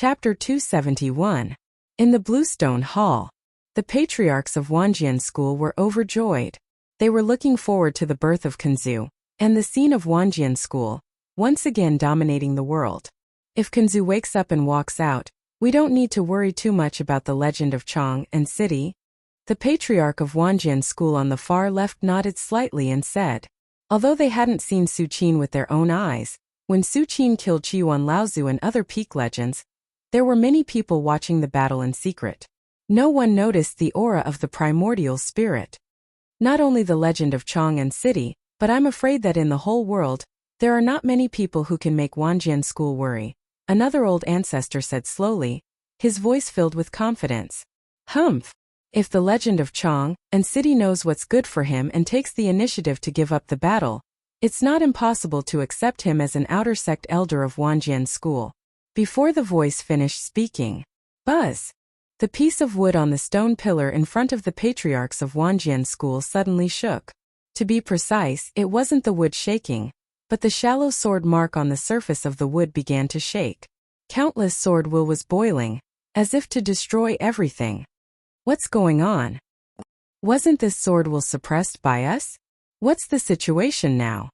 Chapter 271. In the Bluestone Hall. The patriarchs of Wanjian School were overjoyed. They were looking forward to the birth of Kanzu, and the scene of Wanjian School, once again dominating the world. If Kanzu wakes up and walks out, we don't need to worry too much about the legend of Chong and City. The patriarch of Wanjian School on the far left nodded slightly and said, although they hadn't seen Su Qin with their own eyes, when Su Qin killed Qiyuan Laozu and other peak legends, there were many people watching the battle in secret. No one noticed the aura of the primordial spirit. Not only the legend of Chong and City, but I'm afraid that in the whole world, there are not many people who can make Wanjian School worry, another old ancestor said slowly, his voice filled with confidence. Humph! If the legend of Chong and City knows what's good for him and takes the initiative to give up the battle, it's not impossible to accept him as an outer sect elder of Wanjian School. Before the voice finished speaking, buzz! The piece of wood on the stone pillar in front of the patriarchs of Wanjian School suddenly shook. To be precise, it wasn't the wood shaking, but the shallow sword mark on the surface of the wood began to shake. Countless sword will was boiling, as if to destroy everything. What's going on? Wasn't this sword will suppressed by us? What's the situation now?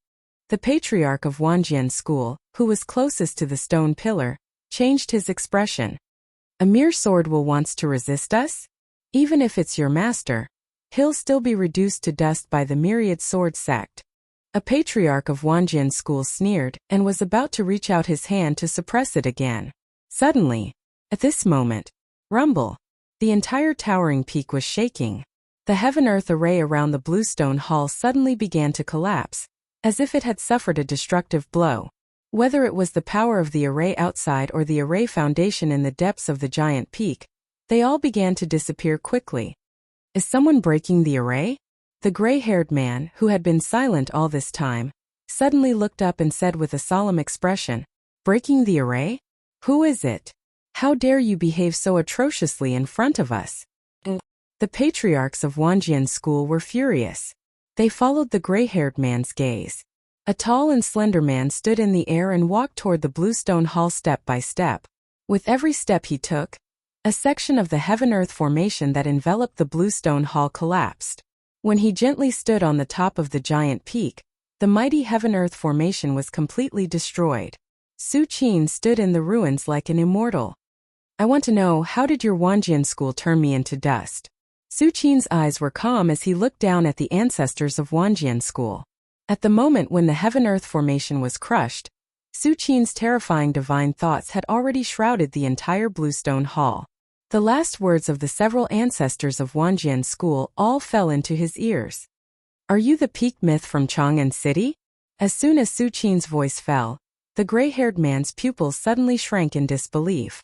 The patriarch of Wanjian School, who was closest to the stone pillar, changed his expression. A mere sword will wants to resist us? Even if it's your master, he'll still be reduced to dust by the myriad sword sect. A patriarch of Wanjian School sneered and was about to reach out his hand to suppress it again. Suddenly, at this moment, rumble! The entire towering peak was shaking. The heaven-earth array around the Bluestone Hall suddenly began to collapse, as if it had suffered a destructive blow. Whether it was the power of the array outside or the array foundation in the depths of the giant peak, they all began to disappear quickly. Is someone breaking the array? The gray-haired man, who had been silent all this time, suddenly looked up and said with a solemn expression, breaking the array? Who is it? How dare you behave so atrociously in front of us? The patriarchs of Wanjian School were furious. They followed the gray-haired man's gaze. A tall and slender man stood in the air and walked toward the Bluestone Hall step by step. With every step he took, a section of the heaven-earth formation that enveloped the Bluestone Hall collapsed. When he gently stood on the top of the giant peak, the mighty heaven-earth formation was completely destroyed. Su Qin stood in the ruins like an immortal. I want to know, how did your Wanjian School turn me into dust? Su Qin's eyes were calm as he looked down at the ancestors of Wanjian School. At the moment when the heaven-earth formation was crushed, Su Qin's terrifying divine thoughts had already shrouded the entire Bluestone Hall. The last words of the several ancestors of Wanjian School all fell into his ears. Are you the peak myth from Chong and City? As soon as Su Qin's voice fell, the gray-haired man's pupils suddenly shrank in disbelief.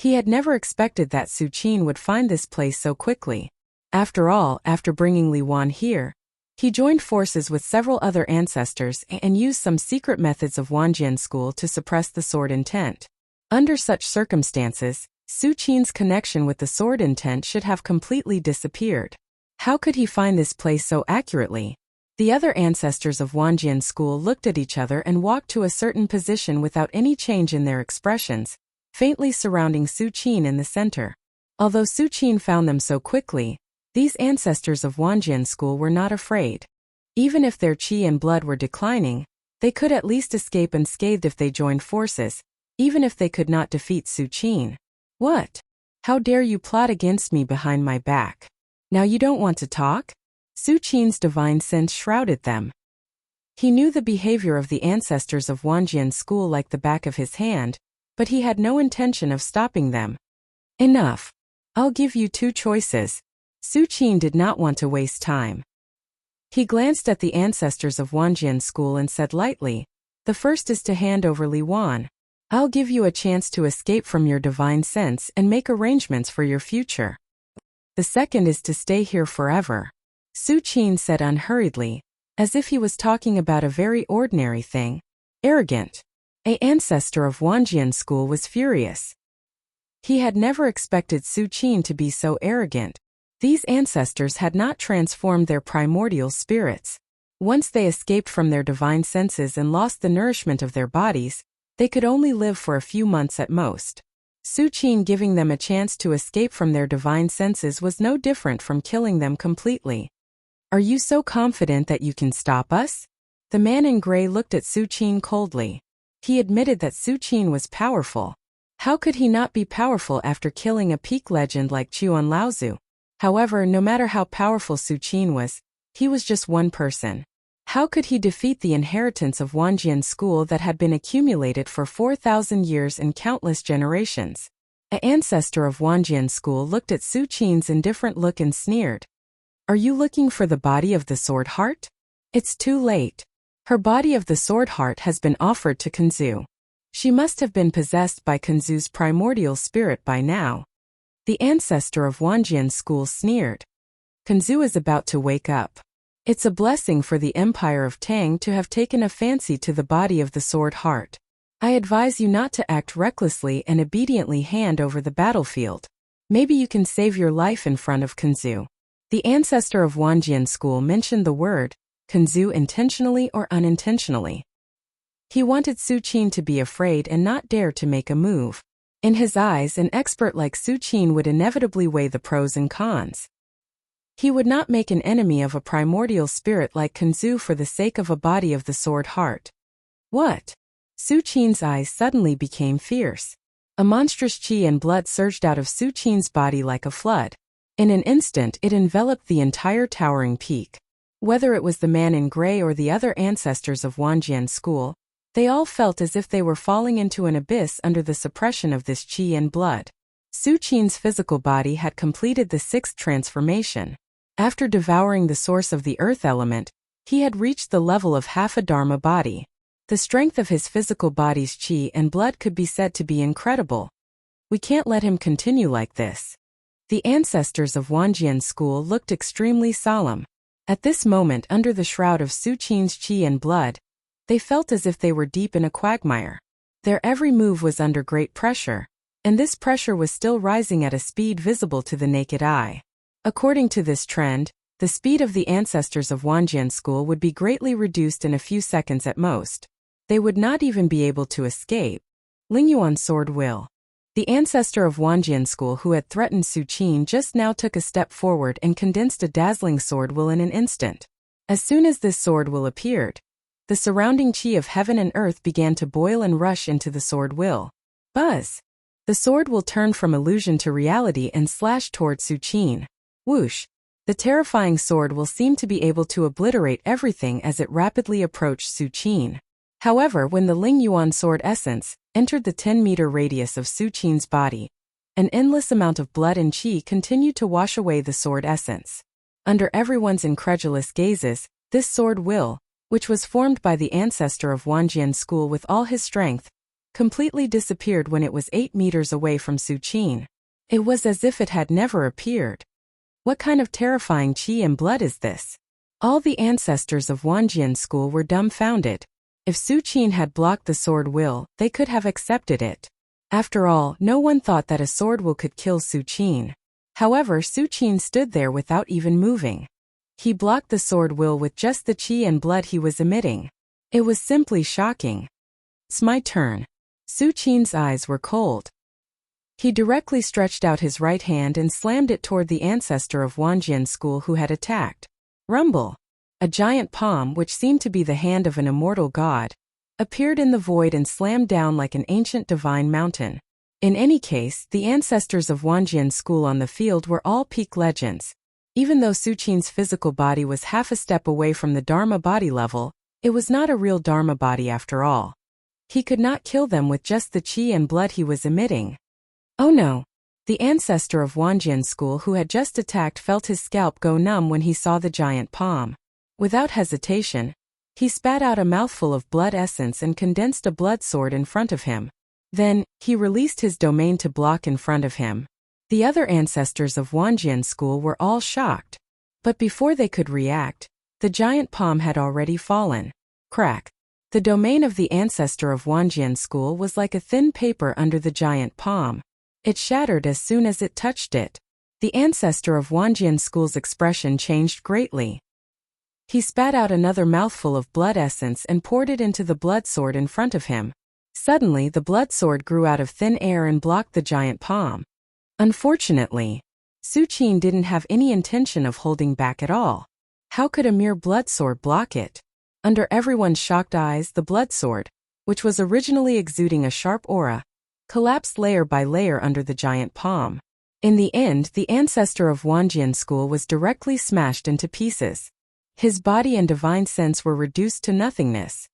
He had never expected that Su Qin would find this place so quickly. After all, after bringing Li Wan here, he joined forces with several other ancestors and used some secret methods of Wanjian School to suppress the sword intent. Under such circumstances, Su Qin's connection with the sword intent should have completely disappeared. How could he find this place so accurately? The other ancestors of Wanjian School looked at each other and walked to a certain position without any change in their expressions, faintly surrounding Su Qin in the center. Although Su Qin found them so quickly, these ancestors of Wanjian School were not afraid. Even if their qi and blood were declining, they could at least escape unscathed if they joined forces, even if they could not defeat Su Qin. What? How dare you plot against me behind my back? Now you don't want to talk? Su Qin's divine sense shrouded them. He knew the behavior of the ancestors of Wanjian School like the back of his hand, but he had no intention of stopping them. Enough. I'll give you two choices. Su Qin did not want to waste time. He glanced at the ancestors of Wanjian School and said lightly, the first is to hand over Li Wan. I'll give you a chance to escape from your divine sense and make arrangements for your future. The second is to stay here forever. Su Qin said unhurriedly, as if he was talking about a very ordinary thing. Arrogant. An ancestor of Wanjian School was furious. He had never expected Su Qin to be so arrogant. These ancestors had not transformed their primordial spirits. Once they escaped from their divine senses and lost the nourishment of their bodies, they could only live for a few months at most. Su Qin giving them a chance to escape from their divine senses was no different from killing them completely. Are you so confident that you can stop us? The man in gray looked at Su Qin coldly. He admitted that Su Qin was powerful. How could he not be powerful after killing a peak legend like Chuan Laozu? However, no matter how powerful Su Qin was, he was just one person. How could he defeat the inheritance of Wanjian school that had been accumulated for 4,000 years and countless generations? An ancestor of Wanjian school looked at Su Qin's indifferent look and sneered. Are you looking for the body of the sword heart? It's too late. Her body of the sword heart has been offered to Kunzu. She must have been possessed by Kunzu's primordial spirit by now. The ancestor of Wanjian school sneered. Kunzu is about to wake up. It's a blessing for the Empire of Tang to have taken a fancy to the body of the sword heart. I advise you not to act recklessly and obediently hand over the battlefield. Maybe you can save your life in front of Kunzu. The ancestor of Wanjian school mentioned the word Kunzu intentionally or unintentionally. He wanted Su Qin to be afraid and not dare to make a move. In his eyes, an expert like Su Qin would inevitably weigh the pros and cons. He would not make an enemy of a primordial spirit like Kunzu for the sake of a body of the sword heart. What? Su Qin's eyes suddenly became fierce. A monstrous qi and blood surged out of Su Qin's body like a flood. In an instant, it enveloped the entire towering peak. Whether it was the man in gray or the other ancestors of Wanjian school, they all felt as if they were falling into an abyss under the suppression of this qi and blood. Su Qin's physical body had completed the sixth transformation. After devouring the source of the earth element, he had reached the level of half a dharma body. The strength of his physical body's qi and blood could be said to be incredible. We can't let him continue like this. The ancestors of Wanjian school looked extremely solemn. At this moment, under the shroud of Su Qin's qi and blood, they felt as if they were deep in a quagmire. Their every move was under great pressure, and this pressure was still rising at a speed visible to the naked eye. According to this trend, the speed of the ancestors of Wanjian school would be greatly reduced in a few seconds at most. They would not even be able to escape. Lingyuan's sword will. The ancestor of Wanjian school who had threatened Su Qin just now took a step forward and condensed a dazzling sword will in an instant. As soon as this sword will appeared, the surrounding qi of heaven and earth began to boil and rush into the sword will. Buzz! The sword will turned from illusion to reality and slashed toward Su Qin. Whoosh! The terrifying sword will seemed to be able to obliterate everything as it rapidly approached Su Qin. However, when the Lingyuan sword essence entered the 10-meter radius of Su Qin's body, an endless amount of blood and qi continued to wash away the sword essence. Under everyone's incredulous gazes, this sword will, which was formed by the ancestor of Wanjian school with all his strength, completely disappeared when it was 8 meters away from Su Qin. It was as if it had never appeared. What kind of terrifying qi and blood is this? All the ancestors of Wanjian school were dumbfounded. If Su Qin had blocked the sword will, they could have accepted it. After all, no one thought that a sword will could kill Su Qin. However, Su Qin stood there without even moving. He blocked the sword will with just the qi and blood he was emitting. It was simply shocking. It's my turn. Su Qin's eyes were cold. He directly stretched out his right hand and slammed it toward the ancestor of Wanjian school who had attacked. Rumble! A giant palm, which seemed to be the hand of an immortal god, appeared in the void and slammed down like an ancient divine mountain. In any case, the ancestors of Wanjian school on the field were all peak legends. Even though Su Qin's physical body was half a step away from the Dharma body level, it was not a real Dharma body after all. He could not kill them with just the qi and blood he was emitting. Oh no! The ancestor of Wanjian school who had just attacked felt his scalp go numb when he saw the giant palm. Without hesitation, he spat out a mouthful of blood essence and condensed a blood sword in front of him. Then, he released his domain to block in front of him. The other ancestors of Wanjian school were all shocked. But before they could react, the giant palm had already fallen. Crack! The domain of the ancestor of Wanjian school was like a thin paper under the giant palm. It shattered as soon as it touched it. The ancestor of Wanjian school's expression changed greatly. He spat out another mouthful of blood essence and poured it into the blood sword in front of him. Suddenly, the blood sword grew out of thin air and blocked the giant palm. Unfortunately, Su Qin didn't have any intention of holding back at all. How could a mere blood sword block it? Under everyone's shocked eyes, the blood sword, which was originally exuding a sharp aura, collapsed layer by layer under the giant palm. In the end, the ancestor of Wanjian school was directly smashed into pieces. His body and divine sense were reduced to nothingness.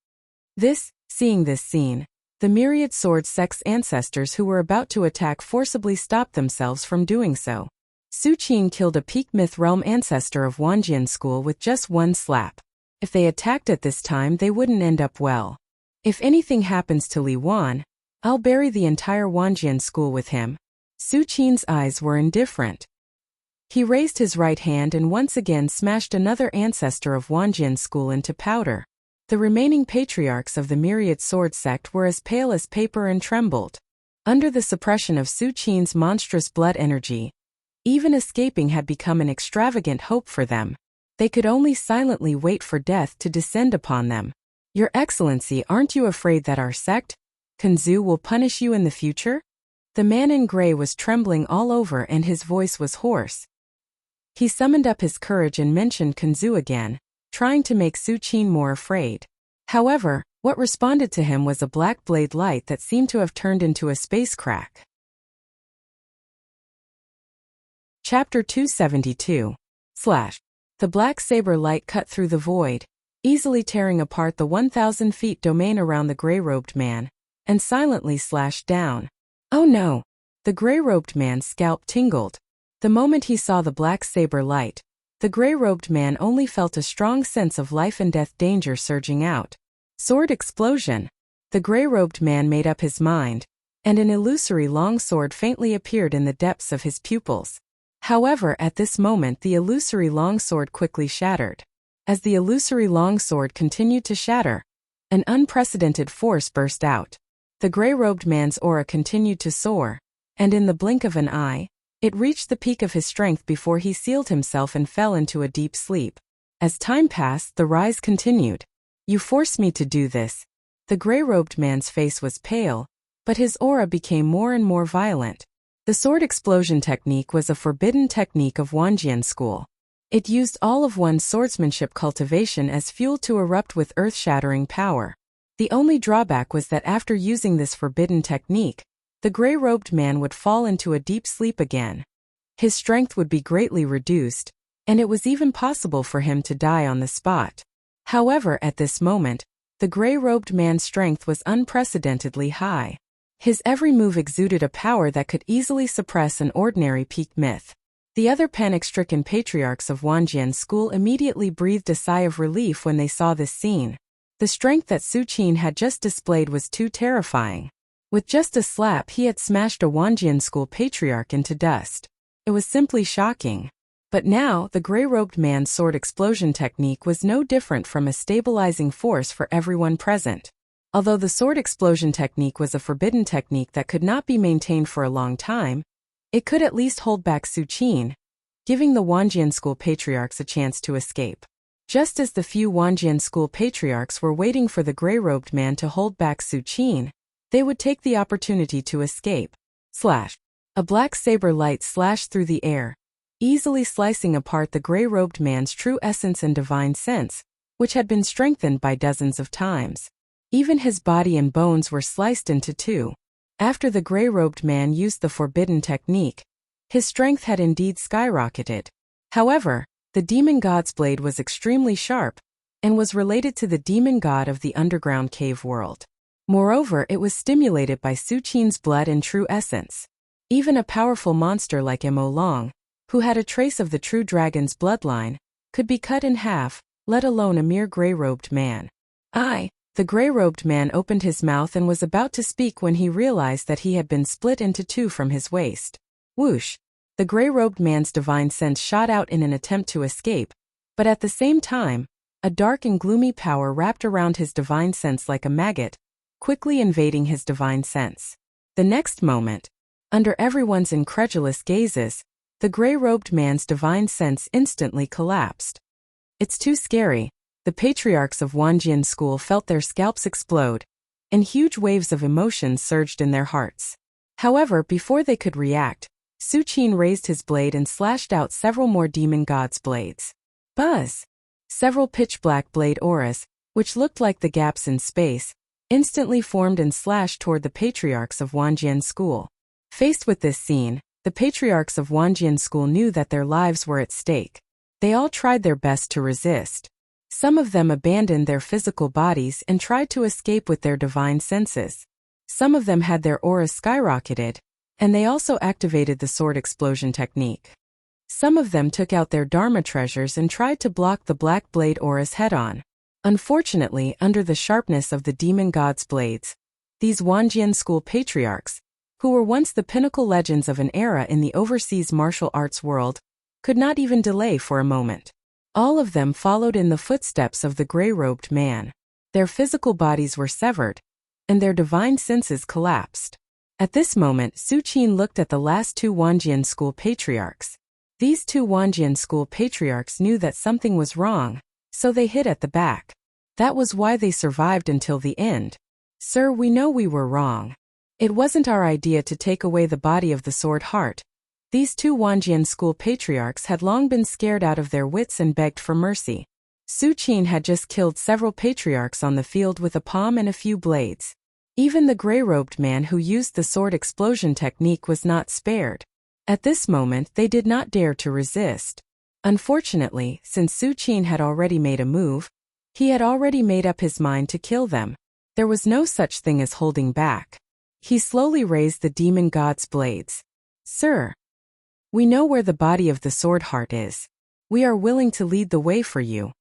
Seeing this scene, the myriad sword sect's ancestors who were about to attack forcibly stopped themselves from doing so. Su Qin killed a peak myth realm ancestor of Wanjian school with just one slap. If they attacked at this time, they wouldn't end up well. If anything happens to Li Wan, I'll bury the entire Wanjian school with him. Su Qin's eyes were indifferent. He raised his right hand and once again smashed another ancestor of Wanjian school into powder. The remaining patriarchs of the myriad sword sect were as pale as paper and trembled. Under the suppression of Su Qin's monstrous blood energy, even escaping had become an extravagant hope for them. They could only silently wait for death to descend upon them. Your Excellency, aren't you afraid that our sect, Kunzu, will punish you in the future? The man in gray was trembling all over and his voice was hoarse. He summoned up his courage and mentioned Kunzu again, trying to make Su Qin more afraid. However, what responded to him was a black blade light that seemed to have turned into a space crack. Chapter 272. The black saber light cut through the void, easily tearing apart the 1,000 feet domain around the gray-robed man, and silently slashed down. Oh no! The gray-robed man's scalp tingled. The moment he saw the black saber light, the gray-robed man only felt a strong sense of life and death danger surging out. Sword explosion! The gray-robed man made up his mind, and an illusory long sword faintly appeared in the depths of his pupils. However, at this moment the illusory longsword quickly shattered. As the illusory longsword continued to shatter, an unprecedented force burst out. The gray-robed man's aura continued to soar, and in the blink of an eye, it reached the peak of his strength before he sealed himself and fell into a deep sleep. As time passed, the rise continued. You forced me to do this. The gray-robed man's face was pale, but his aura became more and more violent. The sword explosion technique was a forbidden technique of Wanjian school. It used all of one's swordsmanship cultivation as fuel to erupt with earth-shattering power. The only drawback was that after using this forbidden technique, the gray-robed man would fall into a deep sleep again. His strength would be greatly reduced, and it was even possible for him to die on the spot. However, at this moment, the gray-robed man's strength was unprecedentedly high. His every move exuded a power that could easily suppress an ordinary peak myth. The other panic-stricken patriarchs of Wanjian school immediately breathed a sigh of relief when they saw this scene. The strength that Su Qin had just displayed was too terrifying. With just a slap, he had smashed a Wanjian school patriarch into dust. It was simply shocking. But now, the gray-robed man's sword explosion technique was no different from a stabilizing force for everyone present. Although the sword explosion technique was a forbidden technique that could not be maintained for a long time, it could at least hold back Su Qin, giving the Wanjian school patriarchs a chance to escape. Just as the few Wanjian school patriarchs were waiting for the gray-robed man to hold back Su Qin, they would take the opportunity to escape. A black saber light slashed through the air, easily slicing apart the gray-robed man's true essence and divine sense, which had been strengthened by dozens of times. Even his body and bones were sliced into two. After the gray-robed man used the forbidden technique, his strength had indeed skyrocketed. However, the demon god's blade was extremely sharp, and was related to the demon god of the underground cave world. Moreover, it was stimulated by Su Qin's blood and true essence. Even a powerful monster like Mo Long, who had a trace of the true dragon's bloodline, could be cut in half, let alone a mere gray-robed man. The gray-robed man opened his mouth and was about to speak when he realized that he had been split into two from his waist. Whoosh! The gray-robed man's divine sense shot out in an attempt to escape, but at the same time, a dark and gloomy power wrapped around his divine sense like a maggot, quickly invading his divine sense. The next moment, under everyone's incredulous gazes, the gray-robed man's divine sense instantly collapsed. It's too scary. The patriarchs of Wanjian school felt their scalps explode. and huge waves of emotion surged in their hearts. However, before they could react, Su Qin raised his blade and slashed out several more demon gods' blades. Buzz! Several pitch-black blade auras, which looked like the gaps in space, instantly formed and slashed toward the patriarchs of Wanjian School. Faced with this scene, the patriarchs of Wanjian School knew that their lives were at stake. They all tried their best to resist. Some of them abandoned their physical bodies and tried to escape with their divine senses. Some of them had their auras skyrocketed, and they also activated the sword explosion technique. Some of them took out their Dharma treasures and tried to block the black blade auras head-on. Unfortunately, under the sharpness of the demon god's blades, these Wanjian School patriarchs, who were once the pinnacle legends of an era in the overseas martial arts world, could not even delay for a moment. All of them followed in the footsteps of the gray-robed man. Their physical bodies were severed, and their divine senses collapsed. At this moment, Su Qin looked at the last two Wanjian School patriarchs. These two Wanjian School patriarchs knew that something was wrong, so they hid at the back. That was why they survived until the end. Sir, we know we were wrong. It wasn't our idea to take away the body of the Sword Heart. These two Wanjian School patriarchs had long been scared out of their wits and begged for mercy. Su Qin had just killed several patriarchs on the field with a palm and a few blades. Even the gray-robed man who used the sword explosion technique was not spared. At this moment, they did not dare to resist. Unfortunately, since Su Qin had already made a move, he had already made up his mind to kill them. There was no such thing as holding back. He slowly raised the demon god's blades. Sir, we know where the body of the Sword Heart is. We are willing to lead the way for you.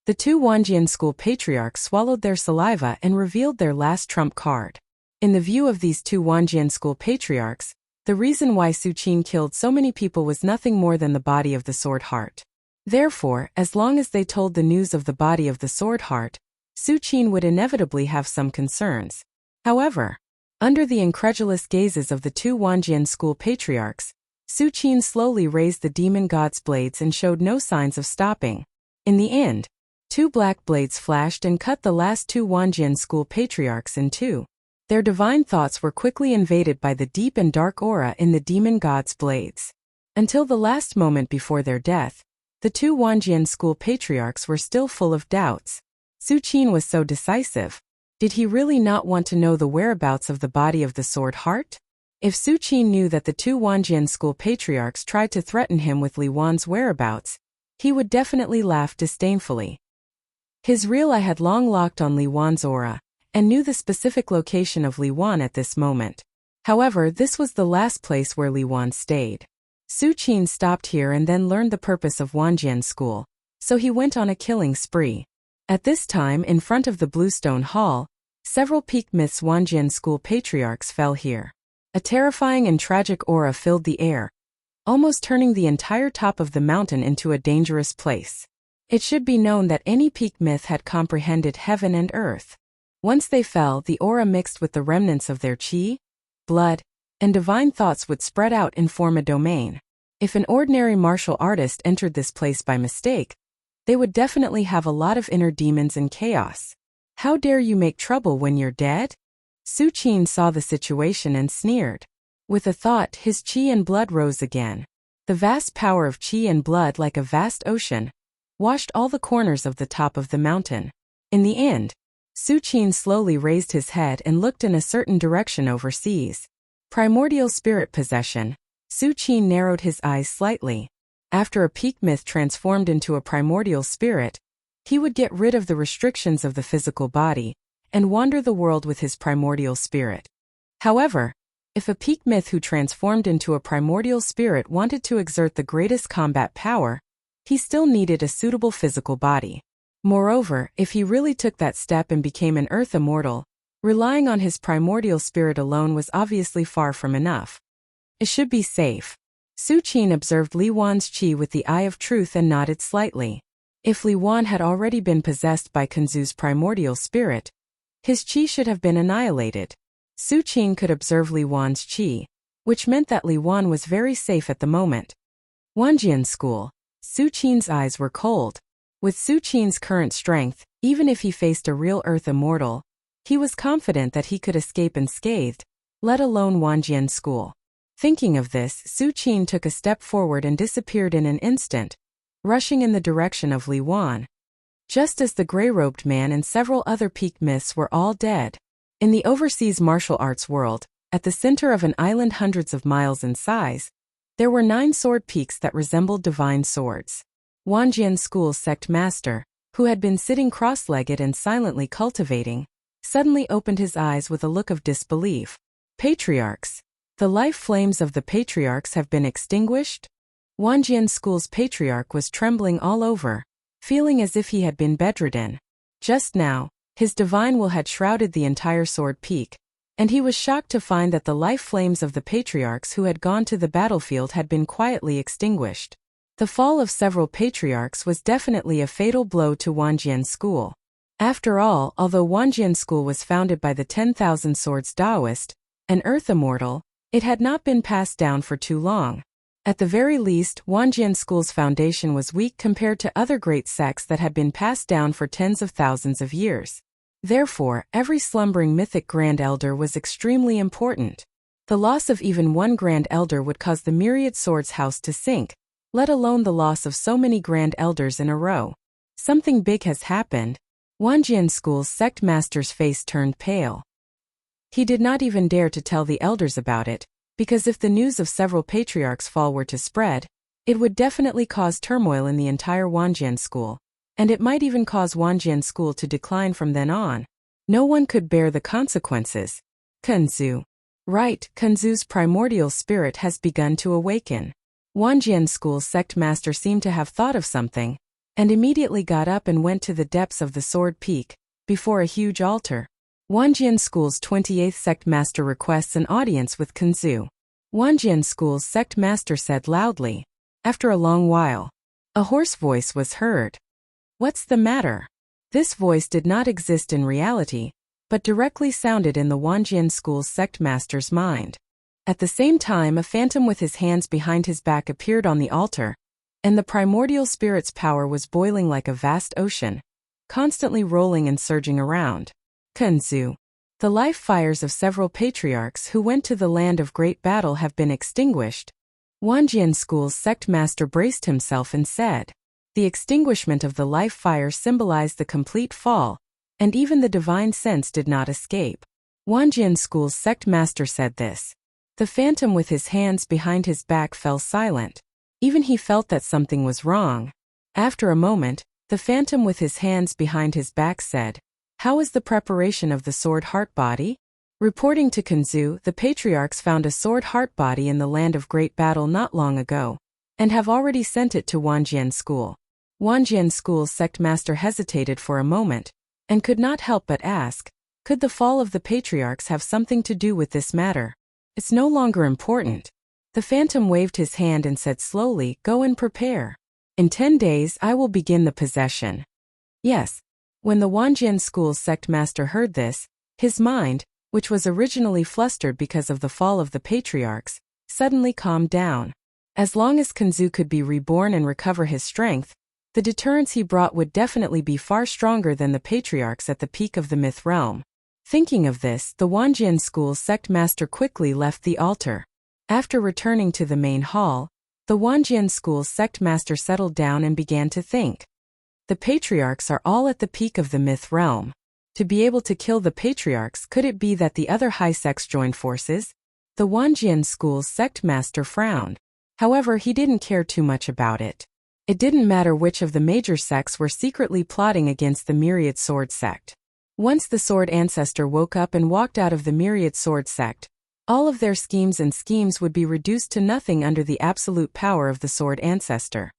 The two Wanjian School patriarchs swallowed their saliva and revealed their last trump card. In the view of these two Wanjian School patriarchs, the reason why Su Qin killed so many people was nothing more than the body of the Sword Heart. Therefore, as long as they told the news of the body of the Sword Heart, Su Qin would inevitably have some concerns. However, under the incredulous gazes of the two Wanjian School patriarchs, Su Qin slowly raised the demon god's blades and showed no signs of stopping. In the end, two black blades flashed and cut the last two Wanjian School patriarchs in two. Their divine thoughts were quickly invaded by the deep and dark aura in the demon god's blades. Until the last moment before their death, the two Wanjian School patriarchs were still full of doubts. Su Qin was so decisive. Did he really not want to know the whereabouts of the body of the Sword Heart? If Su Qin knew that the two Wanjian School patriarchs tried to threaten him with Li Wan's whereabouts, he would definitely laugh disdainfully. His real eye had long locked on Li Wan's aura, and knew the specific location of Li Wan at this moment. However, this was the last place where Li Wan stayed. Su Qin stopped here and then learned the purpose of Wanjian School, so he went on a killing spree. At this time, in front of the Bluestone Hall, several peak myths Wanjian School patriarchs fell here. A terrifying and tragic aura filled the air, almost turning the entire top of the mountain into a dangerous place. It should be known that any peak myth had comprehended heaven and earth. Once they fell, the aura mixed with the remnants of their chi, blood, and divine thoughts would spread out and form a domain. If an ordinary martial artist entered this place by mistake, they would definitely have a lot of inner demons and chaos. How dare you make trouble when you're dead? Su Qin saw the situation and sneered. With a thought, his chi and blood rose again. The vast power of chi and blood, like a vast ocean, washed all the corners of the top of the mountain. In the end, Su Qin slowly raised his head and looked in a certain direction overseas. Primordial spirit possession. Su Qin narrowed his eyes slightly. After a peak myth transformed into a primordial spirit, he would get rid of the restrictions of the physical body and wander the world with his primordial spirit. However, if a peak myth who transformed into a primordial spirit wanted to exert the greatest combat power, he still needed a suitable physical body. Moreover, if he really took that step and became an earth immortal, relying on his primordial spirit alone was obviously far from enough. It should be safe. Su Qin observed Li Wan's chi with the eye of truth and nodded slightly. If Li Wan had already been possessed by Kunzu's primordial spirit, his chi should have been annihilated. Su Qin could observe Li Wan's chi, which meant that Li Wan was very safe at the moment. Wanjian School. Su Qin's eyes were cold. With Su Qin's current strength, even if he faced a real earth immortal, He was confident that he could escape unscathed, let alone Wanjian School. Thinking of this, Su Qin took a step forward and disappeared in an instant, rushing in the direction of Li Wan. Just as the gray-robed man and several other peak myths were all dead. In the overseas martial arts world, at the center of an island hundreds of miles in size, there were 9 sword peaks that resembled divine swords. Wanjian School's sect master, who had been sitting cross-legged and silently cultivating, suddenly opened his eyes with a look of disbelief. Patriarchs. The life flames of the patriarchs have been extinguished? Wanjian School's patriarch was trembling all over, feeling as if he had been bedridden. Just now, his divine will had shrouded the entire sword peak, and he was shocked to find that the life flames of the patriarchs who had gone to the battlefield had been quietly extinguished. The fall of several patriarchs was definitely a fatal blow to Wanjian School. After all, although Wanjian School was founded by the 10,000 Swords Taoist, an earth immortal, it had not been passed down for too long. At the very least, Wanjian School's foundation was weak compared to other great sects that had been passed down for tens of thousands of years. Therefore, every slumbering mythic Grand Elder was extremely important. The loss of even one Grand Elder would cause the Myriad Swords house to sink, let alone the loss of so many Grand Elders in a row. Something big has happened. Wanjian School's sect master's face turned pale. He did not even dare to tell the elders about it, because if the news of several patriarchs' fall were to spread, it would definitely cause turmoil in the entire Wanjian School, and it might even cause Wanjian School to decline from then on. No one could bear the consequences. Kunzu. Right, Kunzu's primordial spirit has begun to awaken. Wanjian School's sect master seemed to have thought of something, and immediately got up and went to the depths of the sword peak, before a huge altar. Wanjian School's 28th sect master requests an audience with Kunzu. Wanjian School's sect master said loudly. After a long while, a hoarse voice was heard. What's the matter? This voice did not exist in reality, but directly sounded in the Wanjian School's sect master's mind. At the same time, a phantom with his hands behind his back appeared on the altar, and the primordial spirit's power was boiling like a vast ocean, constantly rolling and surging around. Kunzu. The life fires of several patriarchs who went to the land of great battle have been extinguished. Wanjian School's sect master braced himself and said. The extinguishment of the life fire symbolized the complete fall, and even the divine sense did not escape. Wanjian School's sect master said this. The phantom with his hands behind his back fell silent. Even he felt that something was wrong. After a moment, the phantom with his hands behind his back said, How is the preparation of the sword heart body? Reporting to Kunzu, the patriarchs found a sword heart body in the land of great battle not long ago, and have already sent it to Wanjian School. Wanjian School's sect master hesitated for a moment, and could not help but ask, could the fall of the patriarchs have something to do with this matter? It's no longer important. The phantom waved his hand and said slowly, Go and prepare. In 10 days I will begin the possession. Yes. When the Wanjian School's sect master heard this, his mind, which was originally flustered because of the fall of the patriarchs, suddenly calmed down. As long as Kunzu could be reborn and recover his strength, the deterrence he brought would definitely be far stronger than the patriarchs at the peak of the myth realm. Thinking of this, the Wanjian School's sect master quickly left the altar. After returning to the main hall, the Wanjian School's sect master settled down and began to think. The patriarchs are all at the peak of the myth realm. To be able to kill the patriarchs, could it be that the other high sects joined forces? The Wanjian School's sect master frowned. However, he didn't care too much about it. It didn't matter which of the major sects were secretly plotting against the Myriad Sword sect. Once the Sword Ancestor woke up and walked out of the Myriad Sword sect, all of their schemes would be reduced to nothing under the absolute power of the Sword Ancestor.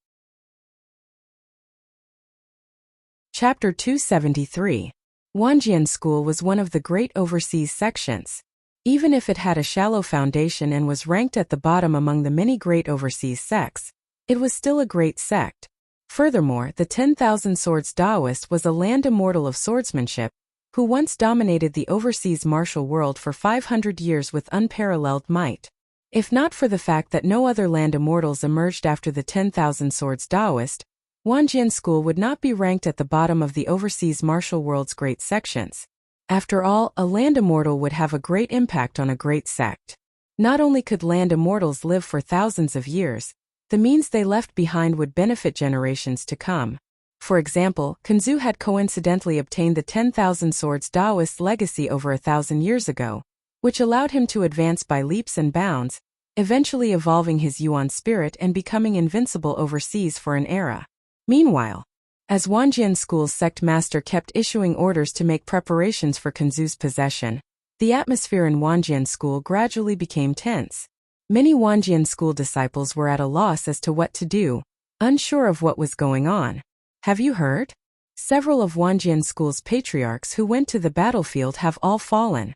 Chapter 273. Wanjian School was one of the great overseas sections. Even if it had a shallow foundation and was ranked at the bottom among the many great overseas sects, it was still a great sect. Furthermore, the 10,000 Swords Taoist was a land immortal of swordsmanship, who once dominated the overseas martial world for 500 years with unparalleled might. If not for the fact that no other land immortals emerged after the 10,000 Swords Taoist, Wanjian School would not be ranked at the bottom of the overseas martial world's great sections. After all, a land immortal would have a great impact on a great sect. Not only could land immortals live for thousands of years, the means they left behind would benefit generations to come. For example, Kunzu had coincidentally obtained the 10,000 Swords Taoist legacy over 1,000 years ago, which allowed him to advance by leaps and bounds, eventually evolving his Yuan spirit and becoming invincible overseas for an era. Meanwhile, as Wanjian School's sect master kept issuing orders to make preparations for Kunzu's possession, the atmosphere in Wanjian School gradually became tense. Many Wanjian School disciples were at a loss as to what to do, unsure of what was going on. Have you heard? Several of Wanjian School's patriarchs who went to the battlefield have all fallen.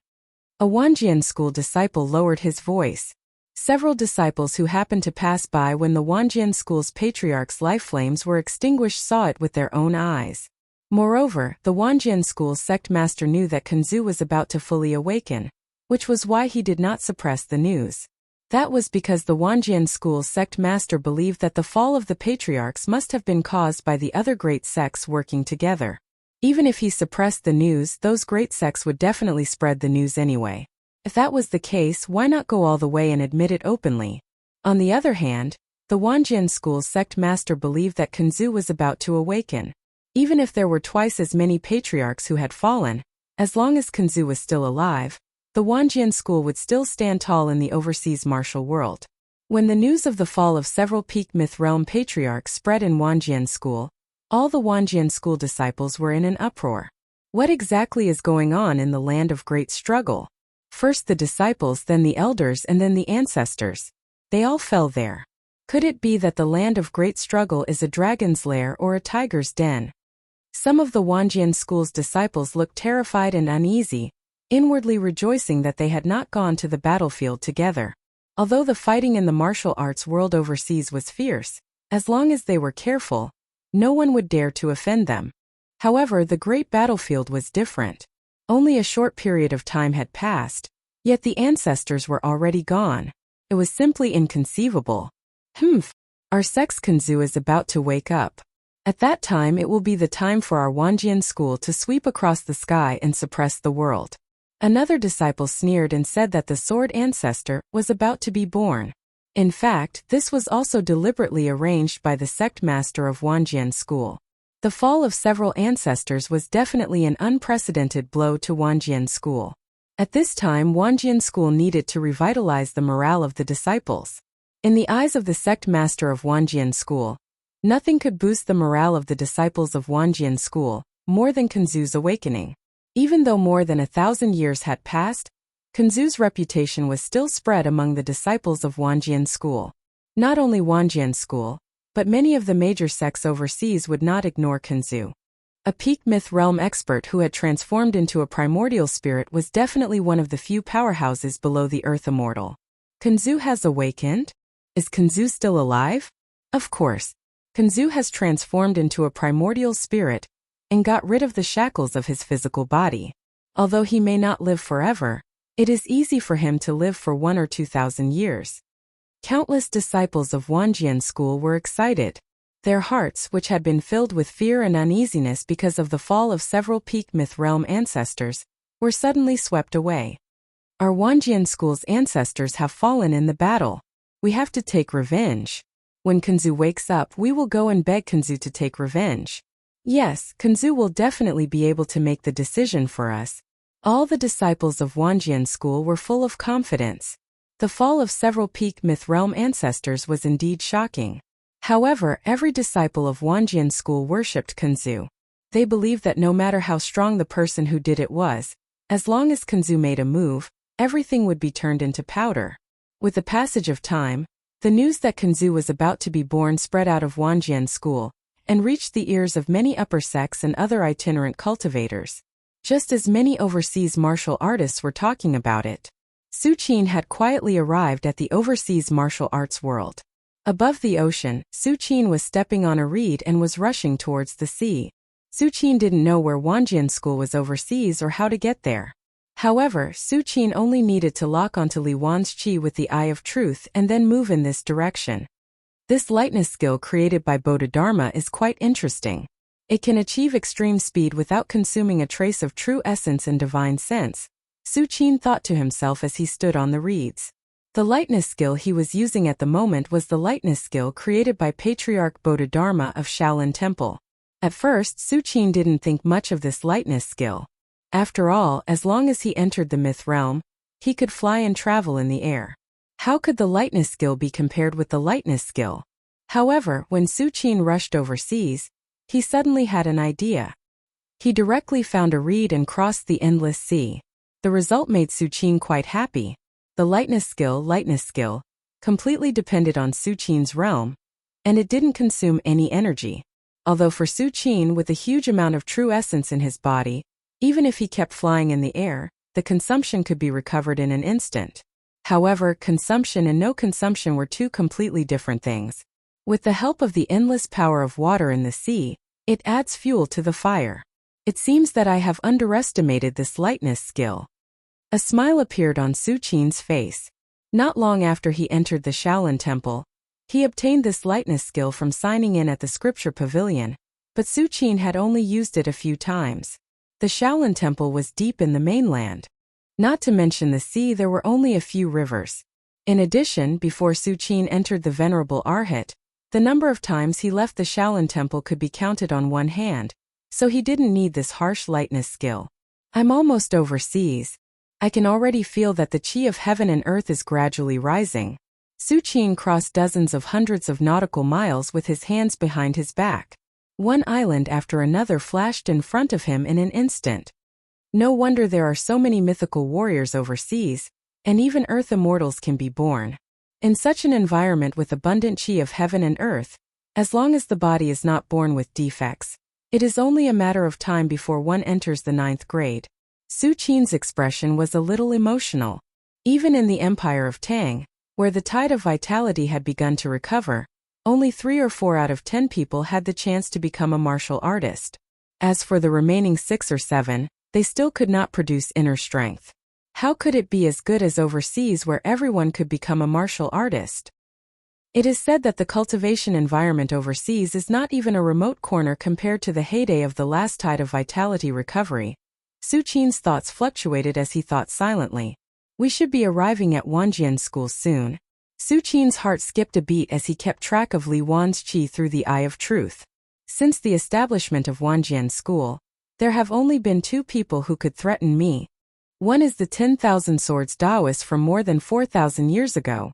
A Wanjian School disciple lowered his voice. Several disciples who happened to pass by when the Wanjian School's patriarch's life flames were extinguished saw it with their own eyes. Moreover, the Wanjian School's sect master knew that Kunzu was about to fully awaken, which was why he did not suppress the news. That was because the Wanjian School's sect master believed that the fall of the patriarchs must have been caused by the other great sects working together. Even if he suppressed the news, those great sects would definitely spread the news anyway. If that was the case, why not go all the way and admit it openly? On the other hand, the Wanjian School's sect master believed that Kunzu was about to awaken. Even if there were twice as many patriarchs who had fallen, as long as Kunzu was still alive, the Wanjian School would still stand tall in the overseas martial world. When the news of the fall of several peak myth realm patriarchs spread in Wanjian School, all the Wanjian School disciples were in an uproar. What exactly is going on in the land of great struggle? First the disciples, then the elders, and then the ancestors. They all fell there. Could it be that the land of great struggle is a dragon's lair or a tiger's den? Some of the Wanjian School's disciples looked terrified and uneasy, inwardly rejoicing that they had not gone to the battlefield together. Although the fighting in the martial arts world overseas was fierce, as long as they were careful, no one would dare to offend them. However, the great battlefield was different. Only a short period of time had passed, yet the ancestors were already gone. It was simply inconceivable. Our sect's Kunzu is about to wake up. At that time it will be the time for our Wanjian School to sweep across the sky and suppress the world. Another disciple sneered and said that the sword ancestor was about to be born. In fact, this was also deliberately arranged by the sect master of Wanjian School. The fall of several ancestors was definitely an unprecedented blow to Wanjian School. At this time, Wanjian School needed to revitalize the morale of the disciples. In the eyes of the sect master of Wanjian School, nothing could boost the morale of the disciples of Wanjian School more than Kunzu's awakening. Even though more than 1,000 years had passed, Kunzu's reputation was still spread among the disciples of Wanjian School. Not only Wanjian School, but many of the major sects overseas would not ignore Kunzu. A peak myth realm expert who had transformed into a primordial spirit was definitely one of the few powerhouses below the earth immortal. Kunzu has awakened? Is Kunzu still alive? Of course. Kunzu has transformed into a primordial spirit and got rid of the shackles of his physical body. Although he may not live forever, it is easy for him to live for 1,000 or 2,000 years. Countless disciples of Wanjian School were excited. Their hearts, which had been filled with fear and uneasiness because of the fall of several peak myth realm ancestors, were suddenly swept away. Our Wanjian School's ancestors have fallen in the battle. We have to take revenge. When Kunzu wakes up, we will go and beg Kunzu to take revenge. Yes, Kunzu will definitely be able to make the decision for us. All the disciples of Wanjian School were full of confidence. The fall of several peak myth realm ancestors was indeed shocking. However, every disciple of Wanjian School worshipped Kunzu. They believed that no matter how strong the person who did it was, as long as Kunzu made a move, everything would be turned into powder. With the passage of time, the news that Kunzu was about to be born spread out of Wanjian School and reached the ears of many upper sects and other itinerant cultivators. Just as many overseas martial artists were talking about it, Su Qin had quietly arrived at the overseas martial arts world. Above the ocean, Su Qin was stepping on a reed and was rushing towards the sea. Su Qin didn't know where Wanjian School was overseas or how to get there. However, Su Qin only needed to lock onto Li Wan's chi with the Eye of Truth and then move in this direction. This lightness skill created by Bodhidharma is quite interesting. It can achieve extreme speed without consuming a trace of true essence and divine sense, Su Qin thought to himself as he stood on the reeds. The lightness skill he was using at the moment was the lightness skill created by Patriarch Bodhidharma of Shaolin Temple. At first, Su Qin didn't think much of this lightness skill. After all, as long as he entered the myth realm, he could fly and travel in the air. How could the lightness skill be compared with the lightness skill? However, when Su Qin rushed overseas, he suddenly had an idea. He directly found a reed and crossed the endless sea. The result made Su Qin quite happy. The lightness skill, completely depended on Su Qin's realm, and it didn't consume any energy. Although for Su Qin with a huge amount of true essence in his body, even if he kept flying in the air, the consumption could be recovered in an instant. However, consumption and no consumption were two completely different things. With the help of the endless power of water in the sea, it adds fuel to the fire. It seems that I have underestimated this lightness skill. A smile appeared on Su Qin's face. Not long after he entered the Shaolin Temple, he obtained this lightness skill from signing in at the scripture pavilion, but Su Qin had only used it a few times. The Shaolin Temple was deep in the mainland. Not to mention the sea, there were only a few rivers. In addition, before Su Qin entered the Venerable Arhat, the number of times he left the Shaolin Temple could be counted on one hand, so he didn't need this harsh lightness skill. I'm almost overseas. I can already feel that the chi of heaven and earth is gradually rising. Su Qin crossed dozens of hundreds of nautical miles with his hands behind his back. One island after another flashed in front of him in an instant. No wonder there are so many mythical warriors overseas, and even earth immortals can be born. In such an environment with abundant chi of heaven and earth, as long as the body is not born with defects, it is only a matter of time before one enters the 9th grade. Su Qin's expression was a little emotional. Even in the Empire of Tang, where the tide of vitality had begun to recover, only 3 or 4 out of 10 people had the chance to become a martial artist. As for the remaining 6 or 7, they still could not produce inner strength. How could it be as good as overseas where everyone could become a martial artist? It is said that the cultivation environment overseas is not even a remote corner compared to the heyday of the last tide of vitality recovery. Su Qin's thoughts fluctuated as he thought silently. We should be arriving at Wanjian School soon. Su Qin's heart skipped a beat as he kept track of Li Wan's qi through the eye of truth. Since the establishment of Wanjian School, there have only been 2 people who could threaten me. One is the 10,000 Swords Taoist from more than 4,000 years ago,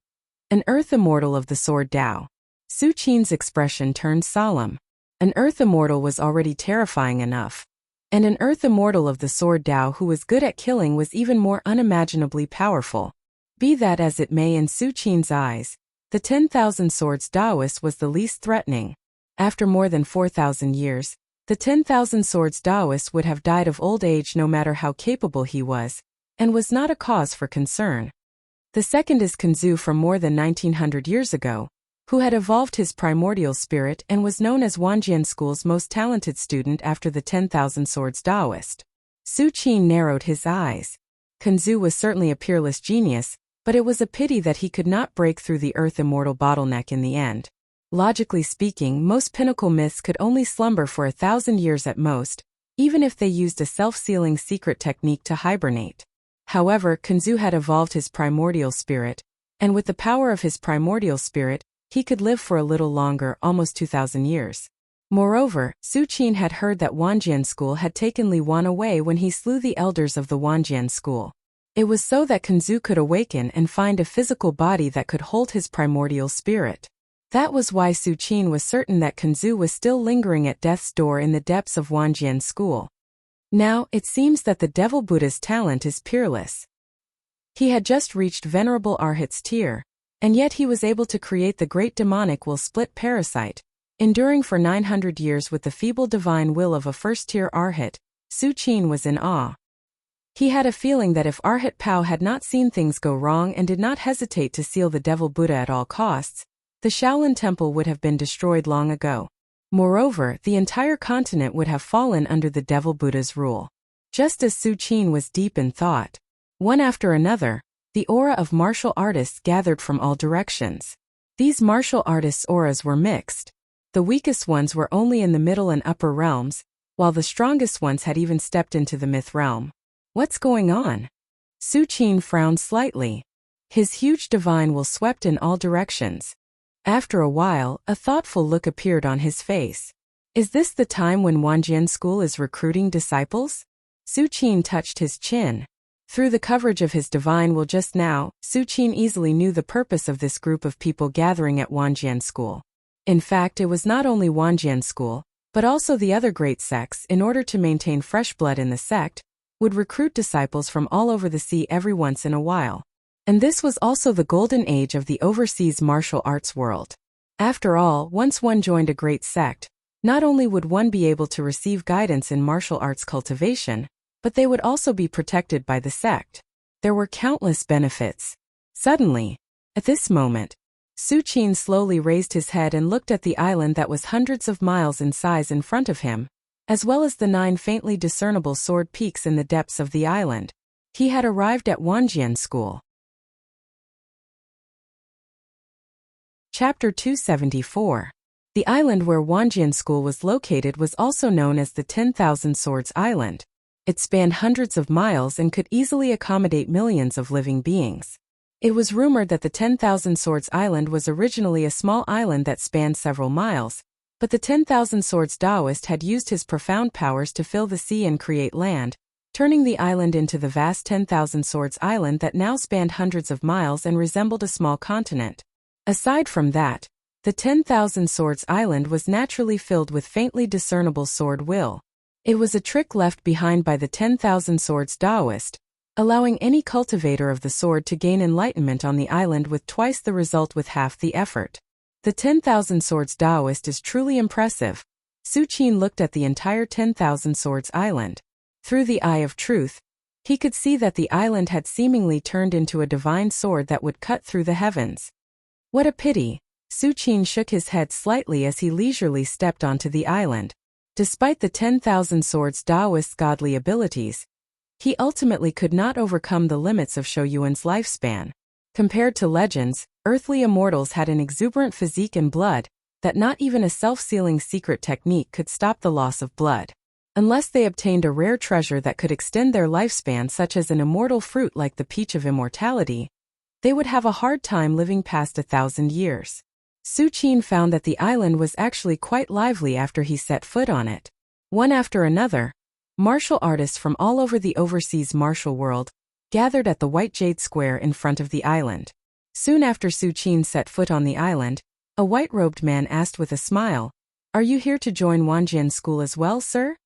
an earth immortal of the Sword Tao. Su Qin's expression turned solemn. An earth immortal was already terrifying enough. And an earth immortal of the Sword Tao who was good at killing was even more unimaginably powerful. Be that as it may, in Su Qin's eyes, the 10,000 Swords Taoist was the least threatening. After more than 4,000 years, the 10,000 Swords Taoist would have died of old age no matter how capable he was, and was not a cause for concern. The second is Kunzu from more than 1900 years ago, who had evolved his primordial spirit and was known as Wanjian School's most talented student after the 10,000 Swords Taoist. Su Qin narrowed his eyes. Kunzu was certainly a peerless genius, but it was a pity that he could not break through the earth immortal bottleneck in the end. Logically speaking, most pinnacle myths could only slumber for 1,000 years at most, even if they used a self-sealing secret technique to hibernate. However, Kunzu had evolved his primordial spirit, and with the power of his primordial spirit, he could live for a little longer, almost 2,000 years. Moreover, Su Qin had heard that Wanjian School had taken Li Wan away when he slew the elders of the Wanjian School. It was so that Kunzu could awaken and find a physical body that could hold his primordial spirit. That was why Su Qin was certain that Kunzu was still lingering at death's door in the depths of Wanjian School. Now, it seems that the Devil Buddha's talent is peerless. He had just reached Venerable Arhat's tier, and yet he was able to create the great demonic will-split parasite, enduring for 900 years with the feeble divine will of a first-tier Arhat. Su Qin was in awe. He had a feeling that if Arhat Pao had not seen things go wrong and did not hesitate to seal the Devil Buddha at all costs, the Shaolin Temple would have been destroyed long ago. Moreover, the entire continent would have fallen under the Devil Buddha's rule. Just as Su Qin was deep in thought, one after another, the aura of martial artists gathered from all directions. These martial artists' auras were mixed. The weakest ones were only in the middle and upper realms, while the strongest ones had even stepped into the myth realm. What's going on? Su Qin frowned slightly. His huge divine will swept in all directions. After a while, a thoughtful look appeared on his face. Is this the time when Wanjian School is recruiting disciples? Su Qin touched his chin. Through the coverage of his divine will just now, Su Qin easily knew the purpose of this group of people gathering at Wanjian School. In fact, it was not only Wanjian School, but also the other great sects, in order to maintain fresh blood in the sect, would recruit disciples from all over the sea every once in a while. And this was also the golden age of the overseas martial arts world. After all, once one joined a great sect, not only would one be able to receive guidance in martial arts cultivation, but they would also be protected by the sect. There were countless benefits. Suddenly, at this moment, Su Qin slowly raised his head and looked at the island that was hundreds of miles in size in front of him, as well as the 9 faintly discernible sword peaks in the depths of the island. He had arrived at Wanjian School. Chapter 274. The island where Wanjian School was located was also known as the 10,000 Swords Island. It spanned hundreds of miles and could easily accommodate millions of living beings. It was rumored that the 10,000 Swords Island was originally a small island that spanned several miles, but the 10,000 Swords Taoist had used his profound powers to fill the sea and create land, turning the island into the vast 10,000 Swords Island that now spanned hundreds of miles and resembled a small continent. Aside from that, the 10,000 Swords Island was naturally filled with faintly discernible sword will. It was a trick left behind by the 10,000 Swords Taoist, allowing any cultivator of the sword to gain enlightenment on the island with twice the result with half the effort. The 10,000 Swords Taoist is truly impressive. Su Qin looked at the entire 10,000 Swords Island. Through the eye of truth, he could see that the island had seemingly turned into a divine sword that would cut through the heavens. What a pity. Su Qin shook his head slightly as he leisurely stepped onto the island. Despite the 10,000 Swords Taoist's godly abilities, he ultimately could not overcome the limits of Shouyuan's lifespan. Compared to legends, earthly immortals had an exuberant physique and blood that not even a self-sealing secret technique could stop the loss of blood. Unless they obtained a rare treasure that could extend their lifespan, such as an immortal fruit like the peach of immortality, they would have a hard time living past 1,000 years. Su Qin found that the island was actually quite lively after he set foot on it. One after another, martial artists from all over the overseas martial world gathered at the White Jade Square in front of the island. Soon after Su Qin set foot on the island, a white-robed man asked with a smile, "Are you here to join Wanjian School as well, sir?"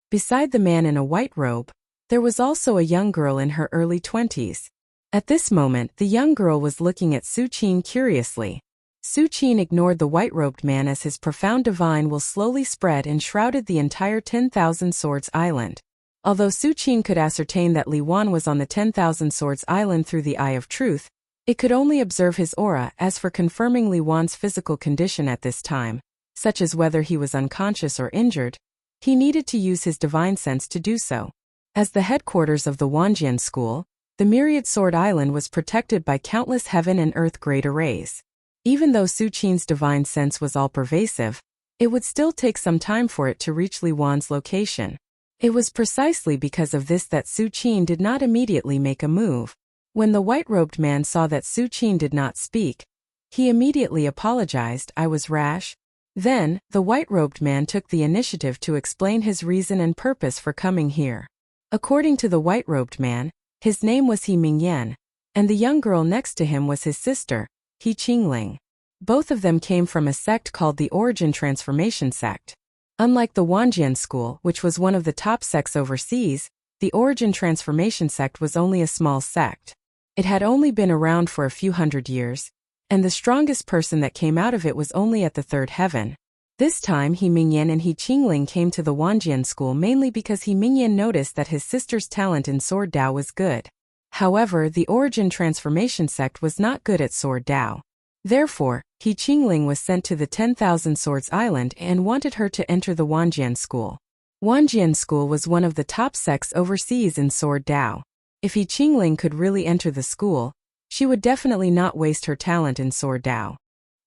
Beside the man in a white robe, there was also a young girl in her early 20s. At this moment, the young girl was looking at Su Qin curiously. Su Qin ignored the white-robed man as his profound divine will slowly spread and shrouded the entire 10,000 Swords Island. Although Su Qin could ascertain that Li Wan was on the 10,000 Swords Island through the eye of truth, it could only observe his aura. As for confirming Li Wan's physical condition at this time, such as whether he was unconscious or injured, he needed to use his divine sense to do so. As the headquarters of the Wanjian School, the myriad Sword Island was protected by countless heaven and earth great arrays. Even though Su Qin's divine sense was all-pervasive, it would still take some time for it to reach Li Wan's location. It was precisely because of this that Su Qin did not immediately make a move. When the white-robed man saw that Su Qin did not speak, he immediately apologized. "I was rash." Then, the white-robed man took the initiative to explain his reason and purpose for coming here. According to the white-robed man, his name was He Mingyan, and the young girl next to him was his sister, He Qingling. Both of them came from a sect called the Origin Transformation Sect. Unlike the Wanjian School, which was one of the top sects overseas, the Origin Transformation Sect was only a small sect. It had only been around for a few hundred years, and the strongest person that came out of it was only at the third heaven. This time He Mingyan and He Qingling came to the Wanjian School mainly because He Mingyan noticed that his sister's talent in Sword Dao was good. However, the Origin Transformation Sect was not good at Sword Dao. Therefore, He Qingling was sent to the 10,000 Swords Island and wanted her to enter the Wanjian School. Wanjian School was one of the top sects overseas in Sword Dao. If He Qingling could really enter the school, she would definitely not waste her talent in Sword Dao.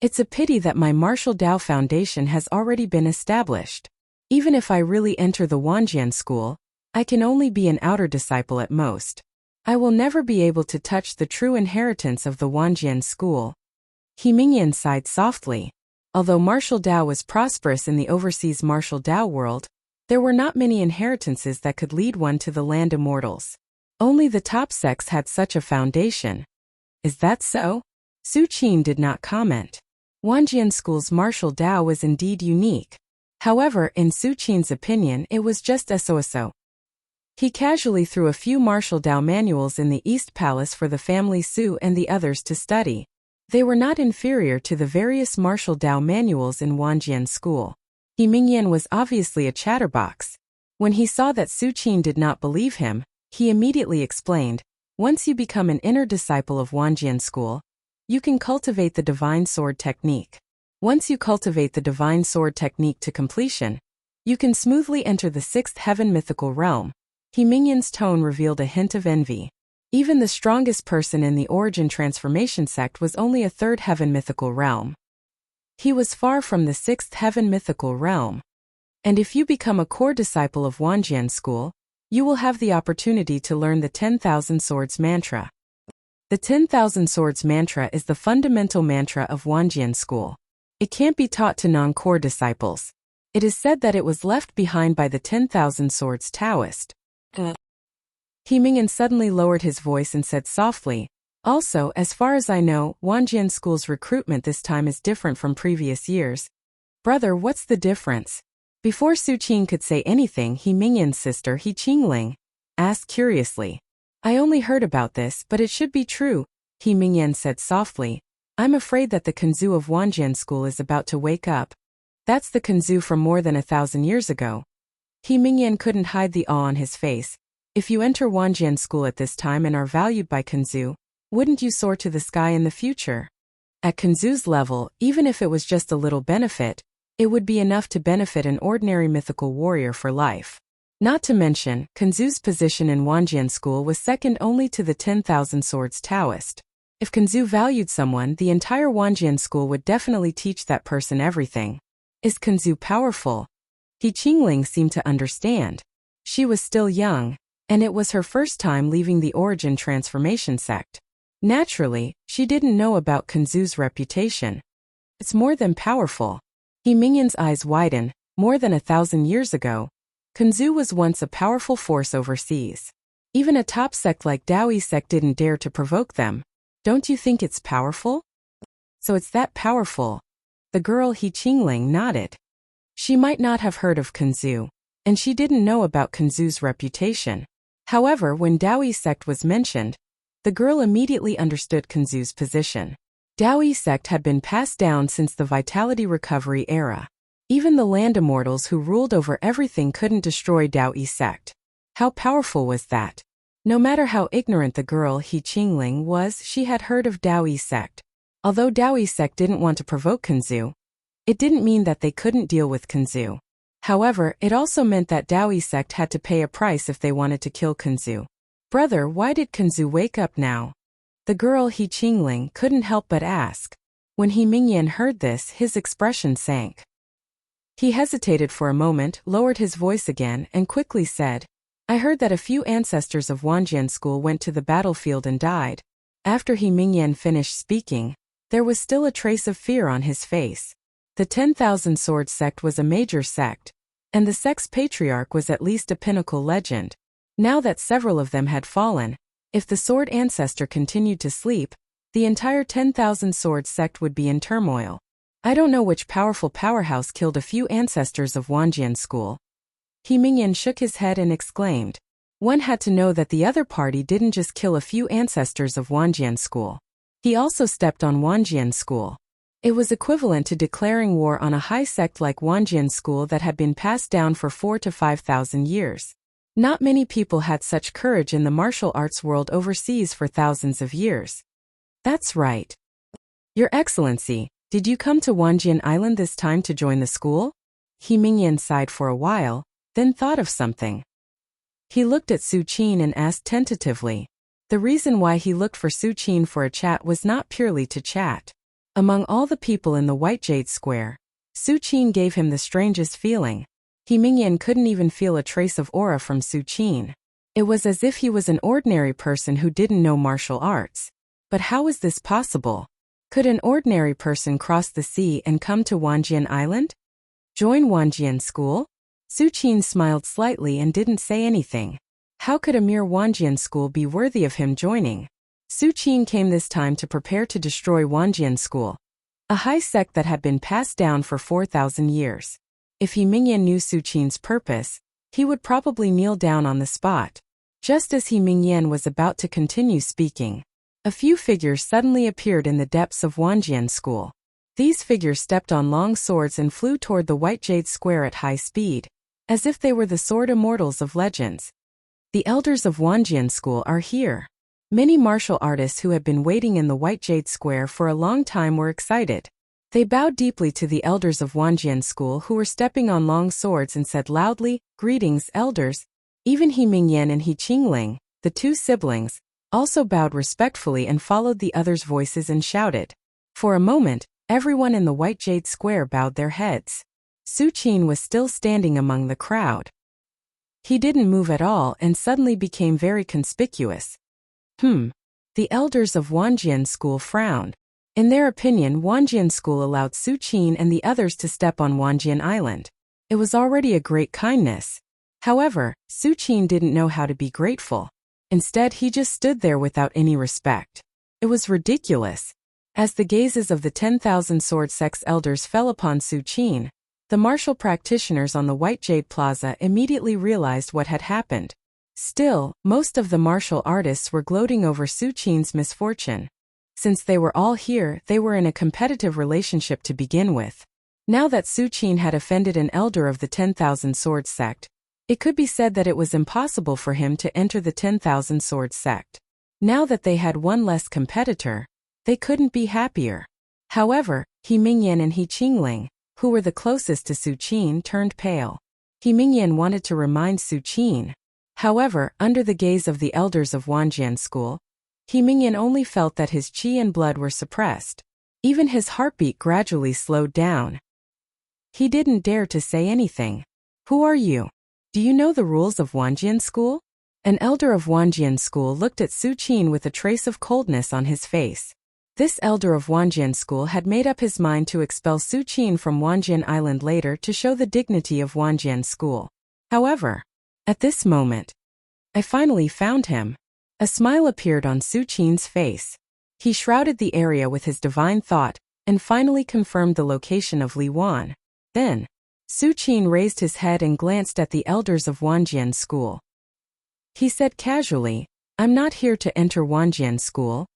It's a pity that my martial Dao foundation has already been established. Even if I really enter the Wanjian school, I can only be an outer disciple at most. I will never be able to touch the true inheritance of the Wanjian school. He Mingyan sighed softly. Although martial Dao was prosperous in the overseas martial Dao world, there were not many inheritances that could lead one to the land immortals. Only the top sects had such a foundation. Is that so? Su Qin did not comment. Wanjian school's martial Dao was indeed unique. However, in Su Qin's opinion, it was just so. He casually threw a few martial Dao manuals in the East Palace for the family Su and the others to study. They were not inferior to the various martial Dao manuals in Wanjian school. He Mingyan was obviously a chatterbox. When he saw that Su Qin did not believe him, he immediately explained, once you become an inner disciple of Wanjian school, you can cultivate the divine sword technique. Once you cultivate the divine sword technique to completion, you can smoothly enter the sixth heaven mythical realm. He Mingyan's tone revealed a hint of envy. Even the strongest person in the origin transformation sect was only a third heaven mythical realm. He was far from the sixth heaven mythical realm. And if you become a core disciple of Wanjian school, you will have the opportunity to learn the 10,000 Swords mantra. The 10,000 Swords mantra is the fundamental mantra of Wanjian school. It can't be taught to non-core disciples. It is said that it was left behind by the 10,000 Swords Taoist. He Mingyan suddenly lowered his voice and said softly, also, as far as I know, Wanjian school's recruitment this time is different from previous years. Brother, what's the difference? Before Su Qin could say anything, He Mingyan's sister He Qingling asked curiously. I only heard about this, but it should be true, He Mingyan said softly. I'm afraid that the Kanzu of Wanjian school is about to wake up. That's the Kanzu from more than 1,000 years ago. He Mingyan couldn't hide the awe on his face. If you enter Wanjian school at this time and are valued by Kanzu, wouldn't you soar to the sky in the future? At Kanzu's level, even if it was just a little benefit, it would be enough to benefit an ordinary mythical warrior for life. Not to mention, Kanzu's position in Wanjian school was second only to the 10,000 Swords Taoist. If Kanzu valued someone, the entire Wanjian school would definitely teach that person everything. Is Kanzu powerful? He Qingling seemed to understand. She was still young, and it was her first time leaving the origin transformation sect. Naturally, she didn't know about Kanzu's reputation. It's more than powerful. He Mingyan's eyes widened. More than 1,000 years ago, Kanzu was once a powerful force overseas. Even a top sect like Daoyi sect didn't dare to provoke them. Don't you think it's powerful? So it's that powerful. The girl He Qingling nodded. She might not have heard of Kanzu, and she didn't know about Kanzu's reputation. However, when Daoyi sect was mentioned, the girl immediately understood Kanzu's position. Daoyi sect had been passed down since the Vitality Recovery era. Even the land immortals who ruled over everything couldn't destroy Daoyi sect. How powerful was that? No matter how ignorant the girl He Qingling was, she had heard of Daoyi sect. Although Daoyi sect didn't want to provoke Kanzu, it didn't mean that they couldn't deal with Kanzu. However, it also meant that Daoyi sect had to pay a price if they wanted to kill Kanzu. Brother, why did Kanzu wake up now? The girl He Qingling couldn't help but ask. When He Mingyan heard this, his expression sank. He hesitated for a moment, lowered his voice again, and quickly said, I heard that a few ancestors of Wanjian school went to the battlefield and died. After He Mingyan finished speaking, there was still a trace of fear on his face. The 10,000 Swords sect was a major sect, and the sect's patriarch was at least a pinnacle legend. Now that several of them had fallen, if the sword ancestor continued to sleep, the entire 10,000 Swords sect would be in turmoil. I don't know which powerful powerhouse killed a few ancestors of Wanjian school. He Mingyan shook his head and exclaimed. One had to know that the other party didn't just kill a few ancestors of Wanjian school. He also stepped on Wanjian school. It was equivalent to declaring war on a high sect like Wanjian school that had been passed down for 4,000 to 5,000 years. Not many people had such courage in the martial arts world overseas for thousands of years. That's right. Your Excellency, did you come to Wanjian Island this time to join the school? He Mingyan sighed for a while, then thought of something. He looked at Su Qin and asked tentatively. The reason why he looked for Su Qin for a chat was not purely to chat. Among all the people in the White Jade Square, Su Qin gave him the strangest feeling. He Mingyan couldn't even feel a trace of aura from Su Qin. It was as if he was an ordinary person who didn't know martial arts. But how is this possible? Could an ordinary person cross the sea and come to Wanjian Island? Join Wanjian School? Su Qin smiled slightly and didn't say anything. How could a mere Wanjian School be worthy of him joining? Su Qin came this time to prepare to destroy Wanjian School, a high sect that had been passed down for 4,000 years. If He Mingyan knew Su Qin's purpose, he would probably kneel down on the spot. Just as He Mingyan was about to continue speaking, a few figures suddenly appeared in the depths of Wanjian School. These figures stepped on long swords and flew toward the White Jade Square at high speed, as if they were the sword immortals of legends. The elders of Wanjian School are here. Many martial artists who had been waiting in the White Jade Square for a long time were excited. They bowed deeply to the elders of Wanjian School who were stepping on long swords and said loudly, "Greetings, elders." Even He Mingyan and He Qingling, the two siblings, also bowed respectfully and followed the others' voices and shouted. For a moment, everyone in the White Jade Square bowed their heads. Su Qin was still standing among the crowd. He didn't move at all and suddenly became very conspicuous. The elders of Wanjian School frowned. In their opinion, Wanjian School allowed Su Qin and the others to step on Wanjian Island. It was already a great kindness. However, Su Qin didn't know how to be grateful. Instead, he just stood there without any respect. It was ridiculous. As the gazes of the 10,000 Sword Sect's elders fell upon Su Qin, the martial practitioners on the White Jade Plaza immediately realized what had happened. Still, most of the martial artists were gloating over Su Qin's misfortune. Since they were all here, they were in a competitive relationship to begin with. Now that Su Qin had offended an elder of the 10,000 Sword Sect, it could be said that it was impossible for him to enter the 10,000 Sword Sect. Now that they had one less competitor, they couldn't be happier. However, He Mingyan and He Qingling, who were the closest to Su Qin, turned pale. He Mingyan wanted to remind Su Qin. However, under the gaze of the elders of Wanjian School, He Mingyan only felt that his qi and blood were suppressed. Even his heartbeat gradually slowed down. He didn't dare to say anything. "Who are you? Do you know the rules of Wanjian School?" An elder of Wanjian School looked at Su Qin with a trace of coldness on his face. This elder of Wanjian School had made up his mind to expel Su Qin from Wanjian Island later to show the dignity of Wanjian School. However, at this moment, "I finally found him." A smile appeared on Su Qin's face. He shrouded the area with his divine thought, and finally confirmed the location of Li Wan. Then, Su Qin raised his head and glanced at the elders of Wanjian School. He said casually, "I'm not here to enter Wanjian School.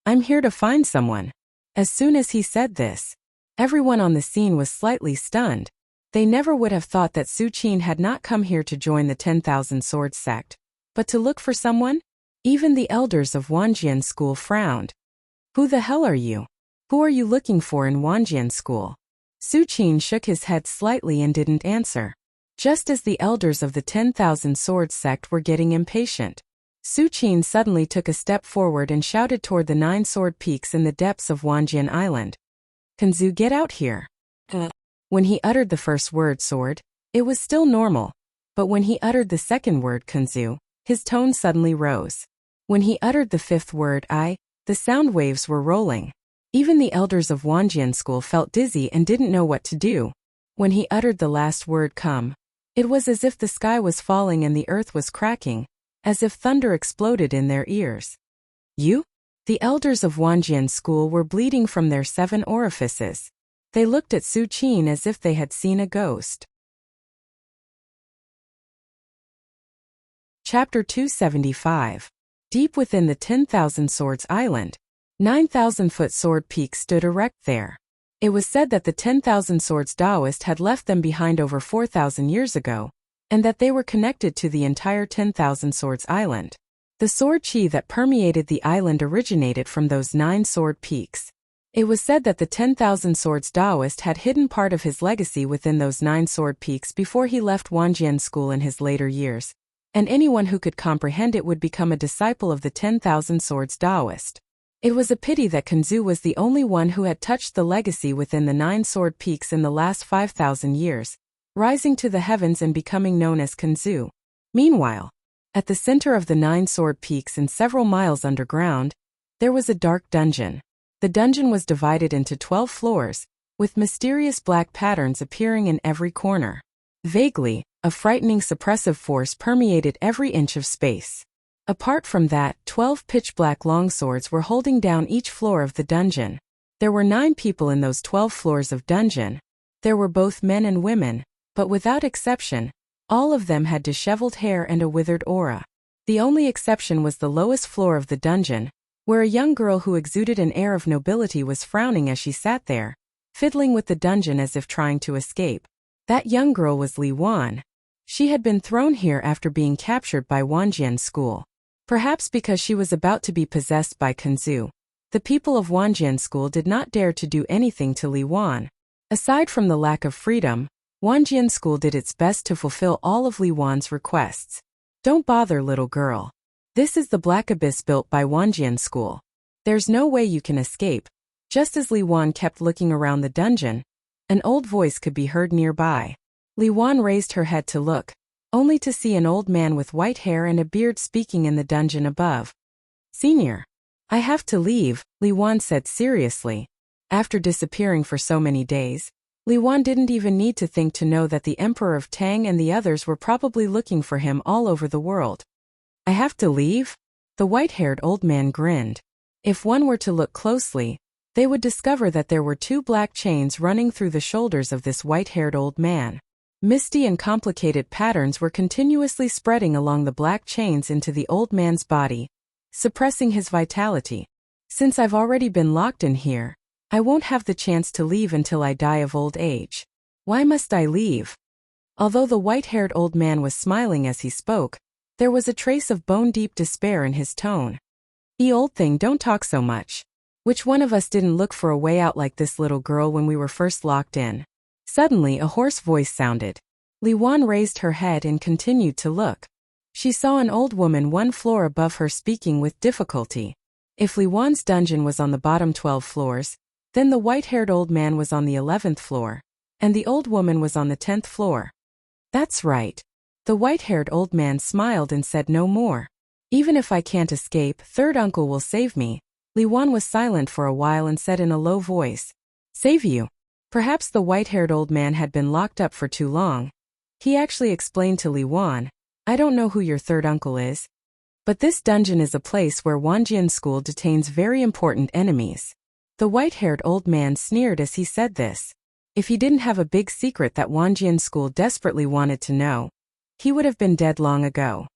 I'm here to find someone." As soon as he said this, everyone on the scene was slightly stunned. They never would have thought that Su Qin had not come here to join the 10,000 Sword Sect, but to look for someone? Even the elders of Wanjian School frowned. "Who the hell are you? Who are you looking for in Wanjian School?" Su Qin shook his head slightly and didn't answer. Just as the elders of the 10,000 Sword Sect were getting impatient, Su Qin suddenly took a step forward and shouted toward the 9 sword peaks in the depths of Wanjian Island. "Kanzu, get out here." When he uttered the first word, sword, it was still normal. But when he uttered the second word, Kanzu, his tone suddenly rose. When he uttered the fifth word, the sound waves were rolling. Even the elders of Wanjian School felt dizzy and didn't know what to do. When he uttered the last word, come, it was as if the sky was falling and the earth was cracking, as if thunder exploded in their ears. "You?" The elders of Wanjian School were bleeding from their 7 orifices. They looked at Su Qin as if they had seen a ghost. Chapter 275. Deep within the 10,000 Swords Island, 9,000-foot sword peaks stood erect there. It was said that the 10,000 Swords Taoist had left them behind over 4,000 years ago, and that they were connected to the entire 10,000 Swords Island. The sword qi that permeated the island originated from those 9 sword peaks. It was said that the 10,000 Swords Taoist had hidden part of his legacy within those 9 sword peaks before he left Wanjian School in his later years, and anyone who could comprehend it would become a disciple of the 10,000 Swords Taoist. It was a pity that Kunzu was the only one who had touched the legacy within the 9 sword peaks in the last 5,000 years, rising to the heavens and becoming known as Kunzu. Meanwhile, at the center of the 9 sword peaks and several miles underground, there was a dark dungeon. The dungeon was divided into 12 floors, with mysterious black patterns appearing in every corner. Vaguely, a frightening suppressive force permeated every inch of space. Apart from that, 12 pitch-black longswords were holding down each floor of the dungeon. There were 9 people in those 12 floors of dungeon. There were both men and women, but without exception, all of them had disheveled hair and a withered aura. The only exception was the lowest floor of the dungeon, where a young girl who exuded an air of nobility was frowning as she sat there, fiddling with the dungeon as if trying to escape. That young girl was Li Wan. She had been thrown here after being captured by Wanjian School. Perhaps because she was about to be possessed by Kunzu, the people of Wanjian School did not dare to do anything to Li Wan. Aside from the lack of freedom, Wanjian School did its best to fulfill all of Li Wan's requests. Don't bother, little girl. This is the Black Abyss built by Wanjian School. There's no way you can escape. Just as Li Wan kept looking around the dungeon, an old voice could be heard nearby. Li Wan raised her head to look, only to see an old man with white hair and a beard speaking in the dungeon above. Senior, I have to leave, Li Wan said seriously. After disappearing for so many days, Li Wan didn't even need to think to know that the Emperor of Tang and the others were probably looking for him all over the world. I have to leave? The white-haired old man grinned. If one were to look closely, they would discover that there were 2 black chains running through the shoulders of this white-haired old man. Misty and complicated patterns were continuously spreading along the black chains into the old man's body, suppressing his vitality. Since I've already been locked in here, I won't have the chance to leave until I die of old age. Why must I leave? Although the white-haired old man was smiling as he spoke, there was a trace of bone-deep despair in his tone. Old thing, don't talk so much. Which one of us didn't look for a way out like this little girl when we were first locked in? Suddenly a hoarse voice sounded. Li Wan raised her head and continued to look. She saw an old woman 1 floor above her speaking with difficulty. If Li Wan's dungeon was on the bottom 12 floors, then the white-haired old man was on the 11th floor, and the old woman was on the 10th floor. That's right. The white-haired old man smiled and said no more. Even if I can't escape, third uncle will save me. Li Wan was silent for a while and said in a low voice, Save you? Perhaps the white-haired old man had been locked up for too long. He actually explained to Li Wan, I don't know who your third uncle is, but this dungeon is a place where Wanjian School detains very important enemies. The white-haired old man sneered as he said this. If he didn't have a big secret that Wanjian School desperately wanted to know, he would have been dead long ago.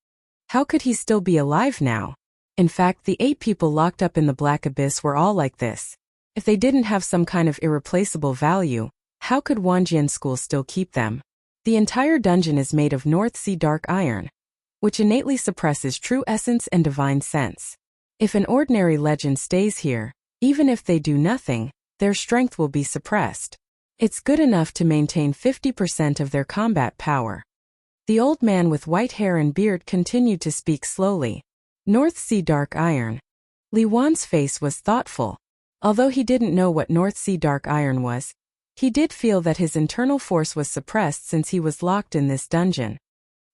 How could he still be alive now? In fact, the 8 people locked up in the Black Abyss were all like this. If they didn't have some kind of irreplaceable value, how could Wanjian School still keep them? The entire dungeon is made of North Sea dark iron, which innately suppresses true essence and divine sense. If an ordinary legend stays here, even if they do nothing, their strength will be suppressed. It's good enough to maintain 50% of their combat power. The old man with white hair and beard continued to speak slowly. North Sea dark iron. Li Wan's face was thoughtful. Although he didn't know what North Sea dark iron was, he did feel that his internal force was suppressed since he was locked in this dungeon.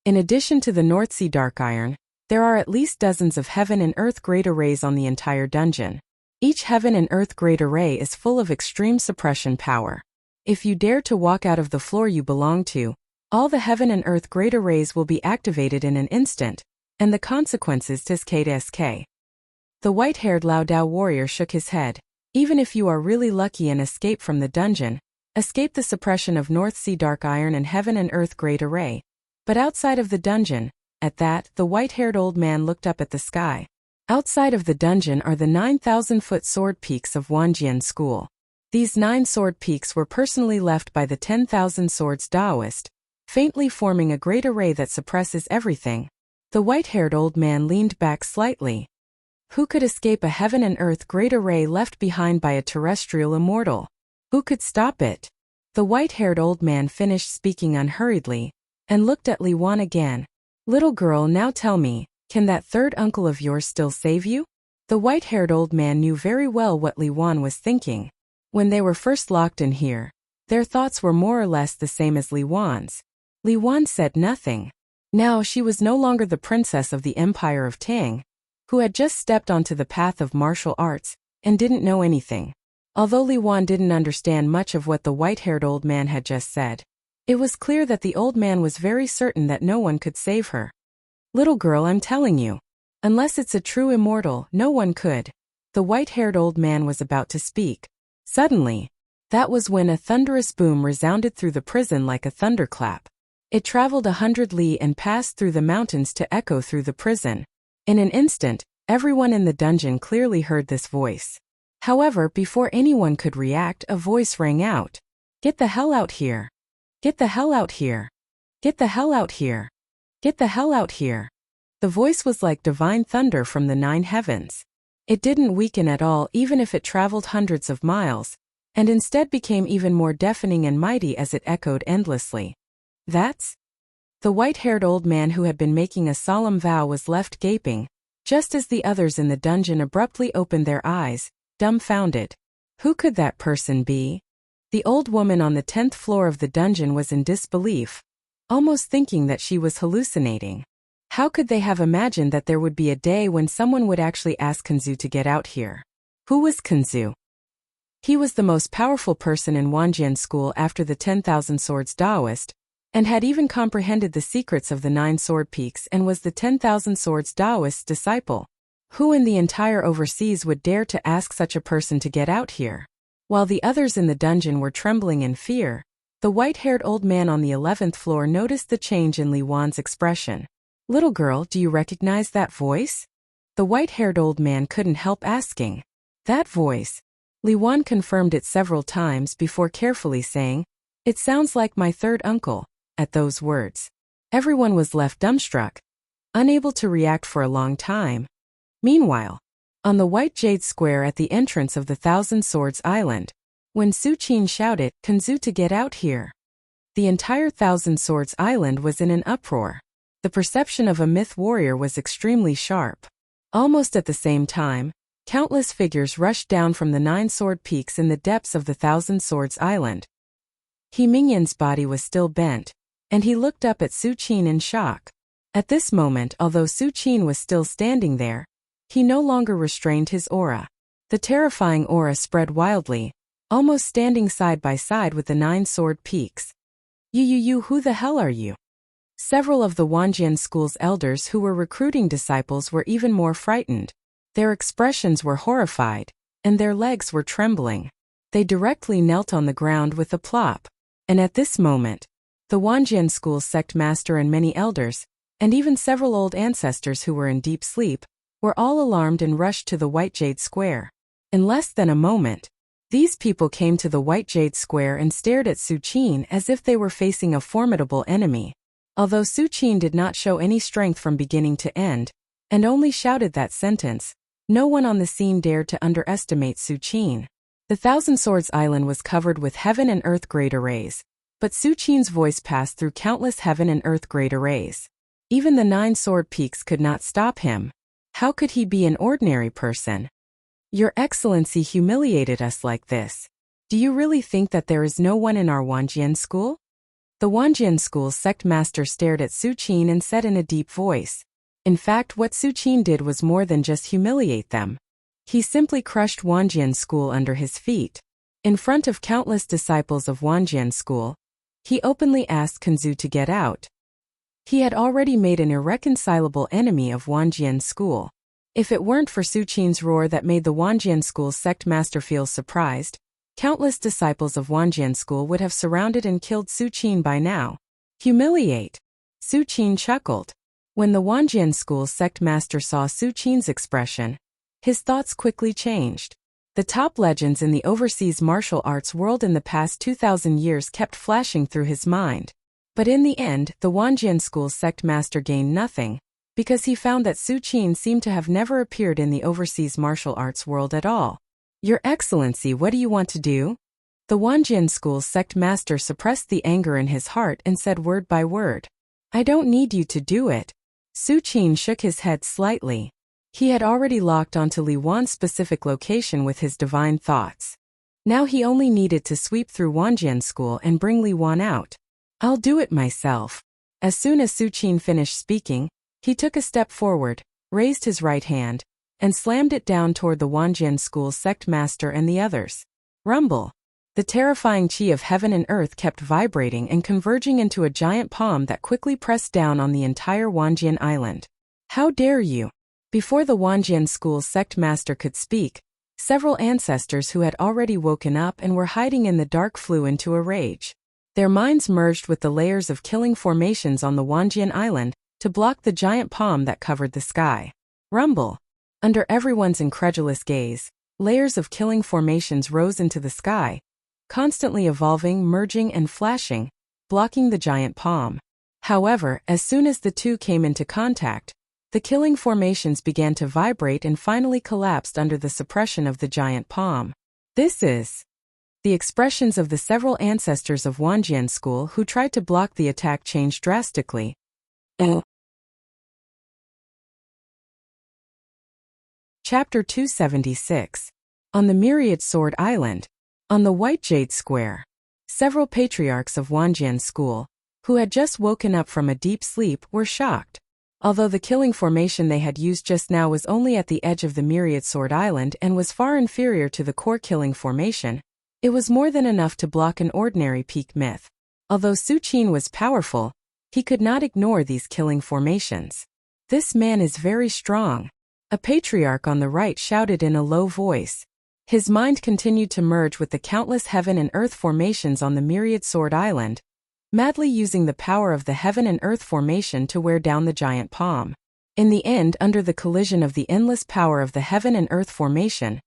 In addition to the North Sea dark iron, there are at least dozens of heaven and earth great arrays on the entire dungeon. Each heaven and earth great array is full of extreme suppression power. If you dare to walk out of the floor you belong to, all the heaven and earth great arrays will be activated in an instant, and the consequences SK. The white-haired Lao Dao warrior shook his head. Even if you are really lucky and escape from the dungeon, escape the suppression of North Sea dark iron and heaven and earth great array. But outside of the dungeon, at that, the white-haired old man looked up at the sky. Outside of the dungeon are the 9,000-foot sword peaks of Wanjian School. These 9 sword peaks were personally left by the 10,000 swords Taoist, faintly forming a great array that suppresses everything. The white-haired old man leaned back slightly. Who could escape a heaven and earth great array left behind by a terrestrial immortal? Who could stop it? The white-haired old man finished speaking unhurriedly, and looked at Li Wan again. Little girl, now tell me, can that third uncle of yours still save you? The white-haired old man knew very well what Li Wan was thinking. When they were first locked in here, their thoughts were more or less the same as Li Wan's. Li Wan said nothing. Now she was no longer the princess of the Empire of Tang, who had just stepped onto the path of martial arts and didn't know anything. Although Li Wan didn't understand much of what the white-haired old man had just said, it was clear that the old man was very certain that no one could save her. Little girl, I'm telling you. Unless it's a true immortal, no one could. The white-haired old man was about to speak. Suddenly, that was when a thunderous boom resounded through the prison like a thunderclap. It traveled 100 li and passed through the mountains to echo through the prison. In an instant, everyone in the dungeon clearly heard this voice. However, before anyone could react, a voice rang out. Get the hell out here. Get the hell out here. Get the hell out here. Get the hell out here. The voice was like divine thunder from the 9 heavens. It didn't weaken at all even if it traveled hundreds of miles, and instead became even more deafening and mighty as it echoed endlessly. That's? The white-haired old man who had been making a solemn vow was left gaping, just as the others in the dungeon abruptly opened their eyes, dumbfounded. Who could that person be? The old woman on the 10th floor of the dungeon was in disbelief, almost thinking that she was hallucinating. How could they have imagined that there would be a day when someone would actually ask Kanzu to get out here? Who was Kanzu? He was the most powerful person in Wanjian school after the 10,000 Swords Taoist, and had even comprehended the secrets of the 9 sword peaks and was the 10,000 Swords Taoist's disciple. Who in the entire overseas would dare to ask such a person to get out here? While the others in the dungeon were trembling in fear, the white-haired old man on the 11th floor noticed the change in Li Wan's expression. Little girl, do you recognize that voice? The white-haired old man couldn't help asking. That voice. Li Wan confirmed it several times before carefully saying, it sounds like my third uncle. At those words, everyone was left dumbstruck, unable to react for a long time. Meanwhile, on the White Jade Square at the entrance of the Thousand Swords Island, when Su Qin shouted, Kanzu to get out here, the entire Thousand Swords Island was in an uproar. The perception of a myth warrior was extremely sharp. Almost at the same time, countless figures rushed down from the 9 sword peaks in the depths of the Thousand Swords Island. He Mingyan's body was still bent, and he looked up at Su Qin in shock. At this moment, although Su Qin was still standing there, he no longer restrained his aura. The terrifying aura spread wildly, almost standing side by side with the 9 sword peaks. You, who the hell are you? Several of the Wanjian school's elders who were recruiting disciples were even more frightened. Their expressions were horrified, and their legs were trembling. They directly knelt on the ground with a plop. And at this moment, the Wanjian school's sect master and many elders, and even several old ancestors who were in deep sleep, were all alarmed and rushed to the White Jade Square. In less than a moment, these people came to the White Jade Square and stared at Su Qin as if they were facing a formidable enemy. Although Su Qin did not show any strength from beginning to end, and only shouted that sentence, no one on the scene dared to underestimate Su Qin. The Thousand Swords Island was covered with heaven and earth grade arrays, but Su Qin's voice passed through countless heaven and earth grade arrays. Even the 9 sword peaks could not stop him. How could he be an ordinary person? Your Excellency humiliated us like this. Do you really think that there is no one in our Wanjian school? The Wanjian school's sect master stared at Su Qin and said in a deep voice. In fact, what Su Qin did was more than just humiliate them. He simply crushed Wanjian school under his feet. In front of countless disciples of Wanjian school, he openly asked Kanzu to get out. He had already made an irreconcilable enemy of Wanjian school. If it weren't for Su Qin's roar that made the Wanjian school's sect master feel surprised, countless disciples of Wanjian school would have surrounded and killed Su Qin by now. Humiliate. Su Qin chuckled. When the Wanjian school's sect master saw Su Qin's expression, his thoughts quickly changed. The top legends in the overseas martial arts world in the past 2,000 years kept flashing through his mind. But in the end, the Wanjian school's sect master gained nothing, because he found that Su Qin seemed to have never appeared in the overseas martial arts world at all. Your Excellency, what do you want to do? The Wanjian school's sect master suppressed the anger in his heart and said word by word. I don't need you to do it. Su Qin shook his head slightly. He had already locked onto Li Wan's specific location with his divine thoughts. Now he only needed to sweep through Wanjian School and bring Li Wan out. I'll do it myself. As soon as Su Qin finished speaking, he took a step forward, raised his right hand, and slammed it down toward the Wanjian School sect master and the others. Rumble. The terrifying chi of heaven and earth kept vibrating and converging into a giant palm that quickly pressed down on the entire Wanjian island. How dare you! Before the Wanjian School sect master could speak, several ancestors who had already woken up and were hiding in the dark flew into a rage. Their minds merged with the layers of killing formations on the Wanjian island to block the giant palm that covered the sky. Rumble. Under everyone's incredulous gaze, layers of killing formations rose into the sky, constantly evolving, merging, and flashing, blocking the giant palm. However, as soon as the two came into contact, the killing formations began to vibrate and finally collapsed under the suppression of the giant palm. This is the expressions of the several ancestors of Wanjian School who tried to block the attack changed drastically. Chapter 276. On the Myriad Sword Island. On the White Jade Square. Several patriarchs of Wanjian School, who had just woken up from a deep sleep, were shocked. Although the killing formation they had used just now was only at the edge of the Myriad Sword Island and was far inferior to the core killing formation, it was more than enough to block an ordinary peak myth. Although Su Qin was powerful, he could not ignore these killing formations. This man is very strong. A patriarch on the right shouted in a low voice. His mind continued to merge with the countless heaven and earth formations on the Myriad Sword Island, madly using the power of the heaven and earth formation to wear down the giant palm. In the end, under the collision of the endless power of the heaven and earth formation,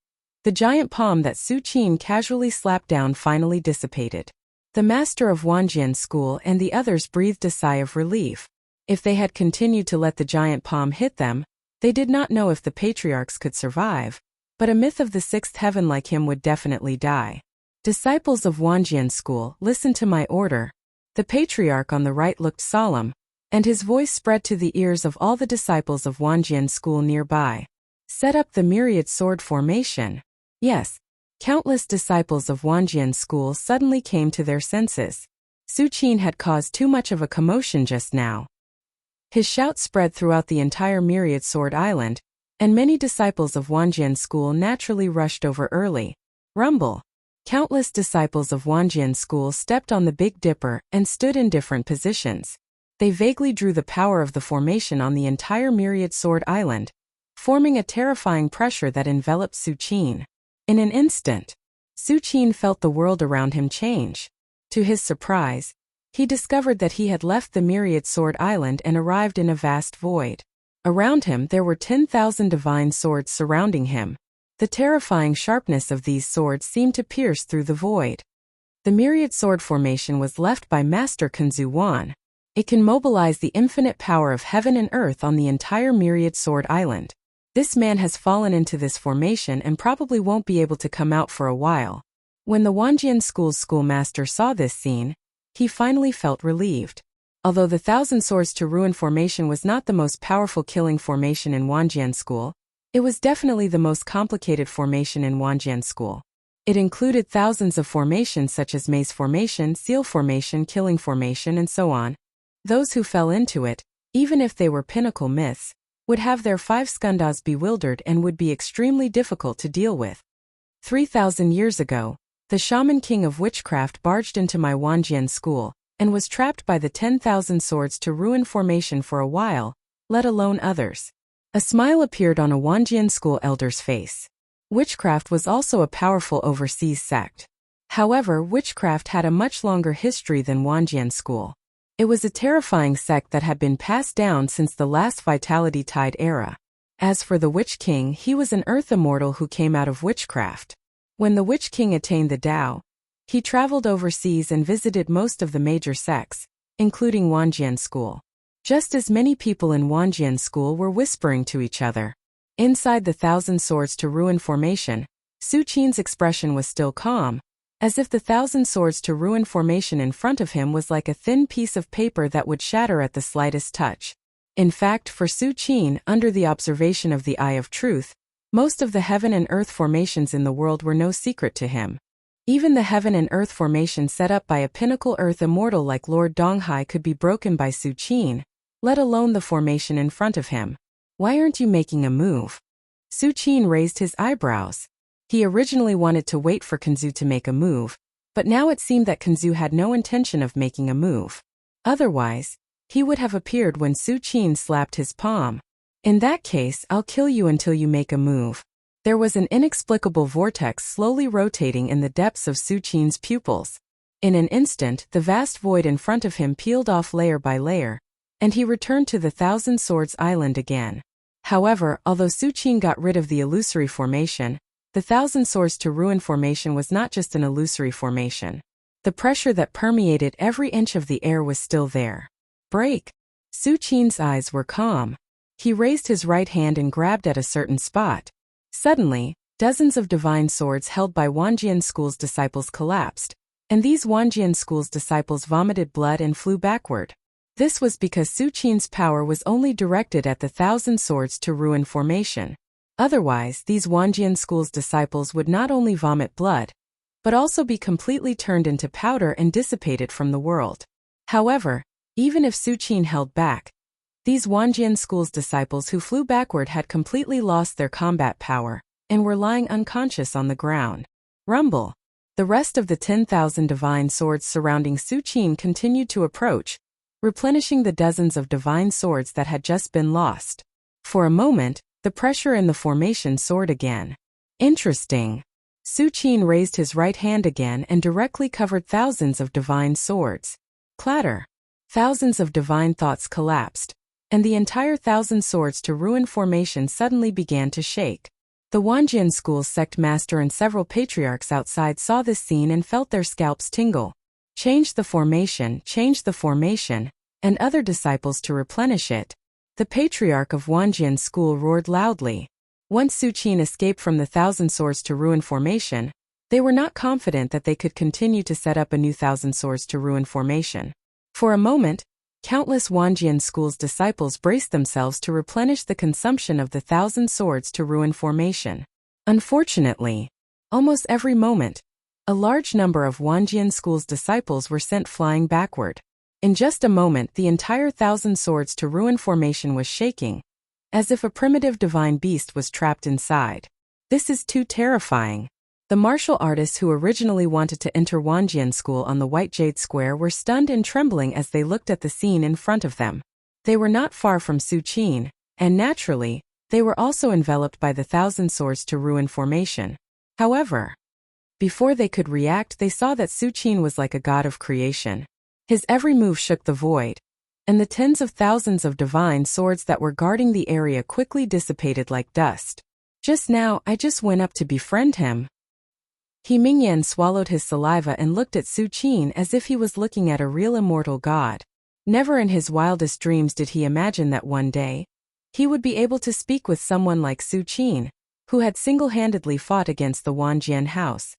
the giant palm that Su Qin casually slapped down finally dissipated. The master of Wanjian School and the others breathed a sigh of relief. If they had continued to let the giant palm hit them, they did not know if the patriarchs could survive, but a myth of the sixth heaven like him would definitely die. Disciples of Wanjian School, listen to my order. The patriarch on the right looked solemn, and his voice spread to the ears of all the disciples of Wanjian School nearby. Set up the Myriad Sword formation. Yes. Countless disciples of Wanjian School suddenly came to their senses. Su Qin had caused too much of a commotion just now. His shout spread throughout the entire Myriad Sword Island, and many disciples of Wanjian School naturally rushed over early. Rumble. Countless disciples of Wanjian School stepped on the Big Dipper and stood in different positions. They vaguely drew the power of the formation on the entire Myriad Sword Island, forming a terrifying pressure that enveloped Su Qin. In an instant, Su Qin felt the world around him change. To his surprise, he discovered that he had left the Myriad Sword Island and arrived in a vast void. Around him there were 10,000 divine swords surrounding him. The terrifying sharpness of these swords seemed to pierce through the void. The Myriad Sword formation was left by Master Kunzu Wan. It can mobilize the infinite power of heaven and earth on the entire Myriad Sword Island. This man has fallen into this formation and probably won't be able to come out for a while. When the Wanjian School's schoolmaster saw this scene, he finally felt relieved. Although the Thousand Swords to Ruin formation was not the most powerful killing formation in Wanjian School, it was definitely the most complicated formation in Wanjian School. It included thousands of formations such as maze formation, seal formation, killing formation, and so on. Those who fell into it, even if they were pinnacle myths, would have their 5 skandhas bewildered and would be extremely difficult to deal with. 3,000 years ago, the shaman king of witchcraft barged into my Wanjian School and was trapped by the 10,000 swords to ruin formation for a while, let alone others. A smile appeared on a Wanjian School elder's face. Witchcraft was also a powerful overseas sect. However, witchcraft had a much longer history than Wanjian School. It was a terrifying sect that had been passed down since the last Vitality Tide era. As for the Witch King, he was an earth immortal who came out of witchcraft. When the Witch King attained the Tao, he traveled overseas and visited most of the major sects, including Wanjian School. Just as many people in Wanjian School were whispering to each other. Inside the Thousand Swords to Ruin formation, Su Qin's expression was still calm, as if the Thousand Swords to Ruin formation in front of him was like a thin piece of paper that would shatter at the slightest touch. In fact, for Su Qin, under the observation of the Eye of Truth, most of the heaven and earth formations in the world were no secret to him. Even the heaven and earth formation set up by a pinnacle earth immortal like Lord Donghai could be broken by Su Qin, let alone the formation in front of him. Why aren't you making a move? Su Qin raised his eyebrows. He originally wanted to wait for Kanzu to make a move, but now it seemed that Kanzu had no intention of making a move. Otherwise, he would have appeared when Su Qin slapped his palm. In that case, I'll kill you until you make a move. There was an inexplicable vortex slowly rotating in the depths of Su Qin's pupils. In an instant, the vast void in front of him peeled off layer by layer, and he returned to the Thousand Swords Island again. However, although Su Qin got rid of the illusory formation, the Thousand Swords to Ruin formation was not just an illusory formation. The pressure that permeated every inch of the air was still there. Break! Su Qin's eyes were calm. He raised his right hand and grabbed at a certain spot. Suddenly, dozens of divine swords held by Wanjian School's disciples collapsed, and these Wanjian School's disciples vomited blood and flew backward. This was because Su Qin's power was only directed at the Thousand Swords to Ruin formation. Otherwise, these Wanjian School's disciples would not only vomit blood, but also be completely turned into powder and dissipated from the world. However, even if Su Qin held back, these Wanjian School's disciples who flew backward had completely lost their combat power, and were lying unconscious on the ground. Rumble! The rest of the 10,000 divine swords surrounding Su Qin continued to approach, replenishing the dozens of divine swords that had just been lost. For a moment, the pressure in the formation soared again. Interesting. Su Qin raised his right hand again and directly covered thousands of divine swords. Clatter! Thousands of divine thoughts collapsed, and the entire Thousand Swords to Ruin formation suddenly began to shake. The Wanjian School's sect master and several patriarchs outside saw this scene and felt their scalps tingle. Change the formation, and other disciples to replenish it. The patriarch of Wanjian School roared loudly. Once Su Qin escaped from the Thousand Swords to Ruin formation, they were not confident that they could continue to set up a new Thousand Swords to Ruin formation. For a moment, countless Wanjian School's disciples braced themselves to replenish the consumption of the Thousand Swords to Ruin formation. Unfortunately, almost every moment, a large number of Wanjian School's disciples were sent flying backward. In just a moment, the entire Thousand Swords to Ruin formation was shaking, as if a primitive divine beast was trapped inside. This is too terrifying. The martial artists who originally wanted to enter Wanjian School on the White Jade Square were stunned and trembling as they looked at the scene in front of them. They were not far from Su Qin, and naturally, they were also enveloped by the Thousand Swords to Ruin formation. However, before they could react, they saw that Su Qin was like a god of creation. His every move shook the void, and the tens of thousands of divine swords that were guarding the area quickly dissipated like dust. Just now, I just went up to befriend him. He Mingyan swallowed his saliva and looked at Su Qin as if he was looking at a real immortal god. Never in his wildest dreams did he imagine that one day, he would be able to speak with someone like Su Qin, who had single-handedly fought against the Wanjian house.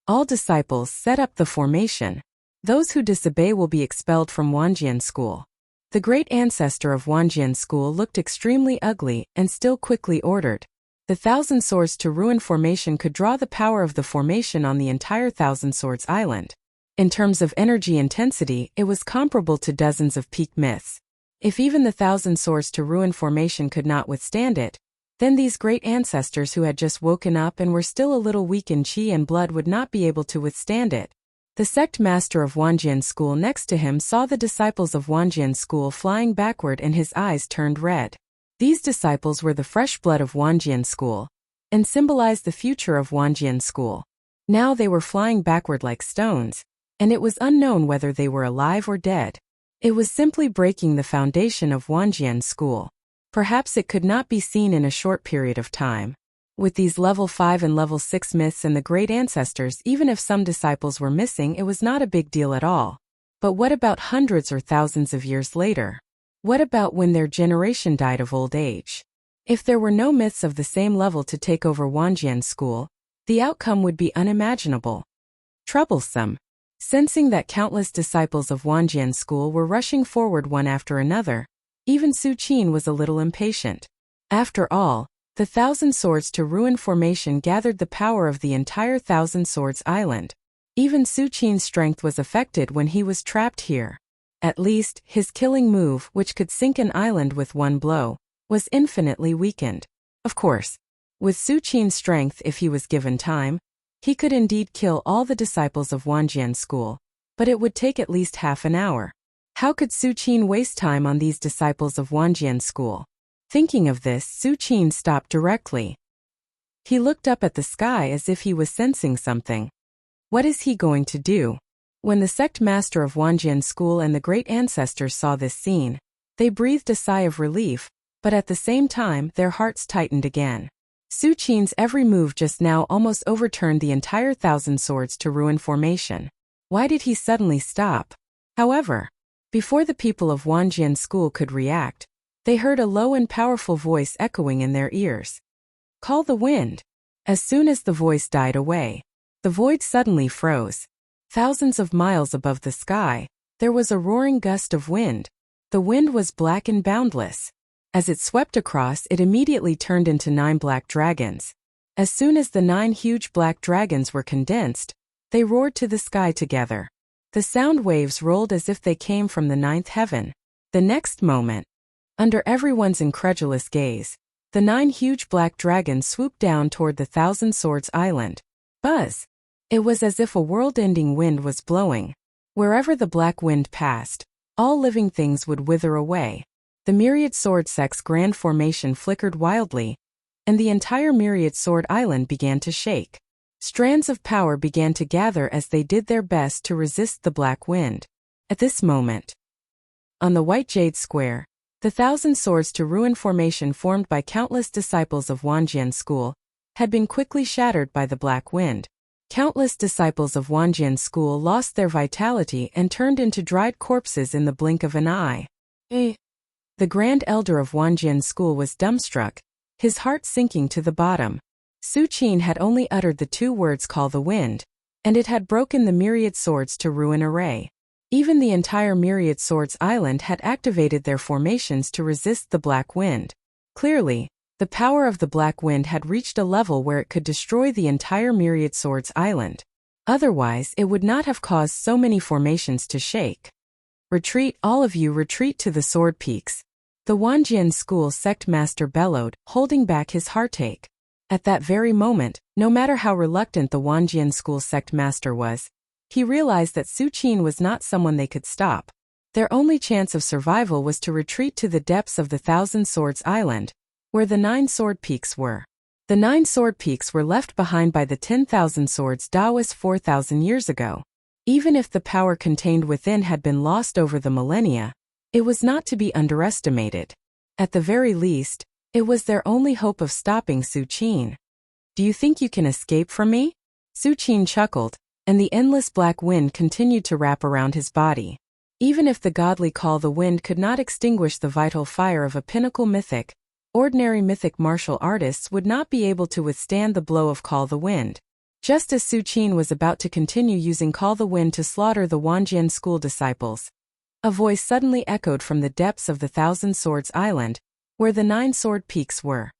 All disciples, set up the formation. Those who disobey will be expelled from Wanjian School. The great ancestor of Wanjian School looked extremely ugly and still quickly ordered. The Thousand Swords to Ruin formation could draw the power of the formation on the entire Thousand Swords Island. In terms of energy intensity, it was comparable to dozens of peak myths. If even the Thousand Swords to Ruin formation could not withstand it, then these great ancestors who had just woken up and were still a little weak in chi and blood would not be able to withstand it. The sect master of Wanjian School next to him saw the disciples of Wanjian School flying backward and his eyes turned red. These disciples were the fresh blood of Wanjian School, and symbolized the future of Wanjian School. Now they were flying backward like stones, and it was unknown whether they were alive or dead. It was simply breaking the foundation of Wanjian School. Perhaps it could not be seen in a short period of time. With these level 5 and level 6 myths and the great ancestors, even if some disciples were missing, it was not a big deal at all. But what about hundreds or thousands of years later? What about when their generation died of old age? If there were no myths of the same level to take over Wanjian School, the outcome would be unimaginable. Troublesome. Sensing that countless disciples of Wanjian School were rushing forward one after another, Even Su Qin was a little impatient. After all, the Thousand Swords to Ruin formation gathered the power of the entire Thousand Swords Island. Even Su Qin's strength was affected when he was trapped here. At least, his killing move, which could sink an island with one blow, was infinitely weakened. Of course, with Su Qin's strength, if he was given time, he could indeed kill all the disciples of Wanjian School, but it would take at least half an hour. How could Su Qin waste time on these disciples of Wanjian School? Thinking of this, Su Qin stopped directly. He looked up at the sky as if he was sensing something. What is he going to do? When the sect master of Wanjian School and the great ancestors saw this scene, they breathed a sigh of relief, but at the same time their hearts tightened again. Su Qin's every move just now almost overturned the entire Thousand Swords to Ruin formation. Why did he suddenly stop? However, before the people of Wanjian School could react, they heard a low and powerful voice echoing in their ears. Call the wind. As soon as the voice died away, the void suddenly froze. Thousands of miles above the sky, there was a roaring gust of wind. The wind was black and boundless. As it swept across, it immediately turned into 9 black dragons. As soon as the 9 huge black dragons were condensed, they roared to the sky together. The sound waves rolled as if they came from the 9th heaven. The next moment, under everyone's incredulous gaze, the 9 huge black dragons swooped down toward the Thousand Swords Island. Buzz! It was as if a world-ending wind was blowing. Wherever the black wind passed, all living things would wither away. The Myriad Sword Sect's grand formation flickered wildly, and the entire Myriad Sword Island began to shake. Strands of power began to gather as they did their best to resist the black wind. At this moment, on the White Jade Square, the Thousand Swords to Ruin formation formed by countless disciples of Wanjian School had been quickly shattered by the black wind. Countless disciples of Wanjian School lost their vitality and turned into dried corpses in the blink of an eye. The Grand Elder of Wanjian School was dumbstruck, his heart sinking to the bottom. Su Qin had only uttered the 2 words "call the wind," and it had broken the Myriad Swords to Ruin array. Even the entire Myriad Swords Island had activated their formations to resist the black wind. Clearly, the power of the black wind had reached a level where it could destroy the entire Myriad Swords Island. Otherwise, it would not have caused so many formations to shake. Retreat, all of you, retreat to the Sword Peaks. The Wanjian School sect master bellowed, holding back his heartache. At that very moment, no matter how reluctant the Wanjian School sect master was, he realized that Su Qin was not someone they could stop. Their only chance of survival was to retreat to the depths of the Thousand Swords Island, where the 9 sword peaks were. The 9 sword peaks were left behind by the 10,000 swords Taoists 4,000 years ago. Even if the power contained within had been lost over the millennia, it was not to be underestimated. At the very least, it was their only hope of stopping Su Qin. Do you think you can escape from me? Su Qin chuckled, and the endless black wind continued to wrap around his body. Even if the godly call the wind could not extinguish the vital fire of a pinnacle mythic, ordinary mythic martial artists would not be able to withstand the blow of Call the Wind. Just as Su Qin was about to continue using Call the Wind to slaughter the Wanjian School disciples, a voice suddenly echoed from the depths of the Thousand Swords Island, where the 9 sword peaks were.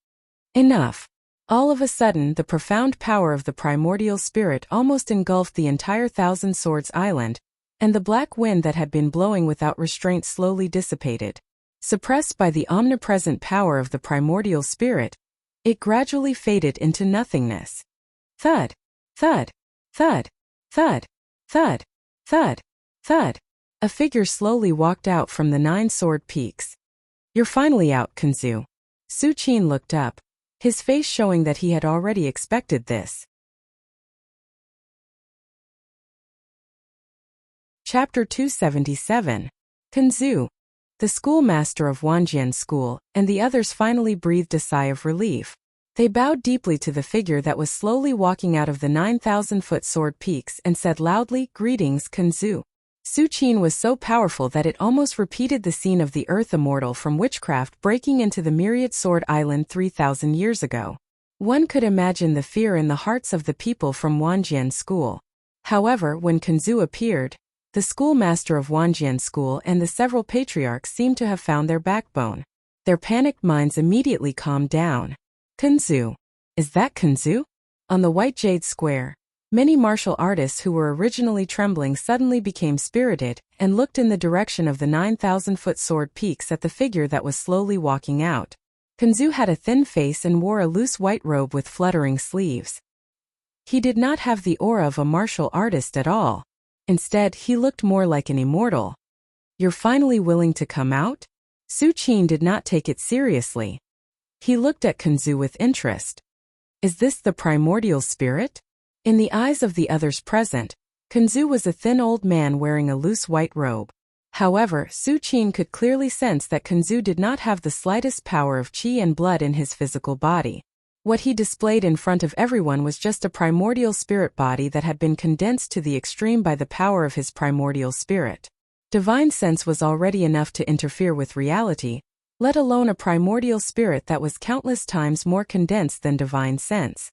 Enough! All of a sudden, the profound power of the primordial spirit almost engulfed the entire Thousand Swords Island, and the black wind that had been blowing without restraint slowly dissipated. Suppressed by the omnipresent power of the primordial spirit, it gradually faded into nothingness. Thud, thud, thud, thud, thud, thud, thud. A figure slowly walked out from the 9 sword peaks. You're finally out, Kanzu. Su Qin looked up, his face showing that he had already expected this. Chapter 277. Kanzu. The schoolmaster of Wanjian School and the others finally breathed a sigh of relief. They bowed deeply to the figure that was slowly walking out of the 9,000-foot sword peaks and said loudly, "Greetings, Kanzu." Su Qin was so powerful that it almost repeated the scene of the Earth Immortal from Witchcraft breaking into the Myriad Sword Island 3,000 years ago. One could imagine the fear in the hearts of the people from Wanjian School. However, when Kanzu appeared, The schoolmaster of Wanjian School and the several patriarchs seemed to have found their backbone. Their panicked minds immediately calmed down. Kunzu. Is that Kunzu? On the White Jade Square, many martial artists who were originally trembling suddenly became spirited and looked in the direction of the 9,000-foot sword peaks at the figure that was slowly walking out. Kunzu had a thin face and wore a loose white robe with fluttering sleeves. He did not have the aura of a martial artist at all. Instead, he looked more like an immortal. You're finally willing to come out? Su Qin did not take it seriously. He looked at Kunzu with interest. Is this the primordial spirit? In the eyes of the others present, Kunzu was a thin old man wearing a loose white robe. However, Su Qin could clearly sense that Kunzu did not have the slightest power of qi and blood in his physical body. What he displayed in front of everyone was just a primordial spirit body that had been condensed to the extreme by the power of his primordial spirit. Divine sense was already enough to interfere with reality, let alone a primordial spirit that was countless times more condensed than divine sense.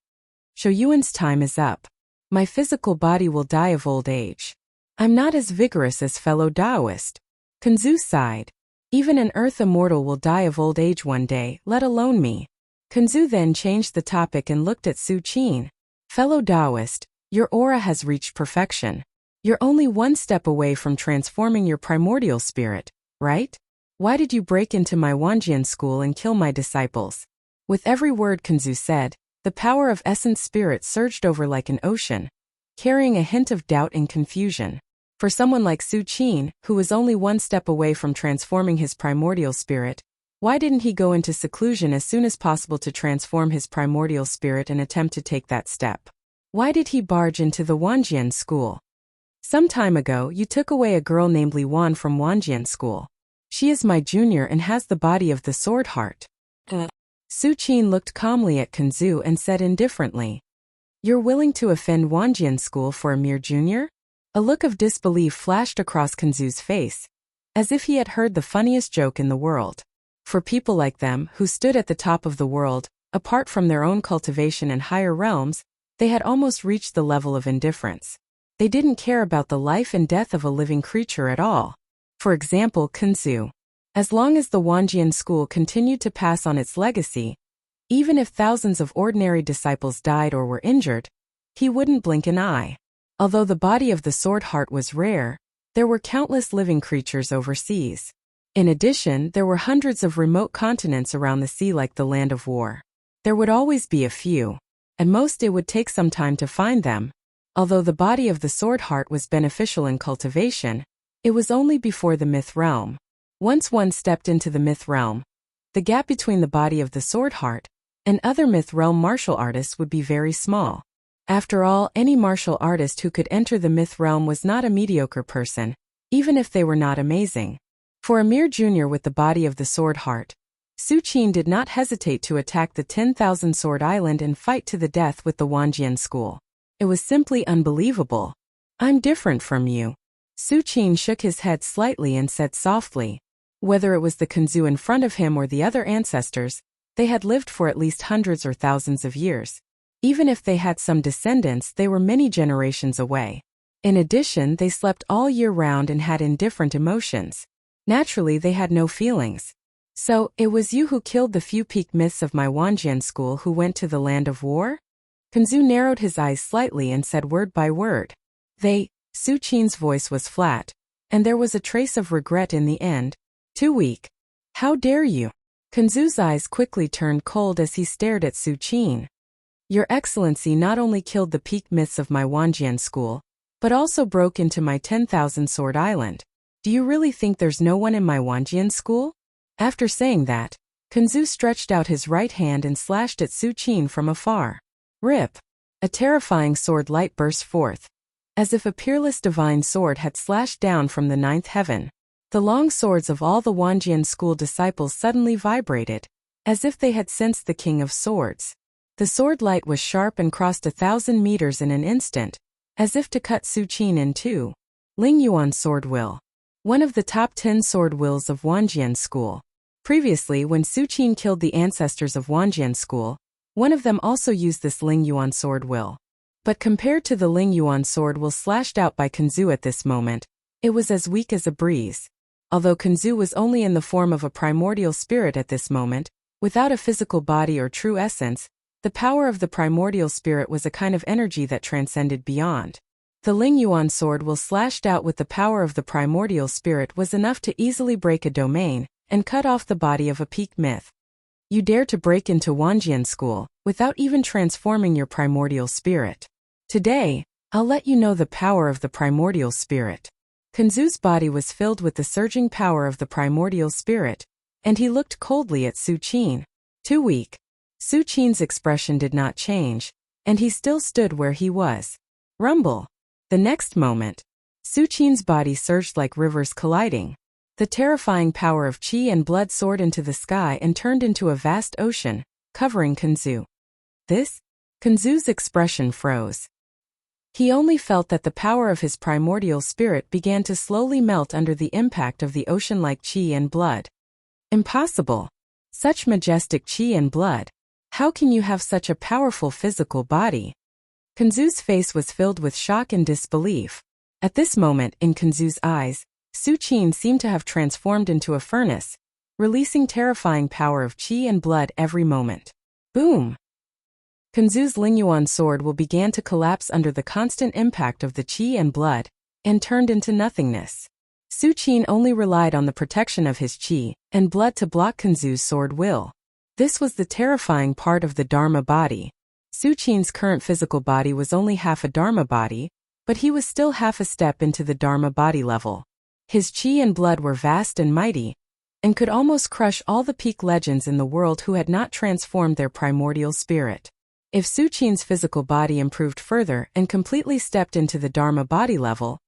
Shoyuan's time is up. My physical body will die of old age. I'm not as vigorous as fellow Taoist. Kunzu sighed. Even an earth immortal will die of old age one day, let alone me. Kunzu then changed the topic and looked at Su Qin. Fellow Taoist, your aura has reached perfection. You're only one step away from transforming your primordial spirit, right? Why did you break into my Wanjian school and kill my disciples? With every word Kunzu said, the power of essence spirit surged over like an ocean, carrying a hint of doubt and confusion. For someone like Su Qin, who was only one step away from transforming his primordial spirit, why didn't he go into seclusion as soon as possible to transform his primordial spirit and attempt to take that step? Why did he barge into the Wanjian school? Some time ago, you took away a girl named Li Wan from Wanjian school. She is my junior and has the body of the sword heart. Su Qin looked calmly at Kunzu and said indifferently, You're willing to offend Wanjian school for a mere junior? A look of disbelief flashed across Kunzu's face, as if he had heard the funniest joke in the world. For people like them, who stood at the top of the world, apart from their own cultivation and higher realms, they had almost reached the level of indifference. They didn't care about the life and death of a living creature at all. For example, Kunzu. As long as the Wanjian school continued to pass on its legacy, even if thousands of ordinary disciples died or were injured, he wouldn't blink an eye. Although the body of the sword heart was rare, there were countless living creatures overseas. In addition, there were hundreds of remote continents around the sea like the land of war. There would always be a few. At most it would take some time to find them. Although the body of the sword heart was beneficial in cultivation, it was only before the myth realm. Once one stepped into the myth realm, the gap between the body of the sword heart and other myth realm martial artists would be very small. After all, any martial artist who could enter the myth realm was not a mediocre person, even if they were not amazing. For a mere junior with the body of the sword heart, Su Qin did not hesitate to attack the 10,000 Sword Island and fight to the death with the Wanjian school. It was simply unbelievable. I'm different from you. Su Qin shook his head slightly and said softly. Whether it was the Kunzu in front of him or the other ancestors, they had lived for at least hundreds or thousands of years. Even if they had some descendants, they were many generations away. In addition, they slept all year round and had indifferent emotions. Naturally, they had no feelings. So, it was you who killed the few peak myths of my Wanjian school who went to the land of war? Kunzu narrowed his eyes slightly and said word by word. Su Qin's voice was flat, and there was a trace of regret in the end. Too weak. How dare you? Kunzu's eyes quickly turned cold as he stared at Su Qin. Your Excellency not only killed the peak myths of my Wanjian school, but also broke into my 10,000 Sword Island. Do you really think there's no one in my Wanjian school? After saying that, Kunzu stretched out his right hand and slashed at Su Qin from afar. Rip! A terrifying sword light burst forth, as if a peerless divine sword had slashed down from the ninth heaven. The long swords of all the Wanjian school disciples suddenly vibrated, as if they had sensed the King of Swords. The sword light was sharp and crossed 1,000 meters in an instant, as if to cut Su Qin in two. Ling Yuan's sword will. One of the top 10 sword wills of Wanjian school. Previously, when Su Qin killed the ancestors of Wanjian school, one of them also used this Ling Yuan sword will. But compared to the Ling Yuan sword will slashed out by Kunzu at this moment, It was as weak as a breeze. Although Kanzu was only in the form of a primordial spirit at this moment, without a physical body or true essence, the power of the primordial spirit was a kind of energy that transcended beyond. The Ling Yuan sword while slashed out with the power of the primordial spirit was enough to easily break a domain and cut off the body of a peak myth. You dare to break into Wanjian school without even transforming your primordial spirit. Today, I'll let you know the power of the primordial spirit. Kanzu's body was filled with the surging power of the primordial spirit, and he looked coldly at Su Qin. Too weak. Su Qin's expression did not change, and he still stood where he was. Rumble. The next moment, Su Qin's body surged like rivers colliding. The terrifying power of qi and blood soared into the sky and turned into a vast ocean, covering Kanzu. Kanzu's expression froze. He only felt that the power of his primordial spirit began to slowly melt under the impact of the ocean like qi and blood. Impossible. Such majestic qi and blood. How can you have such a powerful physical body? Kanzu's face was filled with shock and disbelief. At this moment, in Kanzu's eyes, Su Qin seemed to have transformed into a furnace, releasing terrifying power of qi and blood every moment. Boom! Kanzu's Lingyuan sword will began to collapse under the constant impact of the qi and blood, and turned into nothingness. Su Qin only relied on the protection of his qi and blood to block Kanzu's sword will. This was the terrifying part of the Dharma body. Su Qin's current physical body was only half a Dharma body, but he was still half a step into the Dharma body level. His qi and blood were vast and mighty, and could almost crush all the peak legends in the world who had not transformed their primordial spirit. If Su Qin's physical body improved further and completely stepped into the Dharma body level,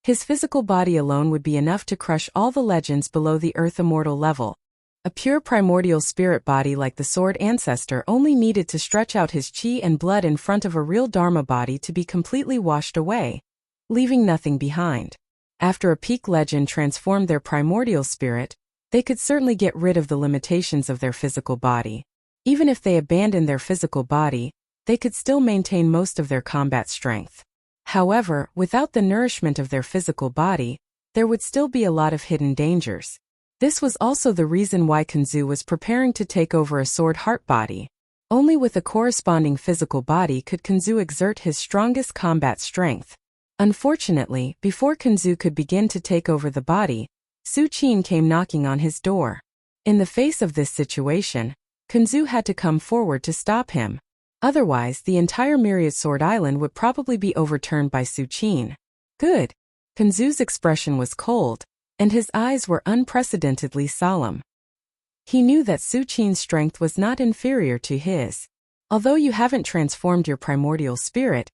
his physical body alone would be enough to crush all the legends below the earth immortal level. A pure primordial spirit body like the sword ancestor only needed to stretch out his qi and blood in front of a real Dharma body to be completely washed away, leaving nothing behind. After a peak legend transformed their primordial spirit, they could certainly get rid of the limitations of their physical body. Even if they abandoned their physical body, they could still maintain most of their combat strength. However, without the nourishment of their physical body, there would still be a lot of hidden dangers. This was also the reason why Kanzu was preparing to take over a sword heart body. Only with a corresponding physical body could Kanzu exert his strongest combat strength. Unfortunately, before Kanzu could begin to take over the body, Su Qin came knocking on his door. In the face of this situation, Kanzu had to come forward to stop him. Otherwise, the entire Myriad Sword Island would probably be overturned by Su Qin. Good. Kanzu's expression was cold, and his eyes were unprecedentedly solemn. He knew that Su Qin's strength was not inferior to his. Although you haven't transformed your primordial spirit,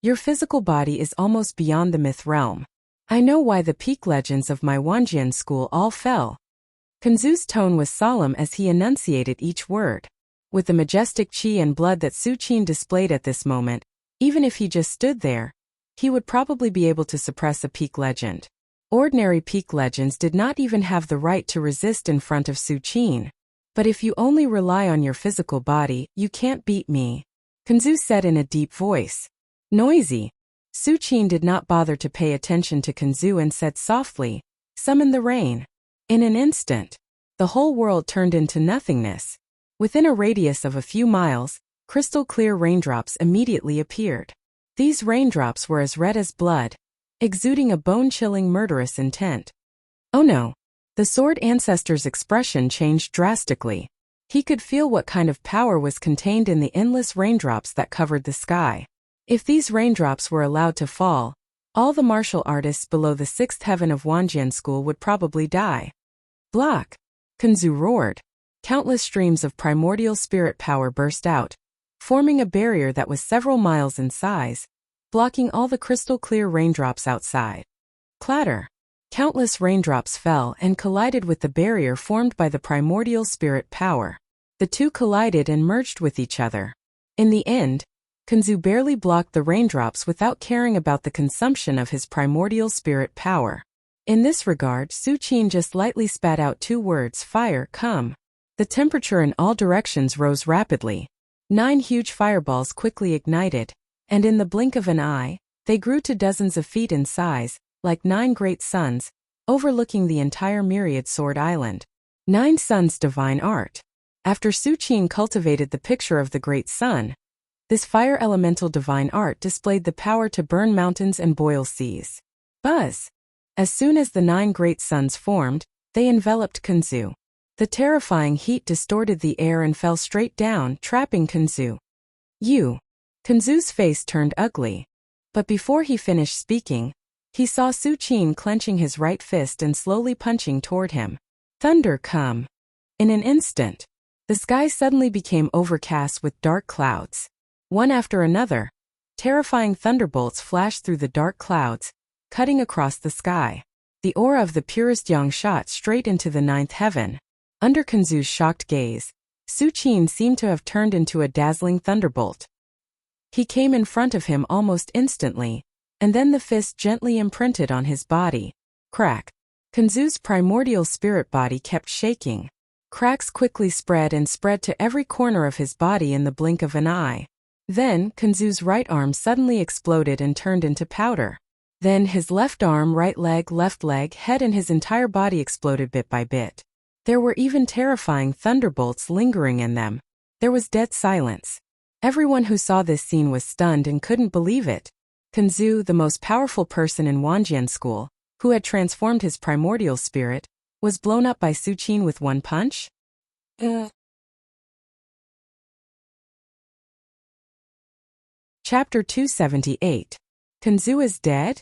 your physical body is almost beyond the myth realm. I know why the peak legends of my Wanjian school all fell. Kanzu's tone was solemn as he enunciated each word. With the majestic qi and blood that Su Qin displayed at this moment, even if he just stood there, he would probably be able to suppress a peak legend. Ordinary peak legends did not even have the right to resist in front of Su Qin. But if you only rely on your physical body, you can't beat me, Kanzu said in a deep voice. Noisy. Su Qin did not bother to pay attention to Kanzu and said softly, "Summon the rain." In an instant, the whole world turned into nothingness. Within a radius of a few miles, crystal-clear raindrops immediately appeared. These raindrops were as red as blood, exuding a bone-chilling murderous intent. Oh no! The sword ancestor's expression changed drastically. He could feel what kind of power was contained in the endless raindrops that covered the sky. If these raindrops were allowed to fall, all the martial artists below the sixth heaven of Wanjian school would probably die. Block! Kanzu roared. Countless streams of primordial spirit power burst out, forming a barrier that was several miles in size, blocking all the crystal-clear raindrops outside. Clatter! Countless raindrops fell and collided with the barrier formed by the primordial spirit power. The two collided and merged with each other. In the end, Kanzu barely blocked the raindrops without caring about the consumption of his primordial spirit power. In this regard, Su Qin just lightly spat out two words, "Fire, come." The temperature in all directions rose rapidly. 9 huge fireballs quickly ignited, and in the blink of an eye, they grew to dozens of feet in size, like 9 great suns, overlooking the entire myriad Sword Island. 9 suns divine art. After Su Qin cultivated the picture of the great sun, this fire elemental divine art displayed the power to burn mountains and boil seas. Buzz! As soon as the 9 great suns formed, they enveloped Kunzu. The terrifying heat distorted the air and fell straight down, trapping Kunzu. Kunzu's face turned ugly. But before he finished speaking, he saw Su Qin clenching his right fist and slowly punching toward him. Thunder come. In an instant, the sky suddenly became overcast with dark clouds. One after another, terrifying thunderbolts flashed through the dark clouds, cutting across the sky. The aura of the purest yang shot straight into the 9th heaven. Under Kunzu's shocked gaze, Su Qin seemed to have turned into a dazzling thunderbolt. He came in front of him almost instantly, and then the fist gently imprinted on his body. Crack. Kunzu's primordial spirit body kept shaking. Cracks quickly spread to every corner of his body in the blink of an eye. Then, Kunzu's right arm suddenly exploded and turned into powder. Then his left arm, right leg, head and his entire body exploded bit by bit. There were even terrifying thunderbolts lingering in them. There was dead silence. Everyone who saw this scene was stunned and couldn't believe it. Kunzu, the most powerful person in Wanjian School, who had transformed his primordial spirit, was blown up by Su Qin with one punch? Chapter 278. Kunzu is dead?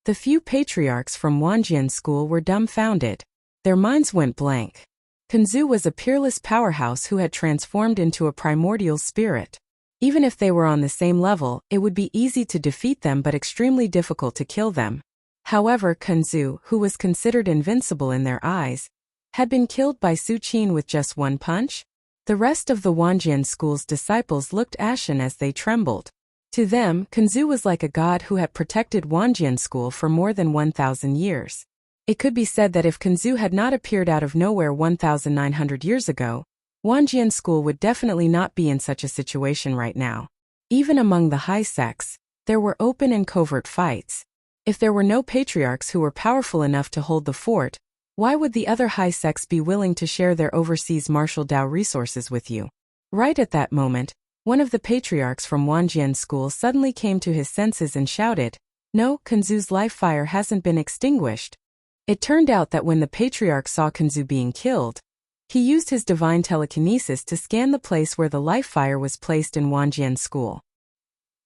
The few patriarchs from Wanjian School were dumbfounded. Their minds went blank. Kunzu was a peerless powerhouse who had transformed into a primordial spirit. Even if they were on the same level, it would be easy to defeat them but extremely difficult to kill them. However, Kunzu, who was considered invincible in their eyes, had been killed by Su Qin with just one punch. The rest of the Wanjian School's disciples looked ashen as they trembled. To them, Kunzu was like a god who had protected Wanjian School for more than 1,000 years. It could be said that if Kunzu had not appeared out of nowhere 1,900 years ago, Wanjian School would definitely not be in such a situation right now. Even among the high sects, there were open and covert fights. If there were no patriarchs who were powerful enough to hold the fort, why would the other high sects be willing to share their overseas martial Dao resources with you? Right at that moment, one of the patriarchs from Wanjian School suddenly came to his senses and shouted, "No, Kunzu's life fire hasn't been extinguished." It turned out that when the patriarch saw Kunzu being killed, he used his divine telekinesis to scan the place where the life fire was placed in Wanjian School.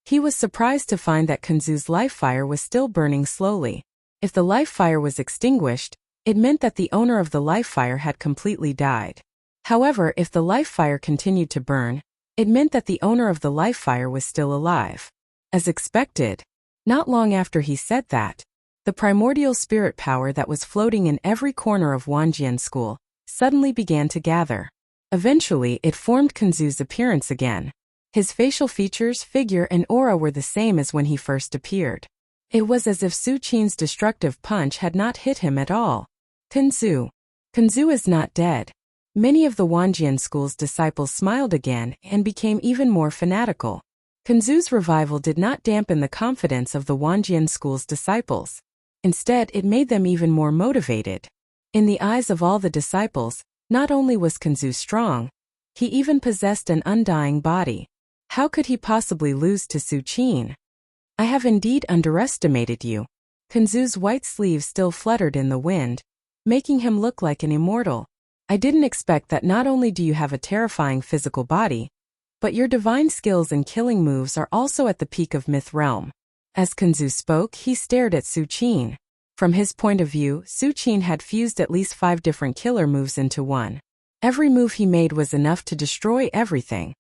He was surprised to find that Kunzu's life fire was still burning slowly. If the life fire was extinguished, it meant that the owner of the life fire had completely died. However, if the life fire continued to burn, it meant that the owner of the life fire was still alive. As expected, not long after he said that, the primordial spirit power that was floating in every corner of Wanjian School suddenly began to gather. Eventually, it formed Kunzu's appearance again. His facial features, figure, and aura were the same as when he first appeared. It was as if Su Qin's destructive punch had not hit him at all. Kunzu is not dead. Many of the Wanjian School's disciples smiled again and became even more fanatical. Kunzu's revival did not dampen the confidence of the Wanjian School's disciples. Instead, it made them even more motivated. In the eyes of all the disciples, not only was Kunzu strong, he even possessed an undying body. How could he possibly lose to Su Qin? I have indeed underestimated you. Kunzu's white sleeves still fluttered in the wind, making him look like an immortal. I didn't expect that not only do you have a terrifying physical body, but your divine skills and killing moves are also at the peak of myth realm. As Kunzu spoke, he stared at Su Qin. From his point of view, Su Qin had fused at least 5 different killer moves into one. Every move he made was enough to destroy everything.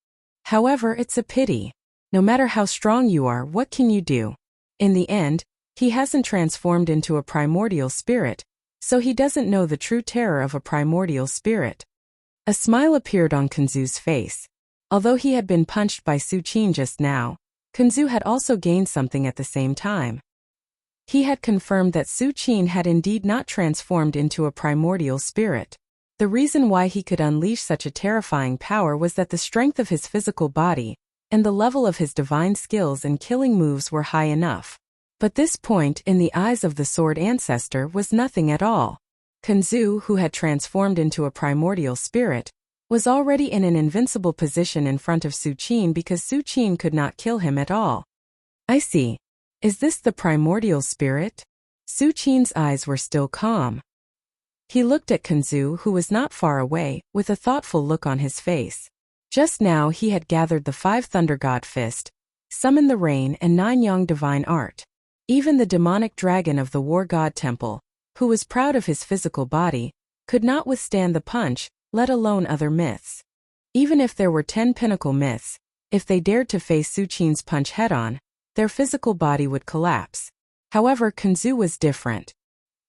However, it's a pity. No matter how strong you are, what can you do? In the end, he hasn't transformed into a primordial spirit, so he doesn't know the true terror of a primordial spirit. A smile appeared on Kunzu's face. Although he had been punched by Su Qin just now, Kunzu had also gained something at the same time. He had confirmed that Su Qin had indeed not transformed into a primordial spirit. The reason why he could unleash such a terrifying power was that the strength of his physical body and the level of his divine skills and killing moves were high enough. But this point in the eyes of the sword ancestor was nothing at all. Kunzu, who had transformed into a primordial spirit, was already in an invincible position in front of Su Qin because Su Qin could not kill him at all. I see. Is this the primordial spirit? Su Qin's eyes were still calm. He looked at Kunzu, who was not far away, with a thoughtful look on his face. Just now he had gathered the 5 Thunder God Fist, summoned the Rain and 9 Yang Divine Art. Even the demonic dragon of the War God Temple, who was proud of his physical body, could not withstand the punch, let alone other myths. Even if there were 10 pinnacle myths, if they dared to face Su Qin's punch head-on, their physical body would collapse. However, Kunzu was different.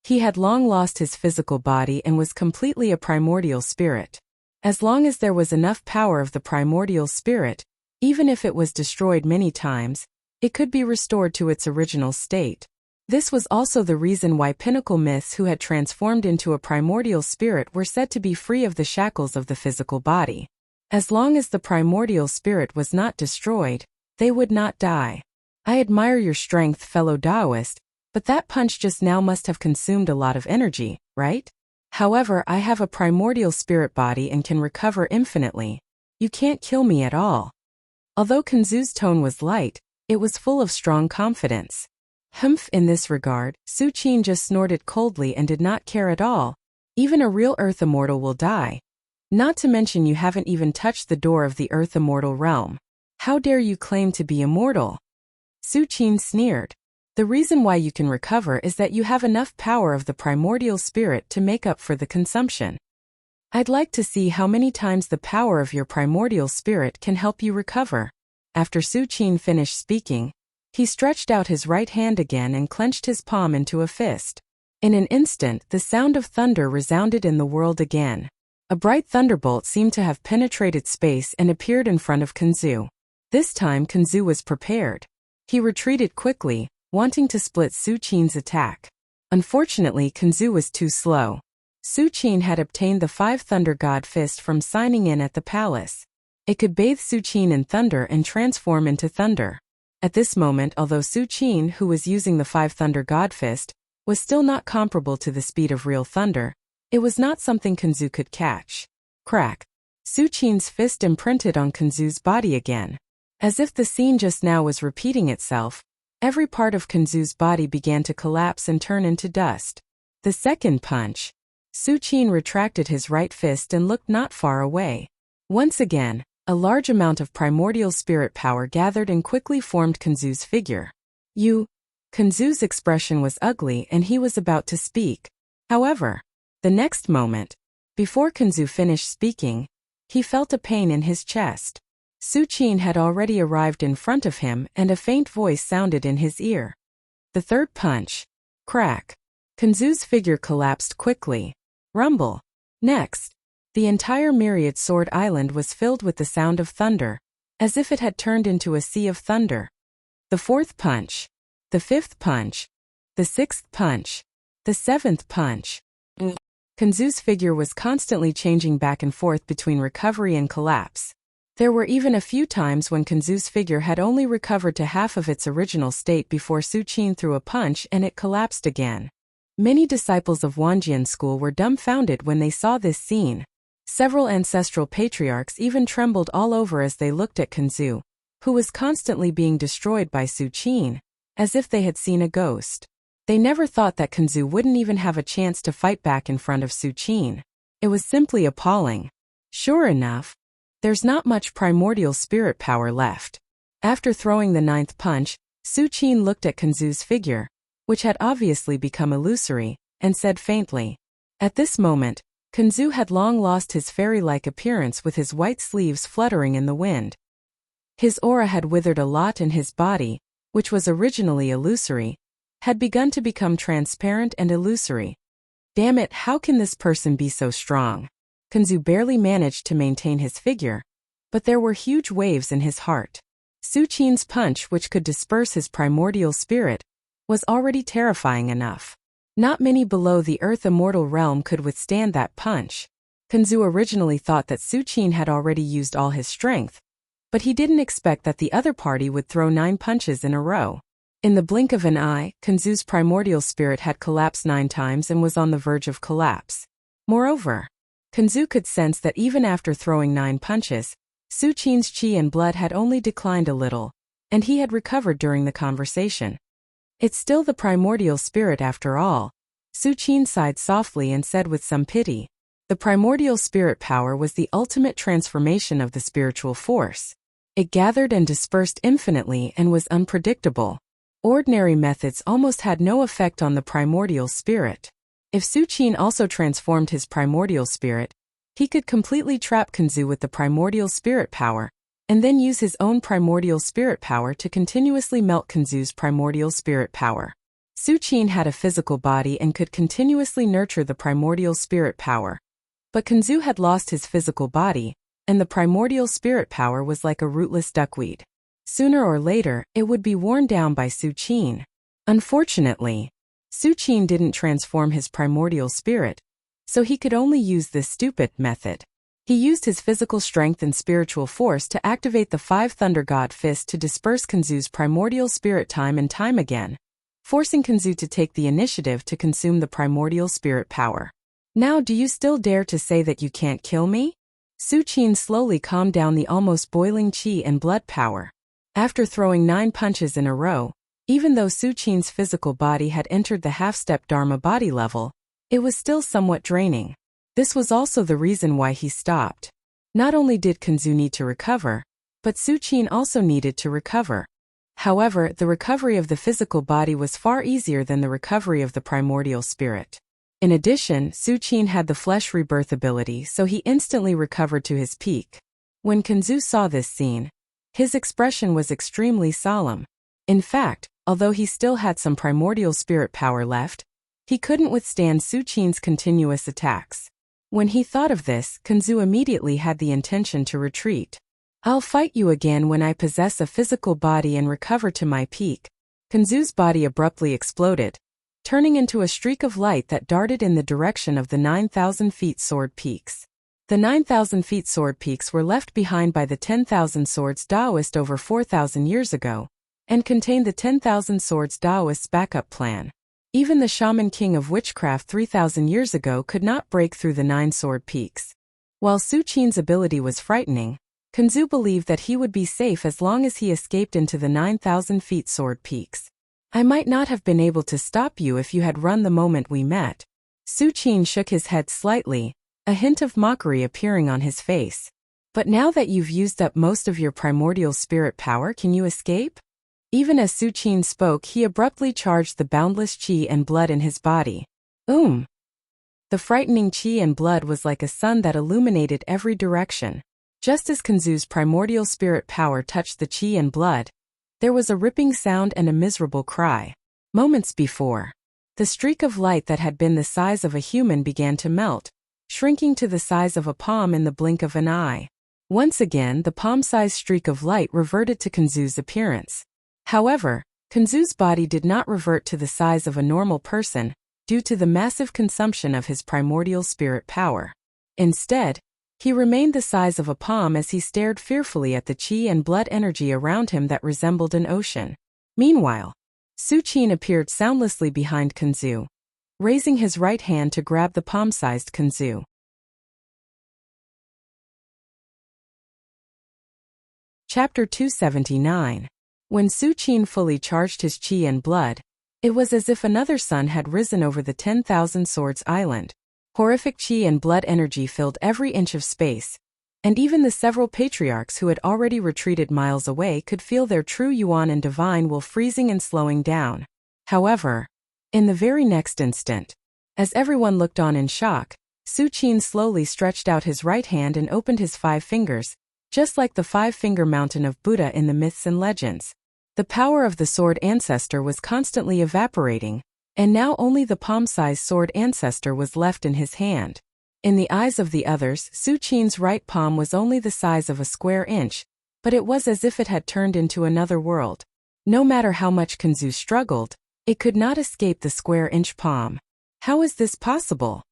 He had long lost his physical body and was completely a primordial spirit. As long as there was enough power of the primordial spirit, even if it was destroyed many times, it could be restored to its original state. This was also the reason why pinnacle myths who had transformed into a primordial spirit were said to be free of the shackles of the physical body. As long as the primordial spirit was not destroyed, they would not die. I admire your strength, fellow Taoist, but that punch just now must have consumed a lot of energy, right? However, I have a primordial spirit body and can recover infinitely. You can't kill me at all. Although Kunzu's tone was light, it was full of strong confidence. Humph, in this regard, Su Qin just snorted coldly and did not care at all. Even a real Earth Immortal will die. Not to mention you haven't even touched the door of the Earth Immortal realm. How dare you claim to be immortal? Su Qin sneered. The reason why you can recover is that you have enough power of the primordial spirit to make up for the consumption. I'd like to see how many times the power of your primordial spirit can help you recover. After Su Qin finished speaking, he stretched out his right hand again and clenched his palm into a fist. In an instant, the sound of thunder resounded in the world again. A bright thunderbolt seemed to have penetrated space and appeared in front of Kunzu. This time Kunzu was prepared. He retreated quickly, wanting to split Su Qin's attack. Unfortunately, Kunzu was too slow. Su Qin had obtained the 5 Thunder God Fist from signing in at the palace. It could bathe Su Qin in thunder and transform into thunder. At this moment, although Su Qin, who was using the 5 Thunder God Fist, was still not comparable to the speed of real thunder, it was not something Kunzu could catch. Crack! Su Qin's fist imprinted on Kunzu's body again. As if the scene just now was repeating itself, every part of Kunzu's body began to collapse and turn into dust. The second punch. Su Qin retracted his right fist and looked not far away. Once again, a large amount of primordial spirit power gathered and quickly formed Kunzu's figure. Kunzu's expression was ugly and he was about to speak. However, the next moment, before Kunzu finished speaking, he felt a pain in his chest. Su Qin had already arrived in front of him and a faint voice sounded in his ear. The third punch. Crack. Kunzu's figure collapsed quickly. Rumble. Next, the entire Myriad Sword Island was filled with the sound of thunder, as if it had turned into a sea of thunder. The fourth punch. The fifth punch. The sixth punch. The seventh punch. Kunzu's figure was constantly changing back and forth between recovery and collapse. There were even a few times when Kunzu's figure had only recovered to half of its original state before Su Qin threw a punch and it collapsed again. Many disciples of Wanjian school were dumbfounded when they saw this scene. Several ancestral patriarchs even trembled all over as they looked at Kunzu, who was constantly being destroyed by Su Qin, as if they had seen a ghost. They never thought that Kunzu wouldn't even have a chance to fight back in front of Su Qin. It was simply appalling. Sure enough, there's not much primordial spirit power left. After throwing the ninth punch, Su Qin looked at Kunzu's figure, which had obviously become illusory, and said faintly. At this moment, Kunzu had long lost his fairy-like appearance with his white sleeves fluttering in the wind. His aura had withered a lot and his body, which was originally illusory, had begun to become transparent and illusory. Damn it, how can this person be so strong? Kunzu barely managed to maintain his figure, but there were huge waves in his heart. Su Qin's punch, which could disperse his primordial spirit, was already terrifying enough. Not many below the Earth Immortal realm could withstand that punch. Kunzu originally thought that Su Qin had already used all his strength, but he didn't expect that the other party would throw 9 punches in a row. In the blink of an eye, Kunzu's primordial spirit had collapsed 9 times and was on the verge of collapse. Moreover, Kunzu could sense that even after throwing 9 punches, Su Qin's qi and blood had only declined a little, and he had recovered during the conversation. It's still the primordial spirit after all. Su Qin sighed softly and said with some pity, the primordial spirit power was the ultimate transformation of the spiritual force. It gathered and dispersed infinitely and was unpredictable. Ordinary methods almost had no effect on the primordial spirit. If Su Qin also transformed his primordial spirit, he could completely trap Kunzu with the primordial spirit power, and then use his own primordial spirit power to continuously melt Kunzu's primordial spirit power. Su Qin had a physical body and could continuously nurture the primordial spirit power. But Kunzu had lost his physical body, and the primordial spirit power was like a rootless duckweed. Sooner or later, it would be worn down by Su Qin. Unfortunately, Su Qin didn't transform his primordial spirit, so he could only use this stupid method. He used his physical strength and spiritual force to activate the 5 Thunder God Fists to disperse Kunzu's primordial spirit time and time again, forcing Kunzu to take the initiative to consume the primordial spirit power. Now do you still dare to say that you can't kill me? Su Qin slowly calmed down the almost boiling qi and blood power. After throwing 9 punches in a row, even though Su Qin's physical body had entered the half-step Dharma body level, it was still somewhat draining. This was also the reason why he stopped. Not only did Kunzu need to recover, but Su Qin also needed to recover. However, the recovery of the physical body was far easier than the recovery of the primordial spirit. In addition, Su Qin had the flesh rebirth ability, so he instantly recovered to his peak. When Kunzu saw this scene, his expression was extremely solemn. In fact, although he still had some primordial spirit power left, he couldn't withstand Su Qin's continuous attacks. When he thought of this, Kunzu immediately had the intention to retreat. I'll fight you again when I possess a physical body and recover to my peak. Kunzu's body abruptly exploded, turning into a streak of light that darted in the direction of the 9,000 feet sword peaks. The 9,000 feet sword peaks were left behind by the 10,000 swords Taoist over 4,000 years ago, and contained the 10,000 swords Taoist's backup plan. Even the shaman king of witchcraft 3,000 years ago could not break through the 9 sword peaks. While Su Qin's ability was frightening, Kunzu believed that he would be safe as long as he escaped into the 9,000 feet sword peaks. I might not have been able to stop you if you had run the moment we met. Su Qin shook his head slightly, a hint of mockery appearing on his face. But now that you've used up most of your primordial spirit power, can you escape? Even as Su Qin spoke, he abruptly charged the boundless qi and blood in his body. The frightening qi and blood was like a sun that illuminated every direction. Just as Kunzu's primordial spirit power touched the qi and blood, there was a ripping sound and a miserable cry. Moments before, the streak of light that had been the size of a human began to melt, shrinking to the size of a palm in the blink of an eye. Once again, the palm-sized streak of light reverted to Kunzu's appearance. However, Kunzu's body did not revert to the size of a normal person, due to the massive consumption of his primordial spirit power. Instead, he remained the size of a palm as he stared fearfully at the qi and blood energy around him that resembled an ocean. Meanwhile, Su Qin appeared soundlessly behind Kunzu, raising his right hand to grab the palm-sized Kunzu. Chapter 279. When Su Qin fully charged his qi and blood, it was as if another sun had risen over the 10,000 Swords Island. Horrific qi and blood energy filled every inch of space, and even the several patriarchs who had already retreated miles away could feel their true yuan and divine will freezing and slowing down. However, in the very next instant, as everyone looked on in shock, Su Qin slowly stretched out his right hand and opened his 5 fingers, just like the 5-finger mountain of Buddha in the myths and legends. The power of the sword ancestor was constantly evaporating, and now only the palm-sized sword ancestor was left in his hand. In the eyes of the others, Su Qin's right palm was only the size of a square inch, but it was as if it had turned into another world. No matter how much Kunzu struggled, it could not escape the square-inch palm. How is this possible?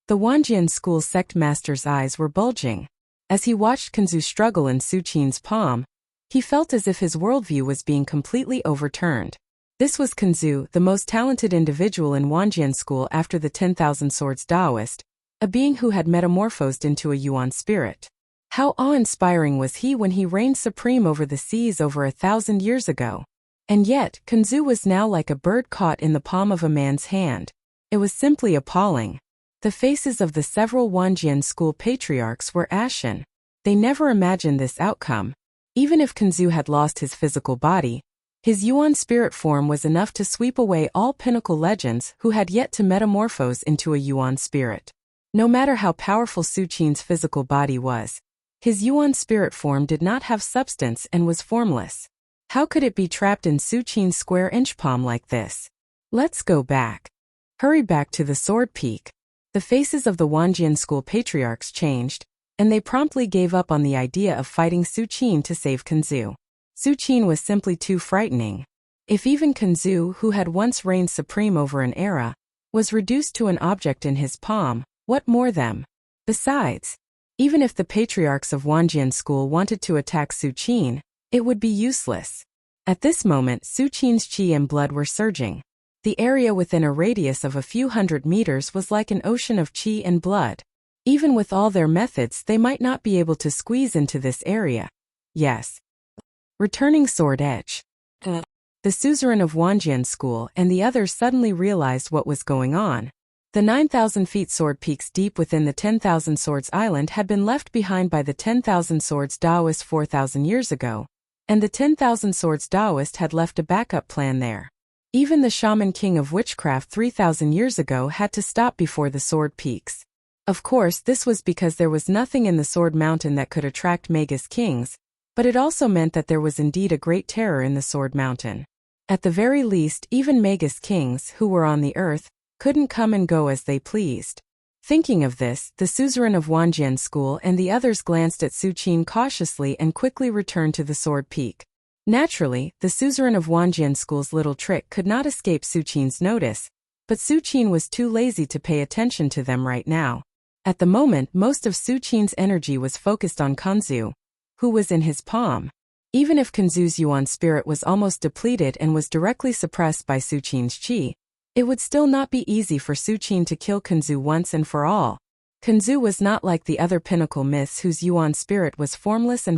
The Wanjian school sect master's eyes were bulging. As he watched Kunzu struggle in Su Qin's palm, he felt as if his worldview was being completely overturned. This was Kunzu, the most talented individual in Wanjian school after the 10,000 Swords Taoist, a being who had metamorphosed into a Yuan spirit. How awe-inspiring was he when he reigned supreme over the seas over 1,000 years ago. And yet, Kunzu was now like a bird caught in the palm of a man's hand. It was simply appalling. The faces of the several Wanjian school patriarchs were ashen. They never imagined this outcome. Even if Kunzu had lost his physical body, his Yuan spirit form was enough to sweep away all pinnacle legends who had yet to metamorphose into a Yuan spirit. No matter how powerful Su Qin's physical body was, his Yuan spirit form did not have substance and was formless. How could it be trapped in Su Qin's square-inch palm like this? Let's go back. Hurry back to the Sword Peak. The faces of the Wanjian school patriarchs changed, and they promptly gave up on the idea of fighting Su Qin to save Kunzu. Su Qin was simply too frightening. If even Kunzu, who had once reigned supreme over an era, was reduced to an object in his palm, what more them? Besides, even if the patriarchs of Wanjian school wanted to attack Su Qin, it would be useless. At this moment, Su Qin's qi and blood were surging. The area within a radius of a few hundred meters was like an ocean of qi and blood. Even with all their methods, they might not be able to squeeze into this area. Yes. Returning sword edge. The suzerain of Wanjian school and the others suddenly realized what was going on. The 9,000 feet sword peaks deep within the 10,000 Swords Island had been left behind by the 10,000 Swords Taoist 4,000 years ago, and the 10,000 Swords Taoist had left a backup plan there. Even the shaman king of witchcraft 3,000 years ago had to stop before the sword peaks. Of course, this was because there was nothing in the Sword Mountain that could attract Magus kings, but it also meant that there was indeed a great terror in the Sword Mountain. At the very least, even Magus kings, who were on the earth, couldn't come and go as they pleased. Thinking of this, the suzerain of Wanjian school and the others glanced at Su Qin cautiously and quickly returned to the Sword Peak. Naturally, the suzerain of Wanjian school's little trick could not escape Su Qin's notice, but Su Qin was too lazy to pay attention to them right now. At the moment, most of Su Qin's energy was focused on Kunzu, who was in his palm. Even if Kunzu's Yuan spirit was almost depleted and was directly suppressed by Su Qin's qi, it would still not be easy for Su Qin to kill Kunzu once and for all. Kunzu was not like the other pinnacle myths whose Yuan spirit was formless,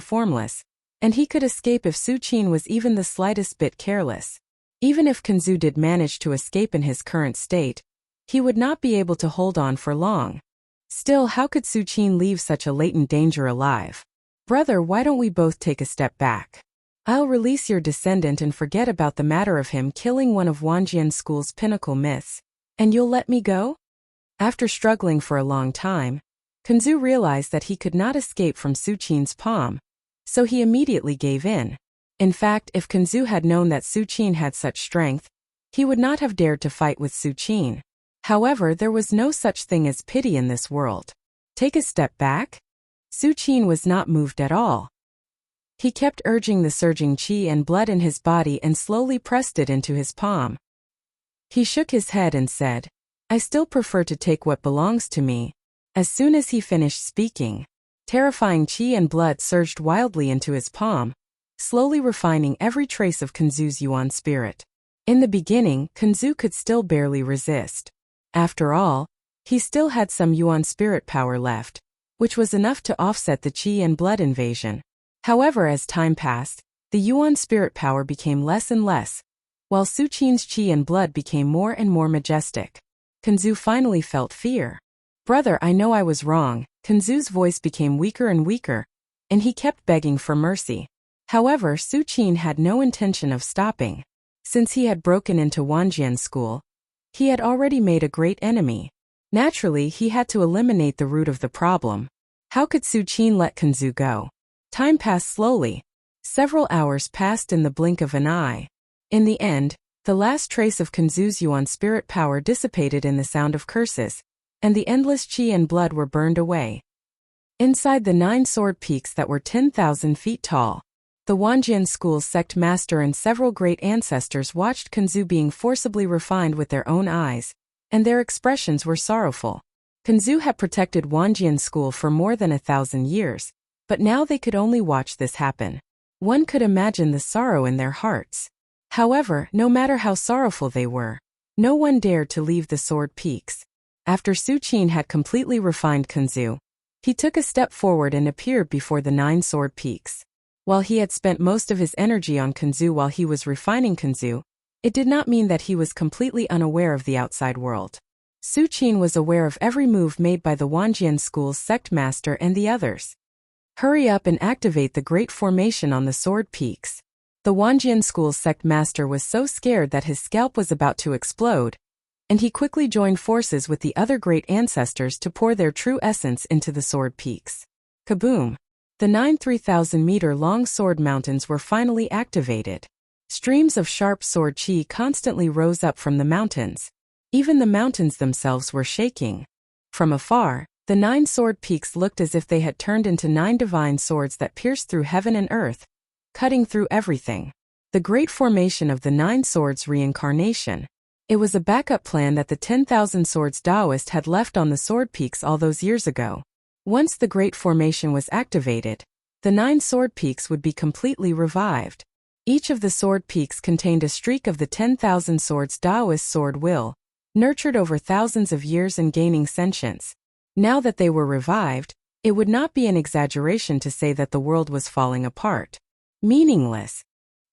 and he could escape if Su Qin was even the slightest bit careless. Even if Kunzu did manage to escape in his current state, he would not be able to hold on for long. Still, how could Su Qin leave such a latent danger alive? Brother, why don't we both take a step back? I'll release your descendant and forget about the matter of him killing one of Wanjian school's pinnacle myths, and you'll let me go? After struggling for a long time, Kunzu realized that he could not escape from Su Qin's palm, so he immediately gave in. In fact, if Kunzu had known that Su Qin had such strength, he would not have dared to fight with Su Qin. However, there was no such thing as pity in this world. Take a step back? Su Qin was not moved at all. He kept urging the surging qi and blood in his body and slowly pressed it into his palm. He shook his head and said, "I still prefer to take what belongs to me." As soon as he finished speaking, terrifying qi and blood surged wildly into his palm, slowly refining every trace of Kunzu's Yuan spirit. In the beginning, Kunzu could still barely resist. After all, he still had some Yuan spirit power left, which was enough to offset the qi and blood invasion. However, as time passed, the Yuan spirit power became less and less, while Su Qin's qi and blood became more and more majestic. Kunzu finally felt fear. "Brother, I know I was wrong." Kunzu's voice became weaker and weaker, and he kept begging for mercy. However, Su Qin had no intention of stopping. Since he had broken into Wanjian school, he had already made a great enemy. Naturally, he had to eliminate the root of the problem. How could Su Qin let Kunzu go? Time passed slowly. Several hours passed in the blink of an eye. In the end, the last trace of Kunzu's Yuan spirit power dissipated in the sound of curses, and the endless qi and blood were burned away. Inside the 9 sword peaks that were 10,000 feet tall, the Wanjian school's sect master and several great ancestors watched Kunzu being forcibly refined with their own eyes, and their expressions were sorrowful. Kunzu had protected Wanjian school for more than 1,000 years, but now they could only watch this happen. One could imagine the sorrow in their hearts. However, no matter how sorrowful they were, no one dared to leave the sword peaks. After Su Qin had completely refined Kunzu, he took a step forward and appeared before the 9 sword peaks. While he had spent most of his energy on Kunzu while he was refining Kunzu, it did not mean that he was completely unaware of the outside world. Su Qin was aware of every move made by the Wanjian School's sect master and the others. Hurry up and activate the Great Formation on the sword peaks. The Wanjian School's sect master was so scared that his scalp was about to explode, and he quickly joined forces with the other great ancestors to pour their true essence into the sword peaks. Kaboom! The 9 3,000-meter-long sword mountains were finally activated. Streams of sharp sword chi constantly rose up from the mountains. Even the mountains themselves were shaking. From afar, the 9 sword peaks looked as if they had turned into 9 divine swords that pierced through heaven and earth, cutting through everything. The great formation of the 9 swords reincarnation. It was a backup plan that the 10,000 swords Taoist had left on the sword peaks all those years ago. Once the great formation was activated, the 9 sword peaks would be completely revived. Each of the sword peaks contained a streak of the 10,000 swords Taoist sword will, nurtured over thousands of years and gaining sentience. Now that they were revived, it would not be an exaggeration to say that the world was falling apart. Meaningless.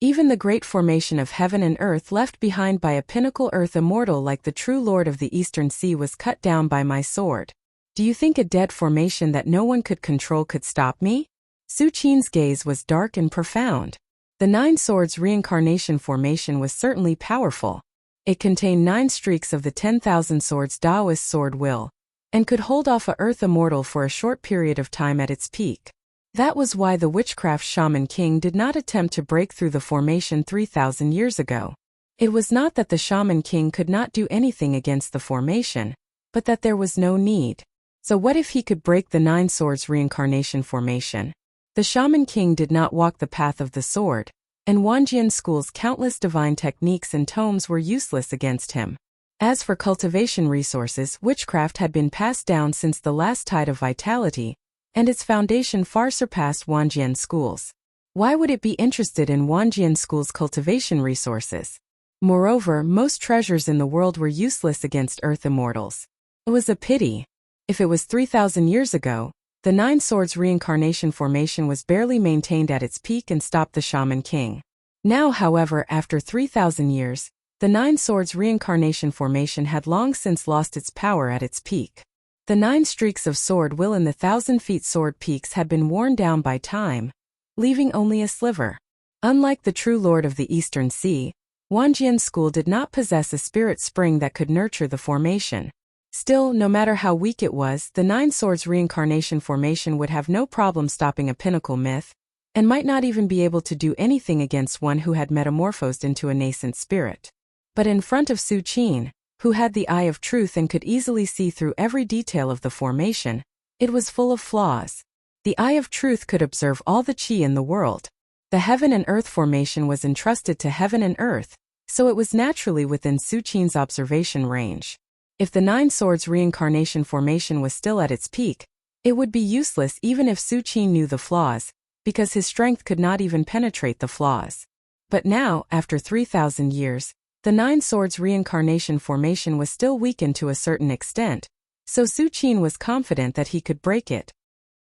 Even the great formation of heaven and earth left behind by a pinnacle earth immortal like the true lord of the Eastern Sea was cut down by my sword. Do you think a dead formation that no one could control could stop me? Su Qin's gaze was dark and profound. The 9 swords reincarnation formation was certainly powerful. It contained 9 streaks of the 10,000 swords Taoist sword will, and could hold off a earth immortal for a short period of time at its peak. That was why the witchcraft shaman king did not attempt to break through the formation 3,000 years ago. It was not that the shaman king could not do anything against the formation, but that there was no need. So what if he could break the 9 swords reincarnation formation? The shaman king did not walk the path of the sword, and Wanjian School's countless divine techniques and tomes were useless against him. As for cultivation resources, witchcraft had been passed down since the last tide of vitality, and its foundation far surpassed Wanjian School's. Why would it be interested in Wanjian School's cultivation resources? Moreover, most treasures in the world were useless against earth immortals. It was a pity. If it was 3,000 years ago, the 9 swords reincarnation formation was barely maintained at its peak and stopped the shaman king. Now, however, after 3,000 years, the 9 swords reincarnation formation had long since lost its power at its peak. The 9 streaks of sword will in the 1,000 feet sword peaks had been worn down by time, leaving only a sliver. Unlike the true lord of the Eastern Sea, Wanjian School did not possess a spirit spring that could nurture the formation. Still, no matter how weak it was, the 9 swords reincarnation formation would have no problem stopping a pinnacle myth, and might not even be able to do anything against one who had metamorphosed into a nascent spirit. But in front of Su Qin, who had the eye of truth and could easily see through every detail of the formation, it was full of flaws. The eye of truth could observe all the qi in the world. The heaven and earth formation was entrusted to heaven and earth, so it was naturally within Su Qin's observation range. If the 9 swords reincarnation formation was still at its peak, it would be useless even if Su Qin knew the flaws, because his strength could not even penetrate the flaws. But now, after 3,000 years, the 9 swords reincarnation formation was still weakened to a certain extent, so Su Qin was confident that he could break it.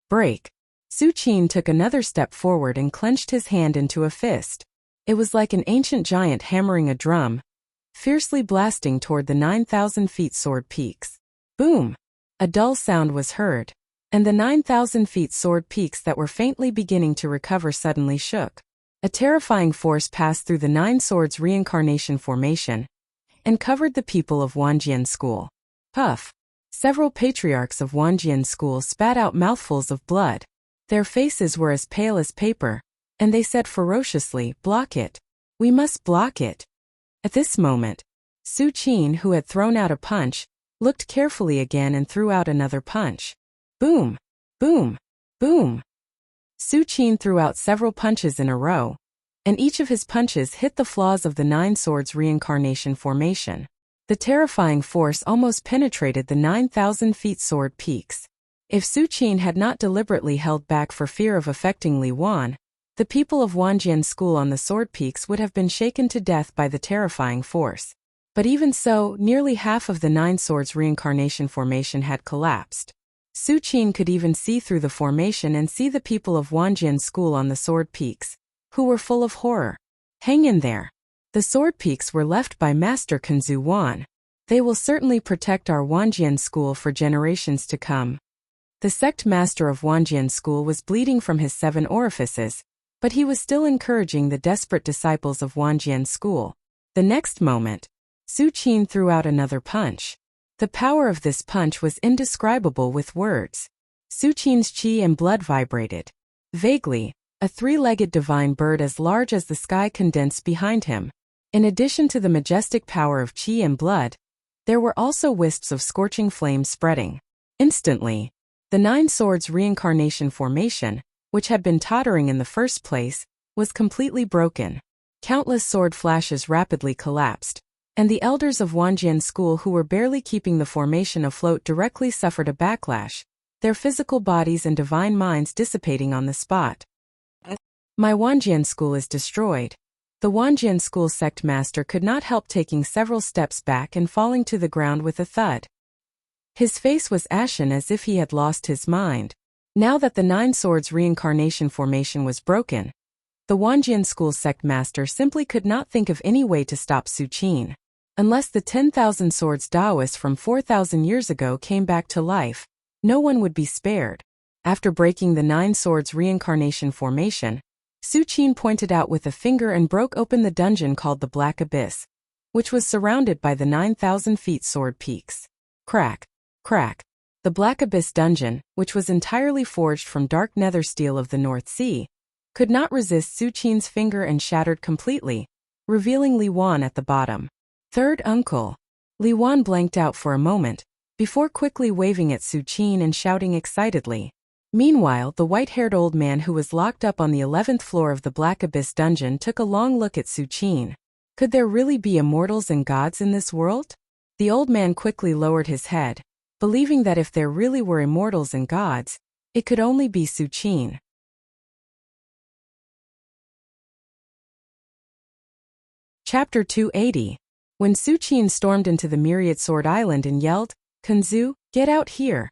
Break. Su Qin took another step forward and clenched his hand into a fist. It was like an ancient giant hammering a drum, fiercely blasting toward the 9,000 feet sword peaks. Boom! A dull sound was heard, and the 9,000 feet sword peaks that were faintly beginning to recover suddenly shook. A terrifying force passed through the 9 swords reincarnation formation and covered the people of Wanjian School. Puff! Several patriarchs of Wanjian School spat out mouthfuls of blood. Their faces were as pale as paper, and they said ferociously, "Block it. We must block it." At this moment, Su Qin, who had thrown out a punch, looked carefully again and threw out another punch. Boom! Boom! Boom! Su Qin threw out several punches in a row, and each of his punches hit the flaws of the 9 swords reincarnation formation. The terrifying force almost penetrated the 9,000 feet sword peaks. If Su Qin had not deliberately held back for fear of affecting Li Wan, The people of Wanjian School on the Sword Peaks would have been shaken to death by the terrifying force. But even so, nearly half of the Nine Swords reincarnation formation had collapsed. Su Qin could even see through the formation and see the people of Wanjian School on the Sword Peaks, who were full of horror. Hang in there. The Sword Peaks were left by Master Kunzu Wan. They will certainly protect our Wanjian School for generations to come. The sect master of Wanjian School was bleeding from his 7 orifices, but he was still encouraging the desperate disciples of Wanjian School. The next moment, Su Qin threw out another punch. The power of this punch was indescribable with words. Su Qin's qi and blood vibrated. Vaguely, a 3-legged divine bird as large as the sky condensed behind him. In addition to the majestic power of qi and blood, there were also wisps of scorching flames spreading. Instantly, the Nine Swords reincarnation formation, which had been tottering in the first place, was completely broken. Countless sword flashes rapidly collapsed, and the elders of Wanjian School who were barely keeping the formation afloat directly suffered a backlash, their physical bodies and divine minds dissipating on the spot. My Wanjian School is destroyed. The Wanjian School sect master could not help taking several steps back and falling to the ground with a thud. His face was ashen as if he had lost his mind. Now that the Nine Swords reincarnation formation was broken, the Wanjian School sect master simply could not think of any way to stop Su Qin. Unless the 10,000 swords Taoist from 4,000 years ago came back to life, no one would be spared. After breaking the Nine Swords reincarnation formation, Su Qin pointed out with a finger and broke open the dungeon called the Black Abyss, which was surrounded by the 9,000 feet sword peaks. Crack, crack. The Black Abyss dungeon, which was entirely forged from dark nether steel of the North Sea, could not resist Su Qin's finger and shattered completely, revealing Li Wan at the bottom. Third uncle. Li Wan blanked out for a moment, before quickly waving at Su Qin and shouting excitedly. Meanwhile, the white-haired old man who was locked up on the 11th floor of the Black Abyss dungeon took a long look at Su Qin. Could there really be immortals and gods in this world? The old man quickly lowered his head, believing that if there really were immortals and gods, it could only be Su Qin. Chapter 280. When Su Qin stormed into the Myriad Sword Island and yelled, "Kunzu, get out here!"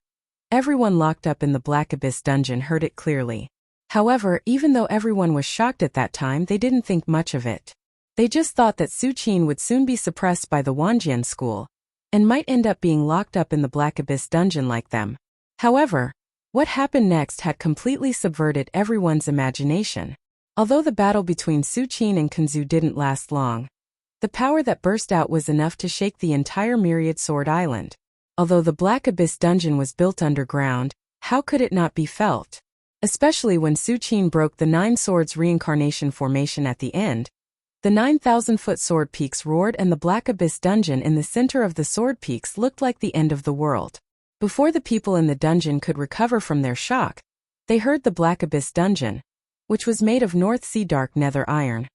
Everyone locked up in the Black Abyss dungeon heard it clearly. However, even though everyone was shocked at that time, they didn't think much of it. They just thought that Su Qin would soon be suppressed by the Wanjian School, and might end up being locked up in the Black Abyss dungeon like them. However, what happened next had completely subverted everyone's imagination. Although the battle between Su Qin and Kunzu didn't last long, the power that burst out was enough to shake the entire Myriad Sword Island. Although the Black Abyss dungeon was built underground, how could it not be felt? Especially when Su Qin broke the Nine Swords reincarnation formation at the end. The 9,000-foot sword peaks roared and the Black Abyss dungeon in the center of the sword peaks looked like the end of the world. Before the people in the dungeon could recover from their shock, they heard the Black Abyss dungeon, which was made of North Sea dark nether iron,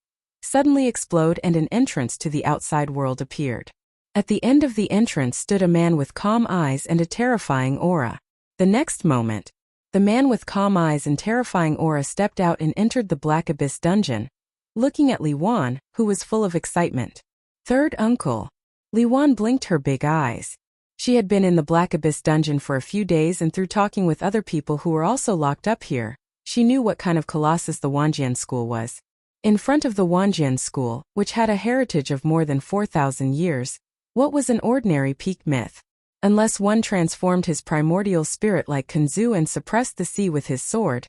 suddenly explode and an entrance to the outside world appeared. At the end of the entrance stood a man with calm eyes and a terrifying aura. The next moment, the man with calm eyes and terrifying aura stepped out and entered the Black Abyss dungeon, looking at Li Wan, who was full of excitement. Third uncle. Li Wan blinked her big eyes. She had been in the Black Abyss dungeon for a few days, and through talking with other people who were also locked up here, she knew what kind of colossus the Wanjian School was. In front of the Wanjian School, which had a heritage of more than 4,000 years, what was an ordinary peak myth? Unless one transformed his primordial spirit like Kunzu and suppressed the sea with his sword,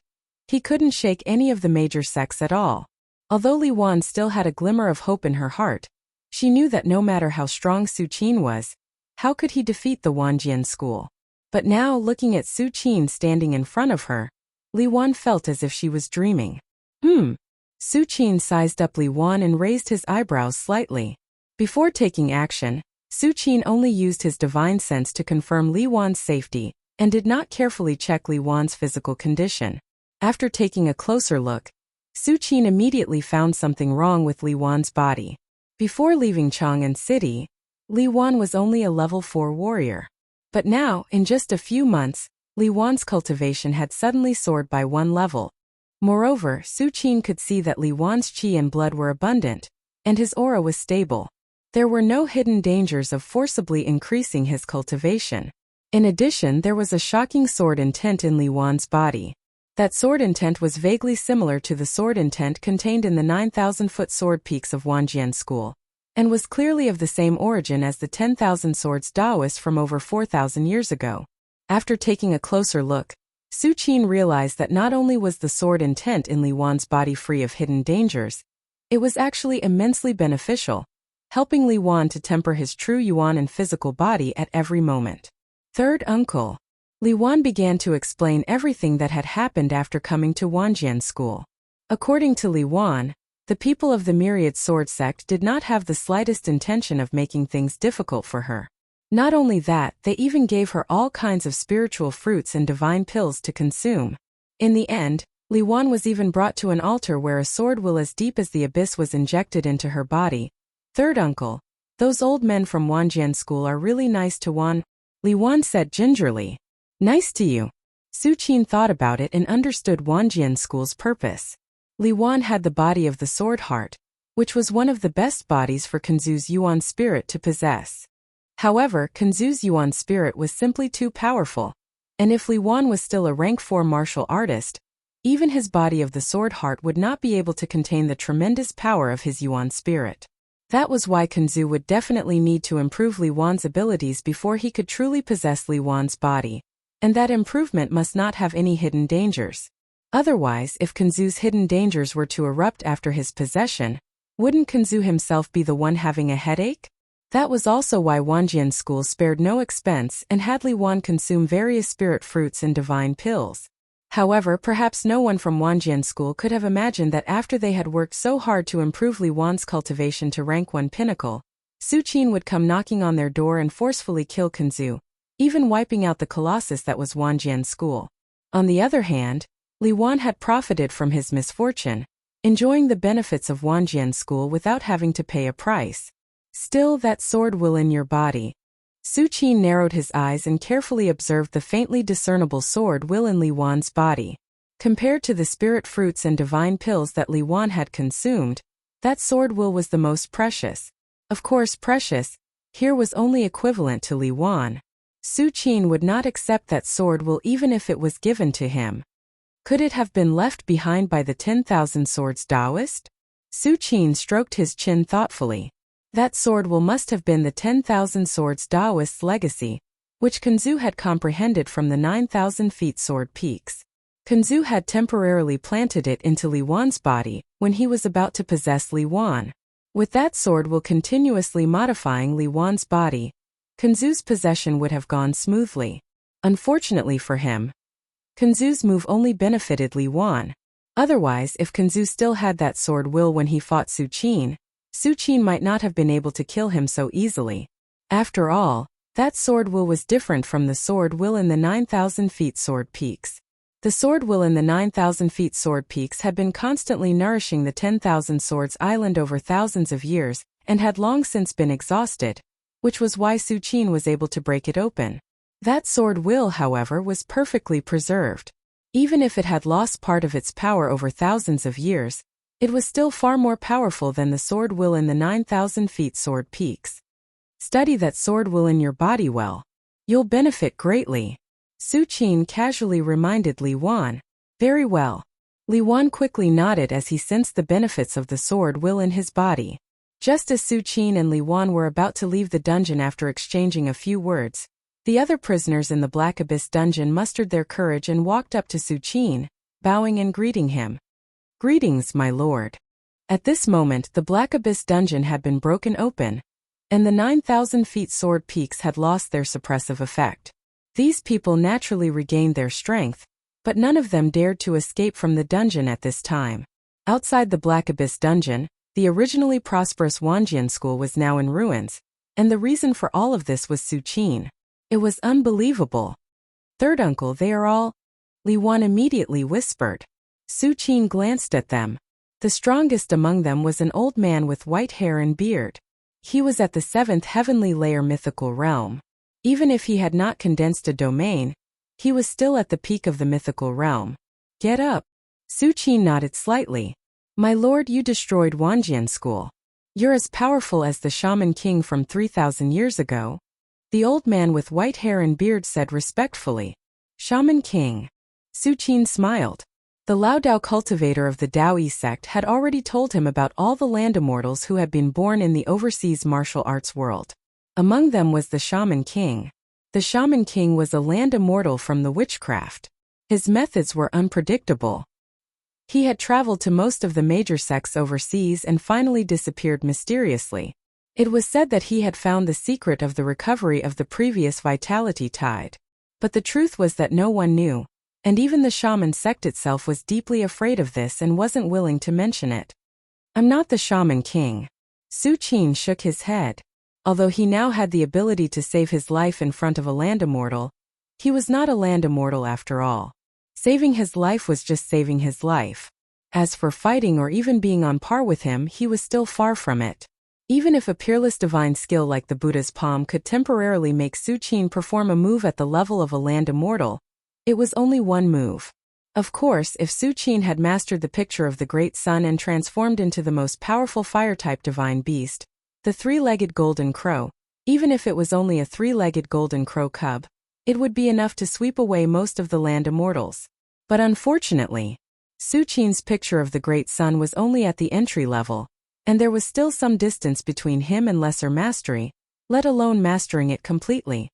he couldn't shake any of the major sects at all. Although Li Wan still had a glimmer of hope in her heart, she knew that no matter how strong Su Qin was, how could he defeat the Wanjian School? But now, looking at Su Qin standing in front of her, Li Wan felt as if she was dreaming. Su Qin sized up Li Wan and raised his eyebrows slightly. Before taking action, Su Qin only used his divine sense to confirm Li Wan's safety, and did not carefully check Li Wan's physical condition. After taking a closer look, Su Qin immediately found something wrong with Li Wan's body. Before leaving Chang'an City, Li Wan was only a level 4 warrior. But now, in just a few months, Li Wan's cultivation had suddenly soared by 1 level. Moreover, Su Qin could see that Li Wan's qi and blood were abundant, and his aura was stable. There were no hidden dangers of forcibly increasing his cultivation. In addition, there was a shocking sword intent in Li Wan's body. That sword intent was vaguely similar to the sword intent contained in the 9,000-foot sword peaks of Wanjian School, and was clearly of the same origin as the 10,000 swords Taoist from over 4,000 years ago. After taking a closer look, Su Qin realized that not only was the sword intent in Li Wan's body free of hidden dangers, it was actually immensely beneficial, helping Li Wan to temper his true yuan and physical body at every moment. Third uncle. Li Wan began to explain everything that had happened after coming to Wanjian School. According to Li Wan, the people of the Myriad Sword Sect did not have the slightest intention of making things difficult for her. Not only that, they even gave her all kinds of spiritual fruits and divine pills to consume. In the end, Li Wan was even brought to an altar where a sword will as deep as the abyss was injected into her body. Third uncle. Those old men from Wanjian School are really nice to Wan, Li Wan said gingerly. Nice to you. Su Qin thought about it and understood Wanjian School's purpose. Li Wan had the body of the sword heart, which was one of the best bodies for Kunzu's yuan spirit to possess. However, Kunzu's yuan spirit was simply too powerful, and if Li Wan was still a rank 4 martial artist, even his body of the sword heart would not be able to contain the tremendous power of his yuan spirit. That was why Kunzu would definitely need to improve Li Wan's abilities before he could truly possess Li Wan's body. And that improvement must not have any hidden dangers. Otherwise, if Kunzu's hidden dangers were to erupt after his possession, wouldn't Kunzu himself be the one having a headache? That was also why Wanjian School spared no expense and had Li Wan consume various spirit fruits and divine pills. However, perhaps no one from Wanjian School could have imagined that after they had worked so hard to improve Li Wan's cultivation to rank 1 pinnacle, Su Qin would come knocking on their door and forcefully kill Kunzu, even wiping out the colossus that was Wanjian School. On the other hand, Li Wan had profited from his misfortune, enjoying the benefits of Wanjian School without having to pay a price. Still, that sword will in your body. Su Qin narrowed his eyes and carefully observed the faintly discernible sword will in Li Wan's body. Compared to the spirit fruits and divine pills that Li Wan had consumed, that sword will was the most precious. Of course, precious here was only equivalent to Li Wan. Su Qin would not accept that sword will even if it was given to him. Could it have been left behind by the 10,000 swords Taoist? Su Qin stroked his chin thoughtfully. That sword will must have been the 10,000 swords Taoist's legacy, which Kunzu had comprehended from the 9,000 feet sword peaks. Kunzu had temporarily planted it into Li Wan's body when he was about to possess Li Wan. With that sword will continuously modifying Li Wan's body, Kunzu's possession would have gone smoothly. Unfortunately for him, Kunzu's move only benefited Li Wan. Otherwise, if Kunzu still had that sword will when he fought Su Qin might not have been able to kill him so easily. After all, that sword will was different from the sword will in the 9,000 feet sword peaks. The sword will in the 9,000 feet sword peaks had been constantly nourishing the 10,000 swords island over thousands of years and had long since been exhausted, which was why Su Qin was able to break it open. That sword will, however, was perfectly preserved. Even if it had lost part of its power over thousands of years, it was still far more powerful than the sword will in the 9,000 feet sword peaks. Study that sword will in your body well. You'll benefit greatly. Su Qin casually reminded Li Wan. Very well. Li Wan quickly nodded as he sensed the benefits of the sword will in his body. Just as Su Qin and Li Wan were about to leave the dungeon after exchanging a few words, the other prisoners in the Black Abyss dungeon mustered their courage and walked up to Su Qin, bowing and greeting him. Greetings, my lord. At this moment, the Black Abyss dungeon had been broken open, and the 9,000 feet sword peaks had lost their suppressive effect. These people naturally regained their strength, but none of them dared to escape from the dungeon at this time. Outside the Black Abyss dungeon, the originally prosperous Wanjian School was now in ruins, and the reason for all of this was Su Qin. It was unbelievable. Third uncle, they are all? Li Wan immediately whispered. Su Qin glanced at them. The strongest among them was an old man with white hair and beard. He was at the 7th heavenly layer mythical realm. Even if he had not condensed a domain, he was still at the peak of the mythical realm. Get up. Su Qin nodded slightly. My lord, you destroyed Wanjian School. You're as powerful as the Shaman King from 3,000 years ago. The old man with white hair and beard said respectfully. Shaman King. Su Qin smiled. The Lao Dao cultivator of the Daoyi sect had already told him about all the land immortals who had been born in the overseas martial arts world. Among them was the Shaman King. The Shaman King was a land immortal from the witchcraft. His methods were unpredictable. He had traveled to most of the major sects overseas and finally disappeared mysteriously. It was said that he had found the secret of the recovery of the previous vitality tide. But the truth was that no one knew. And even the shaman sect itself was deeply afraid of this and wasn't willing to mention it. I'm not the Shaman King. Su Qin shook his head. Although he now had the ability to save his life in front of a land immortal, he was not a land immortal after all. Saving his life was just saving his life. As for fighting or even being on par with him, he was still far from it. Even if a peerless divine skill like the Buddha's palm could temporarily make Su Qin perform a move at the level of a land immortal, it was only one move. Of course, if Su Qin had mastered the picture of the great sun and transformed into the most powerful fire-type divine beast, the three-legged golden crow, even if it was only a three-legged golden crow cub, it would be enough to sweep away most of the land immortals. But unfortunately, Su Qin's picture of the great sun was only at the entry level, and there was still some distance between him and lesser mastery, let alone mastering it completely.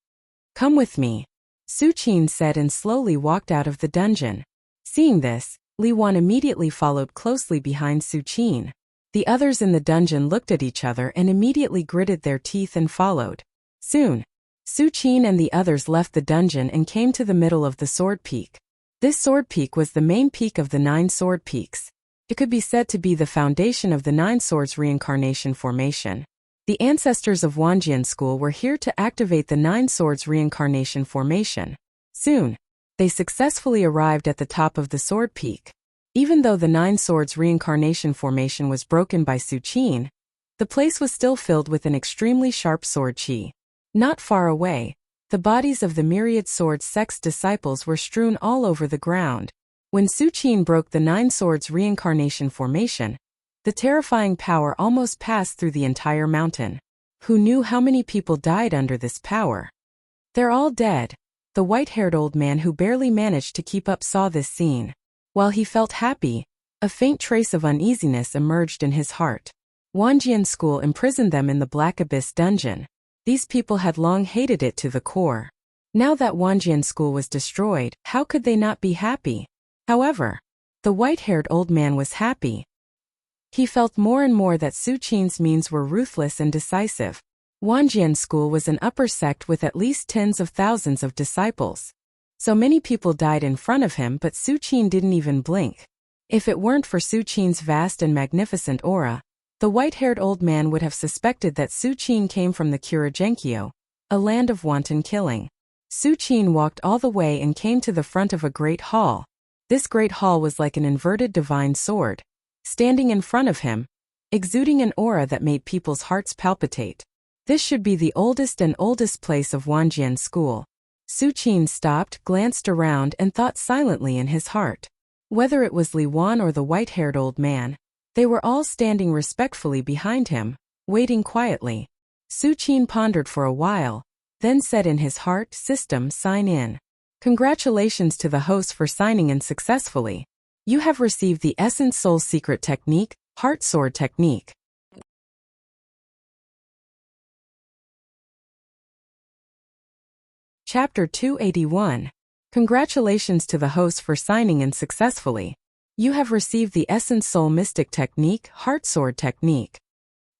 Come with me, Su Qin said and slowly walked out of the dungeon. Seeing this, Li Wan immediately followed closely behind Su Qin. The others in the dungeon looked at each other and immediately gritted their teeth and followed. Soon, Su Qin and the others left the dungeon and came to the middle of the sword peak. This sword peak was the main peak of the 9 sword peaks. It could be said to be the foundation of the 9 swords reincarnation formation. The ancestors of Wanjian School were here to activate the 9 swords reincarnation formation. Soon, they successfully arrived at the top of the sword peak. Even though the 9 swords reincarnation formation was broken by Su Qin, the place was still filled with an extremely sharp sword qi. Not far away, the bodies of the myriad sword sect's disciples were strewn all over the ground. When Su Qin broke the 9 swords reincarnation formation, the terrifying power almost passed through the entire mountain. Who knew how many people died under this power? They're all dead. The white-haired old man who barely managed to keep up saw this scene. While he felt happy, a faint trace of uneasiness emerged in his heart. Wanjian School imprisoned them in the Black Abyss dungeon. These people had long hated it to the core. Now that Wanjian School was destroyed, how could they not be happy? However, the white-haired old man was happy. He felt more and more that Su Qin's means were ruthless and decisive. Wanjian School was an upper sect with at least tens of thousands of disciples. So many people died in front of him, but Su Qin didn't even blink. If it weren't for Su Qin's vast and magnificent aura, the white-haired old man would have suspected that Su Qin came from the Kuragenkyo, a land of wanton killing. Su Qin walked all the way and came to the front of a great hall. This great hall was like an inverted divine sword, standing in front of him, exuding an aura that made people's hearts palpitate. This should be the oldest place of Wanjian School. Su Qin stopped, glanced around and thought silently in his heart. Whether it was Li Wan or the white-haired old man, they were all standing respectfully behind him, waiting quietly. Su Qin pondered for a while, then said in his heart, "System, sign in. Congratulations to the host for signing in successfully. You have received the Essence Soul Secret Technique, Heart Sword Technique." Chapter 281. Congratulations to the host for signing in successfully. You have received the Essence Soul Mystic Technique, Heart Sword Technique.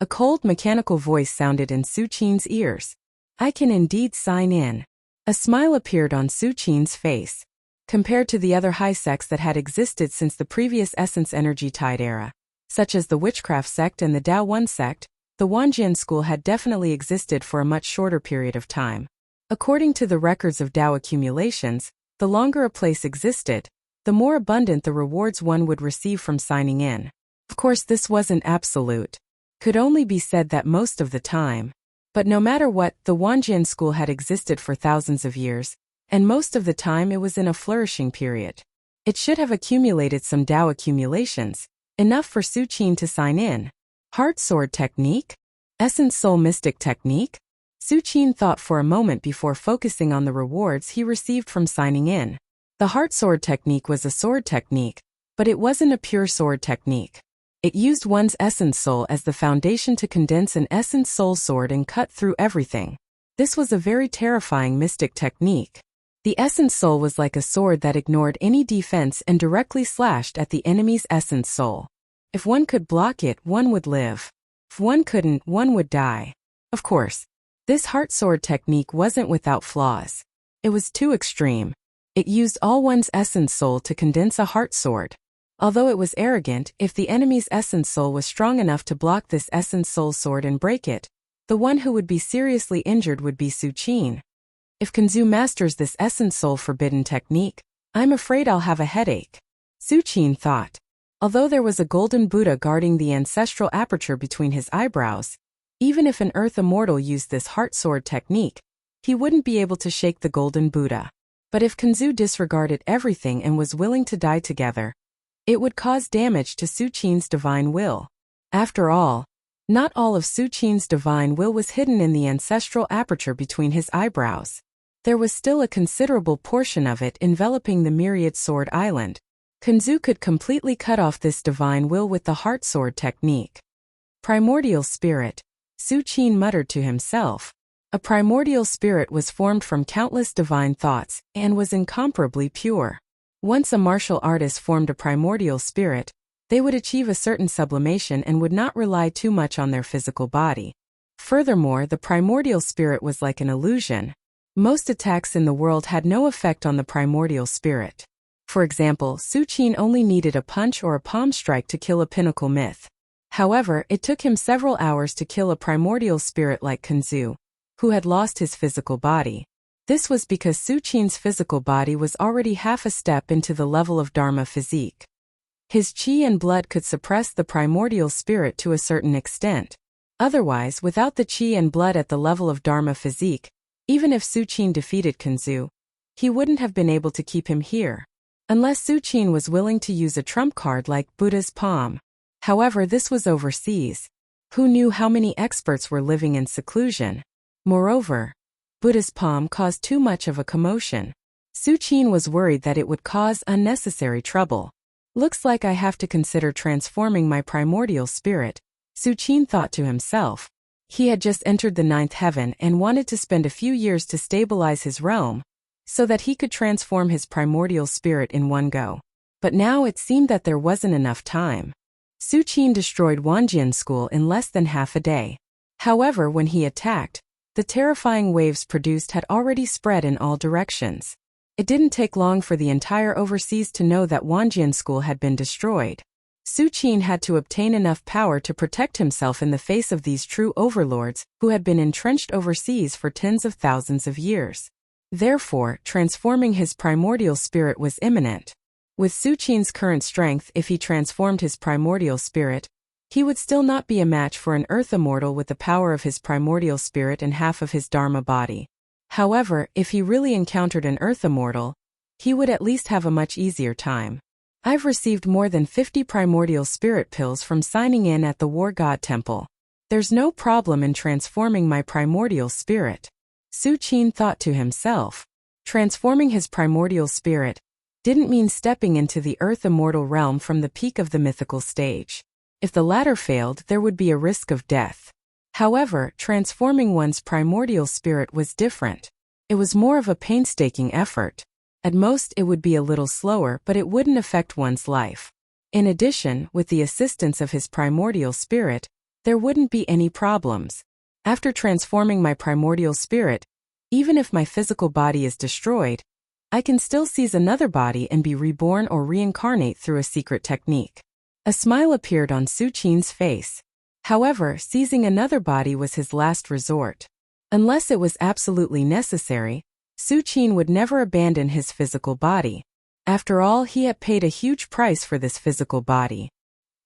A cold mechanical voice sounded in Su Qin's ears. I can indeed sign in. A smile appeared on Su Qin's face. Compared to the other high sects that had existed since the previous Essence Energy Tide era, such as the Witchcraft sect and the Dao One sect, the Wanjian School had definitely existed for a much shorter period of time. According to the records of Dao accumulations, the longer a place existed, the more abundant the rewards one would receive from signing in. Of course, this wasn't absolute. Could only be said that most of the time. But no matter what, the Wanjian School had existed for thousands of years, and most of the time it was in a flourishing period. It should have accumulated some Dao accumulations, enough for Su Qin to sign in. Heart Sword Technique? Essence Soul Mystic Technique? Su Qin thought for a moment before focusing on the rewards he received from signing in. The Heart Sword Technique was a sword technique, but it wasn't a pure sword technique. It used one's essence soul as the foundation to condense an essence soul sword and cut through everything. This was a very terrifying mystic technique. The essence soul was like a sword that ignored any defense and directly slashed at the enemy's essence soul. If one could block it, one would live. If one couldn't, one would die. Of course, this heart sword technique wasn't without flaws. It was too extreme. It used all one's essence soul to condense a heart sword. Although it was arrogant, if the enemy's essence soul was strong enough to block this essence soul sword and break it, the one who would be seriously injured would be Su Qin. If Kunzu masters this essence soul forbidden technique, I'm afraid I'll have a headache. Su Qin thought. Although there was a golden Buddha guarding the ancestral aperture between his eyebrows, even if an earth immortal used this heart sword technique, he wouldn't be able to shake the golden Buddha. But if Kunzu disregarded everything and was willing to die together, it would cause damage to Su Qin's divine will. After all, not all of Su Qin's divine will was hidden in the ancestral aperture between his eyebrows. There was still a considerable portion of it enveloping the myriad sword island. Kunzu could completely cut off this divine will with the heart sword technique. Primordial spirit, Su Qin muttered to himself. A primordial spirit was formed from countless divine thoughts and was incomparably pure. Once a martial artist formed a primordial spirit, they would achieve a certain sublimation and would not rely too much on their physical body. Furthermore, the primordial spirit was like an illusion. Most attacks in the world had no effect on the primordial spirit. For example, Su Qin only needed a punch or a palm strike to kill a pinnacle myth. However, it took him several hours to kill a primordial spirit like Kunzu, who had lost his physical body. This was because Su Qin's physical body was already half a step into the level of Dharma physique. His qi and blood could suppress the primordial spirit to a certain extent. Otherwise, without the qi and blood at the level of Dharma physique, even if Su Qin defeated Kunzu, he wouldn't have been able to keep him here. Unless Su Qin was willing to use a trump card like Buddha's palm. However, this was overseas. Who knew how many experts were living in seclusion? Moreover, Buddha's palm caused too much of a commotion. Su Qin was worried that it would cause unnecessary trouble. Looks like I have to consider transforming my primordial spirit, Su Qin thought to himself. He had just entered the ninth heaven and wanted to spend a few years to stabilize his realm, so that he could transform his primordial spirit in one go. But now it seemed that there wasn't enough time. Su Qin destroyed Wanjian School in less than half a day. However, when he attacked, the terrifying waves produced had already spread in all directions. It didn't take long for the entire overseas to know that Wanjian School had been destroyed. Su Qin had to obtain enough power to protect himself in the face of these true overlords who had been entrenched overseas for tens of thousands of years. Therefore, transforming his primordial spirit was imminent. With Su Qin's current strength, if he transformed his primordial spirit, he would still not be a match for an earth immortal with the power of his primordial spirit and half of his Dharma body. However, if he really encountered an earth immortal, he would at least have a much easier time. I've received more than 50 primordial spirit pills from signing in at the War God Temple. There's no problem in transforming my primordial spirit. Su Qin thought to himself. Transforming his primordial spirit didn't mean stepping into the earth immortal realm from the peak of the mythical stage. If the latter failed, there would be a risk of death. However, transforming one's primordial spirit was different. It was more of a painstaking effort. At most, it would be a little slower, but it wouldn't affect one's life. In addition, with the assistance of his primordial spirit, there wouldn't be any problems. After transforming my primordial spirit, even if my physical body is destroyed, I can still seize another body and be reborn or reincarnate through a secret technique. A smile appeared on Su Qin's face. However, seizing another body was his last resort. Unless it was absolutely necessary, Su Qin would never abandon his physical body. After all, he had paid a huge price for this physical body.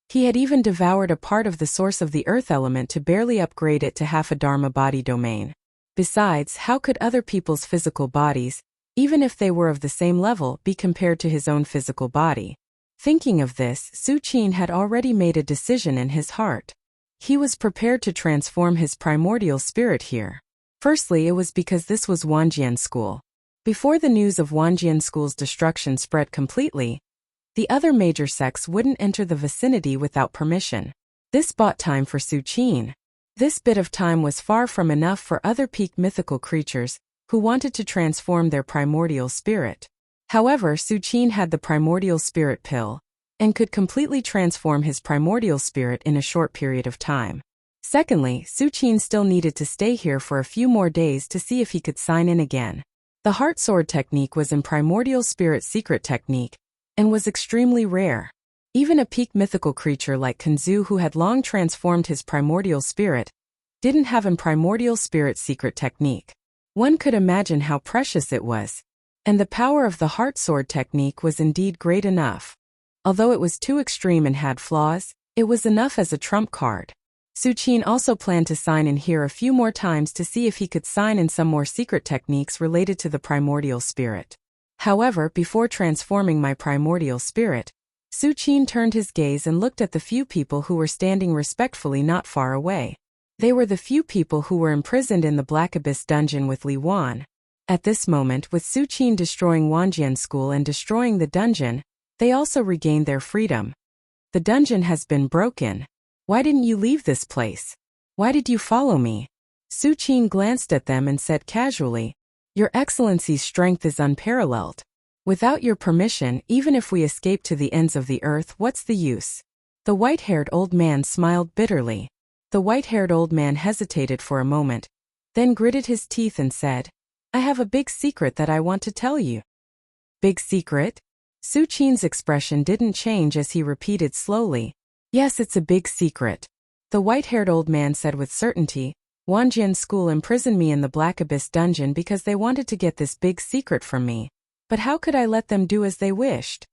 He had even devoured a part of the source of the earth element to barely upgrade it to half a Dharma body domain. Besides, how could other people's physical bodies, even if they were of the same level, be compared to his own physical body. Thinking of this, Su Qin had already made a decision in his heart. He was prepared to transform his primordial spirit here. Firstly, it was because this was Wanjian School. Before the news of Wanjian School's destruction spread completely, the other major sects wouldn't enter the vicinity without permission. This bought time for Su Qin. This bit of time was far from enough for other peak mythical creatures who wanted to transform their primordial spirit. However, Su Qin had the primordial spirit pill and could completely transform his primordial spirit in a short period of time. Secondly, Su Qin still needed to stay here for a few more days to see if he could sign in again. The heart sword technique was in primordial spirit secret technique and was extremely rare. Even a peak mythical creature like Kanzu, who had long transformed his primordial spirit, didn't have a primordial spirit secret technique. One could imagine how precious it was. And the power of the heart sword technique was indeed great enough. Although it was too extreme and had flaws, it was enough as a trump card. Su Qin also planned to sign in here a few more times to see if he could sign in some more secret techniques related to the primordial spirit. However, before transforming my primordial spirit, Su Qin turned his gaze and looked at the few people who were standing respectfully not far away. They were the few people who were imprisoned in the Black Abyss dungeon with Li Wan. At this moment, with Su Qin destroying Wanjian School and destroying the dungeon, they also regained their freedom. The dungeon has been broken. Why didn't you leave this place? Why did you follow me? Su Qin glanced at them and said casually, Your Excellency's strength is unparalleled. Without your permission, even if we escape to the ends of the earth, what's the use? The white-haired old man smiled bitterly. The white-haired old man hesitated for a moment, then gritted his teeth and said, I have a big secret that I want to tell you. Big secret? Su Qin's expression didn't change as he repeated slowly, Yes, it's a big secret. The white-haired old man said with certainty, Wanjian School imprisoned me in the Black Abyss dungeon because they wanted to get this big secret from me. But how could I let them do as they wished?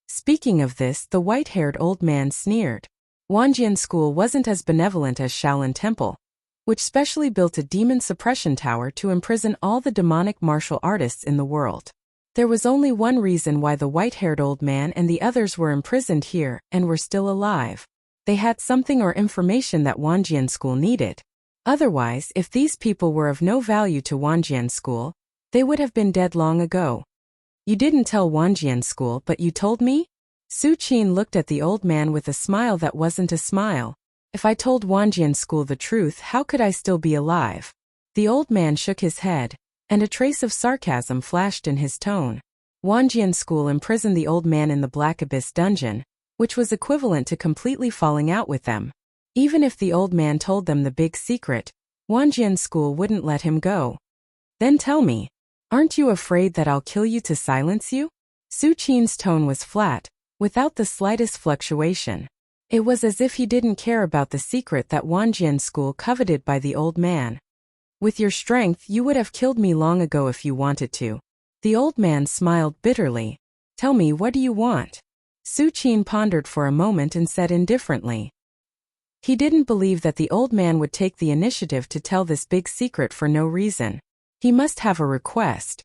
Speaking of this, the white-haired old man sneered. Wanjian School wasn't as benevolent as Shaolin Temple, which specially built a demon suppression tower to imprison all the demonic martial artists in the world. There was only one reason why the white-haired old man and the others were imprisoned here and were still alive. They had something or information that Wanjian School needed. Otherwise, if these people were of no value to Wanjian School, they would have been dead long ago. You didn't tell Wanjian School, but you told me? Su Qin looked at the old man with a smile that wasn't a smile. If I told Wanjian School the truth, how could I still be alive? The old man shook his head, and a trace of sarcasm flashed in his tone. Wanjian School imprisoned the old man in the Black Abyss dungeon, which was equivalent to completely falling out with them. Even if the old man told them the big secret, Wanjian School wouldn't let him go. Then tell me, aren't you afraid that I'll kill you to silence you? Su Qin's tone was flat, without the slightest fluctuation. It was as if he didn't care about the secret that Wanjian School coveted by the old man. With your strength, you would have killed me long ago if you wanted to. The old man smiled bitterly. Tell me, what do you want? Su Qin pondered for a moment and said indifferently. He didn't believe that the old man would take the initiative to tell this big secret for no reason. He must have a request.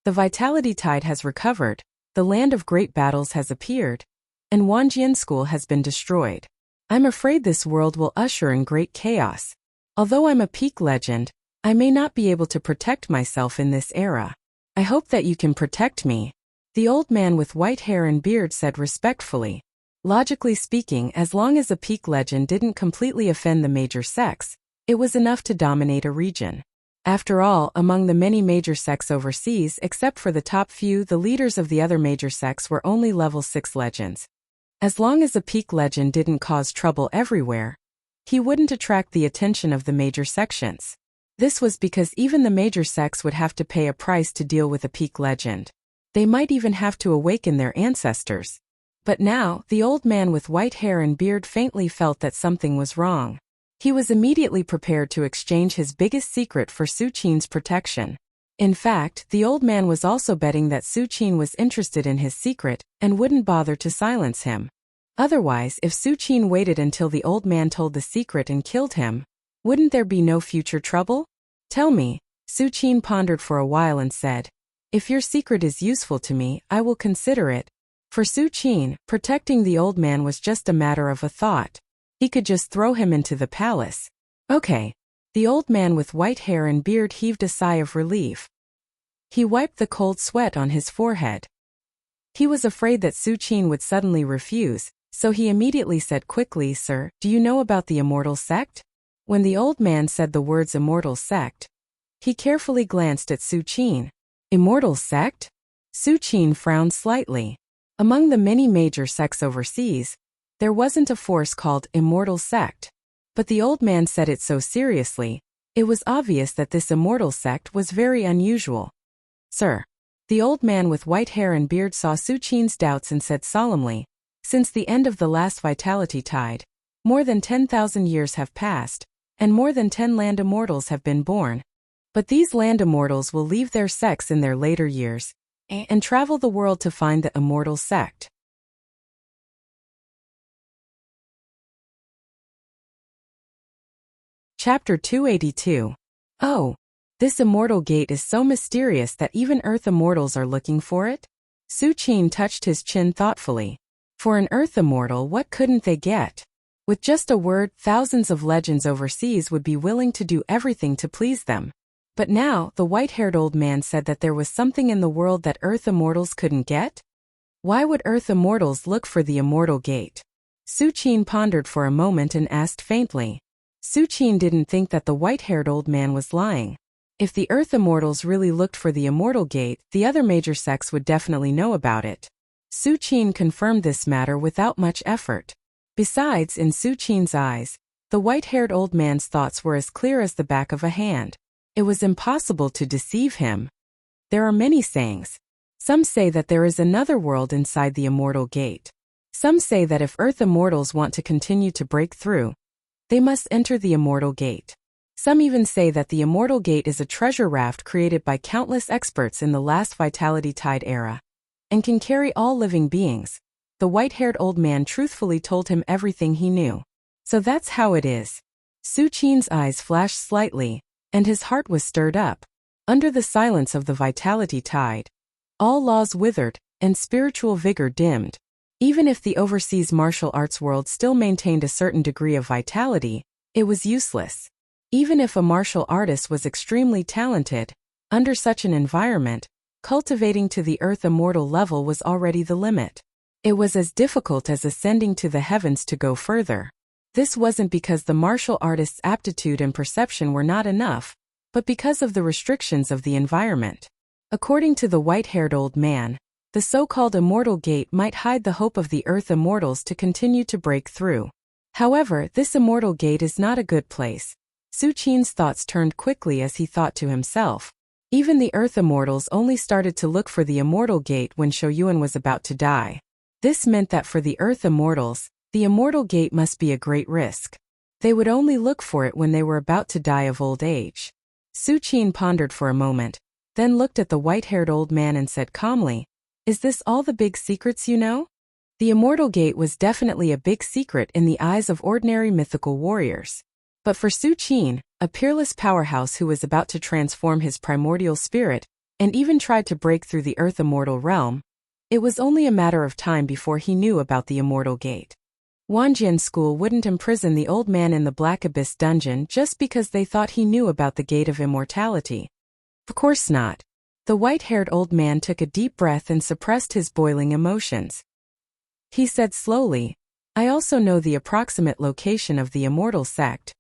The vitality tide has recovered, the land of great battles has appeared, and Wanjian School has been destroyed. I'm afraid this world will usher in great chaos. Although I'm a peak legend, I may not be able to protect myself in this era. I hope that you can protect me. The old man with white hair and beard said respectfully. Logically speaking, as long as a peak legend didn't completely offend the major sects, it was enough to dominate a region. After all, among the many major sects overseas, except for the top few, the leaders of the other major sects were only level 6 legends. As long as a peak legend didn't cause trouble everywhere, he wouldn't attract the attention of the major sections. This was because even the major sects would have to pay a price to deal with a peak legend. They might even have to awaken their ancestors. But now, the old man with white hair and beard faintly felt that something was wrong. He was immediately prepared to exchange his biggest secret for Su Qin's protection. In fact, the old man was also betting that Su Qin was interested in his secret and wouldn't bother to silence him. Otherwise, if Su Qin waited until the old man told the secret and killed him, wouldn't there be no future trouble? Tell me, Su Qin pondered for a while and said, If your secret is useful to me, I will consider it. For Su Qin, protecting the old man was just a matter of a thought. He could just throw him into the palace. Okay. The old man with white hair and beard heaved a sigh of relief. He wiped the cold sweat on his forehead. He was afraid that Su Qin would suddenly refuse, so he immediately said quickly, "Sir, do you know about the immortal sect?" When the old man said the words immortal sect, he carefully glanced at Su Qin. Immortal sect? Su Qin frowned slightly. Among the many major sects overseas, there wasn't a force called immortal sect. But the old man said it so seriously, it was obvious that this immortal sect was very unusual. Sir. The old man with white hair and beard saw Su Qin's doubts and said solemnly, since the end of the last vitality tide, more than 10,000 years have passed, and more than 10 land immortals have been born. But these land immortals will leave their sects in their later years, and travel the world to find the immortal sect. Chapter 282. Oh. This immortal gate is so mysterious that even Earth immortals are looking for it? Su Qin touched his chin thoughtfully. For an Earth immortal, what couldn't they get? With just a word, thousands of legends overseas would be willing to do everything to please them. But now, the white-haired old man said that there was something in the world that Earth immortals couldn't get? Why would Earth immortals look for the immortal gate? Su Qin pondered for a moment and asked faintly. Su Qin didn't think that the white-haired old man was lying. If the Earth immortals really looked for the immortal gate, the other major sects would definitely know about it. Su Qin confirmed this matter without much effort. Besides, in Su Qin's eyes, the white-haired old man's thoughts were as clear as the back of a hand. It was impossible to deceive him. There are many sayings. Some say that there is another world inside the immortal gate. Some say that if Earth immortals want to continue to break through, they must enter the immortal gate. Some even say that the immortal gate is a treasure raft created by countless experts in the last vitality tide era, and can carry all living beings. The white-haired old man truthfully told him everything he knew. So that's how it is. Su Qin's eyes flashed slightly, and his heart was stirred up. Under the silence of the vitality tide, all laws withered, and spiritual vigor dimmed. Even if the overseas martial arts world still maintained a certain degree of vitality, it was useless. Even if a martial artist was extremely talented, under such an environment, cultivating to the Earth immortal level was already the limit. It was as difficult as ascending to the heavens to go further. This wasn't because the martial artist's aptitude and perception were not enough, but because of the restrictions of the environment. According to the white-haired old man, the so-called immortal gate might hide the hope of the Earth immortals to continue to break through. However, this immortal gate is not a good place. Su Qin's thoughts turned quickly as he thought to himself. Even the Earth immortals only started to look for the immortal gate when Shoyuan was about to die. This meant that for the Earth immortals, the immortal gate must be a great risk. They would only look for it when they were about to die of old age. Su Qin pondered for a moment, then looked at the white-haired old man and said calmly, "Is this all the big secrets you know?" The immortal gate was definitely a big secret in the eyes of ordinary mythical warriors. But for Su Qin, a peerless powerhouse who was about to transform his primordial spirit, and even tried to break through the Earth immortal realm, it was only a matter of time before he knew about the immortal gate. Wanjian School wouldn't imprison the old man in the Black Abyss dungeon just because they thought he knew about the Gate of Immortality. Of course not. The white-haired old man took a deep breath and suppressed his boiling emotions. He said slowly, "I also know the approximate location of the immortal sect."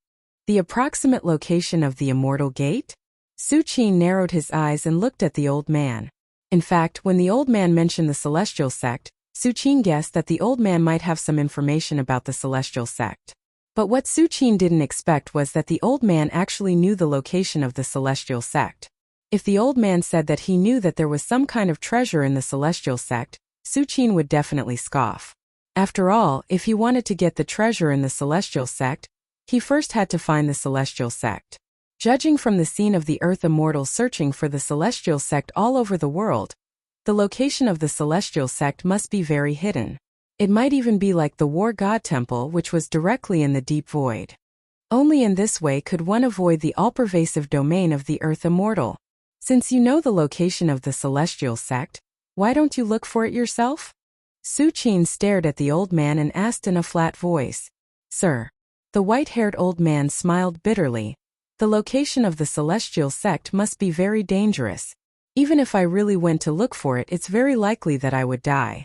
The approximate location of the immortal gate? Su Qin narrowed his eyes and looked at the old man. In fact, when the old man mentioned the celestial sect, Su Qin guessed that the old man might have some information about the celestial sect. But what Su Qin didn't expect was that the old man actually knew the location of the celestial sect. If the old man said that he knew that there was some kind of treasure in the celestial sect, Su Qin would definitely scoff. After all, if he wanted to get the treasure in the celestial sect, he first had to find the celestial sect. Judging from the scene of the Earth immortals searching for the celestial sect all over the world, the location of the celestial sect must be very hidden. It might even be like the War God Temple, which was directly in the deep void. Only in this way could one avoid the all-pervasive domain of the Earth immortal. Since you know the location of the celestial sect, why don't you look for it yourself? Su Qin stared at the old man and asked in a flat voice. Sir. The white-haired old man smiled bitterly. The location of the celestial sect must be very dangerous. Even if I really went to look for it, it's very likely that I would die.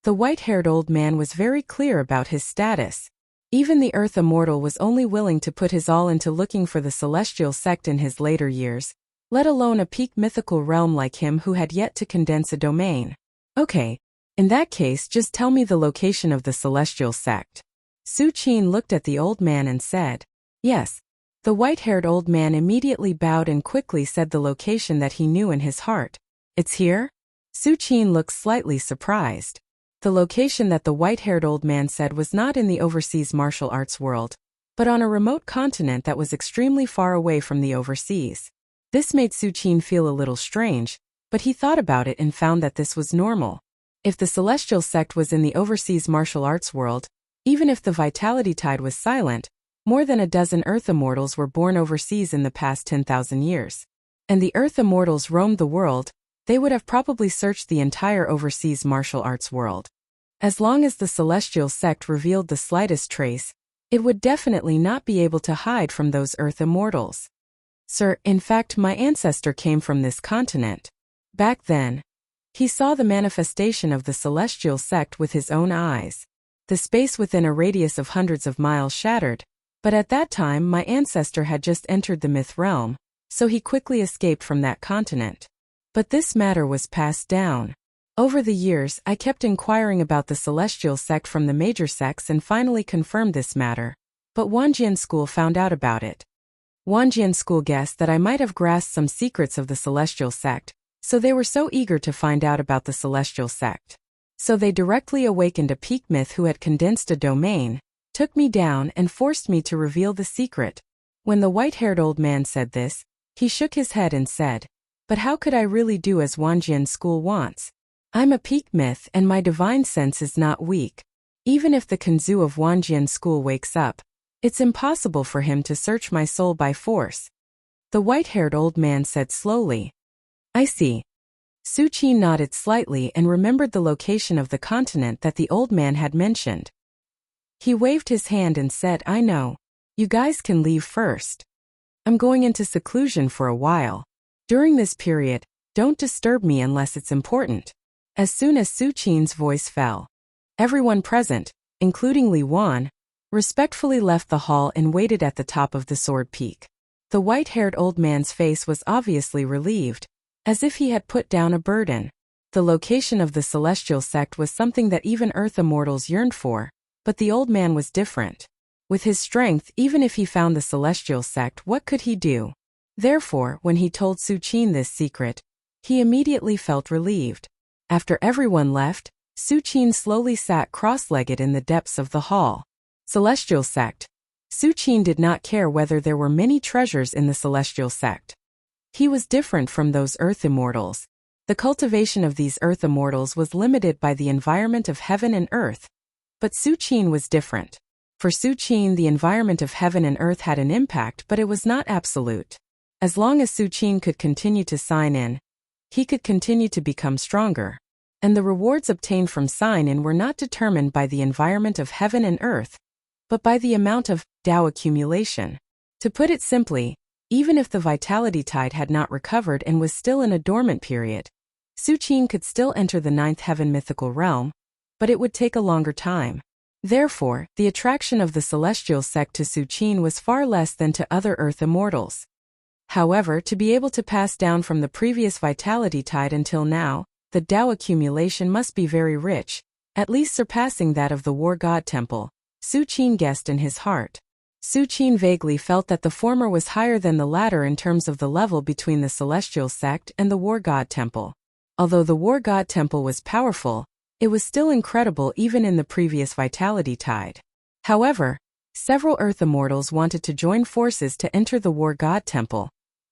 The white-haired old man was very clear about his status. Even the Earth Immortal was only willing to put his all into looking for the celestial sect in his later years, let alone a peak mythical realm like him who had yet to condense a domain. Okay, in that case just tell me the location of the celestial sect. Su Qin looked at the old man and said, Yes. The white-haired old man immediately bowed and quickly said the location that he knew in his heart. It's here? Su Qin looked slightly surprised. The location that the white-haired old man said was not in the overseas martial arts world, but on a remote continent that was extremely far away from the overseas. This made Su Qin feel a little strange, but he thought about it and found that this was normal. If the celestial sect was in the overseas martial arts world, even if the vitality tide was silent, more than a dozen Earth Immortals were born overseas in the past 10,000 years. And the Earth Immortals roamed the world, they would have probably searched the entire overseas martial arts world. As long as the celestial sect revealed the slightest trace, it would definitely not be able to hide from those Earth Immortals. Sir, in fact my ancestor came from this continent. Back then, he saw the manifestation of the celestial sect with his own eyes. The space within a radius of hundreds of miles shattered, but at that time my ancestor had just entered the myth realm, so he quickly escaped from that continent. But this matter was passed down. Over the years I kept inquiring about the celestial sect from the major sects and finally confirmed this matter. But Wanjian School found out about it. Wanjian School guessed that I might have grasped some secrets of the celestial sect, so they were so eager to find out about the celestial sect. So they directly awakened a peak myth who had condensed a domain, took me down and forced me to reveal the secret. When the white-haired old man said this, he shook his head and said, But how could I really do as Wanjian School wants? I'm a peak myth and my divine sense is not weak. Even if the Kanzu of Wanjian School wakes up, it's impossible for him to search my soul by force. The white-haired old man said slowly. I see. Su Qin nodded slightly and remembered the location of the continent that the old man had mentioned. He waved his hand and said, I know. You guys can leave first. I'm going into seclusion for a while. During this period, don't disturb me unless it's important. As soon as Su Qin's voice fell, everyone present, including Li Wan, respectfully left the hall and waited at the top of the sword peak. The white-haired old man's face was obviously relieved, as if he had put down a burden. The location of the celestial sect was something that even Earth Immortals yearned for, but the old man was different. With his strength, even if he found the celestial sect, what could he do? Therefore, when he told Su Qin this secret, he immediately felt relieved. After everyone left, Su Qin slowly sat cross-legged in the depths of the hall. Celestial sect. Su Qin did not care whether there were many treasures in the celestial sect. He was different from those Earth Immortals. The cultivation of these Earth Immortals was limited by the environment of heaven and earth. But Su Qin was different. For Su Qin, the environment of heaven and earth had an impact, but it was not absolute. As long as Su Qin could continue to sign in, he could continue to become stronger. And the rewards obtained from sign-in were not determined by the environment of heaven and earth, but by the amount of Dao accumulation. To put it simply, even if the vitality tide had not recovered and was still in a dormant period, Su Qin could still enter the ninth heaven mythical realm, but it would take a longer time. Therefore, the attraction of the celestial sect to Su Qin was far less than to other Earth Immortals. However, to be able to pass down from the previous vitality tide until now, the Dao accumulation must be very rich, at least surpassing that of the War God Temple, Su Qin guessed in his heart. Su Qin vaguely felt that the former was higher than the latter in terms of the level between the celestial sect and the War God Temple. Although the War God Temple was powerful, it was still incredible even in the previous vitality tide. However, several Earth Immortals wanted to join forces to enter the War God Temple,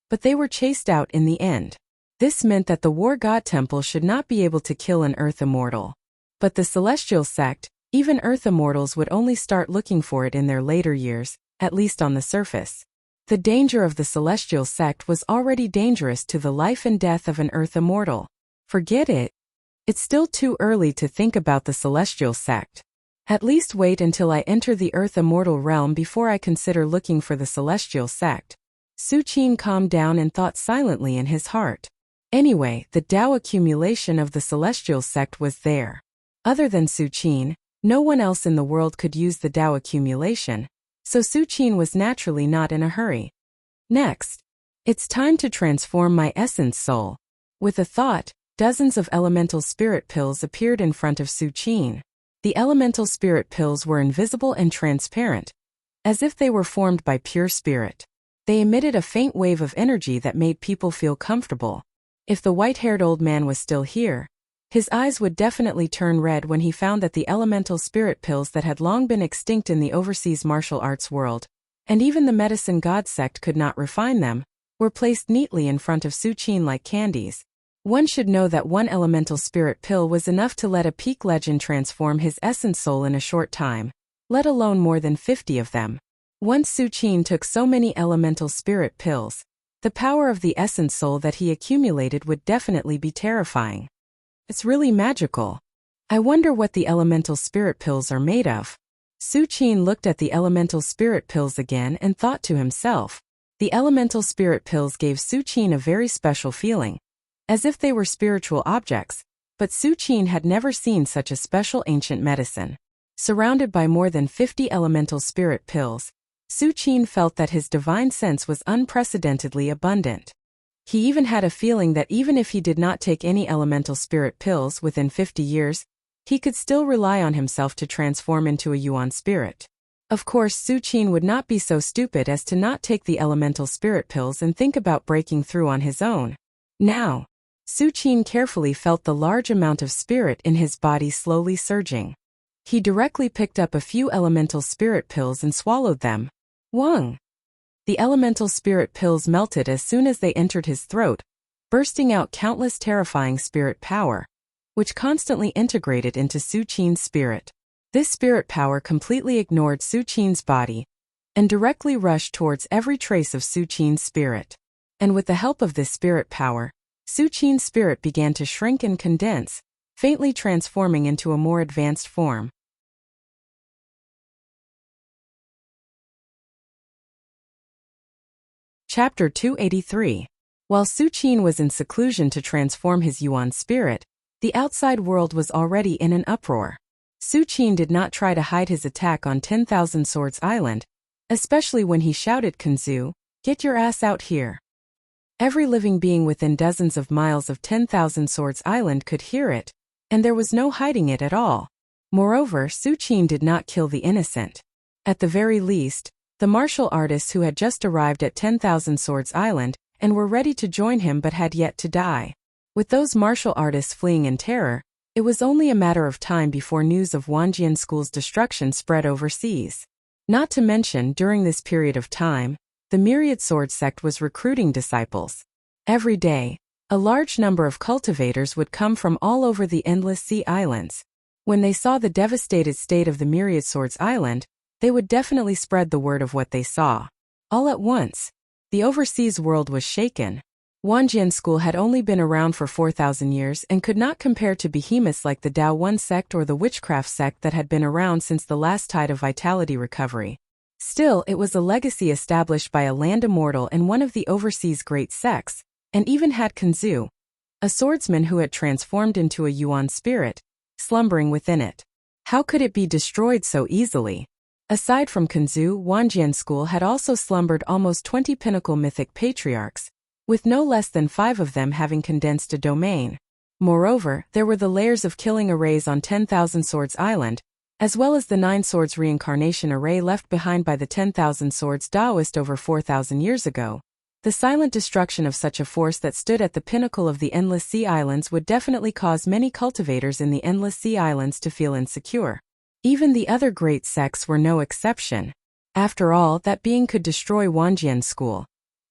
but they were chased out in the end. This meant that the War God Temple should not be able to kill an Earth Immortal. But the celestial sect, even Earth Immortals would only start looking for it in their later years, at least on the surface. The danger of the celestial sect was already dangerous to the life and death of an earth immortal. Forget it. It's still too early to think about the celestial sect. At least wait until I enter the earth immortal realm before I consider looking for the celestial sect. Su Qin calmed down and thought silently in his heart. Anyway, the Tao accumulation of the celestial sect was there. Other than Su Qin, no one else in the world could use the Tao accumulation, so Su Qin was naturally not in a hurry. Next, it's time to transform my essence soul. With a thought, dozens of elemental spirit pills appeared in front of Su Qin. The elemental spirit pills were invisible and transparent, as if they were formed by pure spirit. They emitted a faint wave of energy that made people feel comfortable. If the white-haired old man was still here, his eyes would definitely turn red when he found that the elemental spirit pills that had long been extinct in the overseas martial arts world, and even the medicine god sect could not refine them, were placed neatly in front of Su Qin like candies. One should know that one elemental spirit pill was enough to let a peak legend transform his essence soul in a short time, let alone more than 50 of them. Once Su Qin took so many elemental spirit pills, the power of the essence soul that he accumulated would definitely be terrifying. It's really magical. I wonder what the elemental spirit pills are made of. Su Qin looked at the elemental spirit pills again and thought to himself. The elemental spirit pills gave Su Qin a very special feeling, as if they were spiritual objects, but Su Qin had never seen such a special ancient medicine. Surrounded by more than 50 elemental spirit pills, Su Qin felt that his divine sense was unprecedentedly abundant. He even had a feeling that even if he did not take any elemental spirit pills within 50 years, he could still rely on himself to transform into a Yuan spirit. Of course, Su Qin would not be so stupid as to not take the elemental spirit pills and think about breaking through on his own. Now, Su Qin carefully felt the large amount of spirit in his body slowly surging. He directly picked up a few elemental spirit pills and swallowed them. Wang! The elemental spirit pills melted as soon as they entered his throat, bursting out countless terrifying spirit power, which constantly integrated into Su Qin's spirit. This spirit power completely ignored Su Qin's body and directly rushed towards every trace of Su Qin's spirit. And with the help of this spirit power, Su Qin's spirit began to shrink and condense, faintly transforming into a more advanced form. Chapter 283. While Su Qin was in seclusion to transform his Yuan spirit, the outside world was already in an uproar. Su Qin did not try to hide his attack on 10,000 Swords Island, especially when he shouted, "Kanzu, get your ass out here." Every living being within dozens of miles of 10,000 Swords Island could hear it, and there was no hiding it at all. Moreover, Su Qin did not kill the innocent. At the very least, the martial artists who had just arrived at 10,000 Swords Island and were ready to join him but had yet to die. With those martial artists fleeing in terror, it was only a matter of time before news of Wanjian School's destruction spread overseas. Not to mention, during this period of time, the Myriad Sword sect was recruiting disciples. Every day, a large number of cultivators would come from all over the Endless Sea Islands. When they saw the devastated state of the Myriad Swords Island, they would definitely spread the word of what they saw. All at once, the overseas world was shaken. Wanjian School had only been around for 4,000 years and could not compare to behemoths like the Tao One sect or the Witchcraft sect that had been around since the last tide of vitality recovery. Still, it was a legacy established by a land immortal and one of the overseas great sects, and even had Kanzu, a swordsman who had transformed into a Yuan spirit, slumbering within it. How could it be destroyed so easily? Aside from Kanzu, Wanjian School had also slumbered almost 20 pinnacle mythic patriarchs, with no less than 5 of them having condensed a domain. Moreover, there were the layers of killing arrays on 10,000 Swords Island, as well as the 9 Swords reincarnation array left behind by the 10,000 Swords Taoist over 4,000 years ago. The silent destruction of such a force that stood at the pinnacle of the Endless Sea Islands would definitely cause many cultivators in the Endless Sea Islands to feel insecure. Even the other great sects were no exception. After all, that being could destroy Wanjian School,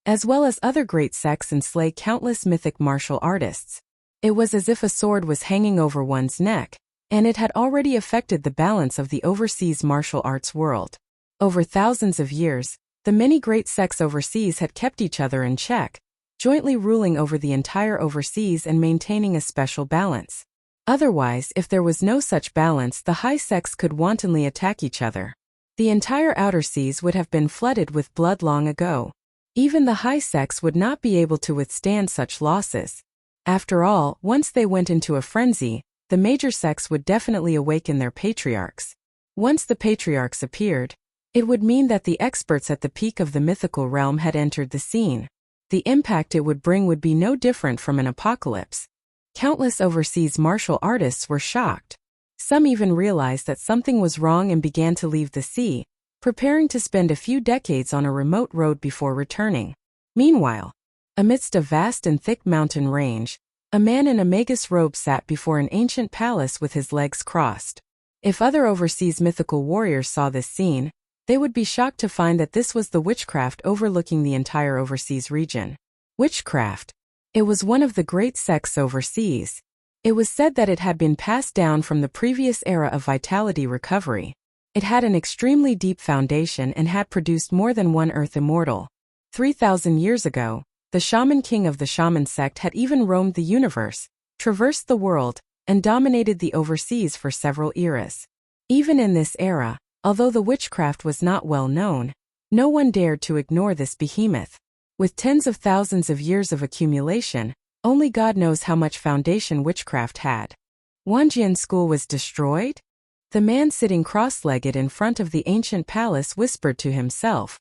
as well as other great sects, and slay countless mythic martial artists. It was as if a sword was hanging over one's neck, and it had already affected the balance of the overseas martial arts world. Over thousands of years, The many great sects overseas had kept each other in check, jointly ruling over the entire overseas and maintaining a special balance. Otherwise, if there was no such balance, the high sects could wantonly attack each other. The entire outer seas would have been flooded with blood long ago. Even the high sects would not be able to withstand such losses. After all, once they went into a frenzy, the major sects would definitely awaken their patriarchs. Once the patriarchs appeared, it would mean that the experts at the peak of the mythical realm had entered the scene. The impact it would bring would be no different from an apocalypse. Countless overseas martial artists were shocked. Some even realized that something was wrong and began to leave the sea, preparing to spend a few decades on a remote road before returning. Meanwhile, amidst a vast and thick mountain range, a man in a magus robe sat before an ancient palace with his legs crossed. If other overseas mythical warriors saw this scene, they would be shocked to find that this was the witchcraft overlooking the entire overseas region. Witchcraft. It was one of the great sects overseas. It was said that it had been passed down from the previous era of vitality recovery. It had an extremely deep foundation and had produced more than one earth immortal. 3,000 years ago, the shaman king of the shaman sect had even roamed the universe, traversed the world, and dominated the overseas for several eras. Even in this era, although the witchcraft was not well known, no one dared to ignore this behemoth. With tens of thousands of years of accumulation, only God knows how much foundation witchcraft had. Wanjian school was destroyed? The man sitting cross-legged in front of the ancient palace whispered to himself.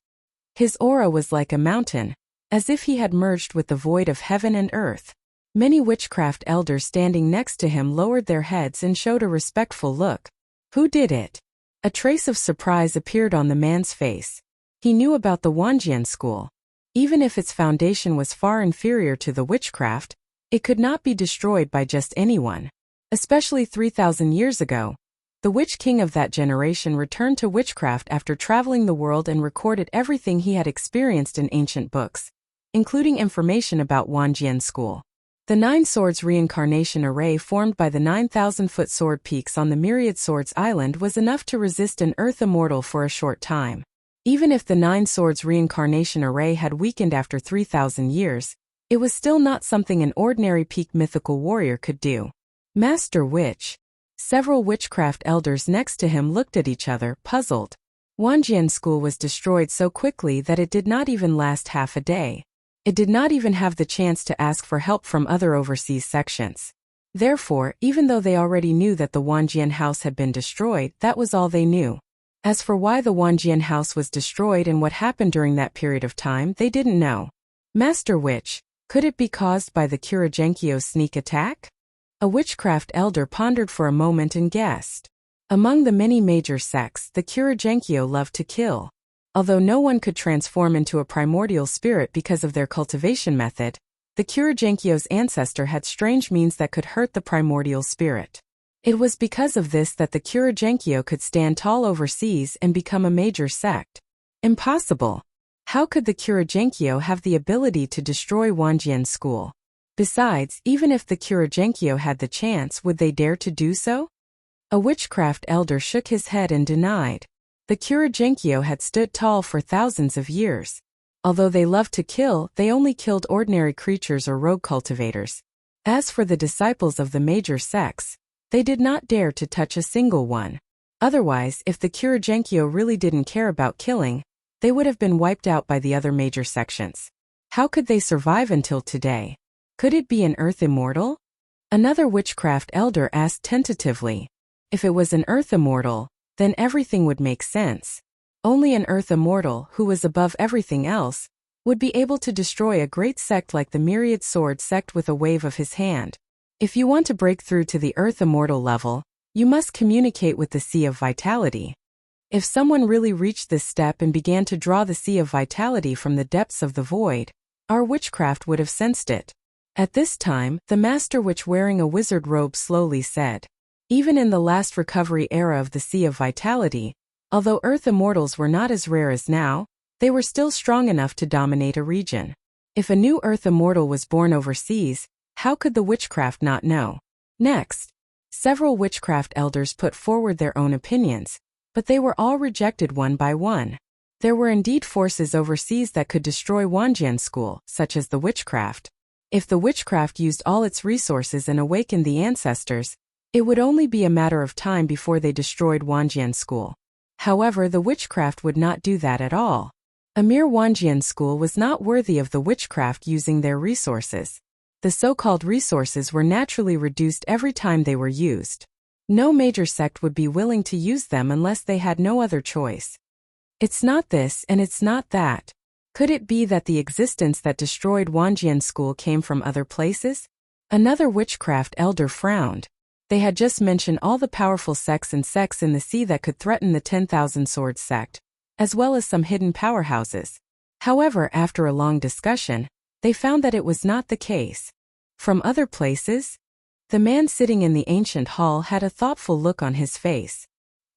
His aura was like a mountain, as if he had merged with the void of heaven and earth. Many witchcraft elders standing next to him lowered their heads and showed a respectful look. Who did it? A trace of surprise appeared on the man's face. He knew about the Wanjian school. Even if its foundation was far inferior to the witchcraft, it could not be destroyed by just anyone. Especially 3,000 years ago, the witch king of that generation returned to witchcraft after traveling the world and recorded everything he had experienced in ancient books, including information about Wanjian school. The 9 swords reincarnation array formed by the 9,000-foot sword peaks on the Myriad Swords Island was enough to resist an earth immortal for a short time. Even if the 9 swords reincarnation array had weakened after 3,000 years, it was still not something an ordinary peak mythical warrior could do. Master Witch. Several witchcraft elders next to him looked at each other, puzzled. Wanjian school was destroyed so quickly that it did not even last half a day. It did not even have the chance to ask for help from other overseas sections. Therefore, even though they already knew that the Wanjian house had been destroyed, that was all they knew. As for why the Wanjian house was destroyed and what happened during that period of time, they didn't know. Master Witch, could it be caused by the Kuragenkyo's sneak attack? A witchcraft elder pondered for a moment and guessed. Among the many major sects, the Kuragenkyo loved to kill. Although no one could transform into a primordial spirit because of their cultivation method, the Kuragenkyo's ancestor had strange means that could hurt the primordial spirit. It was because of this that the Kuragenkyo could stand tall overseas and become a major sect. Impossible. How could the Kuragenkyo have the ability to destroy Wanjian school? Besides, even if the Kuragenkyo had the chance, would they dare to do so? A witchcraft elder shook his head and denied. The Kuragenkyo had stood tall for thousands of years. Although they loved to kill, they only killed ordinary creatures or rogue cultivators. As for the disciples of the major sects, they did not dare to touch a single one. Otherwise, if the Kuragenkyo really didn't care about killing, they would have been wiped out by the other major sections. How could they survive until today? Could it be an earth immortal? Another witchcraft elder asked tentatively. If it was an earth immortal, then everything would make sense. Only an earth immortal, who was above everything else, would be able to destroy a great sect like the Myriad Sword sect with a wave of his hand. If you want to break through to the earth immortal level, you must communicate with the Sea of Vitality. If someone really reached this step and began to draw the Sea of Vitality from the depths of the void, our witchcraft would have sensed it. At this time, the Master Witch wearing a wizard robe slowly said, even in the last recovery era of the Sea of Vitality, although earth immortals were not as rare as now, they were still strong enough to dominate a region. If a new earth immortal was born overseas, how could the witchcraft not know? Next, several witchcraft elders put forward their own opinions, but they were all rejected one by one. There were indeed forces overseas that could destroy Wanjian School, such as the witchcraft. If the witchcraft used all its resources and awakened the ancestors, it would only be a matter of time before they destroyed Wanjian School. However, the witchcraft would not do that at all. A mere Wanjian School was not worthy of the witchcraft using their resources. The so-called resources were naturally reduced every time they were used. No major sect would be willing to use them unless they had no other choice. It's not this and it's not that. Could it be that the existence that destroyed Wanjian School came from other places? Another witchcraft elder frowned. They had just mentioned all the powerful sects and sects in the sea that could threaten the 10,000 Swords sect, as well as some hidden powerhouses. However, after a long discussion, they found that it was not the case. From other places? The man sitting in the ancient hall had a thoughtful look on his face.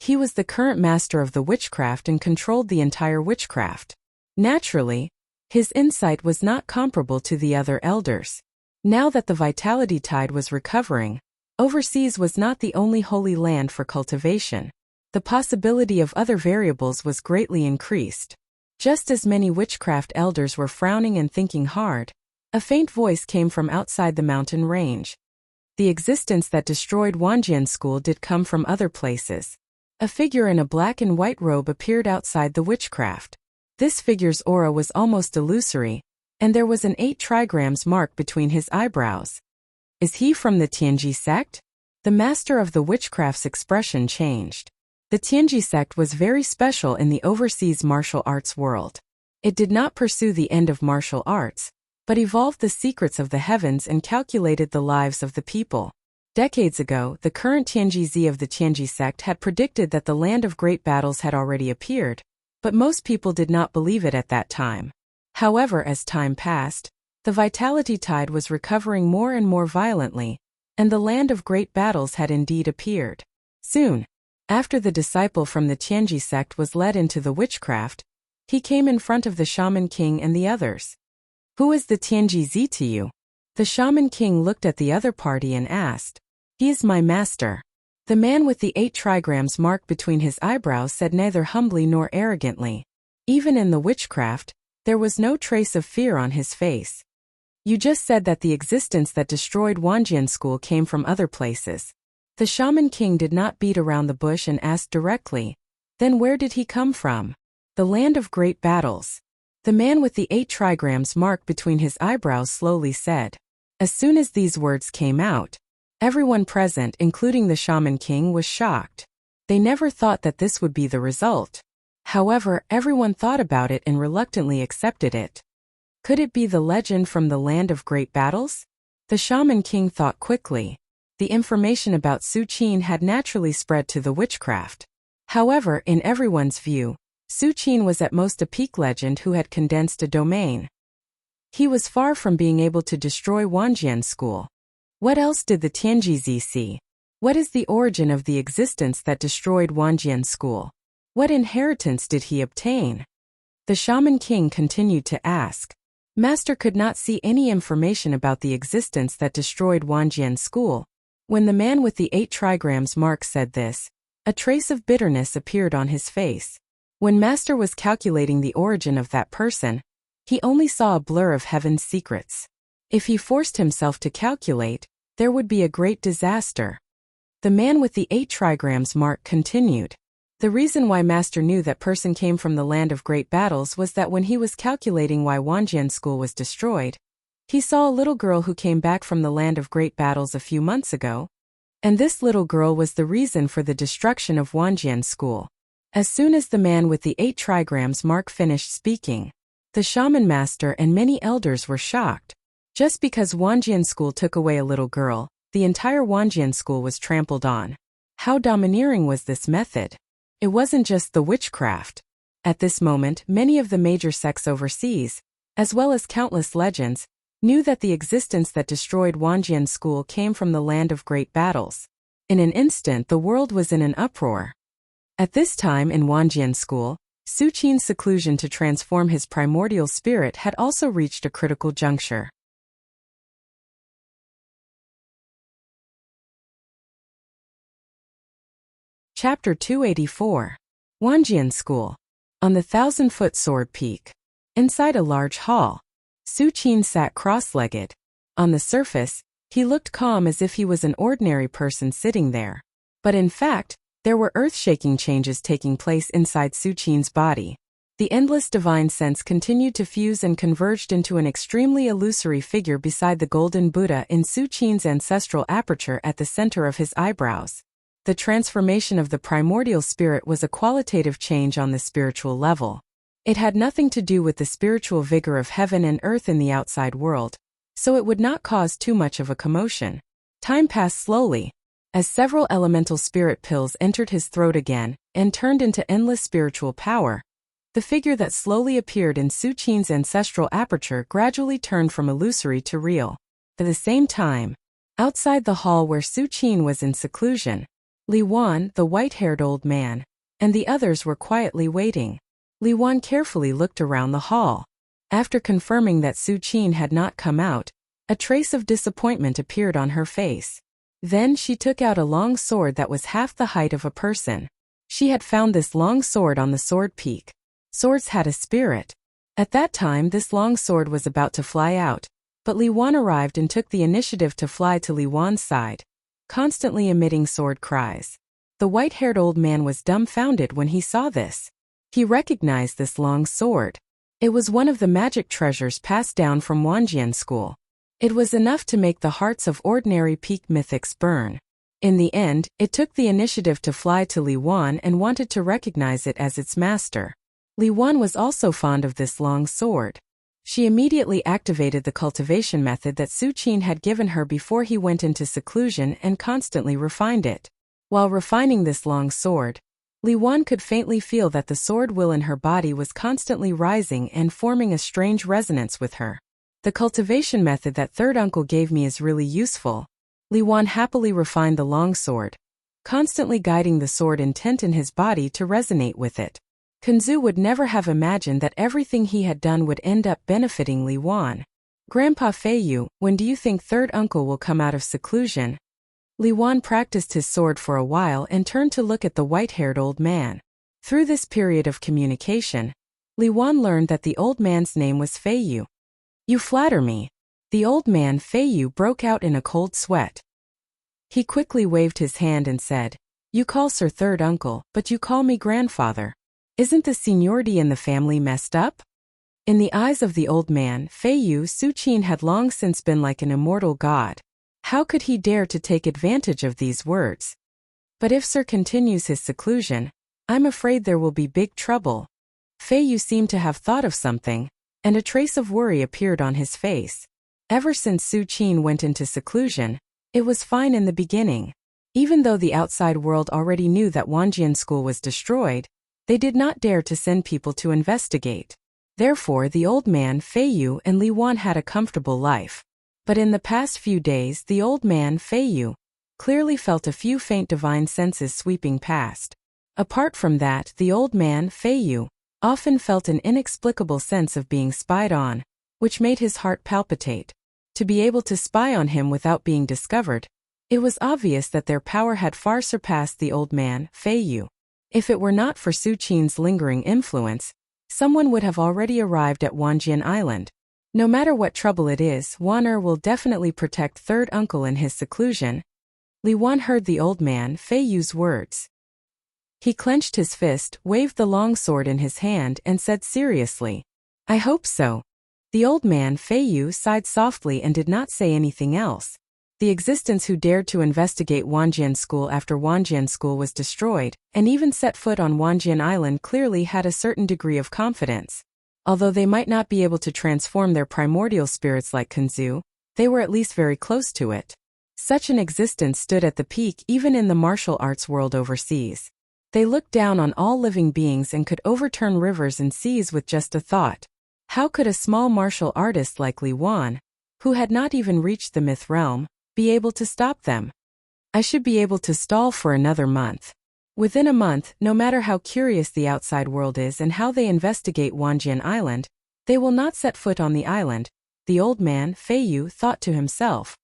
He was the current master of the witchcraft and controlled the entire witchcraft. Naturally, his insight was not comparable to the other elders. Now that the vitality tide was recovering, overseas was not the only holy land for cultivation. The possibility of other variables was greatly increased. Just as many witchcraft elders were frowning and thinking hard, a faint voice came from outside the mountain range. The existence that destroyed Wanjian School did come from other places. A figure in a black and white robe appeared outside the witchcraft. This figure's aura was almost illusory, and there was an 8 trigrams mark between his eyebrows. Is he from the Tianji sect? The master of the witchcraft's expression changed. The Tianji sect was very special in the overseas martial arts world. It did not pursue the end of martial arts, but evolved the secrets of the heavens and calculated the lives of the people. Decades ago, the current Tianji Zi of the Tianji sect had predicted that the land of great battles had already appeared, but most people did not believe it at that time. However, as time passed, the vitality tide was recovering more and more violently, and the land of great battles had indeed appeared. Soon, after the disciple from the Tianji sect was led into the witchcraft, he came in front of the Shaman King and the others. Who is the Tianji Zi to you? The Shaman King looked at the other party and asked. He is my master. The man with the 8 trigrams mark between his eyebrows said neither humbly nor arrogantly. Even in the witchcraft, there was no trace of fear on his face. You just said that the existence that destroyed Wanjian School came from other places. The Shaman King did not beat around the bush and asked directly. Then where did he come from? The land of great battles. The man with the 8 trigrams mark between his eyebrows slowly said. As soon as these words came out, everyone present, including the Shaman King, was shocked. They never thought that this would be the result. However, everyone thought about it and reluctantly accepted it. Could it be the legend from the land of great battles? The Shaman King thought quickly. The information about Su Qin had naturally spread to the witchcraft. However, in everyone's view, Su Qin was at most a peak legend who had condensed a domain. He was far from being able to destroy Wanjian School. What else did the Tianji Zi see? What is the origin of the existence that destroyed Wanjian School? What inheritance did he obtain? The Shaman King continued to ask. Master could not see any information about the existence that destroyed Wanjian School. When the man with the 8 trigrams mark said this, a trace of bitterness appeared on his face. When Master was calculating the origin of that person, he only saw a blur of heaven's secrets. If he forced himself to calculate, there would be a great disaster. The man with the 8 trigrams mark continued. The reason why Master knew that person came from the land of great battles was that when he was calculating why Wanjian School was destroyed, he saw a little girl who came back from the land of great battles a few months ago, and this little girl was the reason for the destruction of Wanjian School. As soon as the man with the 8 trigrams mark finished speaking, the shaman master and many elders were shocked. Just because Wanjian School took away a little girl, the entire Wanjian School was trampled on. How domineering was this method? It wasn't just the witchcraft. At this moment, many of the major sects overseas, as well as countless legends, knew that the existence that destroyed Wanjian School came from the land of great battles. In an instant, the world was in an uproar. At this time in Wanjian School, Su Qin's seclusion to transform his primordial spirit had also reached a critical juncture. Chapter 284. Wanjian School. on the 1,000-foot sword peak. Inside a large hall, Su Qin sat cross-legged. On the surface, he looked calm as if he was an ordinary person sitting there. But in fact, there were earth-shaking changes taking place inside Su Qin's body. The endless divine sense continued to fuse and converged into an extremely illusory figure beside the golden Buddha in Su Qin's ancestral aperture at the center of his eyebrows. The transformation of the primordial spirit was a qualitative change on the spiritual level. It had nothing to do with the spiritual vigor of heaven and earth in the outside world, so it would not cause too much of a commotion. Time passed slowly, as several elemental spirit pills entered his throat again and turned into endless spiritual power. The figure that slowly appeared in Su Qin's ancestral aperture gradually turned from illusory to real. At the same time, outside the hall where Su Qin was in seclusion, Li Wan, the white-haired old man, and the others were quietly waiting. Li Wan carefully looked around the hall. After confirming that Su Qin had not come out, a trace of disappointment appeared on her face. Then she took out a long sword that was half the height of a person. She had found this long sword on the sword peak. Swords had a spirit. At that time this long sword was about to fly out, but Li Wan arrived and took the initiative to fly to Li Wan's side, constantly emitting sword cries. The white-haired old man was dumbfounded when he saw this. He recognized this long sword. It was one of the magic treasures passed down from Wanjian school. It was enough to make the hearts of ordinary peak mythics burn. In the end, it took the initiative to fly to Li Wan and wanted to recognize it as its master. Li Wan was also fond of this long sword. She immediately activated the cultivation method that Su Qin had given her before he went into seclusion and constantly refined it. While refining this long sword, Li Wan could faintly feel that the sword will in her body was constantly rising and forming a strange resonance with her. The cultivation method that third uncle gave me is really useful. Li Wan happily refined the long sword, constantly guiding the sword intent in his body to resonate with it. Kunzu would never have imagined that everything he had done would end up benefiting Li Wan. Grandpa Feiyu, when do you think third uncle will come out of seclusion? Li Wan practiced his sword for a while and turned to look at the white-haired old man. Through this period of communication, Li Wan learned that the old man's name was Feiyu. You flatter me. The old man Feiyu broke out in a cold sweat. He quickly waved his hand and said, You call Sir third uncle, but you call me grandfather. Isn't the seniority in the family messed up? In the eyes of the old man, Feiyu, Su Qin had long since been like an immortal god. How could he dare to take advantage of these words? But if Sir continues his seclusion, I'm afraid there will be big trouble. Feiyu seemed to have thought of something, and a trace of worry appeared on his face. Ever since Su Qin went into seclusion, it was fine in the beginning. Even though the outside world already knew that Wanjian school was destroyed, they did not dare to send people to investigate. Therefore the old man Feiyu and Li Wan had a comfortable life. But in the past few days the old man Feiyu clearly felt a few faint divine senses sweeping past. Apart from that, the old man Feiyu often felt an inexplicable sense of being spied on, which made his heart palpitate. To be able to spy on him without being discovered, it was obvious that their power had far surpassed the old man Feiyu. If it were not for Su Qin's lingering influence, someone would have already arrived at Wanjian Island. No matter what trouble it is, Wan will definitely protect third uncle in his seclusion. Li Wan heard the old man Feiyu's words. He clenched his fist, waved the long sword in his hand and said seriously, I hope so. The old man Feiyu sighed softly and did not say anything else. The existence who dared to investigate Wanjian school after Wanjian school was destroyed, and even set foot on Wanjian Island clearly had a certain degree of confidence. Although they might not be able to transform their primordial spirits like Kunzu, they were at least very close to it. Such an existence stood at the peak even in the martial arts world overseas. They looked down on all living beings and could overturn rivers and seas with just a thought. How could a small martial artist like Li Wan, who had not even reached the myth realm, be able to stop them? I should be able to stall for another month. Within a month, no matter how curious the outside world is and how they investigate Wanjian Island, they will not set foot on the island, the old man Feiyu thought to himself.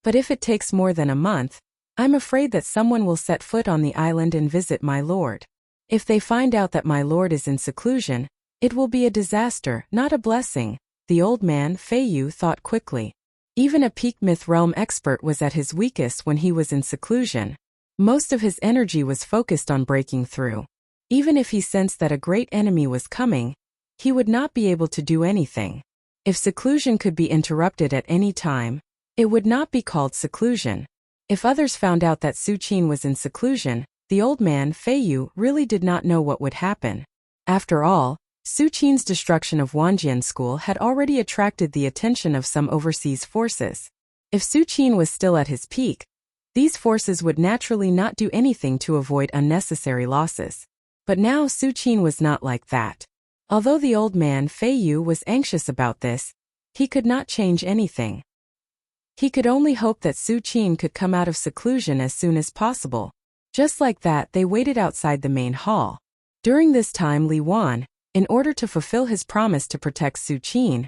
But if it takes more than a month, I'm afraid that someone will set foot on the island and visit my lord. If they find out that my lord is in seclusion, it will be a disaster, not a blessing, the old man Fei Yu thought quickly. Even a peak myth realm expert was at his weakest when he was in seclusion. Most of his energy was focused on breaking through. Even if he sensed that a great enemy was coming, he would not be able to do anything. If seclusion could be interrupted at any time, it would not be called seclusion. If others found out that Su Qin was in seclusion, the old man Fei Yu really did not know what would happen. After all, Su Qin's destruction of Wanjian School had already attracted the attention of some overseas forces. If Su Qin was still at his peak, these forces would naturally not do anything to avoid unnecessary losses. But now Su Qin was not like that. Although the old man Fei Yu was anxious about this, he could not change anything. He could only hope that Su Qin could come out of seclusion as soon as possible. Just like that, they waited outside the main hall. During this time, Li Wan, in order to fulfill his promise to protect Su Qin,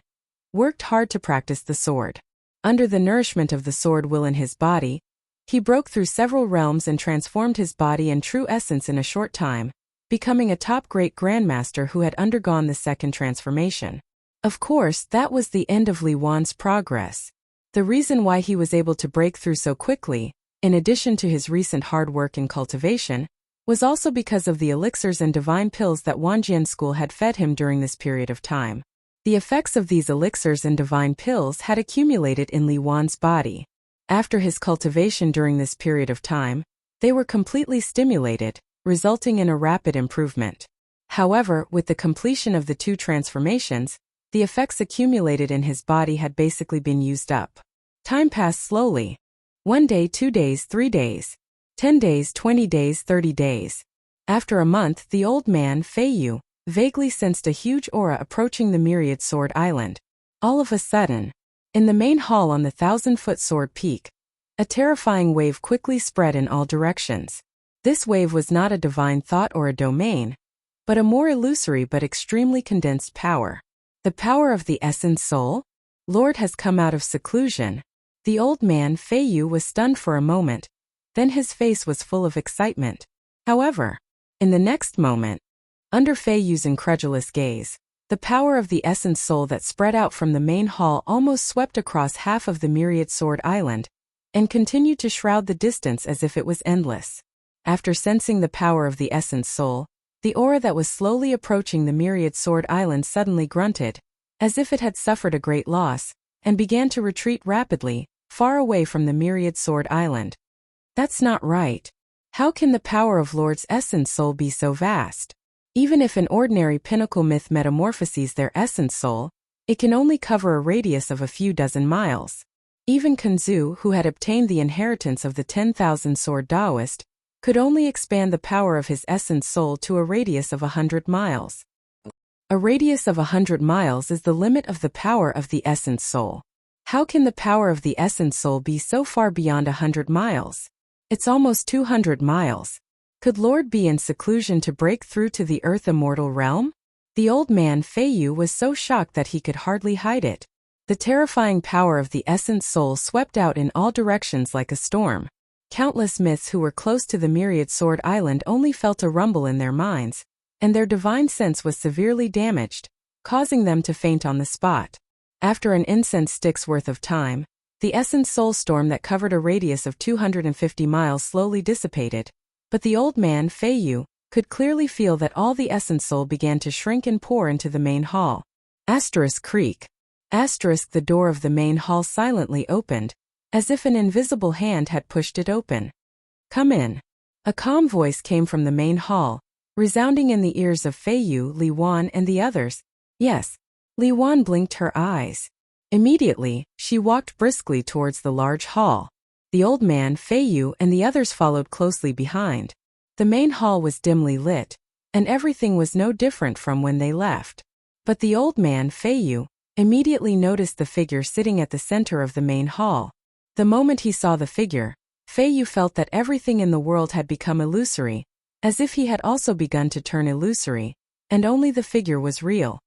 worked hard to practice the sword. Under the nourishment of the sword will in his body, he broke through several realms and transformed his body and true essence in a short time, becoming a top great grandmaster who had undergone the second transformation. Of course, that was the end of Li Wan's progress. The reason why he was able to break through so quickly, in addition to his recent hard work in cultivation, was also because of the elixirs and divine pills that Wanjian School had fed him during this period of time. The effects of these elixirs and divine pills had accumulated in Li Wan's body. After his cultivation during this period of time, they were completely stimulated, resulting in a rapid improvement. However, with the completion of the two transformations, the effects accumulated in his body had basically been used up. Time passed slowly. 1 day, 2 days, 3 days. 10 days, 20 days, 30 days. After a month, the old man, Fei Yu, vaguely sensed a huge aura approaching the myriad sword island. All of a sudden, in the main hall on the 1,000-foot sword peak, a terrifying wave quickly spread in all directions. This wave was not a divine thought or a domain, but a more illusory but extremely condensed power. The power of the essence soul? Lord has come out of seclusion. The old man, Fei Yu, was stunned for a moment. Then his face was full of excitement. However, in the next moment, under Fei Yu's incredulous gaze, the power of the essence soul that spread out from the main hall almost swept across half of the myriad sword island, and continued to shroud the distance as if it was endless. After sensing the power of the essence soul, the aura that was slowly approaching the myriad sword island suddenly grunted, as if it had suffered a great loss, and began to retreat rapidly, far away from the myriad sword island. That's not right. How can the power of Lord's essence soul be so vast? Even if an ordinary pinnacle myth metamorphoses their essence soul, it can only cover a radius of a few dozen miles. Even Kunzu, who had obtained the inheritance of the 10,000 sword Taoist, could only expand the power of his essence soul to a radius of 100 miles. A radius of 100 miles is the limit of the power of the essence soul. How can the power of the essence soul be so far beyond 100 miles? It's almost 200 miles. Could Lord be in seclusion to break through to the earth immortal realm? The old man Fei Yu was so shocked that he could hardly hide it. The terrifying power of the essence soul swept out in all directions like a storm. Countless myths who were close to the myriad sword island only felt a rumble in their minds, and their divine sense was severely damaged, causing them to faint on the spot. After an incense stick's worth of time, the essence soul storm that covered a radius of 250 miles slowly dissipated, but the old man, Fei Yu, could clearly feel that all the essence soul began to shrink and pour into the main hall. Creak. The door of the main hall silently opened, as if an invisible hand had pushed it open. Come in. A calm voice came from the main hall, resounding in the ears of Fei Yu, Li Wan, and the others. Yes. Li Wan blinked her eyes. Immediately, she walked briskly towards the large hall. The old man, Fei Yu, and the others followed closely behind. The main hall was dimly lit, and everything was no different from when they left. But the old man, Fei Yu, immediately noticed the figure sitting at the center of the main hall. The moment he saw the figure, Fei Yu felt that everything in the world had become illusory, as if he had also begun to turn illusory, and only the figure was real.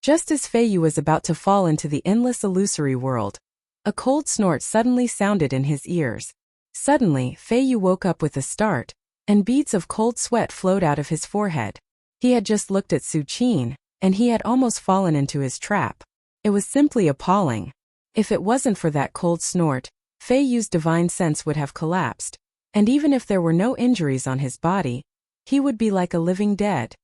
Just as Fei Yu was about to fall into the endless illusory world, a cold snort suddenly sounded in his ears. Suddenly, Fei Yu woke up with a start, and beads of cold sweat flowed out of his forehead. He had just looked at Su Qin, and he had almost fallen into his trap. It was simply appalling. If it wasn't for that cold snort, Fei Yu's divine sense would have collapsed, and even if there were no injuries on his body, he would be like a living dead.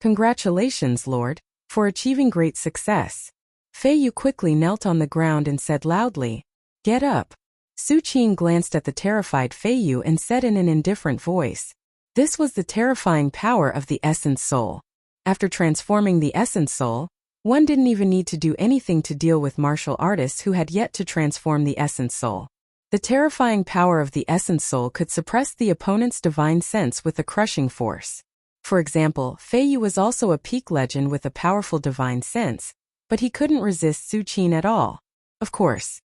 Congratulations, Lord, for achieving great success. Fei Yu quickly knelt on the ground and said loudly, "Get up." Su Qin glanced at the terrified Fei Yu and said in an indifferent voice, "This was the terrifying power of the Essence Soul. After transforming the Essence Soul, one didn't even need to do anything to deal with martial artists who had yet to transform the Essence Soul. The terrifying power of the Essence Soul could suppress the opponent's divine sense with a crushing force. For example, Fei Yu was also a peak legend with a powerful divine sense, but he couldn't resist Su Qin at all. Of course,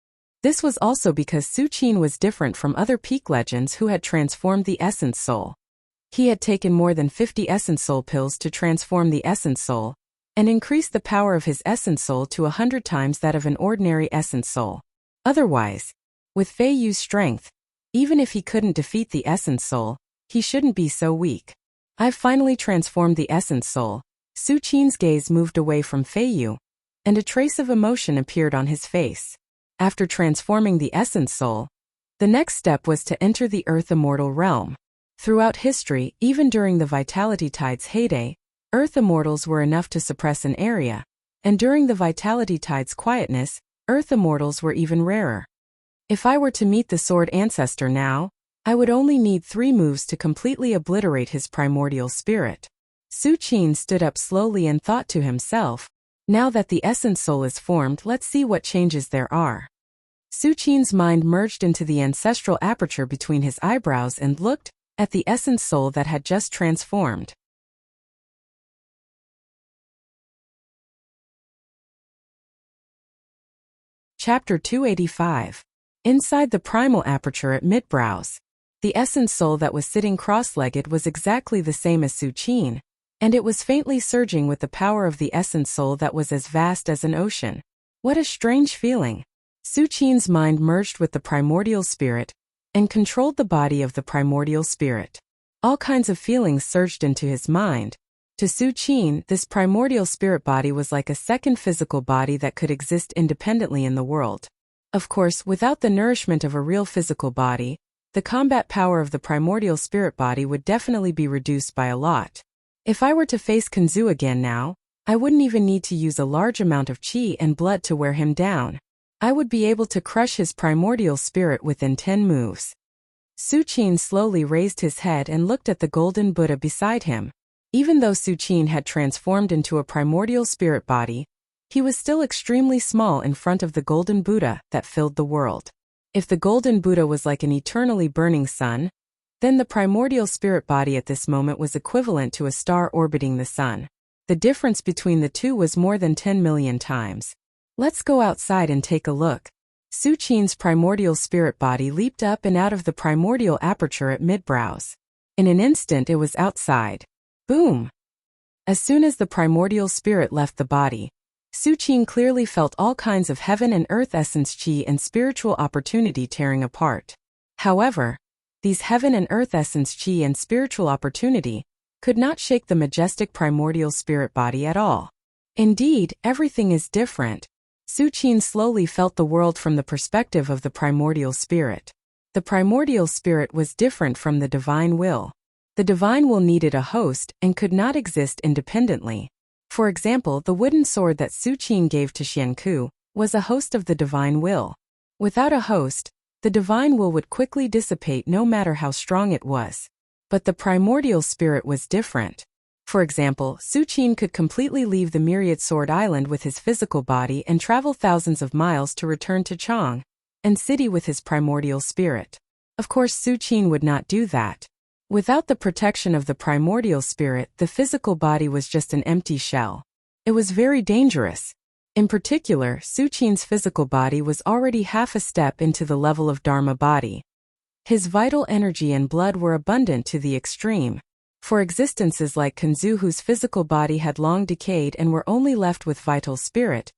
this was also because Su Qin was different from other peak legends who had transformed the Essence Soul. He had taken more than 50 Essence Soul pills to transform the Essence Soul, and increase the power of his Essence Soul to 100 times that of an ordinary Essence Soul. Otherwise, with Fei Yu's strength, even if he couldn't defeat the Essence Soul, he shouldn't be so weak. "I've finally transformed the Essence Soul." Su Qin's gaze moved away from Fei Yu, and a trace of emotion appeared on his face. After transforming the Essence Soul, the next step was to enter the Earth Immortal realm. Throughout history, even during the Vitality Tide's heyday, Earth Immortals were enough to suppress an area, and during the Vitality Tide's quietness, Earth Immortals were even rarer. If I were to meet the Sword Ancestor now, I would only need 3 moves to completely obliterate his primordial spirit. Su Qin stood up slowly and thought to himself, "Now that the Essence Soul is formed, let's see what changes there are." Su Qin's mind merged into the ancestral aperture between his eyebrows and looked at the Essence Soul that had just transformed. Chapter 285. Inside the primal aperture at mid-brows, the Essence Soul that was sitting cross-legged was exactly the same as Su Qin, and it was faintly surging with the power of the Essence Soul that was as vast as an ocean. What a strange feeling! Su Qin's mind merged with the primordial spirit and controlled the body of the primordial spirit. All kinds of feelings surged into his mind. To Su Qin, this primordial spirit body was like a second physical body that could exist independently in the world. Of course, without the nourishment of a real physical body, the combat power of the primordial spirit body would definitely be reduced by a lot. If I were to face Kanzu again now, I wouldn't even need to use a large amount of qi and blood to wear him down. I would be able to crush his primordial spirit within 10 moves. Su Qin slowly raised his head and looked at the golden Buddha beside him. Even though Su Qin had transformed into a primordial spirit body, he was still extremely small in front of the golden Buddha that filled the world. If the golden Buddha was like an eternally burning sun, then the primordial spirit body at this moment was equivalent to a star orbiting the sun. The difference between the two was more than 10 million times. Let's go outside and take a look. Su Qin's primordial spirit body leaped up and out of the primordial aperture at mid-brows. In an instant it was outside. Boom! As soon as the primordial spirit left the body, Su Qin clearly felt all kinds of heaven and earth essence qi and spiritual opportunity tearing apart. However, these heaven and earth essence qi and spiritual opportunity could not shake the majestic primordial spirit body at all. Indeed, everything is different. Su Qin slowly felt the world from the perspective of the primordial spirit. The primordial spirit was different from the divine will. The divine will needed a host and could not exist independently. For example, the wooden sword that Su Qin gave to Xianku was a host of the divine will. Without a host, the divine will would quickly dissipate no matter how strong it was. But the primordial spirit was different. For example, Su Qin could completely leave the Myriad Sword Island with his physical body and travel thousands of miles to return to Chang and city with his primordial spirit. Of course, Su Qin would not do that. Without the protection of the primordial spirit, the physical body was just an empty shell. It was very dangerous. In particular, Su Qin's physical body was already half a step into the level of Dharma body. His vital energy and blood were abundant to the extreme. For existences like Kanzu, whose physical body had long decayed and were only left with vital spirit,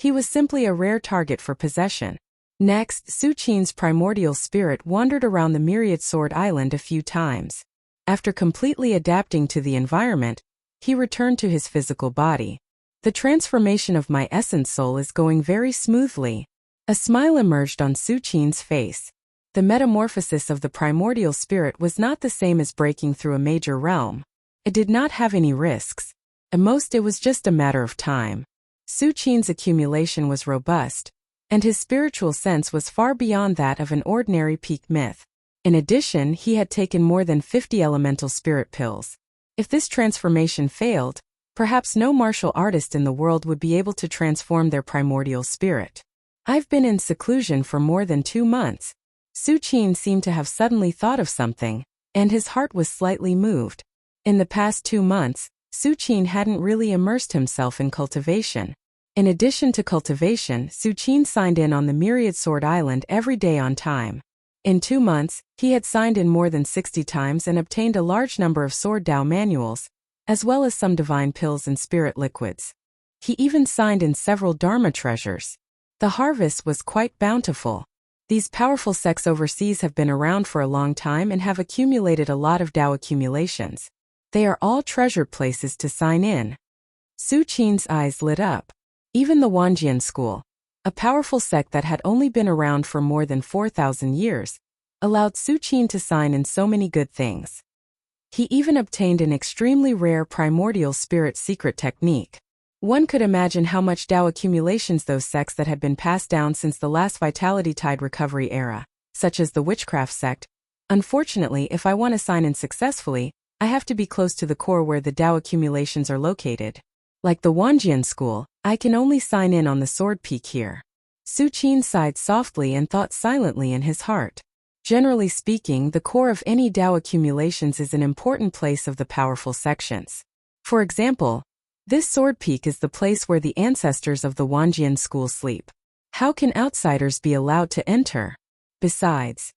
he was simply a rare target for possession. Next, Su Qin's primordial spirit wandered around the Myriad Sword Island a few times. After completely adapting to the environment, he returned to his physical body. The transformation of my essence soul is going very smoothly. A smile emerged on Su Qin's face. The metamorphosis of the primordial spirit was not the same as breaking through a major realm. It did not have any risks. At most, it was just a matter of time. Su Qin's accumulation was robust, and his spiritual sense was far beyond that of an ordinary peak myth. In addition, he had taken more than 50 elemental spirit pills. If this transformation failed, perhaps no martial artist in the world would be able to transform their primordial spirit. I've been in seclusion for more than 2 months. Su Qin seemed to have suddenly thought of something, and his heart was slightly moved. In the past 2 months, Su Qin hadn't really immersed himself in cultivation. In addition to cultivation, Su Qin signed in on the Myriad Sword Island every day on time. In 2 months, he had signed in more than 60 times and obtained a large number of Sword Dao manuals, as well as some divine pills and spirit liquids. He even signed in several Dharma treasures. The harvest was quite bountiful. These powerful sects overseas have been around for a long time and have accumulated a lot of Dao accumulations. They are all treasured places to sign in. Su Qin's eyes lit up. Even the Wanjian school, a powerful sect that had only been around for more than 4,000 years, allowed Su Qin to sign in so many good things. He even obtained an extremely rare primordial spirit secret technique. One could imagine how much Dao accumulations those sects that had been passed down since the last Vitality Tide recovery era, such as the Witchcraft sect. Unfortunately, if I want to sign in successfully, I have to be close to the core where the Dao accumulations are located. Like the Wanjian school, I can only sign in on the sword peak here. Su Qin sighed softly and thought silently in his heart. Generally speaking, the core of any Dao accumulations is an important place of the powerful sections. For example, this sword peak is the place where the ancestors of the Wanjian school sleep. How can outsiders be allowed to enter? Besides,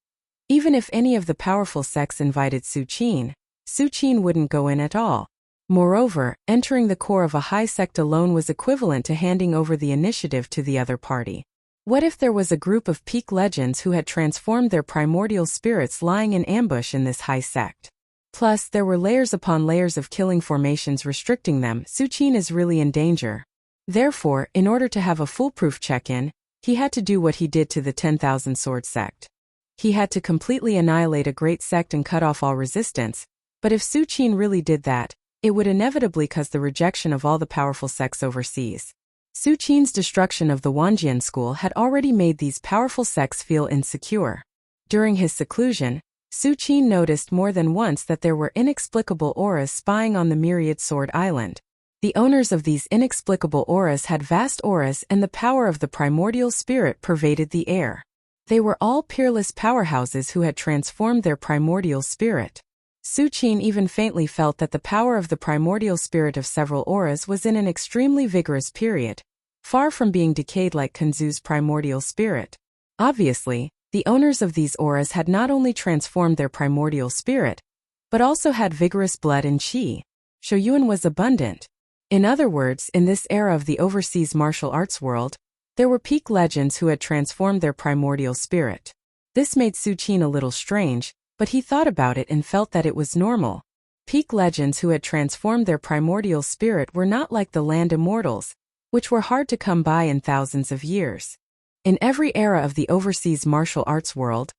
even if any of the powerful sects invited Su Qin wouldn't go in at all. Moreover, entering the core of a high sect alone was equivalent to handing over the initiative to the other party. What if there was a group of peak legends who had transformed their primordial spirits lying in ambush in this high sect? Plus, there were layers upon layers of killing formations restricting them. Su Qin is really in danger. Therefore, in order to have a foolproof check-in, he had to do what he did to the 10,000 Sword sect. He had to completely annihilate a great sect and cut off all resistance, but if Su Qin really did that, it would inevitably cause the rejection of all the powerful sects overseas. Su Qin's destruction of the Wanjian school had already made these powerful sects feel insecure. During his seclusion, Su Qin noticed more than once that there were inexplicable auras spying on the Myriad Sword Island. The owners of these inexplicable auras had vast auras and the power of the primordial spirit pervaded the air. They were all peerless powerhouses who had transformed their primordial spirit. Su Qin even faintly felt that the power of the primordial spirit of several auras was in an extremely vigorous period, far from being decayed like Kunzu's primordial spirit. Obviously, the owners of these auras had not only transformed their primordial spirit, but also had vigorous blood and qi. Shouyuan was abundant. In other words, in this era of the overseas martial arts world, there were peak legends who had transformed their primordial spirit. This made Su Qin a little strange, but he thought about it and felt that it was normal. Peak legends who had transformed their primordial spirit were not like the land immortals, which were hard to come by in thousands of years. In every era of the overseas martial arts world,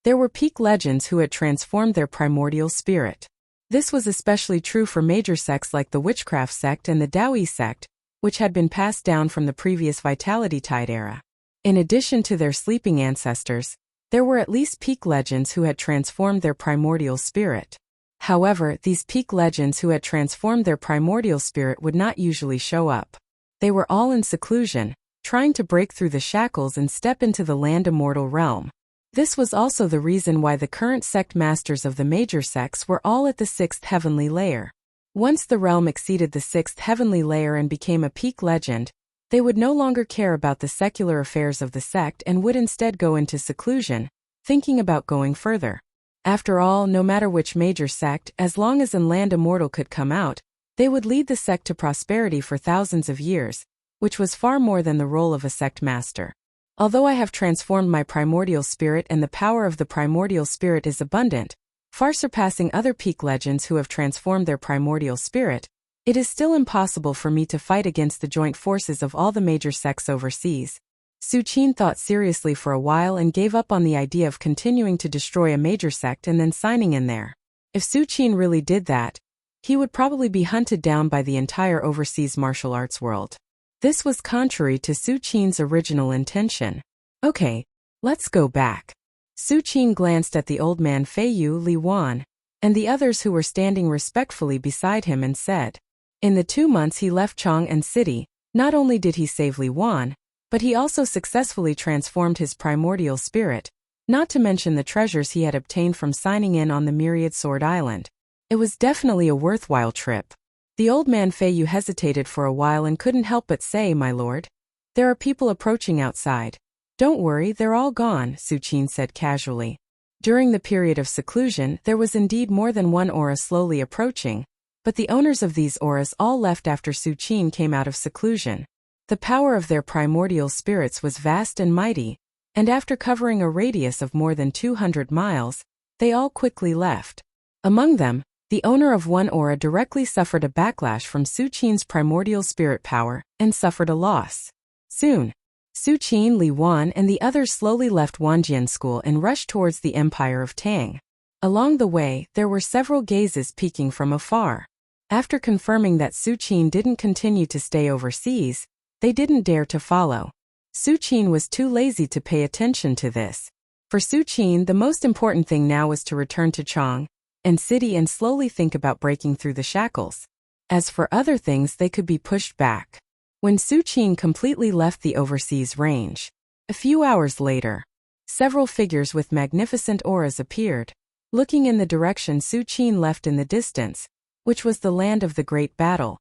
there were peak legends who had transformed their primordial spirit. This was especially true for major sects like the Witchcraft sect and the Daoyi sect, which had been passed down from the previous Vitality Tide era. In addition to their sleeping ancestors, there were at least peak legends who had transformed their primordial spirit. However, these peak legends who had transformed their primordial spirit would not usually show up. They were all in seclusion, trying to break through the shackles and step into the land immortal realm. This was also the reason why the current sect masters of the major sects were all at the 6th heavenly layer. Once the realm exceeded the 6th heavenly layer and became a peak legend, they would no longer care about the secular affairs of the sect and would instead go into seclusion, thinking about going further. After all, no matter which major sect, as long as an land immortal could come out, they would lead the sect to prosperity for thousands of years, which was far more than the role of a sect master. Although I have transformed my primordial spirit and the power of the primordial spirit is abundant, far surpassing other peak legends who have transformed their primordial spirit, it is still impossible for me to fight against the joint forces of all the major sects overseas. Su Qin thought seriously for a while and gave up on the idea of continuing to destroy a major sect and then signing in there. If Su Qin really did that, he would probably be hunted down by the entire overseas martial arts world. This was contrary to Su Qin's original intention. Okay, let's go back. Su Qin glanced at the old man Feiyu Li Wan and the others who were standing respectfully beside him and said, in the 2 months he left Chang'an City, not only did he save Li Wan, but he also successfully transformed his primordial spirit, not to mention the treasures he had obtained from signing in on the Myriad Sword Island. It was definitely a worthwhile trip. The old man Feiyu hesitated for a while and couldn't help but say, my lord, there are people approaching outside. Don't worry, they're all gone, Su Qin said casually. During the period of seclusion, there was indeed more than one aura slowly approaching, but the owners of these auras all left after Su Qin came out of seclusion. The power of their primordial spirits was vast and mighty, and after covering a radius of more than 200 miles, they all quickly left. Among them, the owner of one aura directly suffered a backlash from Su Qin's primordial spirit power and suffered a loss. Soon, Su Qin, Li Wan, and the others slowly left Wanjian School and rushed towards the Empire of Tang. Along the way, there were several gazes peeking from afar. After confirming that Su Qin didn't continue to stay overseas, they didn't dare to follow. Su Qin was too lazy to pay attention to this. For Su Qin, the most important thing now was to return to Chang'an City and slowly think about breaking through the shackles. As for other things, they could be pushed back. When Su Qin completely left the overseas range, a few hours later, several figures with magnificent auras appeared, looking in the direction Su Qin left in the distance, which was the land of the great battle.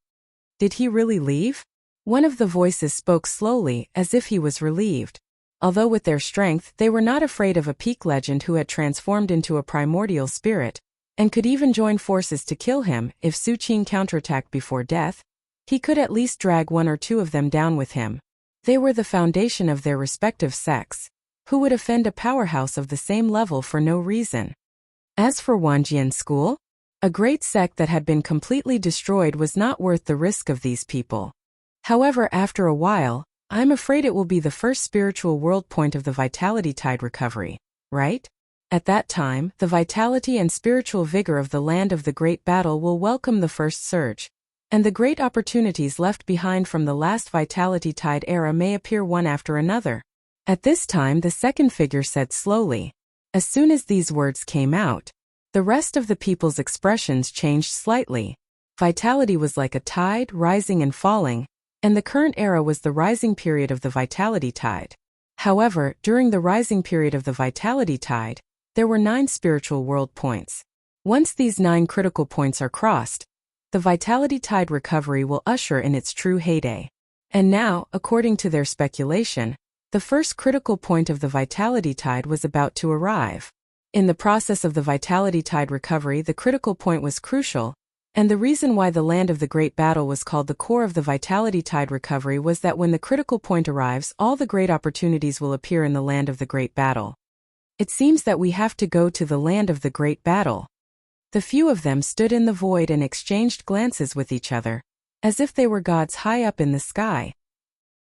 Did he really leave? One of the voices spoke slowly, as if he was relieved. Although with their strength, they were not afraid of a peak legend who had transformed into a primordial spirit, and could even join forces to kill him. If Su Qin counterattacked before death, he could at least drag 1 or 2 of them down with him. They were the foundation of their respective sects. Who would offend a powerhouse of the same level for no reason? As for Wanjian School, a great sect that had been completely destroyed was not worth the risk of these people. However, after a while, I'm afraid it will be the first spiritual world point of the Vitality Tide recovery, right? At that time, the vitality and spiritual vigor of the land of the great battle will welcome the first surge, and the great opportunities left behind from the last Vitality Tide era may appear one after another. At this time, the second figure said slowly. As soon as these words came out, the rest of the people's expressions changed slightly. Vitality was like a tide, rising and falling, and the current era was the rising period of the Vitality Tide. However, during the rising period of the Vitality Tide, there were 9 spiritual world points. Once these 9 critical points are crossed, the Vitality Tide recovery will usher in its true heyday. And now, according to their speculation, the first critical point of the Vitality Tide was about to arrive. In the process of the Vitality Tide recovery, the critical point was crucial, and the reason why the land of the great battle was called the core of the Vitality Tide recovery was that when the critical point arrives, all the great opportunities will appear in the land of the great battle. It seems that we have to go to the land of the great battle. The few of them stood in the void and exchanged glances with each other, as if they were gods high up in the sky.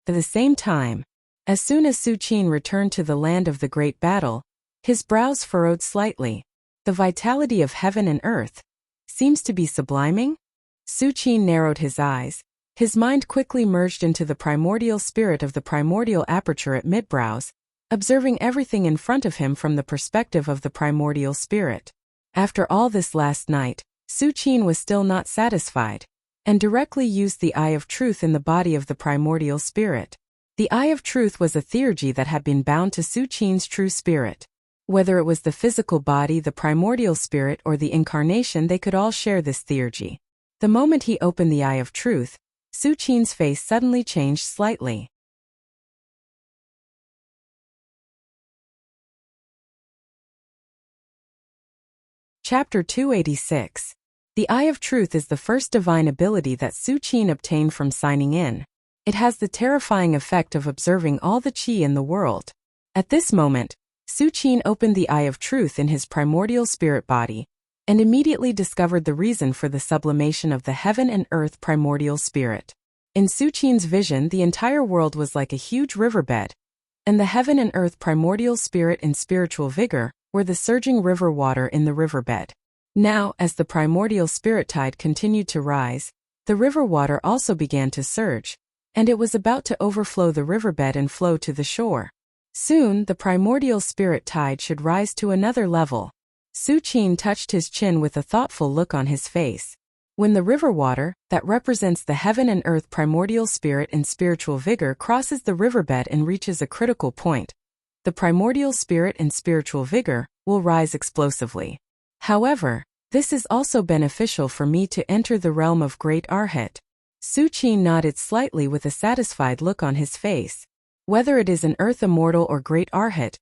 At the same time, as soon as Su Qin returned to the land of the great battle, his brows furrowed slightly. The vitality of heaven and earth seems to be subliming? Su Qin narrowed his eyes. His mind quickly merged into the primordial spirit of the primordial aperture at mid-brows, observing everything in front of him from the perspective of the primordial spirit. After all this last night, Su Qin was still not satisfied, and directly used the Eye of Truth in the body of the primordial spirit. The Eye of Truth was a theurgy that had been bound to Su Qin's true spirit. Whether it was the physical body, the primordial spirit, or the incarnation, they could all share this theurgy. The moment he opened the Eye of Truth, Su Qin's face suddenly changed slightly. Chapter 286. The Eye of Truth is the first divine ability that Su Qin obtained from signing in. It has the terrifying effect of observing all the qi in the world. At this moment, Su Qin opened the Eye of Truth in his primordial spirit body, and immediately discovered the reason for the sublimation of the heaven and earth primordial spirit. In Su Qin's vision, the entire world was like a huge riverbed, and the heaven and earth primordial spirit and spiritual vigor were the surging river water in the riverbed. Now, as the primordial spirit tide continued to rise, the river water also began to surge, and it was about to overflow the riverbed and flow to the shore. Soon, the primordial spirit tide should rise to another level. Su Qin touched his chin with a thoughtful look on his face. When the river water, that represents the heaven and earth primordial spirit and spiritual vigor, crosses the riverbed and reaches a critical point, the primordial spirit and spiritual vigor will rise explosively. However, this is also beneficial for me to enter the realm of Great Arhat. Su Qin nodded slightly with a satisfied look on his face. Whether it is an earth immortal or Great Arhat,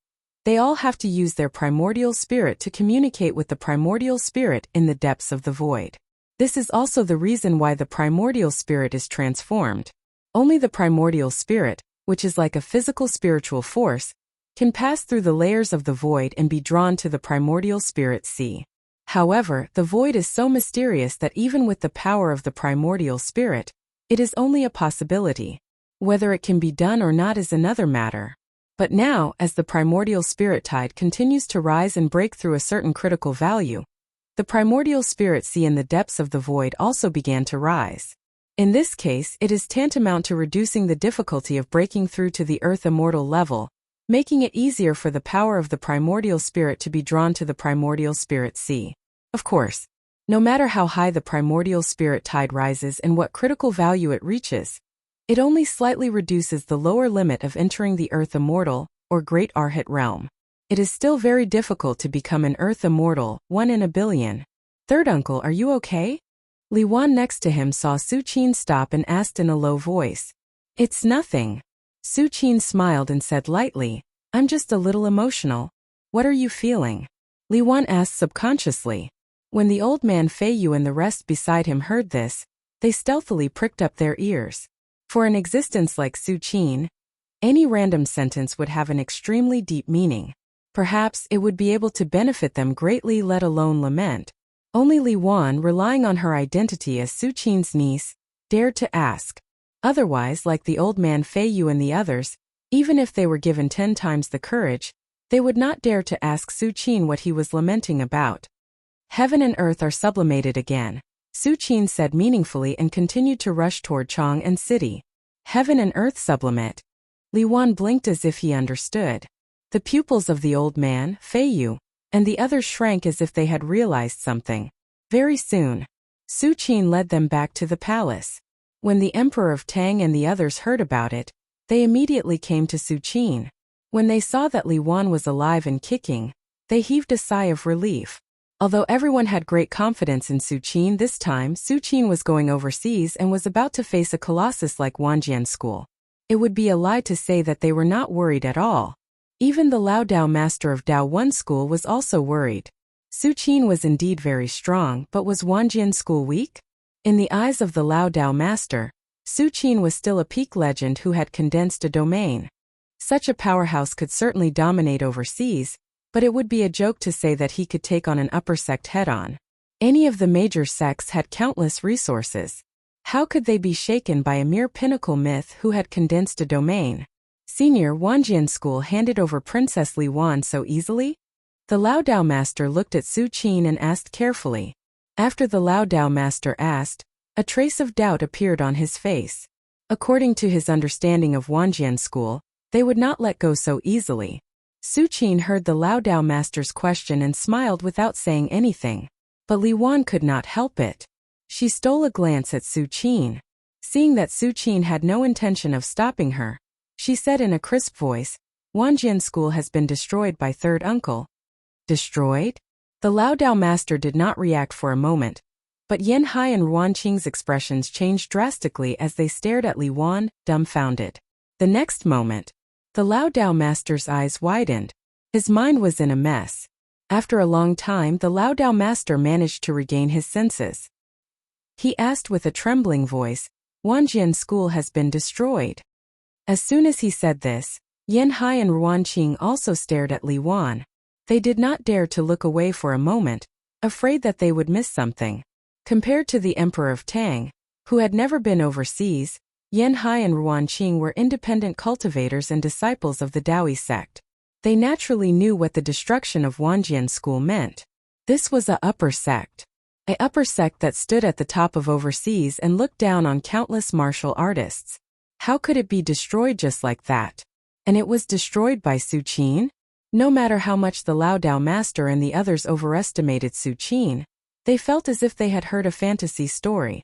they all have to use their primordial spirit to communicate with the primordial spirit in the depths of the void. This is also the reason why the primordial spirit is transformed. Only the primordial spirit, which is like a physical spiritual force, can pass through the layers of the void and be drawn to the primordial spirit sea. However, the void is so mysterious that even with the power of the primordial spirit, it is only a possibility. Whether it can be done or not is another matter. But now, as the primordial spirit tide continues to rise and break through a certain critical value, the primordial spirit sea in the depths of the void also began to rise. In this case, it is tantamount to reducing the difficulty of breaking through to the earth immortal level, making it easier for the power of the primordial spirit to be drawn to the primordial spirit sea. Of course, no matter how high the primordial spirit tide rises and what critical value it reaches, it only slightly reduces the lower limit of entering the earth immortal, or Great Arhat realm. It is still very difficult to become an earth immortal, 1 in a billion. Third uncle, are you okay? Li Wan next to him saw Su Qin stop and asked in a low voice. It's nothing. Su Qin smiled and said lightly, I'm just a little emotional. What are you feeling? Li Wan asked subconsciously. When the old man Fei Yu and the rest beside him heard this, they stealthily pricked up their ears. For an existence like Su Qin, any random sentence would have an extremely deep meaning. Perhaps it would be able to benefit them greatly, let alone lament. Only Li Wan, relying on her identity as Su Qin's niece, dared to ask. Otherwise, like the old man Fei Yu and the others, even if they were given 10 times the courage, they would not dare to ask Su Qin what he was lamenting about. Heaven and earth are sublimated again, Su Qin said meaningfully and continued to rush toward Chang and city. Heaven and earth sublimate. Li Wan blinked as if he understood. The pupils of the old man, Fei Yu, and the others shrank as if they had realized something. Very soon, Su Qin led them back to the palace. When the Emperor of Tang and the others heard about it, they immediately came to Su Qin. When they saw that Li Wan was alive and kicking, they heaved a sigh of relief. Although everyone had great confidence in Su Qin this time, Su Qin was going overseas and was about to face a colossus like Wanjian School. It would be a lie to say that they were not worried at all. Even the Lao Dao master of Dao 1 school was also worried. Su Qin was indeed very strong, but was Wanjian School weak? In the eyes of the Lao Dao master, Su Qin was still a peak legend who had condensed a domain. Such a powerhouse could certainly dominate overseas, but it would be a joke to say that he could take on an upper sect head-on. Any of the major sects had countless resources. How could they be shaken by a mere pinnacle myth who had condensed a domain? Senior Wanjian School handed over Princess Li Wan so easily? The Lao Dao master looked at Su Qin and asked carefully. After the Lao Dao master asked, a trace of doubt appeared on his face. According to his understanding of Wanjian School, they would not let go so easily. Su Qin heard the Lao Dao master's question and smiled without saying anything. But Li Wan could not help it. She stole a glance at Su Qin. Seeing that Su Qin had no intention of stopping her, she said in a crisp voice, Wanjian School has been destroyed by third uncle. Destroyed? The Lao Dao master did not react for a moment, but Yen Hai and Ruan Qing's expressions changed drastically as they stared at Li Wan, dumbfounded. The next moment, the Lao Dao master's eyes widened. His mind was in a mess. After a long time, the Lao Dao master managed to regain his senses. He asked with a trembling voice, Wanjian School has been destroyed. As soon as he said this, Yen Hai and Ruan Qing also stared at Li Wan. They did not dare to look away for a moment, afraid that they would miss something. Compared to the Emperor of Tang, who had never been overseas, Yan Hai and Ruan Qing were independent cultivators and disciples of the Daoist sect. They naturally knew what the destruction of Wanjian school meant. This was a upper sect that stood at the top of overseas and looked down on countless martial artists. How could it be destroyed just like that? And it was destroyed by Su Qin? No matter how much the Lao Dao master and the others overestimated Su Qin, they felt as if they had heard a fantasy story.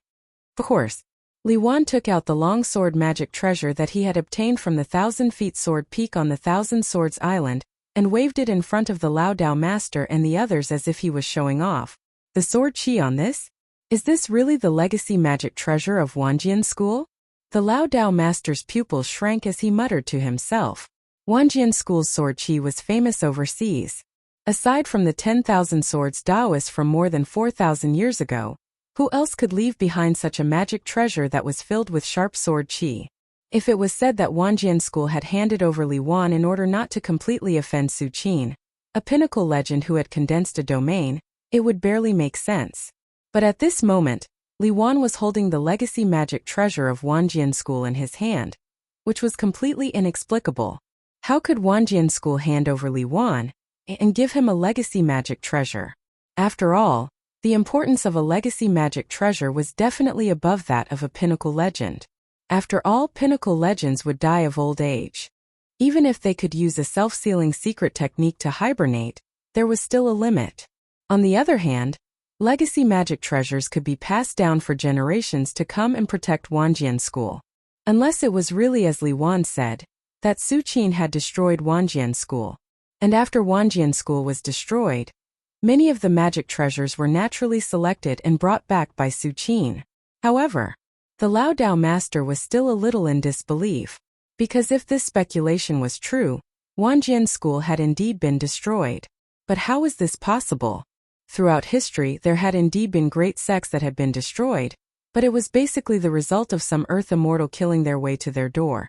Of course, Li Wan took out the long sword magic treasure that he had obtained from the 1,000-feet sword peak on the Thousand Swords Island and waved it in front of the Lao Dao master and the others as if he was showing off. The sword chi on this? Is this really the legacy magic treasure of Wanjian school? The Lao Dao master's pupils shrank as he muttered to himself. Wanjian school's sword chi was famous overseas. Aside from the 10,000 swords Daoists from more than 4,000 years ago, who else could leave behind such a magic treasure that was filled with sharp sword chi? If it was said that Wanjian school had handed over Li Wan in order not to completely offend Su Qin, a pinnacle legend who had condensed a domain, it would barely make sense. But at this moment, Li Wan was holding the legacy magic treasure of Wanjian school in his hand, which was completely inexplicable. How could Wanjian school hand over Li Wan and give him a legacy magic treasure? After all, the importance of a legacy magic treasure was definitely above that of a pinnacle legend. After all, pinnacle legends would die of old age. Even if they could use a self-sealing secret technique to hibernate, there was still a limit. On the other hand, legacy magic treasures could be passed down for generations to come and protect Wanjian school. Unless it was really as Li Wan said, that Su Qin had destroyed Wanjian school. And after Wanjian school was destroyed, many of the magic treasures were naturally selected and brought back by Su Qin. However, the Lao Dao master was still a little in disbelief, because if this speculation was true, Wanjian school had indeed been destroyed. But how is this possible? Throughout history, there had indeed been great sects that had been destroyed, but it was basically the result of some earth immortal killing their way to their door.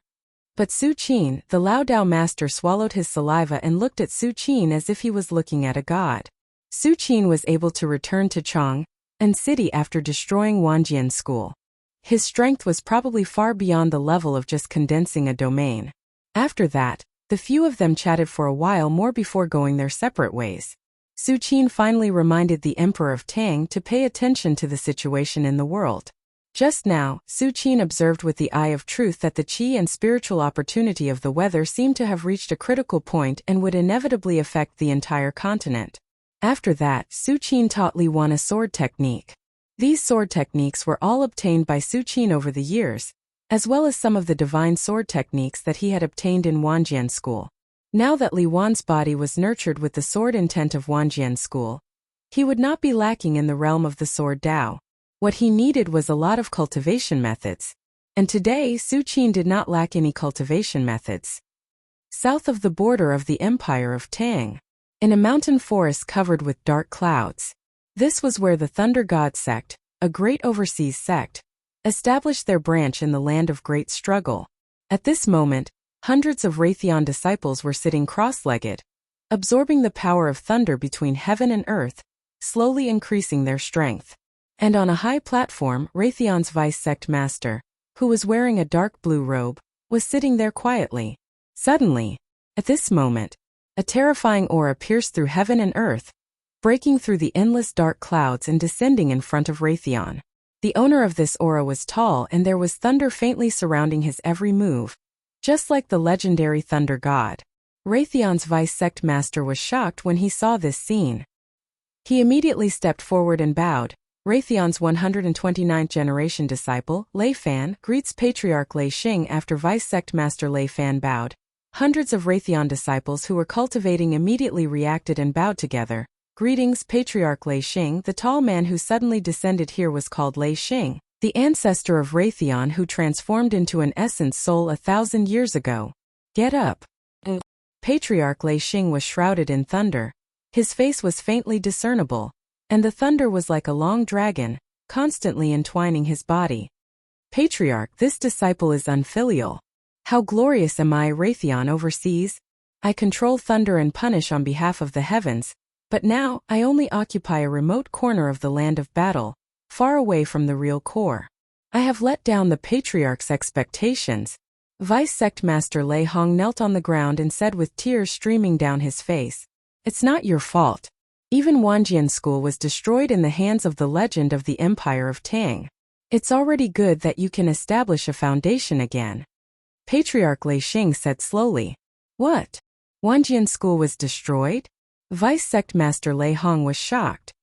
But Su Qin, the Lao Dao master, swallowed his saliva and looked at Su Qin as if he was looking at a god. Su Qin was able to return to Chang'an city after destroying Wanjian school. His strength was probably far beyond the level of just condensing a domain. After that, the few of them chatted for a while more before going their separate ways. Su Qin finally reminded the Emperor of Tang to pay attention to the situation in the world. Just now, Su Qin observed with the eye of truth that the qi and spiritual opportunity of the weather seemed to have reached a critical point and would inevitably affect the entire continent. After that, Su Qin taught Li Wan a sword technique. These sword techniques were all obtained by Su Qin over the years, as well as some of the divine sword techniques that he had obtained in Wanjian school. Now that Li Wan's body was nurtured with the sword intent of Wanjian school, he would not be lacking in the realm of the sword Dao. What he needed was a lot of cultivation methods, and today Su Qin did not lack any cultivation methods. South of the border of the Empire of Tang, in a mountain forest covered with dark clouds, this was where the Thunder God sect, a great overseas sect, established their branch in the land of great struggle. At this moment, hundreds of Raytheon disciples were sitting cross-legged, absorbing the power of thunder between heaven and earth, slowly increasing their strength. And on a high platform, Raytheon's vice sect master, who was wearing a dark blue robe, was sitting there quietly. Suddenly, at this moment, a terrifying aura pierced through heaven and earth, breaking through the endless dark clouds and descending in front of Raytheon. The owner of this aura was tall, and there was thunder faintly surrounding his every move, just like the legendary Thunder God. Raytheon's vice sect master was shocked when he saw this scene. He immediately stepped forward and bowed. Raytheon's 129th generation disciple, Lei Fan, greets Patriarch Lei Xing after vice sect master Lei Fan bowed. Hundreds of Raytheon disciples who were cultivating immediately reacted and bowed together. Greetings, Patriarch Lei Xing. The tall man who suddenly descended here was called Lei Xing, the ancestor of Raytheon who transformed into an essence soul 1,000 years ago. Get up. Patriarch Lei Xing was shrouded in thunder. His face was faintly discernible, and the thunder was like a long dragon, constantly entwining his body. Patriarch, this disciple is unfilial. How glorious am I, Raytheon overseas? I control thunder and punish on behalf of the heavens. But now, I only occupy a remote corner of the land of battle, far away from the real core. I have let down the patriarch's expectations. Vice Sect Master Lei Hong knelt on the ground and said with tears streaming down his face, "It's not your fault. Even Wanjian School was destroyed in the hands of the legend of the Empire of Tang. It's already good that you can establish a foundation again." Patriarch Lei Xing said slowly. "What? Wanjian School was destroyed?" Vice Sect Master Lei Hong was shocked.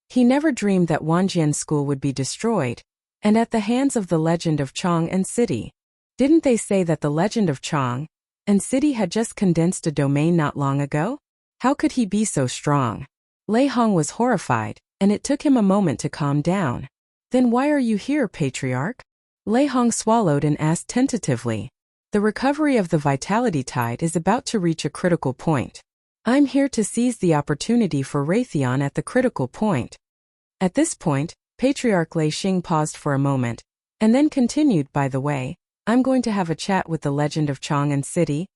He never dreamed that Wanjian School would be destroyed, and at the hands of the legend of Chong and City. Didn't they say that the legend of Chong and City had just condensed a domain not long ago? How could he be so strong? Lei Hong was horrified, and it took him a moment to calm down. "Then why are you here, Patriarch?" Lei Hong swallowed and asked tentatively. "The recovery of the vitality tide is about to reach a critical point. I'm here to seize the opportunity for Raytheon at the critical point." At this point, Patriarch Lei Xing paused for a moment, and then continued, "By the way, I'm going to have a chat with the legend of Chong and City.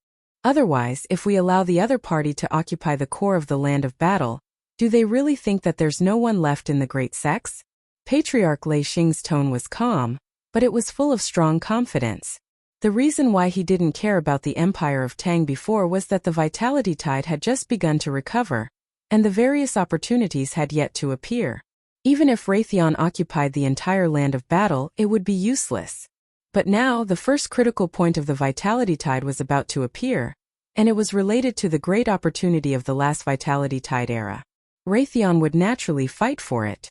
Otherwise, if we allow the other party to occupy the core of the land of battle, do they really think that there's no one left in the great sects?" Patriarch Lei Xing's tone was calm, but it was full of strong confidence. The reason why he didn't care about the Empire of Tang before was that the vitality tide had just begun to recover, and the various opportunities had yet to appear. Even if Raytheon occupied the entire land of battle, it would be useless. But now, the first critical point of the vitality tide was about to appear, and it was related to the great opportunity of the last vitality tide era. Raytheon would naturally fight for it.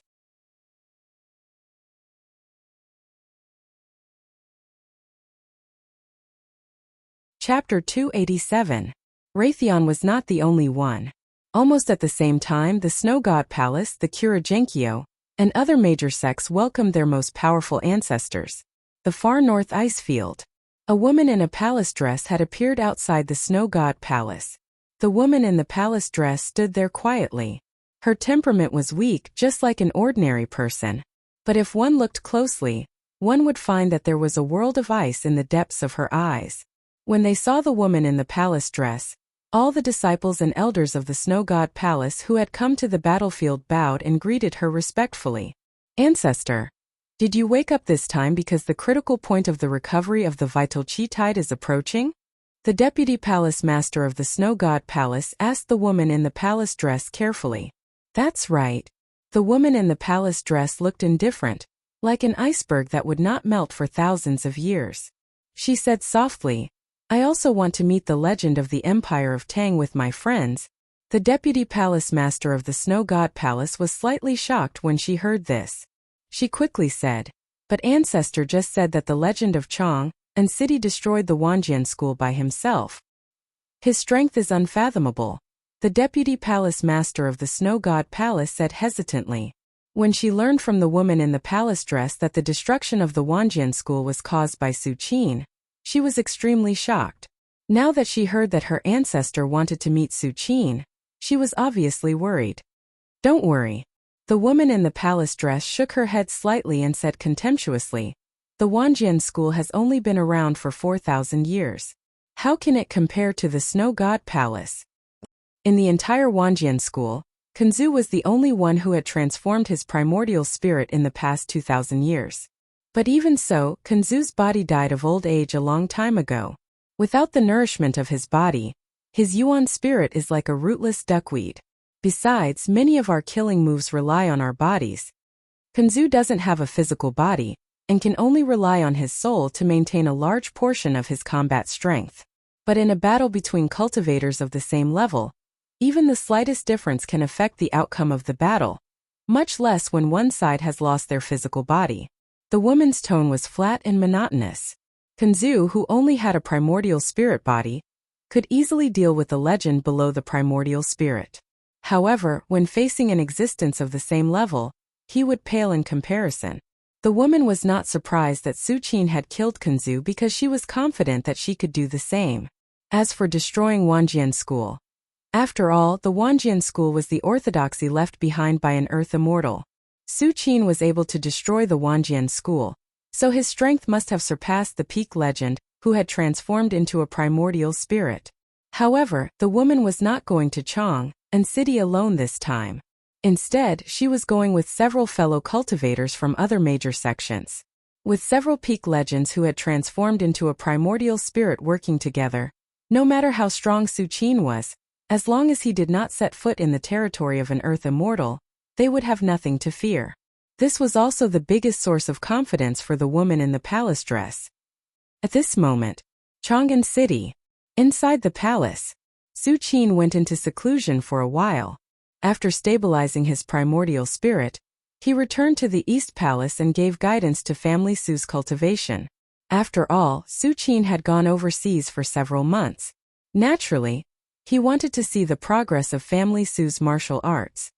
Chapter 287. Raytheon was not the only one. Almost at the same time, the Snow God Palace, the Kuragenkyo, and other major sects welcomed their most powerful ancestors. The far north ice field. A woman in a palace dress had appeared outside the Snow God Palace. The woman in the palace dress stood there quietly. Her temperament was weak, just like an ordinary person. But if one looked closely, one would find that there was a world of ice in the depths of her eyes. When they saw the woman in the palace dress, all the disciples and elders of the Snow God Palace who had come to the battlefield bowed and greeted her respectfully. "Ancestor, did you wake up this time because the critical point of the recovery of the vital chi tide is approaching?" The deputy palace master of the Snow God Palace asked the woman in the palace dress carefully. "That's right." The woman in the palace dress looked indifferent, like an iceberg that would not melt for thousands of years. She said softly, "I also want to meet the legend of the Empire of Tang with my friends." The deputy palace master of the Snow God Palace was slightly shocked when she heard this. She quickly said, "But Ancestor just said that the legend of Chong and City destroyed the Wanjian School by himself. His strength is unfathomable." The deputy palace master of the Snow God Palace said hesitantly. When she learned from the woman in the palace dress that the destruction of the Wanjian School was caused by Su Qin, she was extremely shocked. Now that she heard that her ancestor wanted to meet Su Qin, she was obviously worried. "Don't worry." The woman in the palace dress shook her head slightly and said contemptuously, "The Wanjian School has only been around for 4,000 years. How can it compare to the Snow God Palace?" In the entire Wanjian School, Kanzu was the only one who had transformed his primordial spirit in the past 2,000 years. But even so, Kanzu's body died of old age a long time ago. Without the nourishment of his body, his Yuan spirit is like a rootless duckweed. Besides, many of our killing moves rely on our bodies. Kanzu doesn't have a physical body, and can only rely on his soul to maintain a large portion of his combat strength. But in a battle between cultivators of the same level, even the slightest difference can affect the outcome of the battle, much less when one side has lost their physical body. The woman's tone was flat and monotonous. Kanzu, who only had a primordial spirit body, could easily deal with the legend below the primordial spirit. However, when facing an existence of the same level, he would pale in comparison. The woman was not surprised that Su Qin had killed Kanzu because she was confident that she could do the same. As for destroying Wanjian School, after all, the Wanjian School was the orthodoxy left behind by an Earth immortal. Su Qin was able to destroy the Wanjian School, so his strength must have surpassed the peak legend, who had transformed into a primordial spirit. However, the woman was not going to Chong and city alone this time. Instead, she was going with several fellow cultivators from other major sections. With several peak legends who had transformed into a primordial spirit working together, no matter how strong Su Qin was, as long as he did not set foot in the territory of an earth immortal, they would have nothing to fear. This was also the biggest source of confidence for the woman in the palace dress. At this moment, Chang'an City. Inside the palace, Su Qin went into seclusion for a while. After stabilizing his primordial spirit, he returned to the East Palace and gave guidance to family Su's cultivation. After all, Su Qin had gone overseas for several months. Naturally, he wanted to see the progress of family Su's martial arts.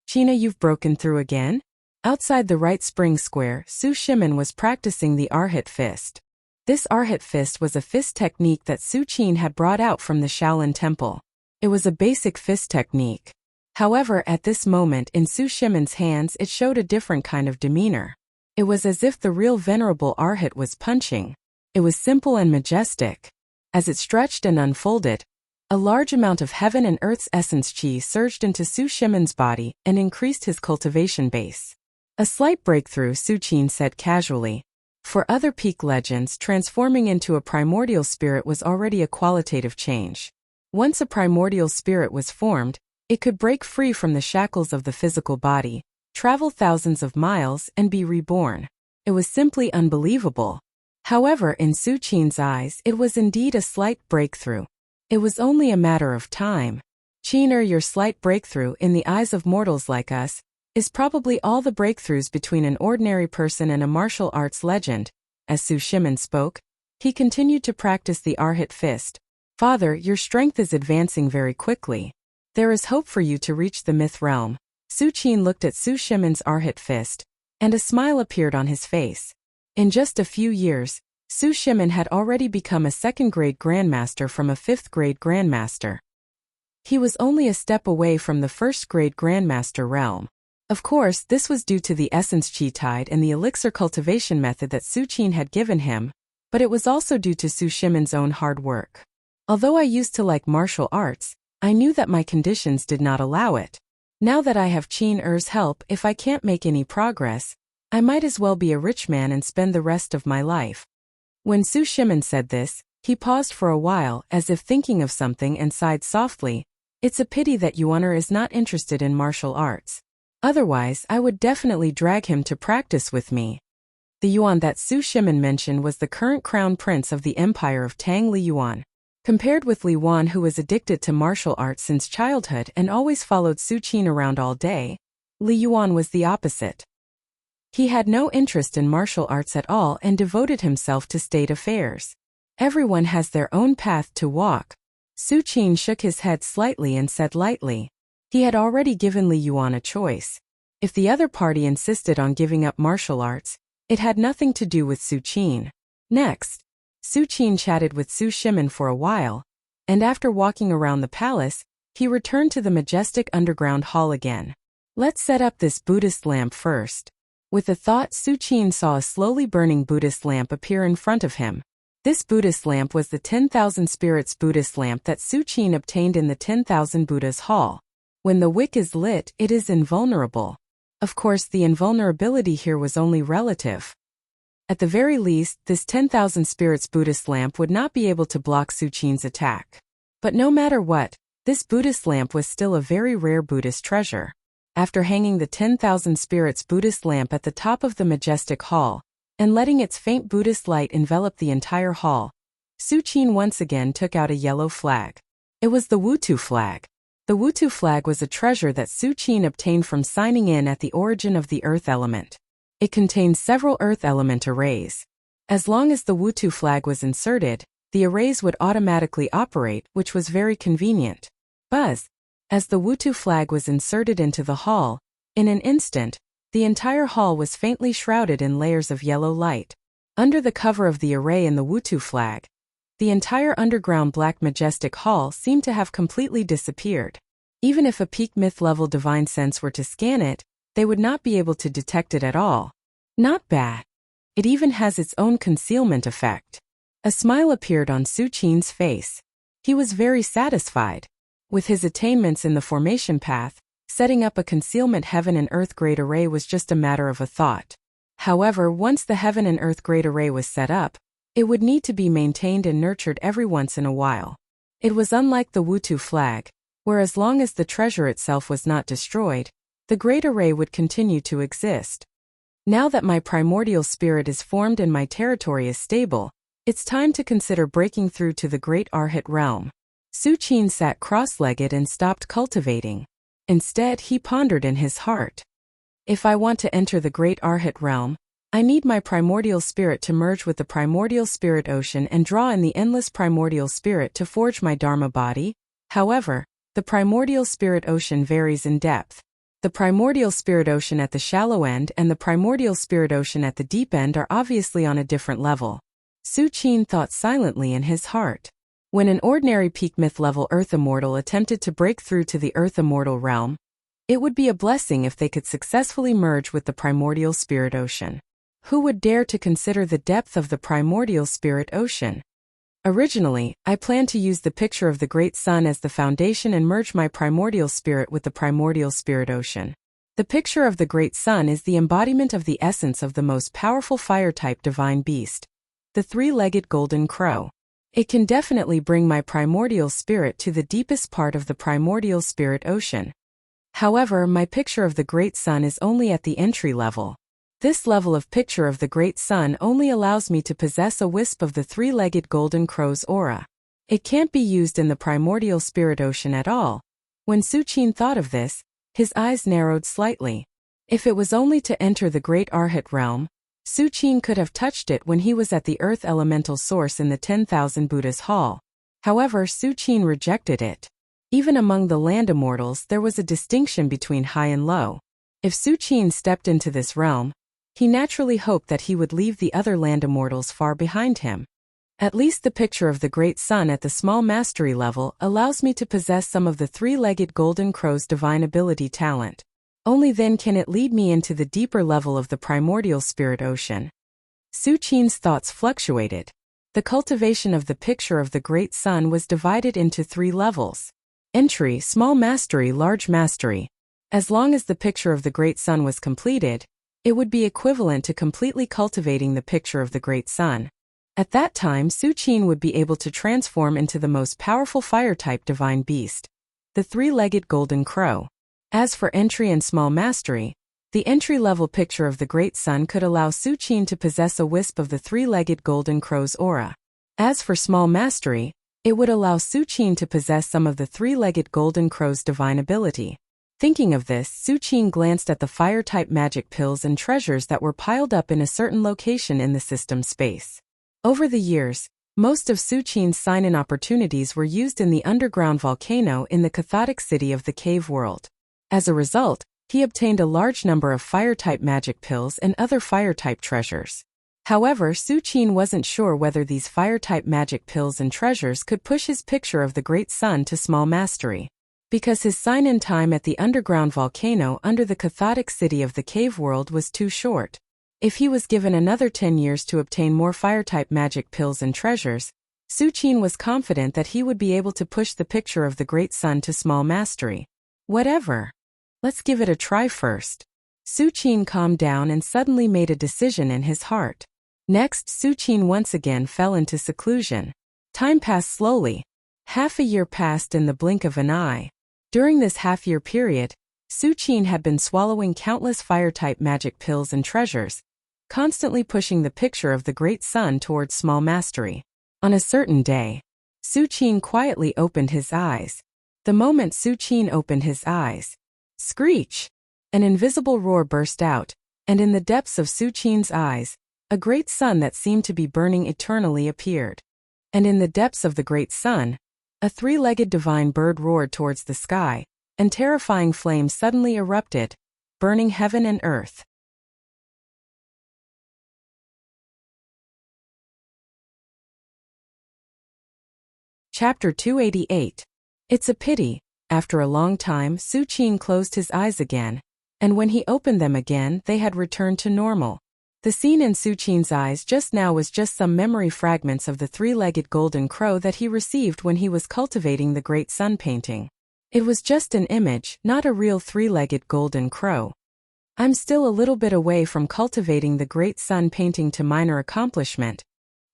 "China, you've broken through again?" Outside the right spring square, Su Shimin was practicing the Arhat fist. This Arhat fist was a fist technique that Su Qin had brought out from the Shaolin Temple. It was a basic fist technique. However, at this moment in Su Shimin's hands it showed a different kind of demeanor. It was as if the real venerable Arhat was punching. It was simple and majestic. As it stretched and unfolded, a large amount of heaven and earth's essence qi surged into Su Shimin's body and increased his cultivation base. "A slight breakthrough," Su Qin said casually. For other peak legends, transforming into a primordial spirit was already a qualitative change. Once a primordial spirit was formed, it could break free from the shackles of the physical body, travel thousands of miles, and be reborn. It was simply unbelievable. However, in Su Qin's eyes, it was indeed a slight breakthrough. It was only a matter of time. "Qin, your slight breakthrough, in the eyes of mortals like us, is probably all the breakthroughs between an ordinary person and a martial arts legend." As Su Shimin spoke, he continued to practice the Arhat fist. "Father, your strength is advancing very quickly. There is hope for you to reach the myth realm." Su Qin looked at Su Shimin's Arhat fist, and a smile appeared on his face. In just a few years, Su Shimin had already become a second-grade grandmaster from a fifth-grade grandmaster. He was only a step away from the first-grade grandmaster realm. Of course, this was due to the essence qi tide and the elixir cultivation method that Su Qin had given him, but it was also due to Su Shimin's own hard work. "Although I used to like martial arts, I knew that my conditions did not allow it. Now that I have Qin-er's help, if I can't make any progress, I might as well be a rich man and spend the rest of my life." When Su Shimin said this, he paused for a while as if thinking of something and sighed softly. "It's a pity that Yuan is not interested in martial arts. Otherwise, I would definitely drag him to practice with me." The Yuan that Su Shimin mentioned was the current crown prince of the empire of Tang, Li Yuan. Compared with Li Yuan, who was addicted to martial arts since childhood and always followed Su Qin around all day, Li Yuan was the opposite. He had no interest in martial arts at all and devoted himself to state affairs. "Everyone has their own path to walk." Su Qin shook his head slightly and said lightly. He had already given Li Yuan a choice. If the other party insisted on giving up martial arts, it had nothing to do with Su Qin. Next, Su Qin chatted with Su Shimin for a while, and after walking around the palace, he returned to the majestic underground hall again. "Let's set up this Buddhist lamp first." With a thought, Su Qin saw a slowly burning Buddhist lamp appear in front of him. This Buddhist lamp was the 10,000 spirits Buddhist lamp that Su Qin obtained in the 10,000 Buddhas hall. When the wick is lit, it is invulnerable. Of course, the invulnerability here was only relative. At the very least, this 10,000 spirits Buddhist lamp would not be able to block Su Qin's attack. But no matter what, this Buddhist lamp was still a very rare Buddhist treasure. After hanging the 10,000 spirits Buddhist lamp at the top of the majestic hall, and letting its faint Buddhist light envelop the entire hall, Su Qin once again took out a yellow flag. It was the Wutu flag. The Wutu flag was a treasure that Su Qin obtained from signing in at the origin of the earth element. It contained several earth element arrays. As long as the Wutu flag was inserted, the arrays would automatically operate, which was very convenient. Buzz! As the Wutu flag was inserted into the hall, in an instant, the entire hall was faintly shrouded in layers of yellow light. Under the cover of the array in the Wutu flag, the entire underground black majestic hall seemed to have completely disappeared. Even if a peak myth level divine sense were to scan it, they would not be able to detect it at all. Not bad. It even has its own concealment effect. A smile appeared on Su Qin's face. He was very satisfied. With his attainments in the formation path, setting up a concealment heaven and earth great array was just a matter of a thought. However, once the heaven and earth great array was set up, it would need to be maintained and nurtured every once in a while. It was unlike the Wutu flag, where as long as the treasure itself was not destroyed, the great array would continue to exist. Now that my primordial spirit is formed and my territory is stable, it's time to consider breaking through to the great Arhat realm. Su Qin sat cross-legged and stopped cultivating. Instead, he pondered in his heart. If I want to enter the great Arhat realm, I need my primordial spirit to merge with the primordial spirit ocean and draw in the endless primordial spirit to forge my Dharma body. However, the primordial spirit ocean varies in depth. The primordial spirit ocean at the shallow end and the primordial spirit ocean at the deep end are obviously on a different level. Su Qin thought silently in his heart. When an ordinary peak myth level Earth Immortal attempted to break through to the Earth Immortal realm, it would be a blessing if they could successfully merge with the primordial spirit ocean. Who would dare to consider the depth of the primordial spirit ocean? Originally, I planned to use the picture of the Great Sun as the foundation and merge my primordial spirit with the primordial spirit ocean. The picture of the Great Sun is the embodiment of the essence of the most powerful fire-type divine beast, the three-legged golden crow. It can definitely bring my primordial spirit to the deepest part of the primordial spirit ocean. However, my picture of the Great Sun is only at the entry level. This level of picture of the Great Sun only allows me to possess a wisp of the three-legged golden crow's aura. It can't be used in the primordial spirit ocean at all. When Su Qin thought of this, his eyes narrowed slightly. If it was only to enter the great Arhat realm, Su Qin could have touched it when he was at the earth elemental source in the 10,000 Buddhas hall. However, Su Qin rejected it. Even among the land immortals there was a distinction between high and low. If Su Qin stepped into this realm, he naturally hoped that he would leave the other land immortals far behind him. At least the picture of the Great Sun at the small mastery level allows me to possess some of the three-legged golden crow's divine ability talent. Only then can it lead me into the deeper level of the primordial spirit ocean. Su Qin's thoughts fluctuated. The cultivation of the picture of the Great Sun was divided into 3 levels. Entry, small mastery, large mastery. As long as the picture of the Great Sun was completed, it would be equivalent to completely cultivating the picture of the Great Sun. At that time, Su Qin would be able to transform into the most powerful fire-type divine beast, the three-legged golden crow. As for entry and small mastery, the entry-level picture of the Great Sun could allow Su Qin to possess a wisp of the three-legged golden crow's aura. As for small mastery, it would allow Su Qin to possess some of the three-legged golden crow's divine ability. Thinking of this, Su Qin glanced at the fire-type magic pills and treasures that were piled up in a certain location in the system space. Over the years, most of Su Qin's sign-in opportunities were used in the underground volcano in the cathodic city of the cave world. As a result, he obtained a large number of fire-type magic pills and other fire-type treasures. However, Su Qin wasn't sure whether these fire-type magic pills and treasures could push his picture of the Great Sun to small mastery. Because his sign-in time at the underground volcano under the cathodic city of the cave world was too short. If he was given another 10 years to obtain more fire-type magic pills and treasures, Su Qin was confident that he would be able to push the picture of the Great Sun to small mastery. Whatever. Let's give it a try first. Su Qin calmed down and suddenly made a decision in his heart. Next, Su Qin once again fell into seclusion. Time passed slowly. Half a year passed in the blink of an eye. During this half-year period, Su Qin had been swallowing countless fire-type magic pills and treasures, constantly pushing the picture of the Great Sun towards small mastery. On a certain day, Su Qin quietly opened his eyes. The moment Su Qin opened his eyes, screech! An invisible roar burst out, and in the depths of Su Qin's eyes, a great sun that seemed to be burning eternally appeared. And in the depths of the Great Sun, a three-legged divine bird roared towards the sky, and terrifying flames suddenly erupted, burning heaven and earth. Chapter 288. It's a pity. After a long time, Su Qin closed his eyes again, and when he opened them again, they had returned to normal. The scene in Su Qin's eyes just now was just some memory fragments of the three-legged golden crow that he received when he was cultivating the Great Sun painting. It was just an image, not a real three-legged golden crow. I'm still a little bit away from cultivating the great sun painting to minor accomplishment,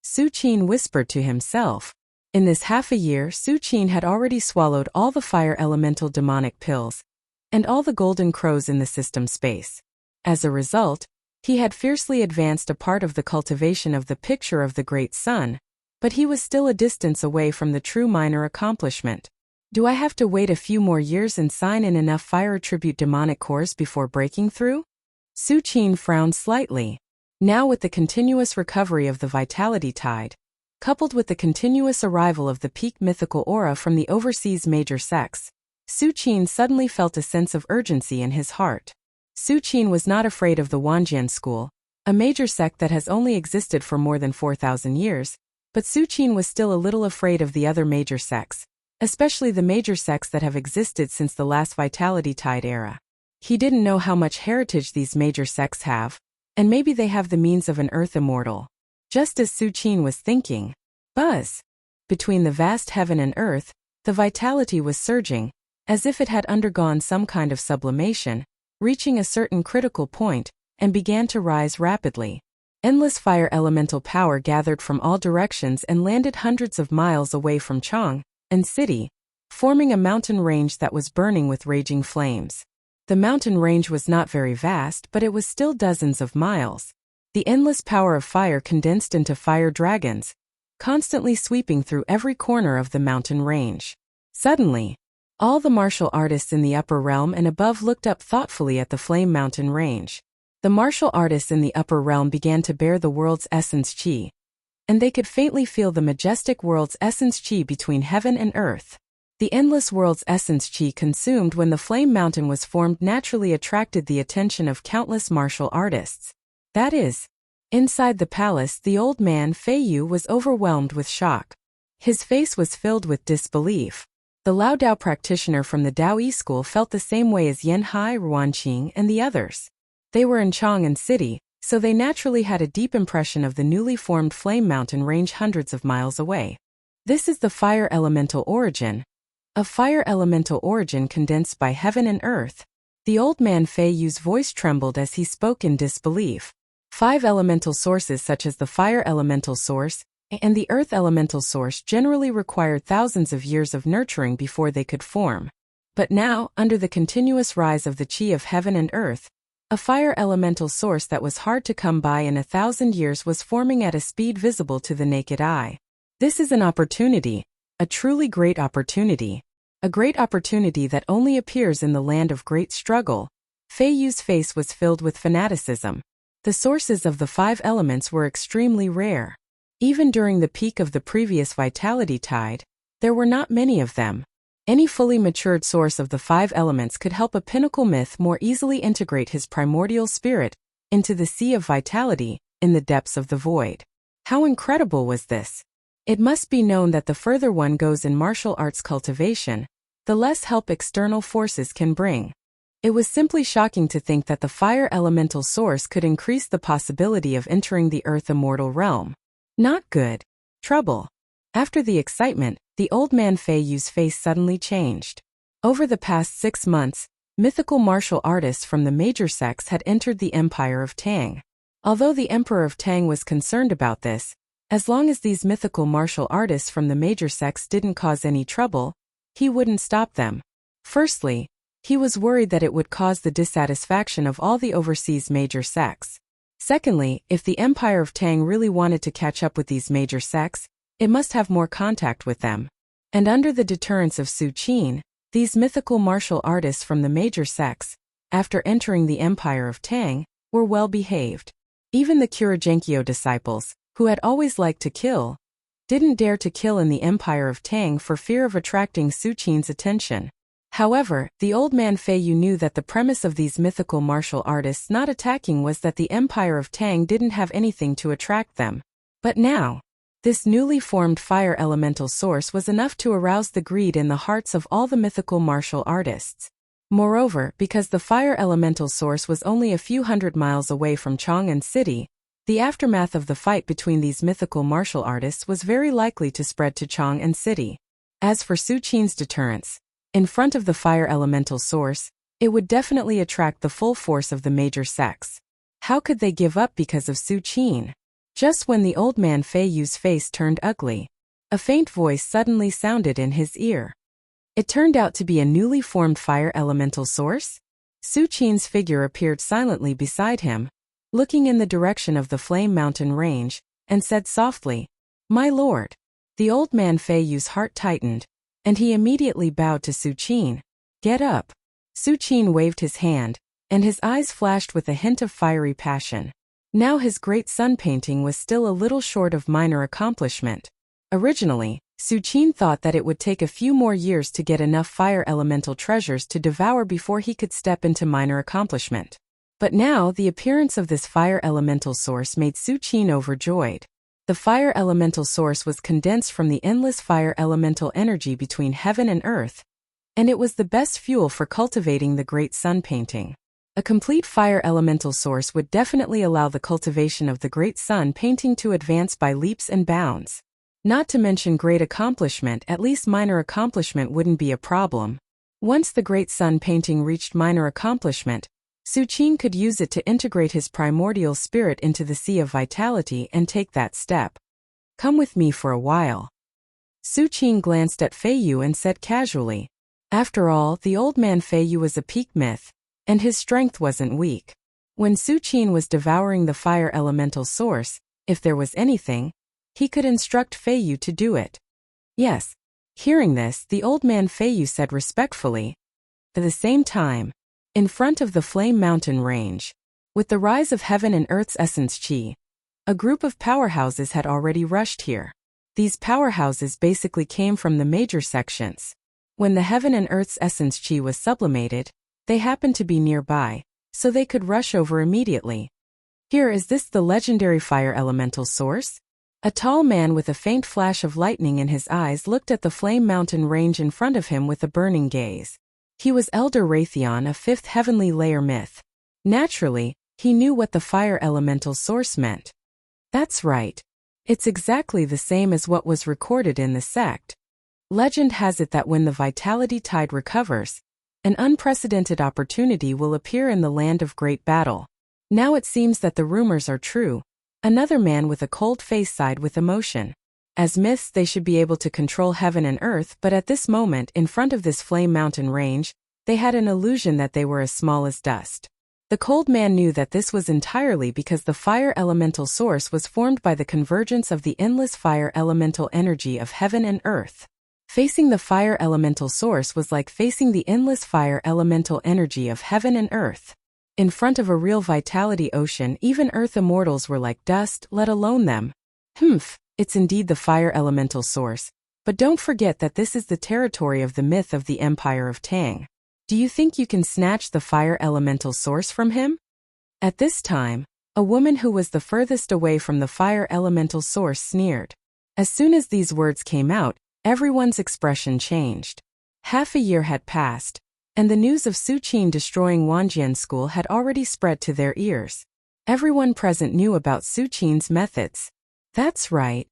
Su Qin whispered to himself. In this half a year, Su Qin had already swallowed all the fire elemental demonic pills, and all the golden crows in the system space. As a result, he had fiercely advanced a part of the cultivation of the picture of the great sun, but he was still a distance away from the true minor accomplishment. Do I have to wait a few more years and sign in enough fire attribute demonic cores before breaking through? Su Qin frowned slightly. Now with the continuous recovery of the vitality tide, coupled with the continuous arrival of the peak mythical aura from the overseas major sects, Su Qin suddenly felt a sense of urgency in his heart. Su Qin was not afraid of the Wanjian school, a major sect that has only existed for more than 4,000 years, but Su Qin was still a little afraid of the other major sects, especially the major sects that have existed since the last vitality tide era. He didn't know how much heritage these major sects have, and maybe they have the means of an earth immortal. Just as Su Qin was thinking, buzz! Between the vast heaven and earth, the vitality was surging, as if it had undergone some kind of sublimation, reaching a certain critical point, and began to rise rapidly. Endless fire elemental power gathered from all directions and landed hundreds of miles away from Chang and city, forming a mountain range that was burning with raging flames. The mountain range was not very vast, but it was still dozens of miles. The endless power of fire condensed into fire dragons, constantly sweeping through every corner of the mountain range. Suddenly, all the martial artists in the upper realm and above looked up thoughtfully at the flame mountain range. The martial artists in the upper realm began to bear the world's essence qi, and they could faintly feel the majestic world's essence qi between heaven and earth. The endless world's essence qi consumed when the flame mountain was formed naturally attracted the attention of countless martial artists. That is, inside the palace the old man Fei Yu was overwhelmed with shock. His face was filled with disbelief. The Lao Dao practitioner from the Dao school felt the same way as Yan Hai, Ruanqing, and the others. They were in Chang'an City, so they naturally had a deep impression of the newly formed flame mountain range hundreds of miles away. This is the fire elemental origin. A fire elemental origin condensed by heaven and earth. The old man Fei Yu's voice trembled as he spoke in disbelief. 5 elemental sources such as the fire elemental source and the earth elemental source generally required thousands of years of nurturing before they could form. But now, under the continuous rise of the qi of heaven and earth, a fire elemental source that was hard to come by in 1,000 years was forming at a speed visible to the naked eye. This is an opportunity. A truly great opportunity. A great opportunity that only appears in the land of great struggle. Fei Yu's face was filled with fanaticism. The sources of the 5 elements were extremely rare. Even during the peak of the previous vitality tide, there were not many of them. Any fully matured source of the 5 elements could help a pinnacle myth more easily integrate his primordial spirit into the sea of vitality in the depths of the void. How incredible was this? It must be known that the further one goes in martial arts cultivation, the less help external forces can bring. It was simply shocking to think that the fire elemental source could increase the possibility of entering the earth immortal realm. Not good. Trouble. After the excitement, the old man Fei Yu's face suddenly changed. Over the past 6 months, mythical martial artists from the major sects had entered the Empire of Tang. Although the Emperor of Tang was concerned about this, as long as these mythical martial artists from the major sects didn't cause any trouble, he wouldn't stop them. Firstly, he was worried that it would cause the dissatisfaction of all the overseas major sects. Secondly, if the Empire of Tang really wanted to catch up with these major sects, it must have more contact with them. And under the deterrence of Su Qin, these mythical martial artists from the major sects, after entering the Empire of Tang, were well behaved. Even the Kuragenkyo disciples, who had always liked to kill, didn't dare to kill in the Empire of Tang for fear of attracting Su Qin's attention. However, the old man Fei Yu knew that the premise of these mythical martial artists not attacking was that the Empire of Tang didn't have anything to attract them. But now, this newly formed fire elemental source was enough to arouse the greed in the hearts of all the mythical martial artists. Moreover, because the fire elemental source was only a few hundred miles away from Chang'an City, the aftermath of the fight between these mythical martial artists was very likely to spread to Chang'an City. As for Su Qin's deterrence, In front of the fire elemental source, it would definitely attract the full force of the major sects. How could they give up because of Su Qin? Just when the old man Fei Yu's face turned ugly, a faint voice suddenly sounded in his ear. It turned out to be a newly formed fire elemental source. Su Qin's figure appeared silently beside him, looking in the direction of the Flame Mountain range, and said softly, "My lord." The old man Fei Yu's heart tightened, and he immediately bowed to Su Qin. "Get up." Su Qin waved his hand, and his eyes flashed with a hint of fiery passion. Now his great sun painting was still a little short of minor accomplishment. Originally, Su Qin thought that it would take a few more years to get enough fire elemental treasures to devour before he could step into minor accomplishment. But now the appearance of this fire elemental source made Su Qin overjoyed. The fire elemental source was condensed from the endless fire elemental energy between heaven and earth, and it was the best fuel for cultivating the great sun painting. A complete fire elemental source would definitely allow the cultivation of the great sun painting to advance by leaps and bounds. Not to mention great accomplishment, at least minor accomplishment wouldn't be a problem. Once the great sun painting reached minor accomplishment, Su Qin could use it to integrate his primordial spirit into the sea of vitality and take that step. "Come with me for a while." Su Qin glanced at Fei Yu and said casually. After all, the old man Fei Yu was a peak myth, and his strength wasn't weak. When Su Qin was devouring the fire elemental source, if there was anything, he could instruct Fei Yu to do it. Yes. Hearing this, the old man Fei Yu said respectfully. At the same time, in front of the Flame Mountain range, with the rise of heaven and earth's essence qi, a group of powerhouses had already rushed here. These powerhouses basically came from the major sections. When the heaven and earth's essence qi was sublimated, they happened to be nearby, so they could rush over immediately. "Here, is this the legendary fire elemental source?" A tall man with a faint flash of lightning in his eyes looked at the Flame Mountain range in front of him with a burning gaze. He was Elder Raytheon, a fifth heavenly layer myth. Naturally, he knew what the fire elemental source meant. That's right. It's exactly the same as what was recorded in the sect. Legend has it that when the vitality tide recovers, an unprecedented opportunity will appear in the land of great battle. Now it seems that the rumors are true. Another man with a cold face sighed with emotion. As myths, they should be able to control heaven and earth, but at this moment, in front of this Flame Mountain range, they had an illusion that they were as small as dust. The cold man knew that this was entirely because the fire elemental source was formed by the convergence of the endless fire elemental energy of heaven and earth. Facing the fire elemental source was like facing the endless fire elemental energy of heaven and earth. In front of a real vitality ocean, even earth immortals were like dust, let alone them. It's indeed the fire elemental source, but don't forget that this is the territory of the myth of the Empire of Tang. Do you think you can snatch the fire elemental source from him? At this time, a woman who was the furthest away from the fire elemental source sneered. As soon as these words came out, everyone's expression changed. Half a year had passed, and the news of Su Qin destroying Wanjian School had already spread to their ears. Everyone present knew about Su Qin's methods. That's right.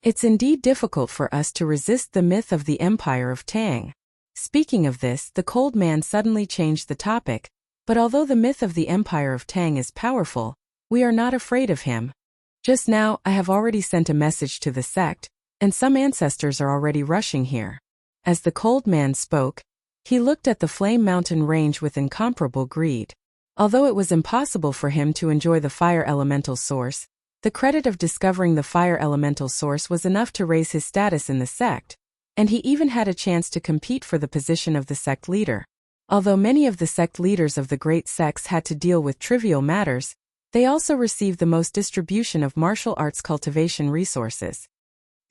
It's indeed difficult for us to resist the myth of the Empire of Tang. Speaking of this, the cold man suddenly changed the topic, but although the myth of the Empire of Tang is powerful, we are not afraid of him. Just now, I have already sent a message to the sect, and some ancestors are already rushing here. As the cold man spoke, he looked at the Flame Mountain range with incomparable greed. Although it was impossible for him to enjoy the fire elemental source, the credit of discovering the fire elemental source was enough to raise his status in the sect, and he even had a chance to compete for the position of the sect leader. Although many of the sect leaders of the great sects had to deal with trivial matters, they also received the most distribution of martial arts cultivation resources.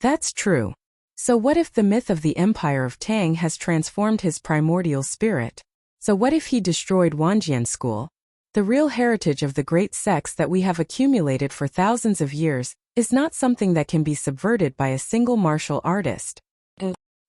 That's true. So what if the myth of the Empire of Tang has transformed his primordial spirit? So what if he destroyed Wanjian School? The real heritage of the great sects that we have accumulated for thousands of years is not something that can be subverted by a single martial artist.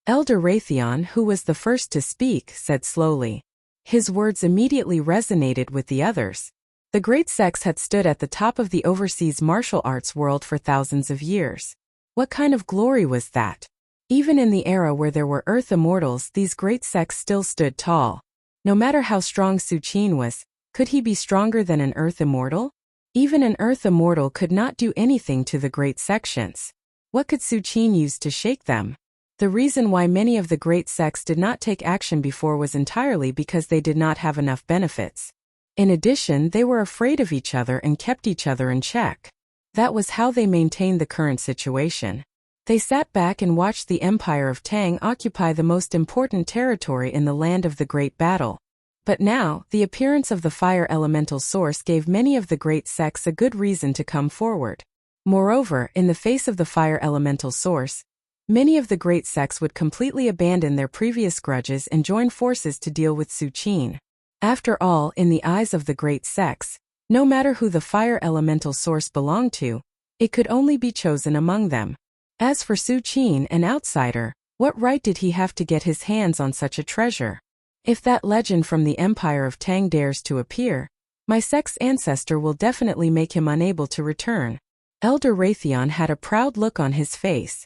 Elder Raytheon, who was the first to speak, said slowly. His words immediately resonated with the others. The great sects had stood at the top of the overseas martial arts world for thousands of years. What kind of glory was that? Even in the era where there were earth immortals, these great sects still stood tall. No matter how strong Su Qin was, could he be stronger than an earth immortal? Even an earth immortal could not do anything to the great sections. What could Su Qin use to shake them? The reason why many of the great sects did not take action before was entirely because they did not have enough benefits. In addition, they were afraid of each other and kept each other in check. That was how they maintained the current situation. They sat back and watched the Empire of Tang occupy the most important territory in the land of the Great Battle. But now, the appearance of the fire elemental source gave many of the great sects a good reason to come forward. Moreover, in the face of the fire elemental source, many of the great sects would completely abandon their previous grudges and join forces to deal with Su Qin. After all, in the eyes of the great sects, no matter who the fire elemental source belonged to, it could only be chosen among them. As for Su Qin, an outsider, what right did he have to get his hands on such a treasure? If that legend from the Empire of Tang dares to appear, my sect's ancestor will definitely make him unable to return. Elder Raytheon had a proud look on his face.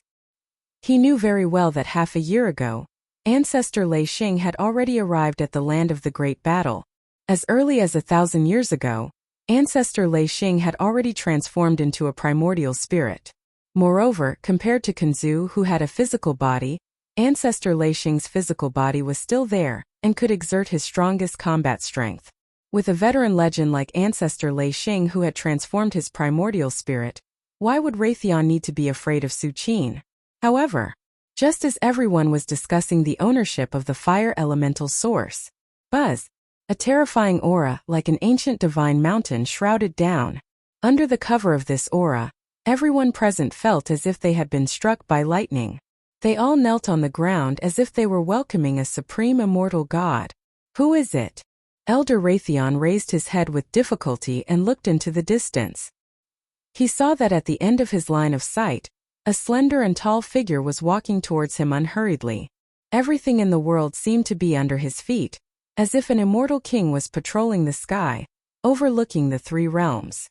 He knew very well that half a year ago, Ancestor Lei Xing had already arrived at the land of the Great Battle. As early as 1,000 years ago, Ancestor Lei Xing had already transformed into a primordial spirit. Moreover, compared to Kunzu, who had a physical body, Ancestor Lei Xing's physical body was still there, and could exert his strongest combat strength. With a veteran legend like Ancestor Lei Xing who had transformed his primordial spirit, why would Raytheon need to be afraid of Su Qin? However, just as everyone was discussing the ownership of the fire elemental source, buzz, a terrifying aura like an ancient divine mountain shrouded down. Under the cover of this aura, everyone present felt as if they had been struck by lightning. They all knelt on the ground as if they were welcoming a supreme immortal god. Who is it? Elder Raytheon raised his head with difficulty and looked into the distance. He saw that at the end of his line of sight, a slender and tall figure was walking towards him unhurriedly. Everything in the world seemed to be under his feet, as if an immortal king was patrolling the sky, overlooking the three realms.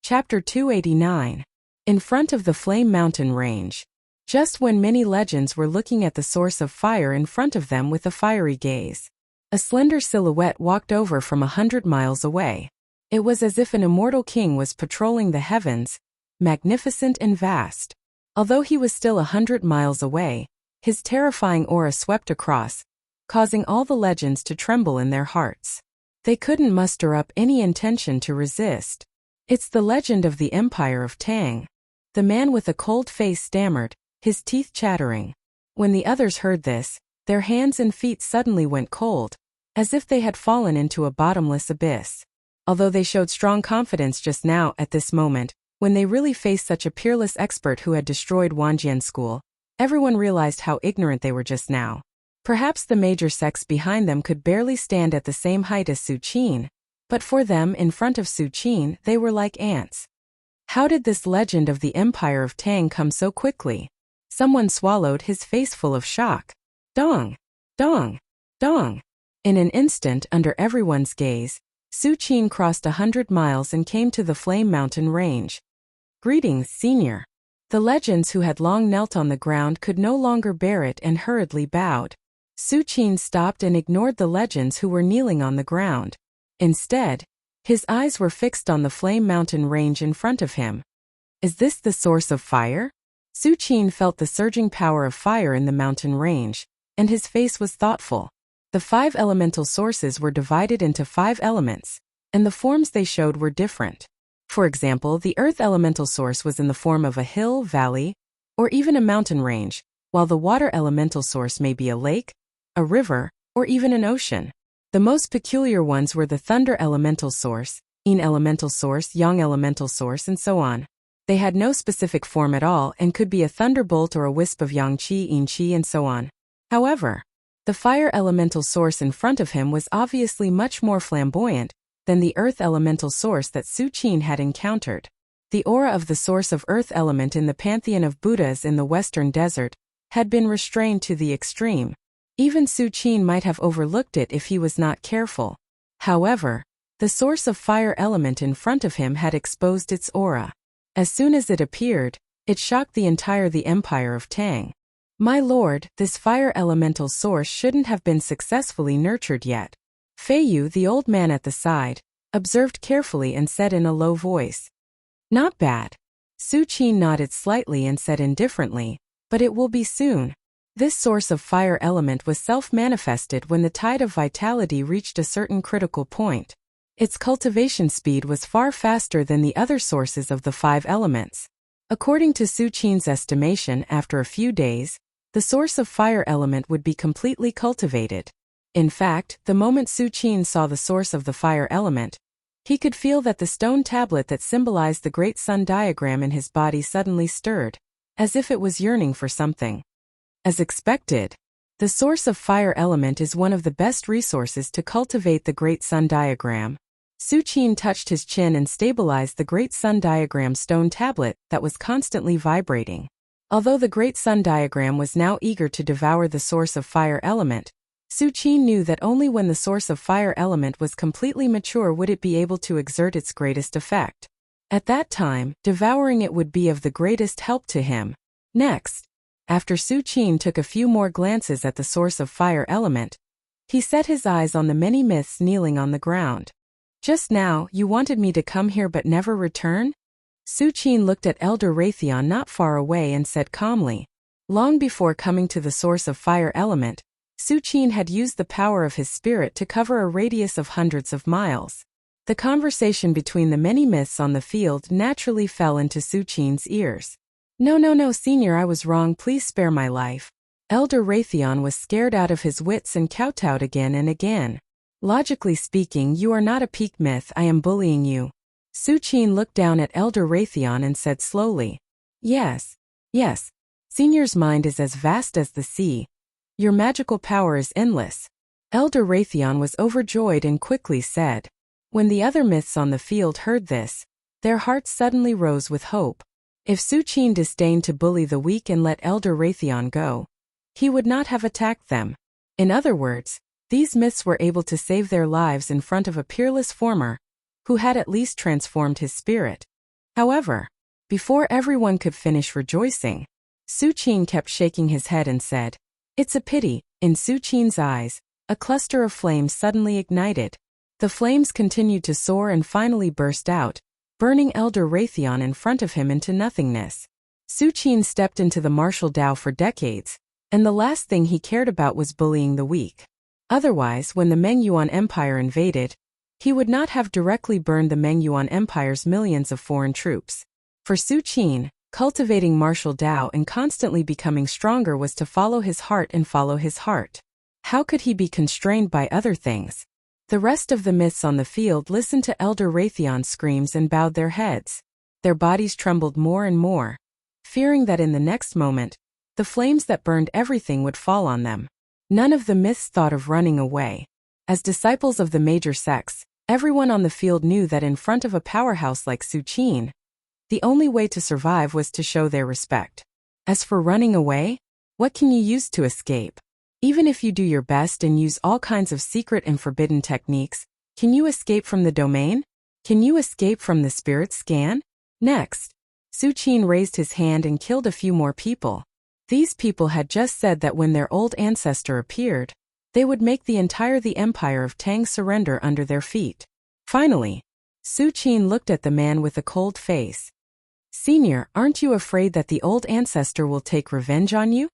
Chapter 289. In front of the Flame Mountain Range. Just when many legends were looking at the source of fire in front of them with a fiery gaze, a slender silhouette walked over from 100 miles away. It was as if an immortal king was patrolling the heavens, magnificent and vast. Although he was still 100 miles away, his terrifying aura swept across, causing all the legends to tremble in their hearts. They couldn't muster up any intention to resist. It's the legend of the Empire of Tang. The man with a cold face stammered, his teeth chattering. When the others heard this, their hands and feet suddenly went cold, as if they had fallen into a bottomless abyss. Although they showed strong confidence just now at this moment, when they really faced such a peerless expert who had destroyed Wanjian School, everyone realized how ignorant they were just now. Perhaps the major sects behind them could barely stand at the same height as Su Qin, but for them in front of Su Qin they were like ants. How did this legend of the Empire of Tang come so quickly? Someone swallowed, his face full of shock. Dong! Dong! Dong! In an instant, under everyone's gaze, Su Qin crossed 100 miles and came to the Flame Mountain Range. Greetings, Senior. The legends who had long knelt on the ground could no longer bear it and hurriedly bowed. Su Qin stopped and ignored the legends who were kneeling on the ground. Instead, his eyes were fixed on the Flame Mountain Range in front of him. Is this the source of fire? Su Qin felt the surging power of fire in the mountain range, and his face was thoughtful. The 5 elemental sources were divided into 5 elements, and the forms they showed were different. For example, the earth elemental source was in the form of a hill, valley, or even a mountain range, while the water elemental source may be a lake, a river, or even an ocean. The most peculiar ones were the thunder elemental source, yin elemental source, yang elemental source, and so on. They had no specific form at all and could be a thunderbolt or a wisp of yang qi, yin qi, and so on. However, the fire elemental source in front of him was obviously much more flamboyant than the earth elemental source that Su Qin had encountered. The aura of the source of earth element in the pantheon of Buddhas in the western desert had been restrained to the extreme. Even Su Qin might have overlooked it if he was not careful. However, The source of fire element in front of him had exposed its aura. As soon as it appeared, it shocked the empire of Tang. My lord, this fire elemental source shouldn't have been successfully nurtured yet. Fei Yu, the old man at the side, observed carefully and said in a low voice. Not bad. Su Qin nodded slightly and said indifferently, but it will be soon. This source of fire element was self-manifested when the tide of vitality reached a certain critical point. Its cultivation speed was far faster than the other sources of the 5 elements. According to Su Qin's estimation, after a few days, the source of fire element would be completely cultivated. In fact, the moment Su Qin saw the source of the fire element, he could feel that the stone tablet that symbolized the Great Sun diagram in his body suddenly stirred, as if it was yearning for something. As expected, the source of fire element is one of the best resources to cultivate the Great Sun diagram. Su Qin touched his chin and stabilized the Great Sun diagram stone tablet that was constantly vibrating. Although the Great Sun diagram was now eager to devour the source of fire element, Su Qin knew that only when the source of fire element was completely mature would it be able to exert its greatest effect. At that time, devouring it would be of the greatest help to him. Next, after Su Qin took a few more glances at the source of fire element, he set his eyes on the many myths kneeling on the ground. Just now, you wanted me to come here but never return? Su Qin looked at Elder Raytheon not far away and said calmly. Long before coming to the source of fire element, Su Qin had used the power of his spirit to cover a radius of hundreds of miles. The conversation between the many myths on the field naturally fell into Su Qin's ears. No, senior, I was wrong, please spare my life. Elder Raytheon was scared out of his wits and kowtowed again and again. Logically speaking, you are not a peak myth, I am bullying you. Su Qin looked down at Elder Raytheon and said slowly. Yes. Senior's mind is as vast as the sea. Your magical power is endless. Elder Raytheon was overjoyed and quickly said. When the other myths on the field heard this, their hearts suddenly rose with hope. If Su Qin disdained to bully the weak and let Elder Raytheon go, he would not have attacked them. In other words, these myths were able to save their lives in front of a peerless former, who had at least transformed his spirit. However, before everyone could finish rejoicing, Su Qin kept shaking his head and said, It's a pity. In Su Qin's eyes, a cluster of flames suddenly ignited. The flames continued to soar and finally burst out, burning Elder Raytheon in front of him into nothingness. Su Qin stepped into the martial Tao for decades, and the last thing he cared about was bullying the weak. Otherwise, when the Mengyuan Empire invaded, he would not have directly burned the Mengyuan Empire's millions of foreign troops. For Su Qin, cultivating martial Tao and constantly becoming stronger was to follow his heart and follow his heart. How could he be constrained by other things? The rest of the myths on the field listened to Elder Raytheon's screams and bowed their heads. Their bodies trembled more and more, fearing that in the next moment, the flames that burned everything would fall on them. None of the myths thought of running away. As disciples of the major sects, everyone on the field knew that in front of a powerhouse like Su Qin, the only way to survive was to show their respect. As for running away, what can you use to escape? Even if you do your best and use all kinds of secret and forbidden techniques, can you escape from the domain? Can you escape from the spirit scan? Next, Su Qin raised his hand and killed a few more people. These people had just said that when their old ancestor appeared, they would make the empire of Tang surrender under their feet. Finally, Su Qin looked at the man with a cold face. Senior, aren't you afraid that the old ancestor will take revenge on you?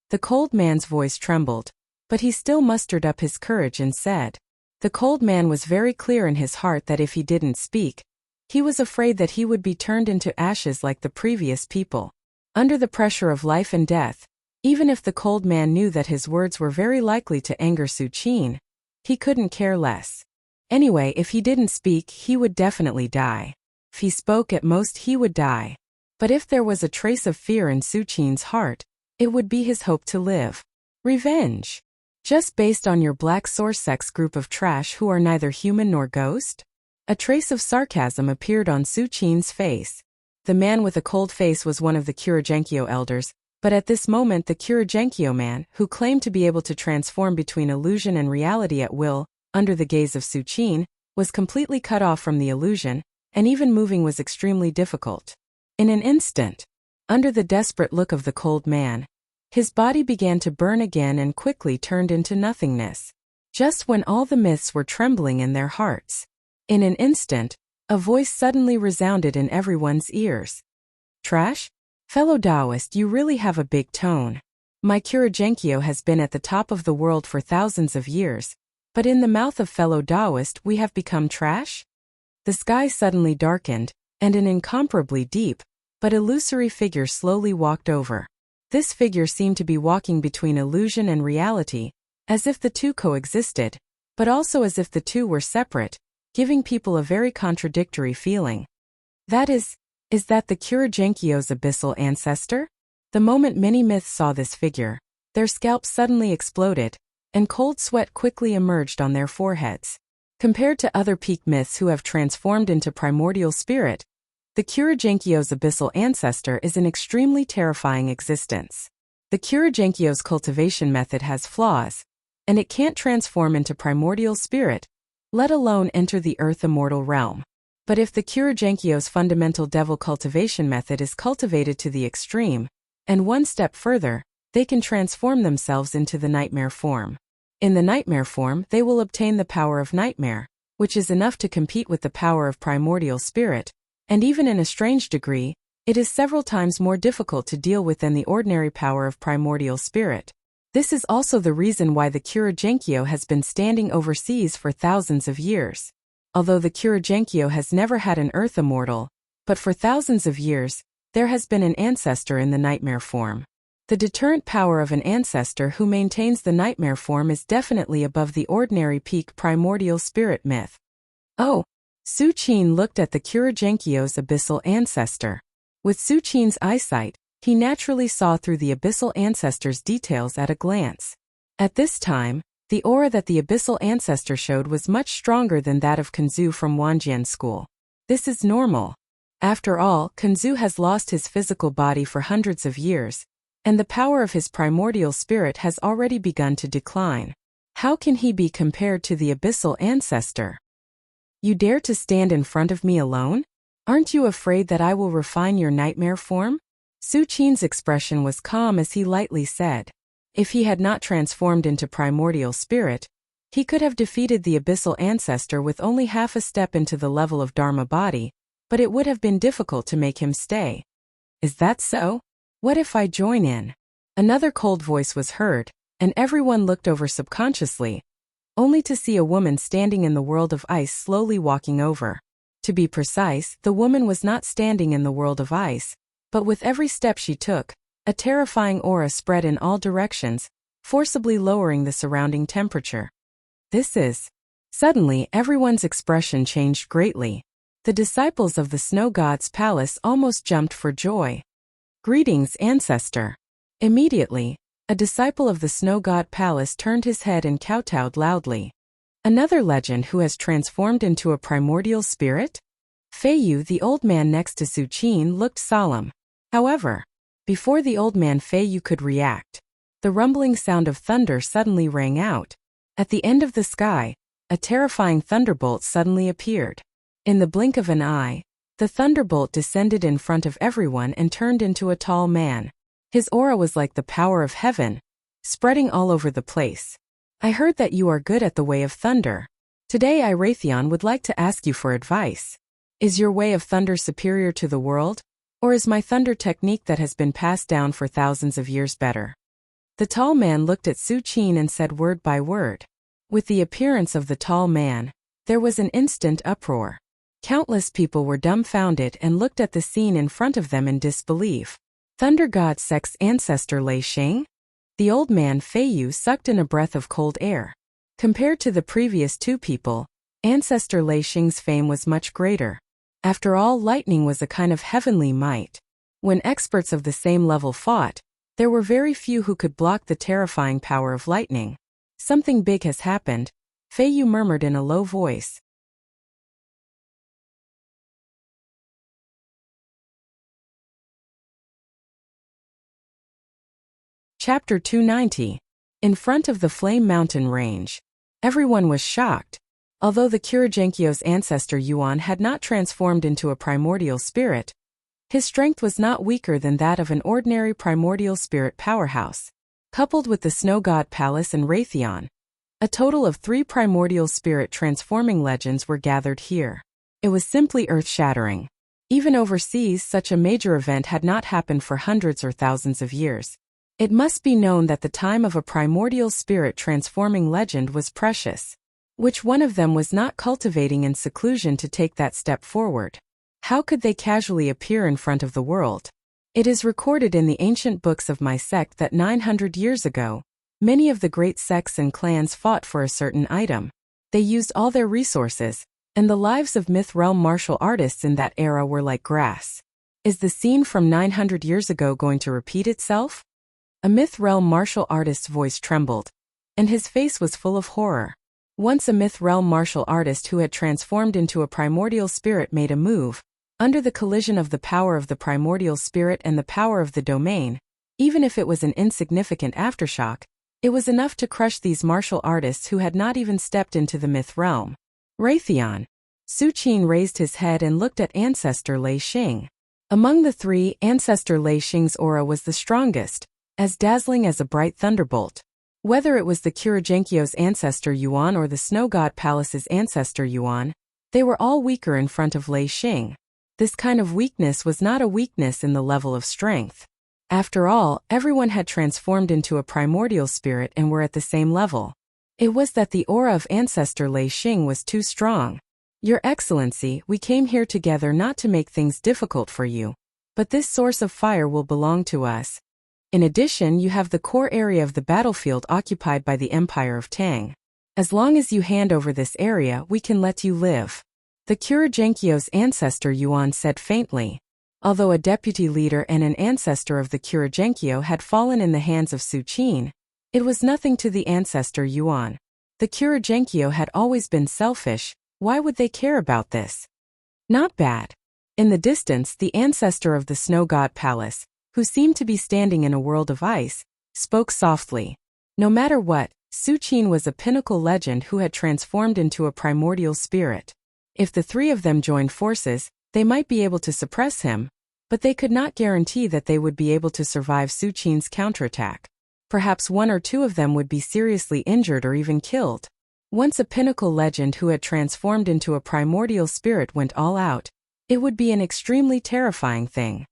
The cold man's voice trembled, but he still mustered up his courage and said. The cold man was very clear in his heart that if he didn't speak, he was afraid that he would be turned into ashes like the previous people. Under the pressure of life and death, even if the cold man knew that his words were very likely to anger Su Qin, he couldn't care less. Anyway, if he didn't speak, he would definitely die. If he spoke, at most he would die. But if there was a trace of fear in Su Qin's heart, it would be his hope to live. Revenge. Just based on your black source sex group of trash who are neither human nor ghost? A trace of sarcasm appeared on Su Qin's face. The man with a cold face was one of the Kuragenkyo elders, but at this moment the Kuragenkyo man, who claimed to be able to transform between illusion and reality at will, under the gaze of Su Qin, was completely cut off from the illusion, and even moving was extremely difficult. In an instant, under the desperate look of the cold man, his body began to burn again and quickly turned into nothingness. Just when all the myths were trembling in their hearts, in an instant, a voice suddenly resounded in everyone's ears. Trash? Fellow Taoist, you really have a big tone. My Kuragenkyo has been at the top of the world for thousands of years, but in the mouth of fellow Taoist we have become trash? The sky suddenly darkened, and an incomparably deep, but illusory figure slowly walked over. This figure seemed to be walking between illusion and reality, as if the two coexisted, but also as if the two were separate, giving people a very contradictory feeling. Is that the Kuragenkyo's abyssal ancestor? The moment many myths saw this figure, their scalps suddenly exploded, and cold sweat quickly emerged on their foreheads. Compared to other peak myths who have transformed into primordial spirit, the Kuragenkyo's abyssal ancestor is an extremely terrifying existence. The Kuragenkyo's cultivation method has flaws, and it can't transform into primordial spirit, let alone enter the earth immortal realm. But if the Kuragenkyo's fundamental devil cultivation method is cultivated to the extreme, and one step further, they can transform themselves into the nightmare form. In the nightmare form, they will obtain the power of nightmare, which is enough to compete with the power of primordial spirit, and even in a strange degree, it is several times more difficult to deal with than the ordinary power of primordial spirit. This is also the reason why the Kuragenkyo has been standing overseas for thousands of years. Although the Kuragenkyo has never had an earth immortal, but for thousands of years, there has been an ancestor in the nightmare form. The deterrent power of an ancestor who maintains the nightmare form is definitely above the ordinary peak primordial spirit myth. Oh! Su Qin looked at the Kuragenkyo's abyssal ancestor. With Su Qin's eyesight, he naturally saw through the abyssal ancestor's details at a glance. At this time, the aura that the abyssal ancestor showed was much stronger than that of Kanzu from Wanjian school. This is normal. After all, Kanzu has lost his physical body for hundreds of years, and the power of his primordial spirit has already begun to decline. How can he be compared to the abyssal ancestor? You dare to stand in front of me alone? Aren't you afraid that I will refine your nightmare form? Su Qin's expression was calm as he lightly said. If he had not transformed into primordial spirit, he could have defeated the abyssal ancestor with only half a step into the level of Dharma body, but it would have been difficult to make him stay. Is that so? What if I join in? Another cold voice was heard, and everyone looked over subconsciously, only to see a woman standing in the world of ice slowly walking over. To be precise, the woman was not standing in the world of ice, but with every step she took, a terrifying aura spread in all directions, forcibly lowering the surrounding temperature. Suddenly everyone's expression changed greatly. The disciples of the snow god's palace almost jumped for joy. Greetings, ancestor. Immediately, a disciple of the snow god palace turned his head and kowtowed loudly. Another legend who has transformed into a primordial spirit? Feiyu, the old man next to Su Qin, looked solemn. However, before the old man Feiyu could react, the rumbling sound of thunder suddenly rang out. At the end of the sky, a terrifying thunderbolt suddenly appeared. In the blink of an eye, the thunderbolt descended in front of everyone and turned into a tall man. His aura was like the power of heaven, spreading all over the place. I heard that you are good at the way of thunder. Today I, Raytheon, would like to ask you for advice. Is your way of thunder superior to the world? Or is my thunder technique that has been passed down for thousands of years better? The tall man looked at Su Qin and said word by word. With the appearance of the tall man, there was an instant uproar. Countless people were dumbfounded and looked at the scene in front of them in disbelief. Thunder god Sek's ancestor Lei Sheng? The old man Feiyu sucked in a breath of cold air. Compared to the previous two people, ancestor Lei Sheng's fame was much greater. After all, lightning was a kind of heavenly might. When experts of the same level fought, there were very few who could block the terrifying power of lightning. Something big has happened, Feiyu murmured in a low voice. Chapter 290. In front of the Flame Mountain Range. Everyone was shocked. Although the Kuragenkyo's ancestor Yuan had not transformed into a primordial spirit, his strength was not weaker than that of an ordinary primordial spirit powerhouse. Coupled with the Snow God Palace and Raytheon, a total of 3 primordial spirit transforming legends were gathered here. It was simply earth-shattering. Even overseas, such a major event had not happened for hundreds or thousands of years. It must be known that the time of a primordial spirit transforming legend was precious. Which one of them was not cultivating in seclusion to take that step forward? How could they casually appear in front of the world? It is recorded in the ancient books of my sect that 900 years ago, many of the great sects and clans fought for a certain item. They used all their resources, and the lives of myth realm martial artists in that era were like grass. Is the scene from 900 years ago going to repeat itself? A myth realm martial artist's voice trembled, and his face was full of horror. Once a myth realm martial artist who had transformed into a primordial spirit made a move, under the collision of the power of the primordial spirit and the power of the domain, even if it was an insignificant aftershock, it was enough to crush these martial artists who had not even stepped into the myth realm. Raytheon. Su Qin raised his head and looked at Ancestor Lei Xing. Among the 3, Ancestor Lei Xing's aura was the strongest, as dazzling as a bright thunderbolt. Whether it was the Kuragenkyo's ancestor Yuan or the Snow God Palace's ancestor Yuan, they were all weaker in front of Lei Xing. This kind of weakness was not a weakness in the level of strength. After all, everyone had transformed into a primordial spirit and were at the same level. It was that the aura of ancestor Lei Xing was too strong. Your Excellency, we came here together not to make things difficult for you, but this source of fire will belong to us. In addition, you have the core area of the battlefield occupied by the Empire of Tang. As long as you hand over this area, we can let you live. The Kuragenkyo's ancestor Yuan said faintly. Although a deputy leader and an ancestor of the Kuragenkyo had fallen in the hands of Su Qin, it was nothing to the ancestor Yuan. The Kuragenkyo had always been selfish. Why would they care about this? Not bad. In the distance, the ancestor of the Snow God Palace, who seemed to be standing in a world of ice, spoke softly. No matter what, Su Qin was a pinnacle legend who had transformed into a primordial spirit. If the 3 of them joined forces, they might be able to suppress him, but they could not guarantee that they would be able to survive Su Qin's counterattack. Perhaps 1 or 2 of them would be seriously injured or even killed. Once a pinnacle legend who had transformed into a primordial spirit went all out, it would be an extremely terrifying thing.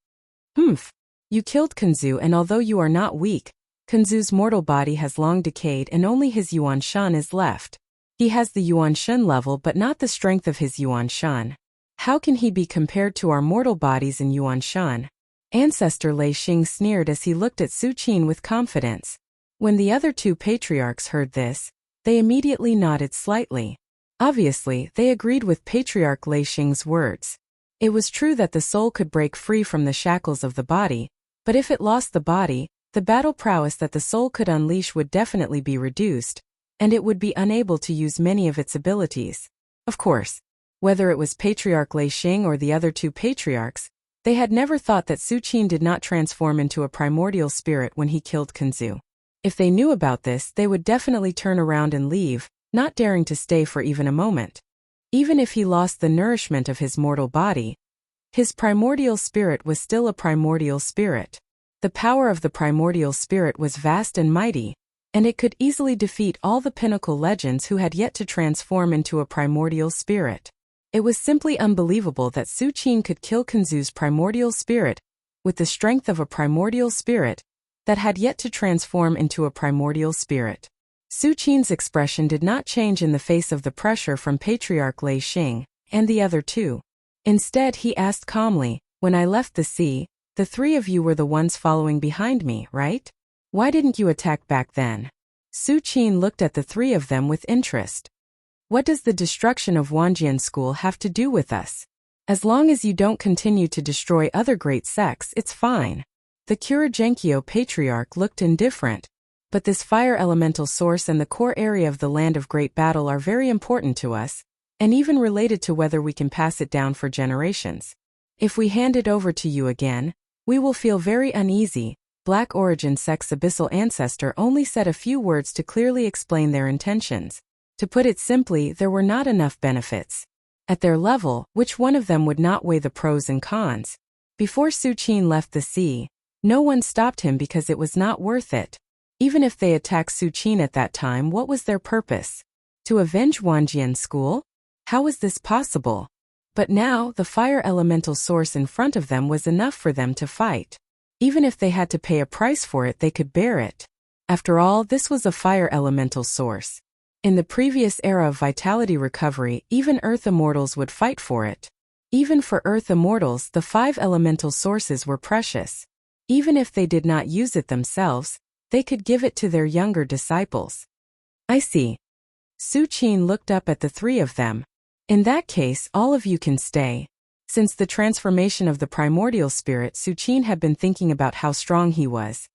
You killed Kunzu, and although you are not weak, Kunzu's mortal body has long decayed and only his Yuan Shan is left. He has the Yuan Shan level but not the strength of his Yuan Shan. How can he be compared to our mortal bodies in Yuan Shan? Ancestor Lei Xing sneered as he looked at Su Qin with confidence. When the other 2 patriarchs heard this, they immediately nodded slightly. Obviously, they agreed with Patriarch Lei Xing's words. It was true that the soul could break free from the shackles of the body, but if it lost the body, the battle prowess that the soul could unleash would definitely be reduced, and it would be unable to use many of its abilities. Of course, whether it was Patriarch Lei Xing or the other 2 patriarchs, they had never thought that Su Qin did not transform into a primordial spirit when he killed Kunzu. If they knew about this, they would definitely turn around and leave, not daring to stay for even a moment. Even if he lost the nourishment of his mortal body, his primordial spirit was still a primordial spirit. The power of the primordial spirit was vast and mighty, and it could easily defeat all the pinnacle legends who had yet to transform into a primordial spirit. It was simply unbelievable that Su Qin could kill Kunzu's primordial spirit with the strength of a primordial spirit that had yet to transform into a primordial spirit. Su Qin's expression did not change in the face of the pressure from Patriarch Lei Xing and the other 2. Instead, he asked calmly, "When I left the sea, the 3 of you were the ones following behind me, right? Why didn't you attack back then?" Su Qin looked at the 3 of them with interest. "What does the destruction of Wanjian School have to do with us? As long as you don't continue to destroy other great sects, it's fine." The Kuragenkyo Patriarch looked indifferent. "But this fire elemental source and the core area of the Land of Great Battle are very important to us, and even related to whether we can pass it down for generations. If we hand it over to you again, we will feel very uneasy." Black Origin Sect's abyssal ancestor only said a few words to clearly explain their intentions. To put it simply, there were not enough benefits. At their level, which one of them would not weigh the pros and cons? Before Su Qin left the sea, no one stopped him because it was not worth it. Even if they attacked Su Qin at that time, what was their purpose? To avenge Wanjian School? How was this possible? But now, the fire elemental source in front of them was enough for them to fight. Even if they had to pay a price for it, they could bear it. After all, this was a fire elemental source. In the previous era of vitality recovery, even Earth Immortals would fight for it. Even for Earth Immortals, the 5 elemental sources were precious. Even if they did not use it themselves, they could give it to their younger disciples. I see. Su Qin looked up at the 3 of them. In that case, all of you can stay. Since the transformation of the primordial spirit, Su Qin had been thinking about how strong he was.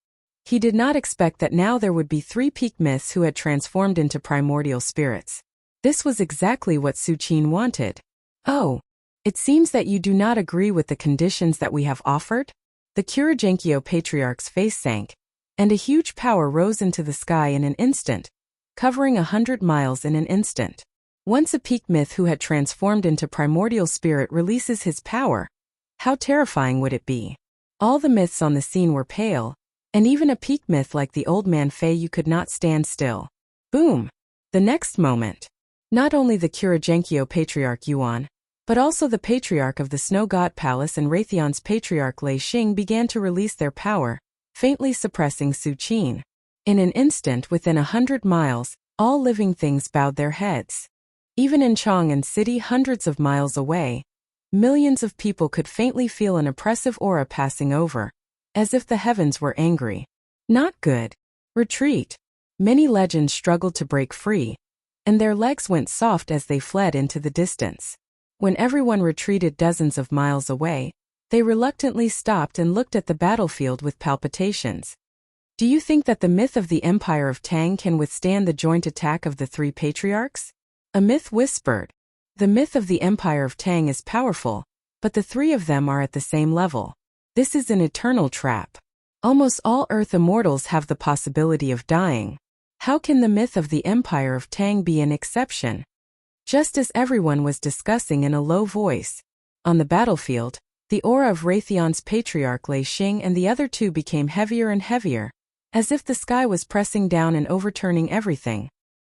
He did not expect that now there would be 3 peak myths who had transformed into primordial spirits. This was exactly what Su Qin wanted. Oh, it seems that you do not agree with the conditions that we have offered? The Kuragenkyo Patriarch's face sank, and a huge power rose into the sky in an instant, covering 100 miles in an instant. Once a peak myth who had transformed into primordial spirit releases his power, how terrifying would it be? All the myths on the scene were pale, and even a peak myth like the old man Fei could not stand still. Boom! The next moment, not only the Kuragenkyo Patriarch Yuan, but also the Patriarch of the Snow God Palace and Raytheon's Patriarch Lei Xing began to release their power, faintly suppressing Su Qin. In an instant, within 100 miles, all living things bowed their heads. Even in Chang'an City, hundreds of miles away, millions of people could faintly feel an oppressive aura passing over, as if the heavens were angry. Not good. Retreat. Many legends struggled to break free, and their legs went soft as they fled into the distance. When everyone retreated dozens of miles away, they reluctantly stopped and looked at the battlefield with palpitations. Do you think that the myth of the Empire of Tang can withstand the joint attack of the 3 patriarchs? A myth whispered. The myth of the Empire of Tang is powerful, but the 3 of them are at the same level. This is an eternal trap. Almost all Earth Immortals have the possibility of dying. How can the myth of the Empire of Tang be an exception? Just as everyone was discussing in a low voice, on the battlefield, the aura of Raytheon's Patriarch Lei Xing and the other 2 became heavier and heavier, as if the sky was pressing down and overturning everything.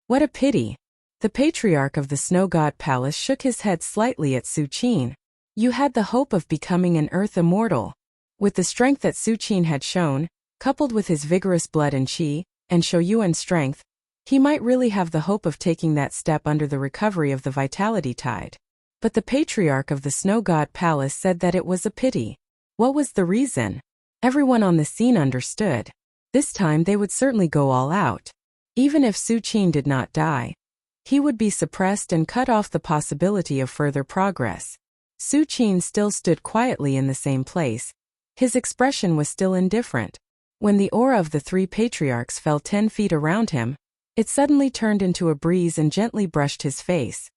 What a pity! The Patriarch of the Snow God Palace shook his head slightly at Su Qin. You had the hope of becoming an Earth Immortal. With the strength that Su Qin had shown, coupled with his vigorous blood and qi, and Shouyuan's strength, he might really have the hope of taking that step under the recovery of the vitality tide. But the Patriarch of the Snow God Palace said that it was a pity. What was the reason? Everyone on the scene understood. This time they would certainly go all out. Even if Su Qin did not die, he would be suppressed and cut off the possibility of further progress. Su Qin still stood quietly in the same place. His expression was still indifferent. When the aura of the 3 patriarchs fell 10 feet around him, it suddenly turned into a breeze and gently brushed his face.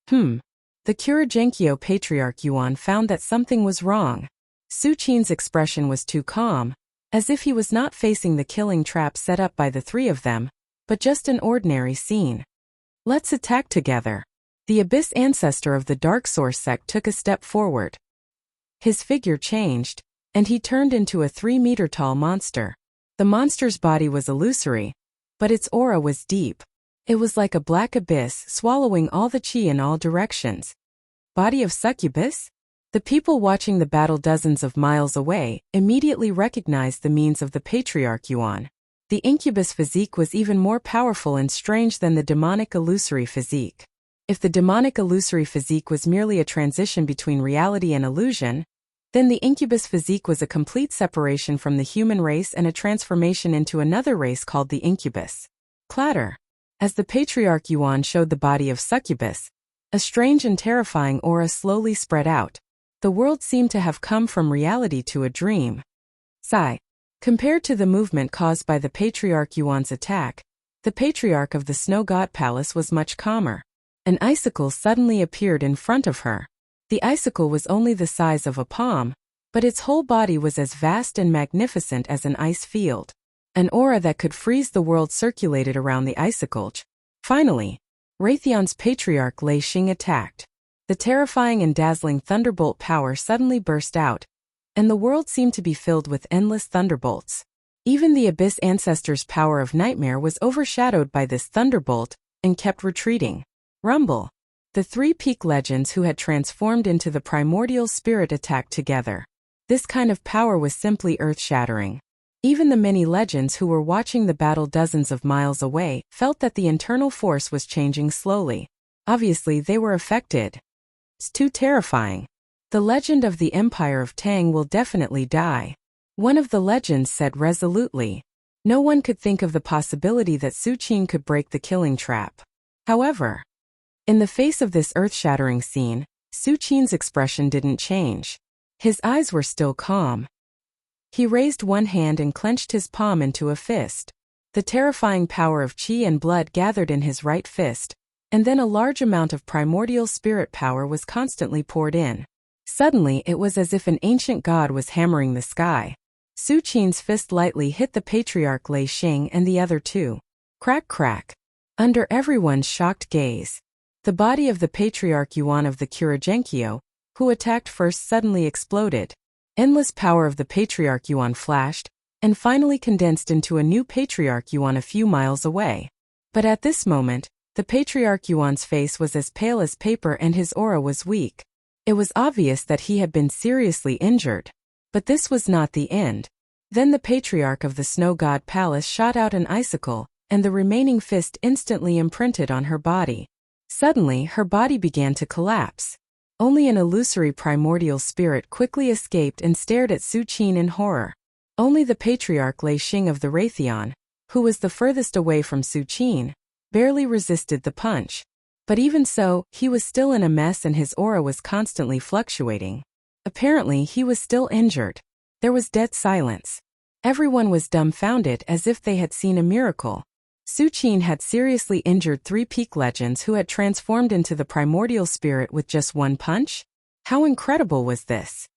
The Kuragenkyo Patriarch Yuan found that something was wrong. Su Qin's expression was too calm, as if he was not facing the killing trap set up by the 3 of them, but just an ordinary scene. Let's attack together. The Abyss ancestor of the Dark Source sect took a step forward. His figure changed, and he turned into a 3-meter-tall monster. The monster's body was illusory, but its aura was deep. It was like a black abyss swallowing all the qi in all directions. Body of succubus? The people watching the battle dozens of miles away immediately recognized the means of the Patriarch Yuan. The incubus physique was even more powerful and strange than the demonic illusory physique. If the demonic illusory physique was merely a transition between reality and illusion, then the incubus physique was a complete separation from the human race and a transformation into another race called the incubus. Clatter. As the Patriarch Yuan showed the body of succubus, a strange and terrifying aura slowly spread out. The world seemed to have come from reality to a dream. Sigh. Compared to the movement caused by the Patriarch Yuan's attack, the Patriarch of the Snow God Palace was much calmer. An icicle suddenly appeared in front of her. The icicle was only the size of a palm, but its whole body was as vast and magnificent as an ice field. An aura that could freeze the world circulated around the icicle. Finally, Raytheon's patriarch Lei Xing attacked. The terrifying and dazzling thunderbolt power suddenly burst out, and the world seemed to be filled with endless thunderbolts. Even the Abyss Ancestor's power of nightmare was overshadowed by this thunderbolt and kept retreating. Rumble. The three peak legends who had transformed into the primordial spirit attacked together. This kind of power was simply earth-shattering. Even the many legends who were watching the battle dozens of miles away felt that the internal force was changing slowly. Obviously, they were affected. It's too terrifying. The legend of the Empire of Tang will definitely die. One of the legends said resolutely. No one could think of the possibility that Su Qin could break the killing trap. However, in the face of this earth-shattering scene, Su Qin's expression didn't change. His eyes were still calm. He raised one hand and clenched his palm into a fist. The terrifying power of qi and blood gathered in his right fist, and then a large amount of primordial spirit power was constantly poured in. Suddenly, it was as if an ancient god was hammering the sky. Su Qin's fist lightly hit the patriarch Lei Xing and the other two. Crack crack. Under everyone's shocked gaze, the body of the patriarch Yuan of the Kuragenkyo, who attacked first, suddenly exploded. Endless power of the patriarch Yuan flashed, and finally condensed into a new patriarch Yuan a few miles away. But at this moment, the patriarch Yuan's face was as pale as paper and his aura was weak. It was obvious that he had been seriously injured. But this was not the end. Then the patriarch of the Snow God Palace shot out an icicle, and the remaining fist instantly imprinted on her body. Suddenly, her body began to collapse. Only an illusory primordial spirit quickly escaped and stared at Su Qin in horror. Only the patriarch Lei Xing of the Raytheon, who was the furthest away from Su Qin, barely resisted the punch. But even so, he was still in a mess and his aura was constantly fluctuating. Apparently, he was still injured. There was dead silence. Everyone was dumbfounded as if they had seen a miracle. Su Qin had seriously injured three peak legends who had transformed into the primordial spirit with just one punch? How incredible was this?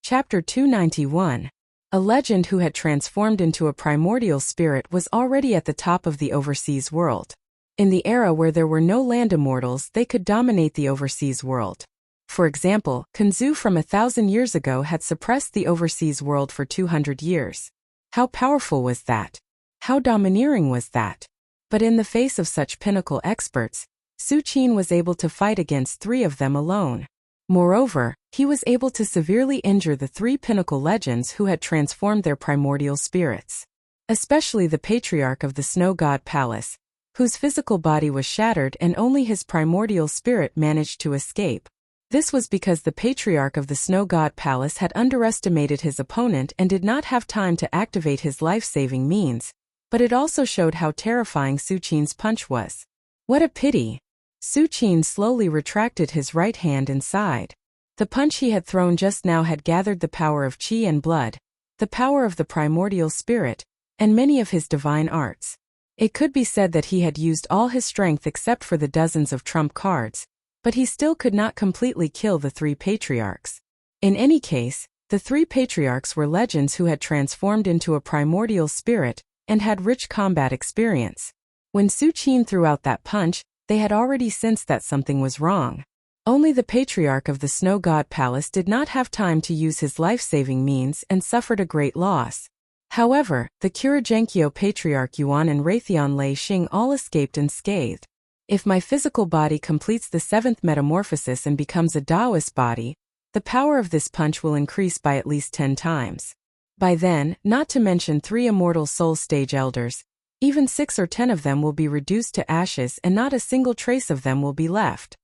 Chapter 291. A legend who had transformed into a primordial spirit was already at the top of the overseas world. In the era where there were no land immortals, they could dominate the overseas world. For example, Kunzu from 1,000 years ago had suppressed the overseas world for 200 years. How powerful was that? How domineering was that? But in the face of such pinnacle experts, Su Qin was able to fight against three of them alone. Moreover, he was able to severely injure the three pinnacle legends who had transformed their primordial spirits. Especially the patriarch of the Snow God Palace, whose physical body was shattered and only his primordial spirit managed to escape. This was because the patriarch of the Snow God Palace had underestimated his opponent and did not have time to activate his life-saving means, but it also showed how terrifying Su Qin's punch was. What a pity! Su Qin slowly retracted his right hand and sighed. The punch he had thrown just now had gathered the power of qi and blood, the power of the primordial spirit, and many of his divine arts. It could be said that he had used all his strength except for the dozens of trump cards, but he still could not completely kill the three patriarchs. In any case, the three patriarchs were legends who had transformed into a primordial spirit and had rich combat experience. When Su Qin threw out that punch, they had already sensed that something was wrong. Only the patriarch of the Snow God Palace did not have time to use his life-saving means and suffered a great loss. However, the Kuragenkyo patriarch Yuan and Raytheon Lei Xing all escaped unscathed. If my physical body completes the seventh metamorphosis and becomes a Taoist body, the power of this punch will increase by at least 10 times. By then, not to mention 3 immortal soul stage elders, even 6 or 10 of them will be reduced to ashes and not a single trace of them will be left.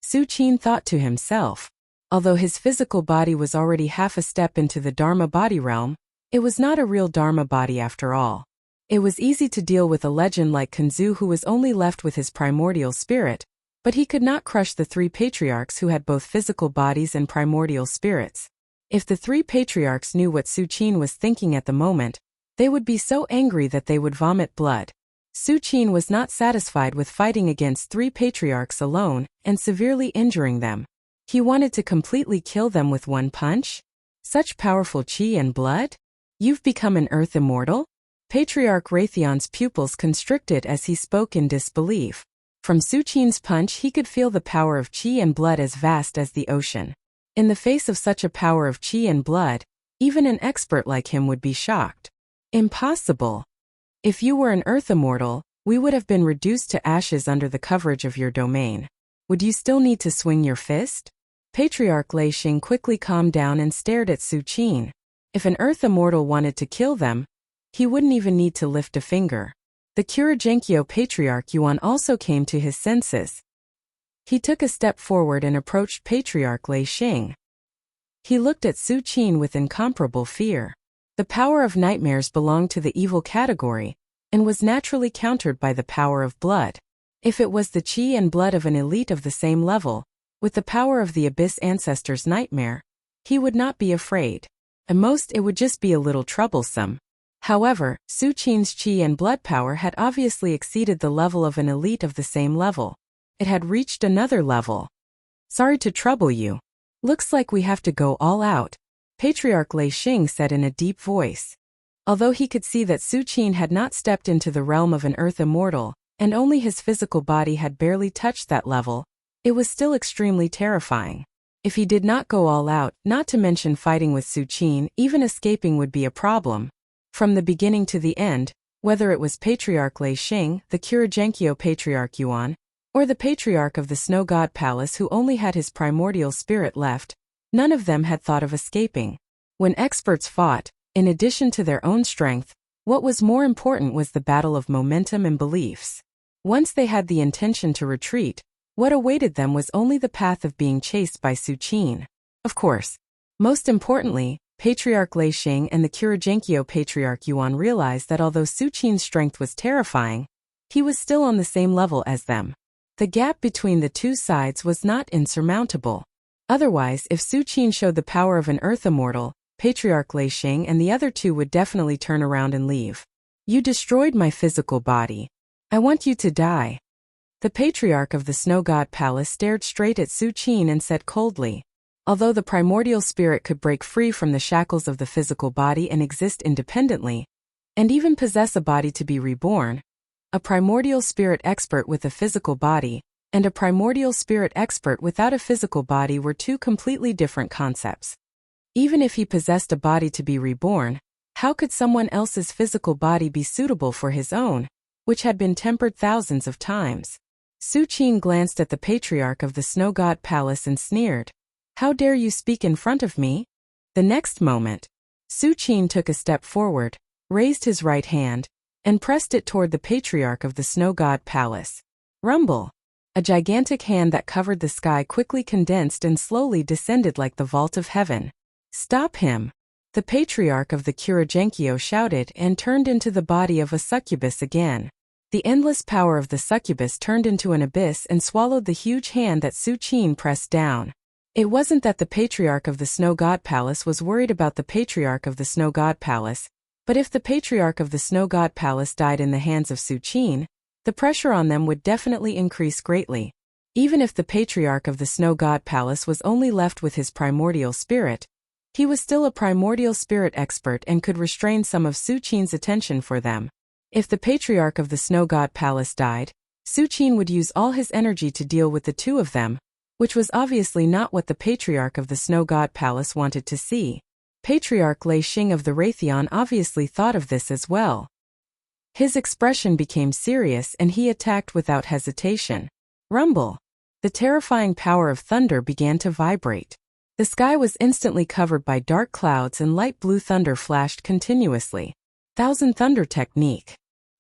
Su Qin thought to himself. Although his physical body was already half a step into the Dharma body realm, it was not a real Dharma body after all. It was easy to deal with a legend like Kunzu who was only left with his primordial spirit, but he could not crush the 3 patriarchs who had both physical bodies and primordial spirits. If the 3 patriarchs knew what Su Qin was thinking at the moment, they would be so angry that they would vomit blood. Su Qin was not satisfied with fighting against 3 patriarchs alone and severely injuring them. He wanted to completely kill them with one punch? Such powerful qi and blood? You've become an earth immortal? Patriarch Raytheon's pupils constricted as he spoke in disbelief. From Su Qin's punch he could feel the power of qi and blood as vast as the ocean. In the face of such a power of qi and blood, even an expert like him would be shocked. Impossible. If you were an earth immortal, we would have been reduced to ashes under the coverage of your domain. Would you still need to swing your fist? Patriarch Lei Xing quickly calmed down and stared at Su Qin. If an earth immortal wanted to kill them, he wouldn't even need to lift a finger. The Kuragenkyo Patriarch Yuan also came to his senses. He took a step forward and approached Patriarch Lei Xing. He looked at Su Qin with incomparable fear. The power of nightmares belonged to the evil category, and was naturally countered by the power of blood. If it was the qi and blood of an elite of the same level, with the power of the Abyss Ancestor's nightmare, he would not be afraid. At most it would just be a little troublesome. However, Su Qin's qi and blood power had obviously exceeded the level of an elite of the same level. It had reached another level. Sorry to trouble you. Looks like we have to go all out, Patriarch Lei Xing said in a deep voice. Although he could see that Su Qin had not stepped into the realm of an earth immortal, and only his physical body had barely touched that level, it was still extremely terrifying. If he did not go all out, not to mention fighting with Su Qin, even escaping would be a problem. From the beginning to the end, whether it was Patriarch Lei Xing, the Kuragenkyo Patriarch Yuan, or the Patriarch of the Snow God Palace who only had his primordial spirit left, none of them had thought of escaping. When experts fought, in addition to their own strength, what was more important was the battle of momentum and beliefs. Once they had the intention to retreat, what awaited them was only the path of being chased by Su Qin. Of course, most importantly, Patriarch Lei Xing and the Kuragenkyo Patriarch Yuan realized that although Su Qin's strength was terrifying, he was still on the same level as them. The gap between the two sides was not insurmountable. Otherwise, if Su Qin showed the power of an earth immortal, Patriarch Lei Xing and the other two would definitely turn around and leave. You destroyed my physical body. I want you to die. The Patriarch of the Snow God Palace stared straight at Su Qin and said coldly. Although the primordial spirit could break free from the shackles of the physical body and exist independently, and even possess a body to be reborn, a primordial spirit expert with a physical body, and a primordial spirit expert without a physical body were two completely different concepts. Even if he possessed a body to be reborn, how could someone else's physical body be suitable for his own, which had been tempered thousands of times? Su Qin glanced at the Patriarch of the Snow God Palace and sneered. How dare you speak in front of me? The next moment, Su Qin took a step forward, raised his right hand, and pressed it toward the Patriarch of the Snow God Palace. Rumble! A gigantic hand that covered the sky quickly condensed and slowly descended like the vault of heaven. Stop him! The Patriarch of the Kuragenkyo shouted and turned into the body of a succubus again. The endless power of the succubus turned into an abyss and swallowed the huge hand that Su Qin pressed down. It wasn't that the Patriarch of the Snow God Palace was worried about the Patriarch of the Snow God Palace, but if the Patriarch of the Snow God Palace died in the hands of Su Qin, the pressure on them would definitely increase greatly. Even if the Patriarch of the Snow God Palace was only left with his primordial spirit, he was still a primordial spirit expert and could restrain some of Su Qin's attention for them. If the Patriarch of the Snow God Palace died, Su Qin would use all his energy to deal with the two of them, which was obviously not what the Patriarch of the Snow God Palace wanted to see. Patriarch Lei Xing of the Raytheon obviously thought of this as well. His expression became serious and he attacked without hesitation. Rumble! The terrifying power of thunder began to vibrate. The sky was instantly covered by dark clouds and light blue thunder flashed continuously. Thousand Thunder Technique.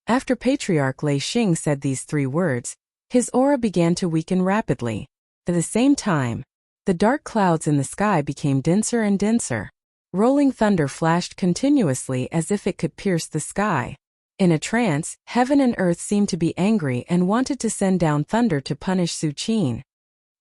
After Patriarch Lei Xing said these three words, his aura began to weaken rapidly. At the same time, the dark clouds in the sky became denser and denser. Rolling thunder flashed continuously as if it could pierce the sky. In a trance, heaven and earth seemed to be angry and wanted to send down thunder to punish Su Qin.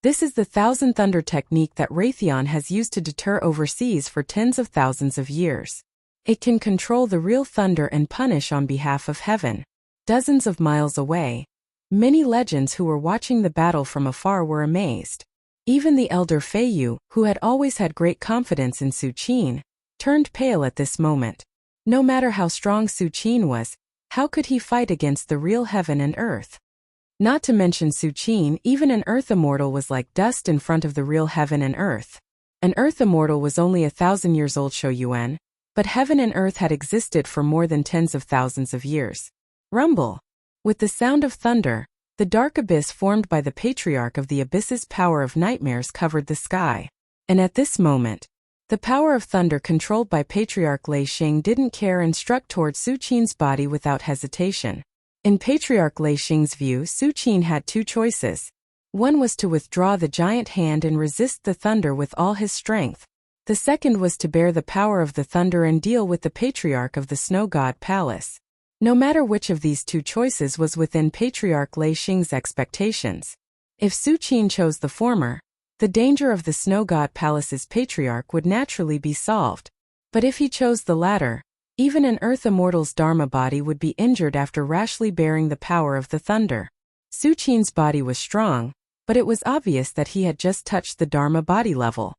This is the Thousand Thunder technique that Raytheon has used to deter overseas for tens of thousands of years. It can control the real thunder and punish on behalf of heaven. Dozens of miles away, many legends who were watching the battle from afar were amazed. Even the elder Fei Yu, who had always had great confidence in Su Qin, turned pale at this moment. No matter how strong Su Qin was, how could he fight against the real heaven and earth? Not to mention Su Qin, even an earth immortal was like dust in front of the real heaven and earth. An earth immortal was only 1,000 years old, Shou Yuan, but heaven and earth had existed for more than tens of thousands of years. Rumble. With the sound of thunder, the dark abyss formed by the Patriarch of the Abyss's power of nightmares covered the sky. And at this moment, the power of thunder controlled by Patriarch Lei Xing didn't care and struck toward Su Qin's body without hesitation. In Patriarch Lei Xing's view, Su Qin had two choices. One was to withdraw the giant hand and resist the thunder with all his strength. The second was to bear the power of the thunder and deal with the Patriarch of the Snow God Palace. No matter which of these two choices was within Patriarch Lei Xing's expectations. If Su Qin chose the former, the danger of the Snow God Palace's Patriarch would naturally be solved. But if he chose the latter, even an Earth Immortal's Dharma body would be injured after rashly bearing the power of the thunder. Su Qin's body was strong, but it was obvious that he had just touched the Dharma body level.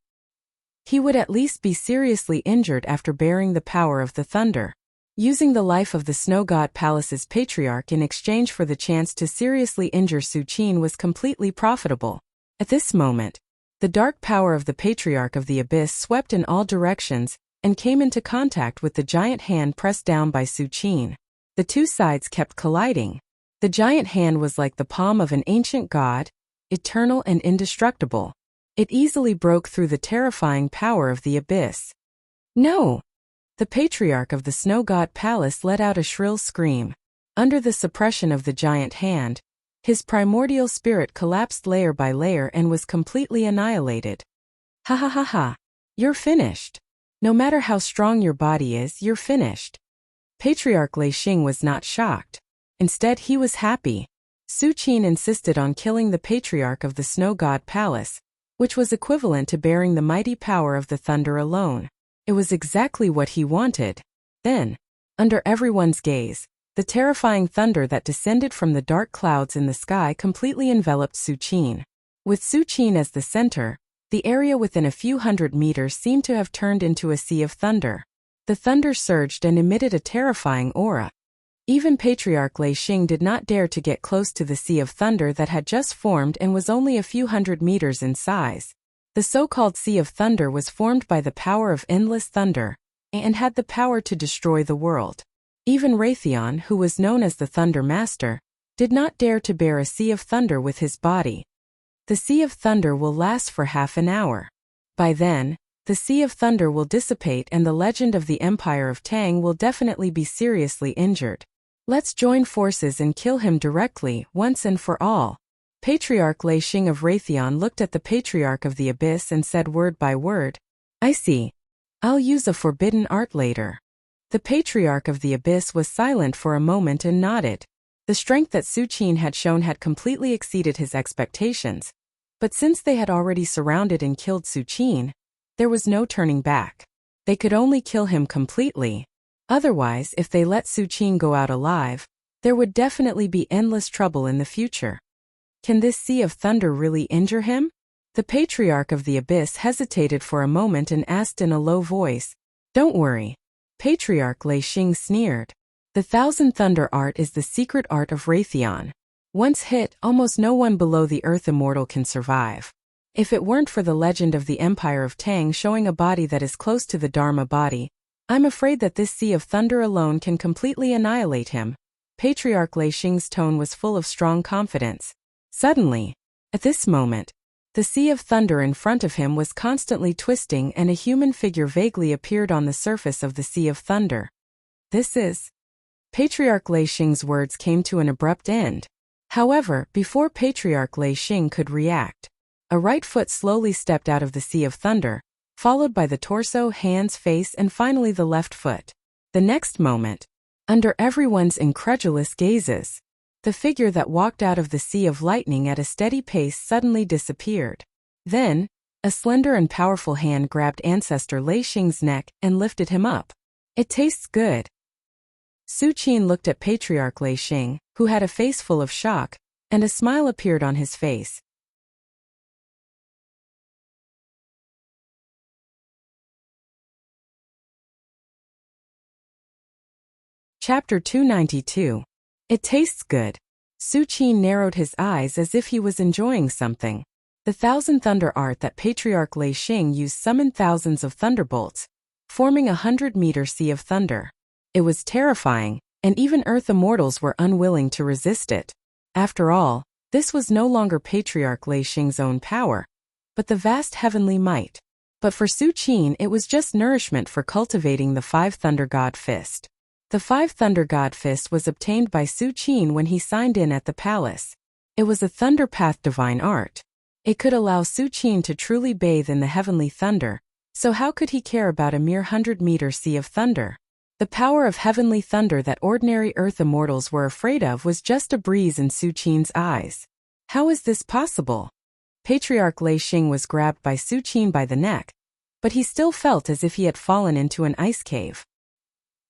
He would at least be seriously injured after bearing the power of the thunder. Using the life of the Snow God Palace's Patriarch in exchange for the chance to seriously injure Su Qin was completely profitable. At this moment, the dark power of the Patriarch of the Abyss swept in all directions and came into contact with the giant hand pressed down by Su Qin. The two sides kept colliding. The giant hand was like the palm of an ancient god, eternal and indestructible. It easily broke through the terrifying power of the abyss. No! The Patriarch of the Snow God Palace let out a shrill scream. Under the suppression of the giant hand, his primordial spirit collapsed layer by layer and was completely annihilated. Ha ha ha ha! You're finished. No matter how strong your body is, you're finished. Patriarch Lei Xing was not shocked. Instead, he was happy. Su Qin insisted on killing the Patriarch of the Snow God Palace, which was equivalent to bearing the mighty power of the thunder alone. It was exactly what he wanted. Then, under everyone's gaze, the terrifying thunder that descended from the dark clouds in the sky completely enveloped Su Qin. With Su Qin as the center, the area within a few hundred meters seemed to have turned into a sea of thunder. The thunder surged and emitted a terrifying aura. Even Patriarch Lei Xing did not dare to get close to the sea of thunder that had just formed and was only a few hundred meters in size. The so-called Sea of Thunder was formed by the power of endless thunder, and had the power to destroy the world. Even Raytheon, who was known as the Thunder Master, did not dare to bear a Sea of Thunder with his body. The Sea of Thunder will last for half an hour. By then, the Sea of Thunder will dissipate and the legend of the Empire of Tang will definitely be seriously injured. Let's join forces and kill him directly, once and for all. Patriarch Lei Xing of Raytheon looked at the Patriarch of the Abyss and said word by word, "I see. I'll use a forbidden art later." The Patriarch of the Abyss was silent for a moment and nodded. The strength that Su Qin had shown had completely exceeded his expectations. But since they had already surrounded and killed Su Qin, there was no turning back. They could only kill him completely. Otherwise, if they let Su Qin go out alive, there would definitely be endless trouble in the future. Can this Sea of Thunder really injure him? The Patriarch of the Abyss hesitated for a moment and asked in a low voice, "Don't worry." Patriarch Lei Xing sneered. The Thousand Thunder art is the secret art of Raytheon. Once hit, almost no one below the Earth Immortal can survive. If it weren't for the legend of the Empire of Tang showing a body that is close to the Dharma body, I'm afraid that this Sea of Thunder alone can completely annihilate him. Patriarch Lei Xing's tone was full of strong confidence. Suddenly, at this moment, the Sea of Thunder in front of him was constantly twisting and a human figure vaguely appeared on the surface of the Sea of Thunder. This is... Patriarch Lei Xing's words came to an abrupt end. However, before Patriarch Lei Xing could react, a right foot slowly stepped out of the Sea of Thunder, followed by the torso, hands, face, and finally the left foot. The next moment, under everyone's incredulous gazes, the figure that walked out of the Sea of Lightning at a steady pace suddenly disappeared. Then, a slender and powerful hand grabbed Ancestor Lei Xing's neck and lifted him up. "It tastes good." Su Qin looked at Patriarch Lei Xing, who had a face full of shock, and a smile appeared on his face. Chapter 292. It tastes good. Su Qin narrowed his eyes as if he was enjoying something. The Thousand Thunder art that Patriarch Lei Xing used summoned thousands of thunderbolts, forming a 100-meter sea of thunder. It was terrifying, and even Earth immortals were unwilling to resist it. After all, this was no longer Patriarch Lei Xing's own power, but the vast heavenly might. But for Su Qin it was just nourishment for cultivating the Five Thunder God Fist. The Five Thunder God Fist was obtained by Su Qin when he signed in at the palace. It was a Thunder Path divine art. It could allow Su Qin to truly bathe in the heavenly thunder, so how could he care about a mere 100-meter sea of thunder? The power of heavenly thunder that ordinary earth immortals were afraid of was just a breeze in Su Qin's eyes. How is this possible? Patriarch Lei Xing was grabbed by Su Qin by the neck, but he still felt as if he had fallen into an ice cave.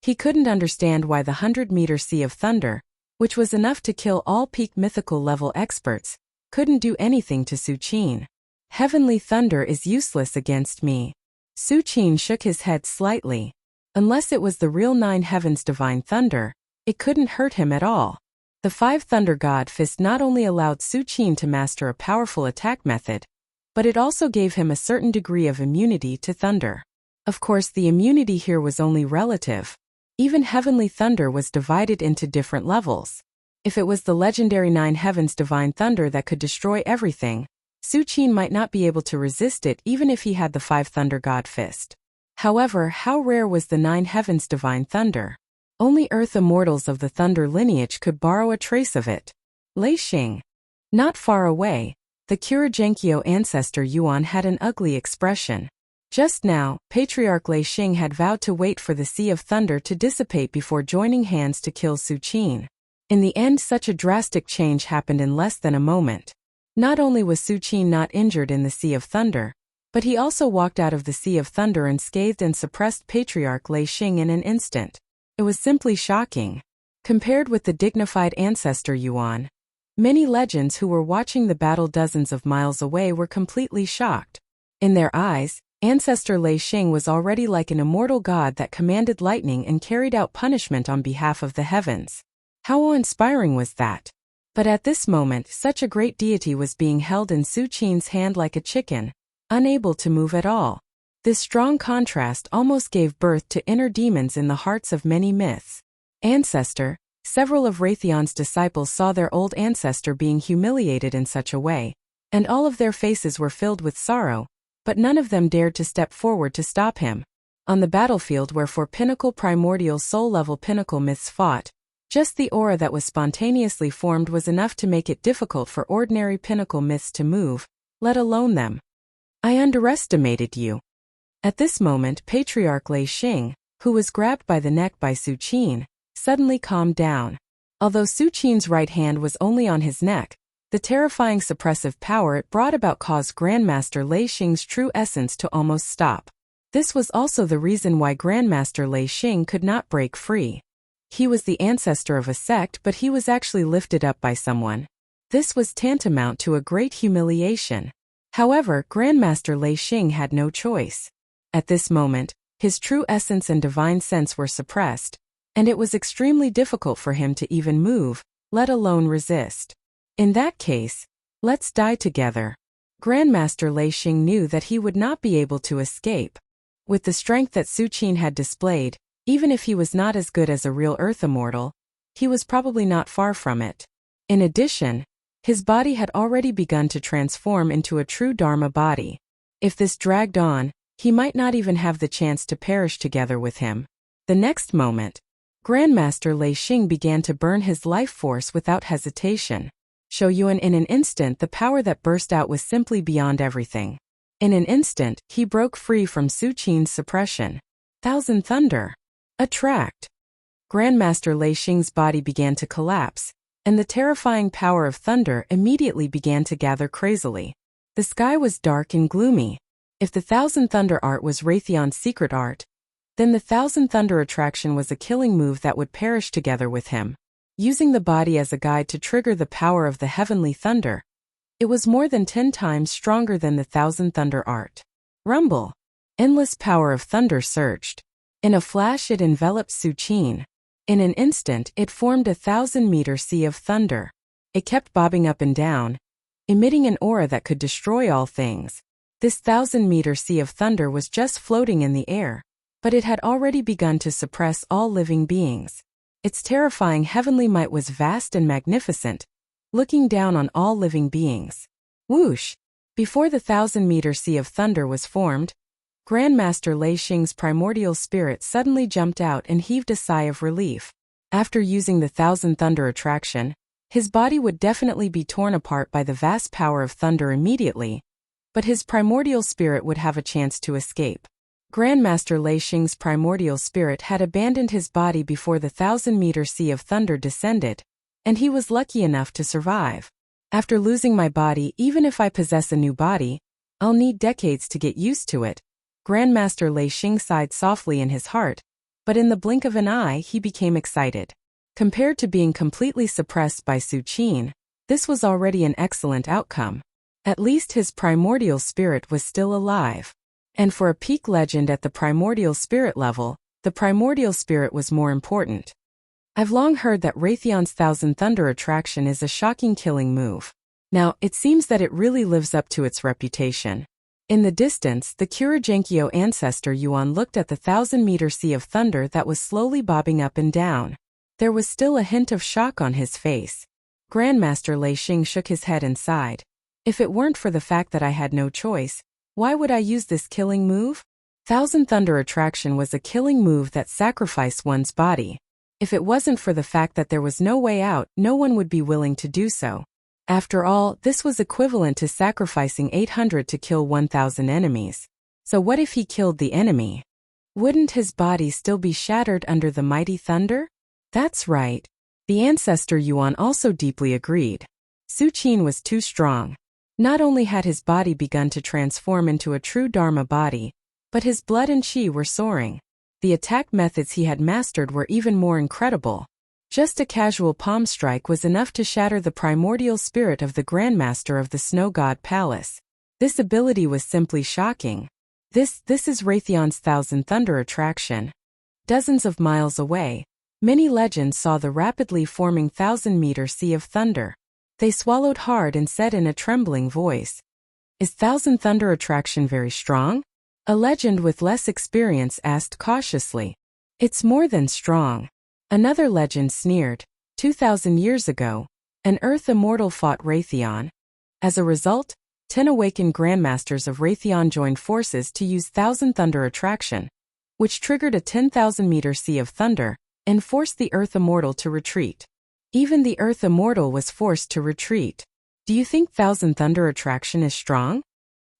He couldn't understand why the 100-meter sea of thunder, which was enough to kill all peak mythical level experts, couldn't do anything to Su Qin. Heavenly thunder is useless against me. Su Qin shook his head slightly. Unless it was the real Nine Heavens divine thunder, it couldn't hurt him at all. The Five Thunder God Fist not only allowed Su Qin to master a powerful attack method, but it also gave him a certain degree of immunity to thunder. Of course, the immunity here was only relative. Even heavenly thunder was divided into different levels. If it was the legendary Nine Heavens divine thunder that could destroy everything, Su Qin might not be able to resist it even if he had the Five Thunder God Fist. However, how rare was the Nine Heavens divine thunder? Only earth immortals of the thunder lineage could borrow a trace of it. Lei Xing. Not far away, the Kuragenkyo ancestor Yuan had an ugly expression. Just now, Patriarch Lei Xing had vowed to wait for the Sea of Thunder to dissipate before joining hands to kill Su Qin. In the end, such a drastic change happened in less than a moment. Not only was Su Qin not injured in the Sea of Thunder, but he also walked out of the Sea of Thunder unscathed and suppressed Patriarch Lei Xing in an instant. It was simply shocking. Compared with the dignified ancestor Yuan, many legends who were watching the battle dozens of miles away were completely shocked. In their eyes, Ancestor Lei Xing was already like an immortal god that commanded lightning and carried out punishment on behalf of the heavens. How awe-inspiring was that? But at this moment, such a great deity was being held in Su Qin's hand like a chicken, unable to move at all. This strong contrast almost gave birth to inner demons in the hearts of many myths. Ancestor, several of Raytheon's disciples saw their old ancestor being humiliated in such a way, and all of their faces were filled with sorrow, but none of them dared to step forward to stop him. On the battlefield where four pinnacle primordial soul-level pinnacle myths fought, just the aura that was spontaneously formed was enough to make it difficult for ordinary pinnacle myths to move, let alone them. I underestimated you. At this moment, Patriarch Lei Xing, who was grabbed by the neck by Su Qin, suddenly calmed down. Although Su Qin's right hand was only on his neck, the terrifying suppressive power it brought about caused Grandmaster Lei Xing's true essence to almost stop. This was also the reason why Grandmaster Lei Xing could not break free. He was the ancestor of a sect, but he was actually lifted up by someone. This was tantamount to a great humiliation. However, Grandmaster Lei Xing had no choice. At this moment, his true essence and divine sense were suppressed, and it was extremely difficult for him to even move, let alone resist. In that case, let's die together. Grandmaster Lei Xing knew that he would not be able to escape. With the strength that Su Qin had displayed, even if he was not as good as a real Earth immortal, he was probably not far from it. In addition, his body had already begun to transform into a true Dharma body. If this dragged on, he might not even have the chance to perish together with him. The next moment, Grandmaster Lei Xing began to burn his life force without hesitation. Shoyuan, in an instant the power that burst out was simply beyond everything. In an instant, he broke free from Su Qin's suppression. Thousand Thunder. Attract. Grandmaster Lei Xing's body began to collapse, and the terrifying power of thunder immediately began to gather crazily. The sky was dark and gloomy. If the Thousand Thunder art was Raytheon's secret art, then the Thousand Thunder attraction was a killing move that would perish together with him. Using the body as a guide to trigger the power of the heavenly thunder, it was more than 10 times stronger than the Thousand Thunder art. Rumble. Endless power of thunder surged. In a flash it enveloped Su Qin. In an instant, it formed a 1,000-meter sea of thunder. It kept bobbing up and down, emitting an aura that could destroy all things. This 1,000-meter sea of thunder was just floating in the air, but it had already begun to suppress all living beings. Its terrifying heavenly might was vast and magnificent, looking down on all living beings. Whoosh! Before the 1,000-meter sea of thunder was formed, Grandmaster Lei Xing's primordial spirit suddenly jumped out and heaved a sigh of relief. After using the 1,000 thunder attraction, his body would definitely be torn apart by the vast power of thunder immediately, but his primordial spirit would have a chance to escape. Grandmaster Lei Xing's primordial spirit had abandoned his body before the 1,000-meter sea of thunder descended, and he was lucky enough to survive. After losing my body, even if I possess a new body, I'll need decades to get used to it. Grandmaster Lei Xing sighed softly in his heart, but in the blink of an eye he became excited. Compared to being completely suppressed by Su Qin, this was already an excellent outcome. At least his primordial spirit was still alive. And for a peak legend at the primordial spirit level, the primordial spirit was more important. I've long heard that Raytheon's 1,000 Thunder attraction is a shocking killing move. Now, it seems that it really lives up to its reputation. In the distance, the Kurajenkyo ancestor Yuan looked at the 1,000-meter sea of thunder that was slowly bobbing up and down. There was still a hint of shock on his face. Grandmaster Lei Xing shook his head and sighed. If it weren't for the fact that I had no choice, why would I use this killing move? 1,000 Thunder attraction was a killing move that sacrificed one's body. If it wasn't for the fact that there was no way out, no one would be willing to do so. After all, this was equivalent to sacrificing 800 to kill 1,000 enemies. So what if he killed the enemy? Wouldn't his body still be shattered under the mighty thunder? That's right. The ancestor Yuan also deeply agreed. Su Qin was too strong. Not only had his body begun to transform into a true Dharma body, but his blood and chi were soaring. The attack methods he had mastered were even more incredible. Just a casual palm strike was enough to shatter the primordial spirit of the Grandmaster of the Snow God Palace. This ability was simply shocking. This is Raytheon's 1,000 Thunder attraction. Dozens of miles away, many legends saw the rapidly forming 1,000-meter sea of thunder. They swallowed hard and said in a trembling voice, "Is 1,000 Thunder attraction very strong?" A legend with less experience asked cautiously. "It's more than strong." Another legend sneered. 2,000 years ago, an Earth immortal fought Raytheon. As a result, 10 awakened Grandmasters of Raytheon joined forces to use 1,000 Thunder attraction, which triggered a 10,000-meter sea of thunder and forced the Earth immortal to retreat. Even the Earth immortal was forced to retreat. Do you think 1,000 Thunder attraction is strong?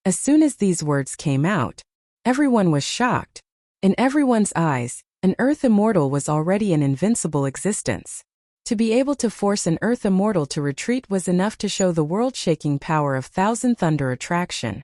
As soon as these words came out, everyone was shocked. In everyone's eyes, an Earth immortal was already an invincible existence. To be able to force an Earth immortal to retreat was enough to show the world-shaking power of 1,000 Thunder attraction.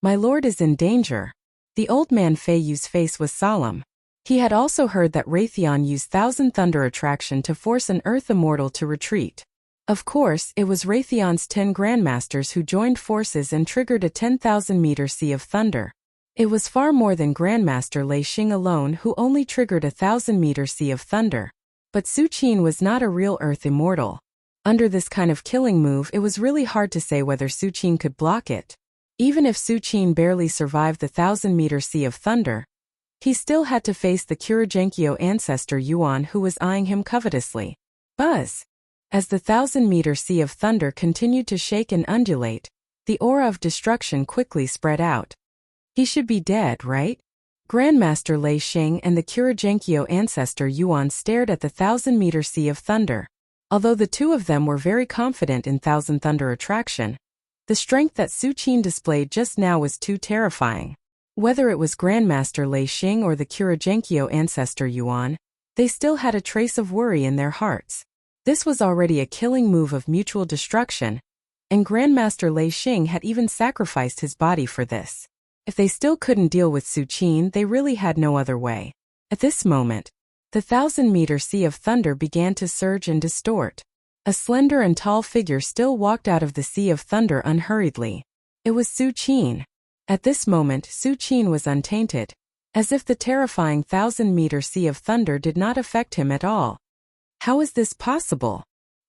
My lord is in danger. The old man Fei Yu's face was solemn. He had also heard that Raytheon used 1,000 Thunder attraction to force an Earth immortal to retreat. Of course, it was Raytheon's 10 Grandmasters who joined forces and triggered a 10,000-meter sea of thunder. It was far more than Grandmaster Lei Xing alone who only triggered a 1,000-meter sea of thunder. But Su Qin was not a real Earth immortal. Under this kind of killing move, it was really hard to say whether Su Qin could block it. Even if Su Qin barely survived the 1,000-meter sea of thunder, he still had to face the Kurajenkyo ancestor Yuan who was eyeing him covetously. Buzz! As the 1,000-meter sea of thunder continued to shake and undulate, the aura of destruction quickly spread out. He should be dead, right? Grandmaster Lei Xing and the Kurajenkyo ancestor Yuan stared at the 1,000-meter sea of thunder. Although the two of them were very confident in 1,000 Thunder attraction, the strength that Su Qin displayed just now was too terrifying. Whether it was Grandmaster Lei Xing or the Kurajenkyo ancestor Yuan, they still had a trace of worry in their hearts. This was already a killing move of mutual destruction, and Grandmaster Lei Xing had even sacrificed his body for this. If they still couldn't deal with Su Qin, they really had no other way. At this moment, the 1,000-meter sea of thunder began to surge and distort. A slender and tall figure still walked out of the sea of thunder unhurriedly. It was Su Qin. At this moment, Su Qin was untainted. as if the terrifying 1,000-meter sea of thunder did not affect him at all. How is this possible?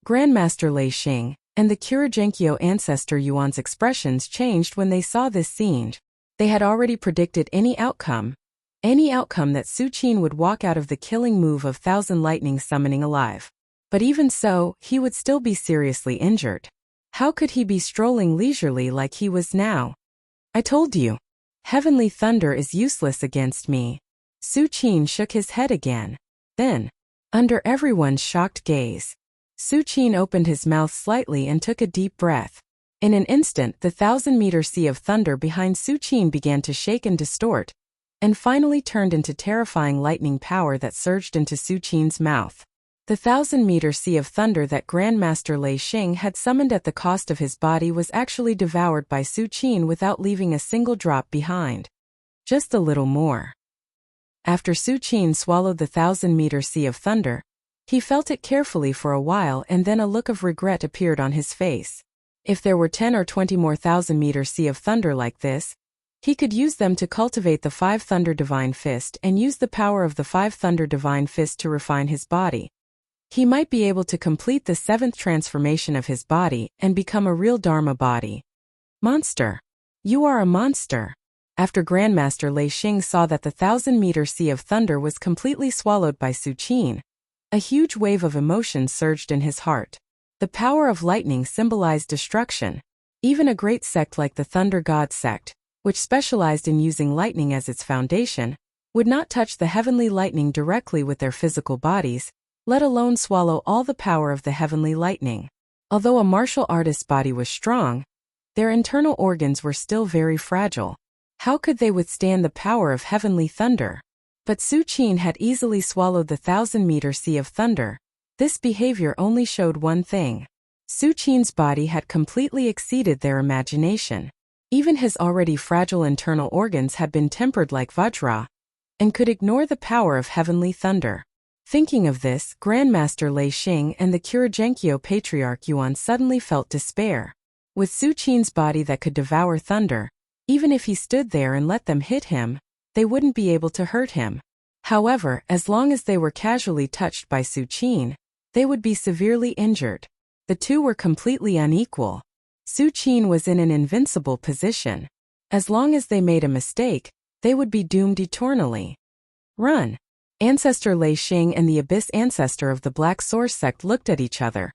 Grandmaster Lei Xing and the Kurajenkyo ancestor Yuan's expressions changed when they saw this scene. They had already predicted any outcome that Su Qin would walk out of the killing move of 1,000 lightning summoning alive. But even so, he would still be seriously injured. How could he be strolling leisurely like he was now? I told you. Heavenly thunder is useless against me. Su Qin shook his head again. Then, under everyone's shocked gaze, Su Qin opened his mouth slightly and took a deep breath. In an instant, the 1,000-meter sea of thunder behind Su Qin began to shake and distort, and finally turned into terrifying lightning power that surged into Su Qin's mouth. The 1,000-meter sea of thunder that Grandmaster Lei Xing had summoned at the cost of his body was actually devoured by Su Qin without leaving a single drop behind. Just a little more. After Su Qin swallowed the 1,000-meter sea of thunder, he felt it carefully for a while and then a look of regret appeared on his face. If there were 10 or 20 more 1,000-meter sea of thunder like this, he could use them to cultivate the 5 Thunder Divine Fist and use the power of the 5 Thunder Divine Fist to refine his body. He might be able to complete the 7th transformation of his body and become a real Dharma body. Monster. You are a monster. After Grandmaster Lei Xing saw that the 1,000-meter sea of thunder was completely swallowed by Su Qin, a huge wave of emotion surged in his heart. The power of lightning symbolized destruction. Even a great sect like the Thunder God sect, which specialized in using lightning as its foundation, would not touch the heavenly lightning directly with their physical bodies, let alone swallow all the power of the heavenly lightning. Although a martial artist's body was strong, their internal organs were still very fragile. How could they withstand the power of heavenly thunder? But Su Qin had easily swallowed the 1,000-meter sea of thunder. This behavior only showed one thing. Su Qin's body had completely exceeded their imagination. Even his already fragile internal organs had been tempered like Vajra, and could ignore the power of heavenly thunder. Thinking of this, Grandmaster Lei Xing and the Kurajenkyo Patriarch Yuan suddenly felt despair. With Su Qin's body that could devour thunder, even if he stood there and let them hit him, they wouldn't be able to hurt him. However, as long as they were casually touched by Su Qin, they would be severely injured. The two were completely unequal. Su Qin was in an invincible position. As long as they made a mistake, they would be doomed eternally. Run! Ancestor Lei Xing and the Abyss ancestor of the Black Source sect looked at each other,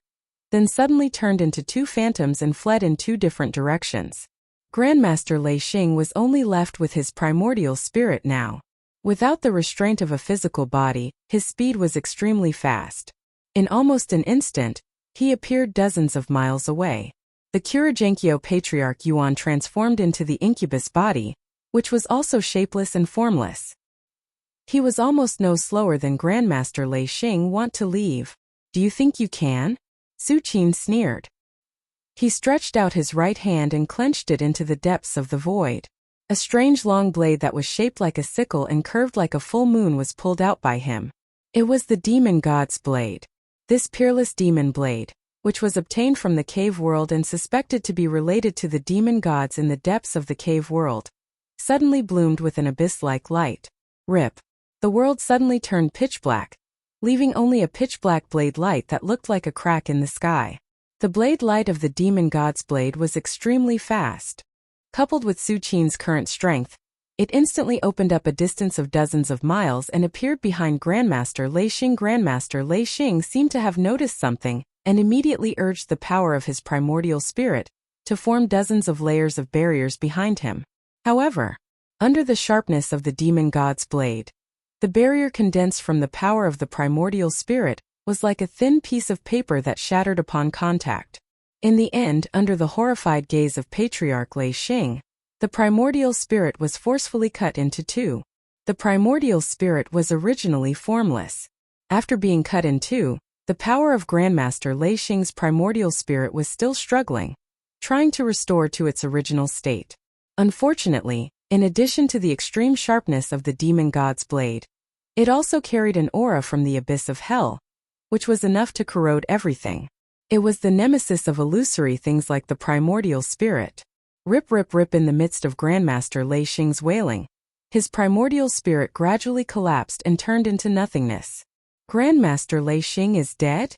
then suddenly turned into two phantoms and fled in two different directions. Grandmaster Lei Xing was only left with his primordial spirit now. Without the restraint of a physical body, his speed was extremely fast. In almost an instant, he appeared dozens of miles away. The Kurajenkyo Patriarch Yuan transformed into the incubus body, which was also shapeless and formless. He was almost no slower than Grandmaster Lei Xing. Want to leave? Do you think you can? Su Qin sneered. He stretched out his right hand and clenched it into the depths of the void. A strange long blade that was shaped like a sickle and curved like a full moon was pulled out by him. It was the demon god's blade. This peerless demon blade, which was obtained from the cave world and suspected to be related to the demon gods in the depths of the cave world, suddenly bloomed with an abyss-like light. Rip. The world suddenly turned pitch black, leaving only a pitch-black blade light that looked like a crack in the sky. The blade light of the demon god's blade was extremely fast. Coupled with Su Qin's current strength, it instantly opened up a distance of dozens of miles and appeared behind Grandmaster Lei Xing. Grandmaster Lei Xing seemed to have noticed something and immediately urged the power of his primordial spirit to form dozens of layers of barriers behind him. However, under the sharpness of the demon god's blade, the barrier condensed from the power of the primordial spirit was like a thin piece of paper that shattered upon contact. In the end, under the horrified gaze of Patriarch Lei Xing, the primordial spirit was forcefully cut into two. The primordial spirit was originally formless. After being cut in two, the power of Grandmaster Lei Xing's primordial spirit was still struggling, trying to restore to its original state. Unfortunately, in addition to the extreme sharpness of the demon god's blade, it also carried an aura from the abyss of hell, which was enough to corrode everything. It was the nemesis of illusory things like the primordial spirit. Rip, rip, rip. In the midst of Grandmaster Lei Xing's wailing, His primordial spirit gradually collapsed and turned into nothingness. Grandmaster Lei Xing is dead?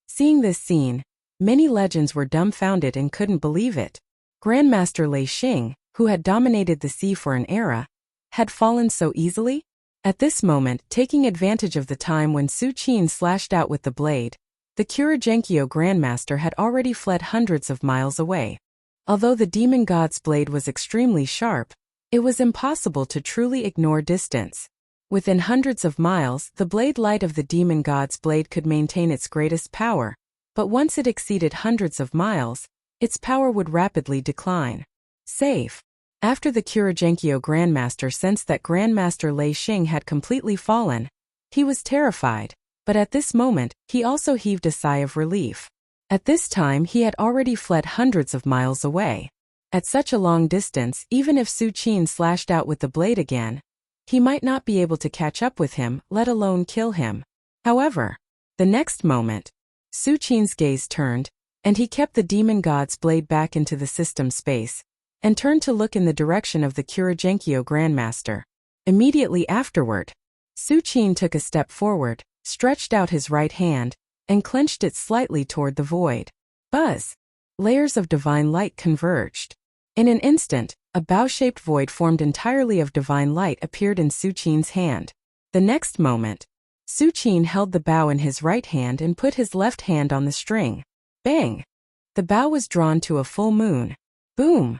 Seeing this scene, many legends were dumbfounded and couldn't believe it. Grandmaster Lei Xing, who had dominated the sea for an era, had fallen so easily? At this moment, taking advantage of the time when Su Qin slashed out with the blade, the Kuragenkyo Grandmaster had already fled hundreds of miles away. Although the demon god's blade was extremely sharp, it was impossible to truly ignore distance. Within hundreds of miles, the blade light of the demon god's blade could maintain its greatest power, but once it exceeded hundreds of miles, its power would rapidly decline. Safe. After the Kuragenkyo Grandmaster sensed that Grandmaster Lei Xing had completely fallen, he was terrified, but at this moment, he also heaved a sigh of relief. At this time he had already fled hundreds of miles away. At such a long distance, even if Su Qin slashed out with the blade again, he might not be able to catch up with him, let alone kill him. However, the next moment, Su Qin's gaze turned, and he kept the demon god's blade back into the system space, and turned to look in the direction of the Kuragenkyo Grandmaster. Immediately afterward, Su Qin took a step forward, stretched out his right hand, and clenched it slightly toward the void. Buzz! Layers of divine light converged. In an instant, a bow-shaped void formed entirely of divine light appeared in Su Qin's hand. The next moment, Su Qin held the bow in his right hand and put his left hand on the string. Bang! The bow was drawn to a full moon. Boom!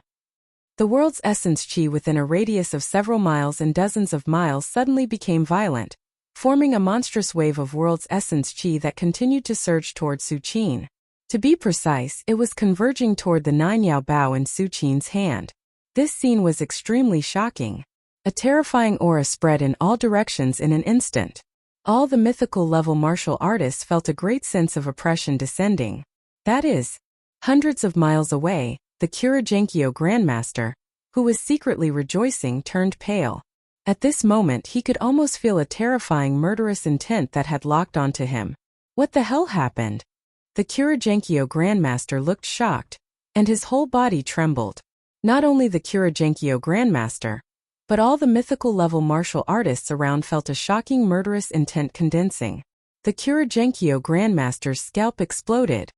The world's essence chi within a radius of several miles and dozens of miles suddenly became violent, forming a monstrous wave of world's essence chi that continued to surge toward Su Qin. To be precise, it was converging toward the nine yao bow in Su Qin's hand. This scene was extremely shocking. A terrifying aura spread in all directions in an instant. All the mythical level martial artists felt a great sense of oppression descending. That is, hundreds of miles away, the Kuragenkyo Grandmaster, who was secretly rejoicing, turned pale. At this moment he could almost feel a terrifying murderous intent that had locked onto him. What the hell happened? The Kuragenkyo Grandmaster looked shocked, and his whole body trembled. Not only the Kuragenkyo Grandmaster, but all the mythical level martial artists around felt a shocking murderous intent condensing. The Kuragenkyo Grandmaster's scalp exploded.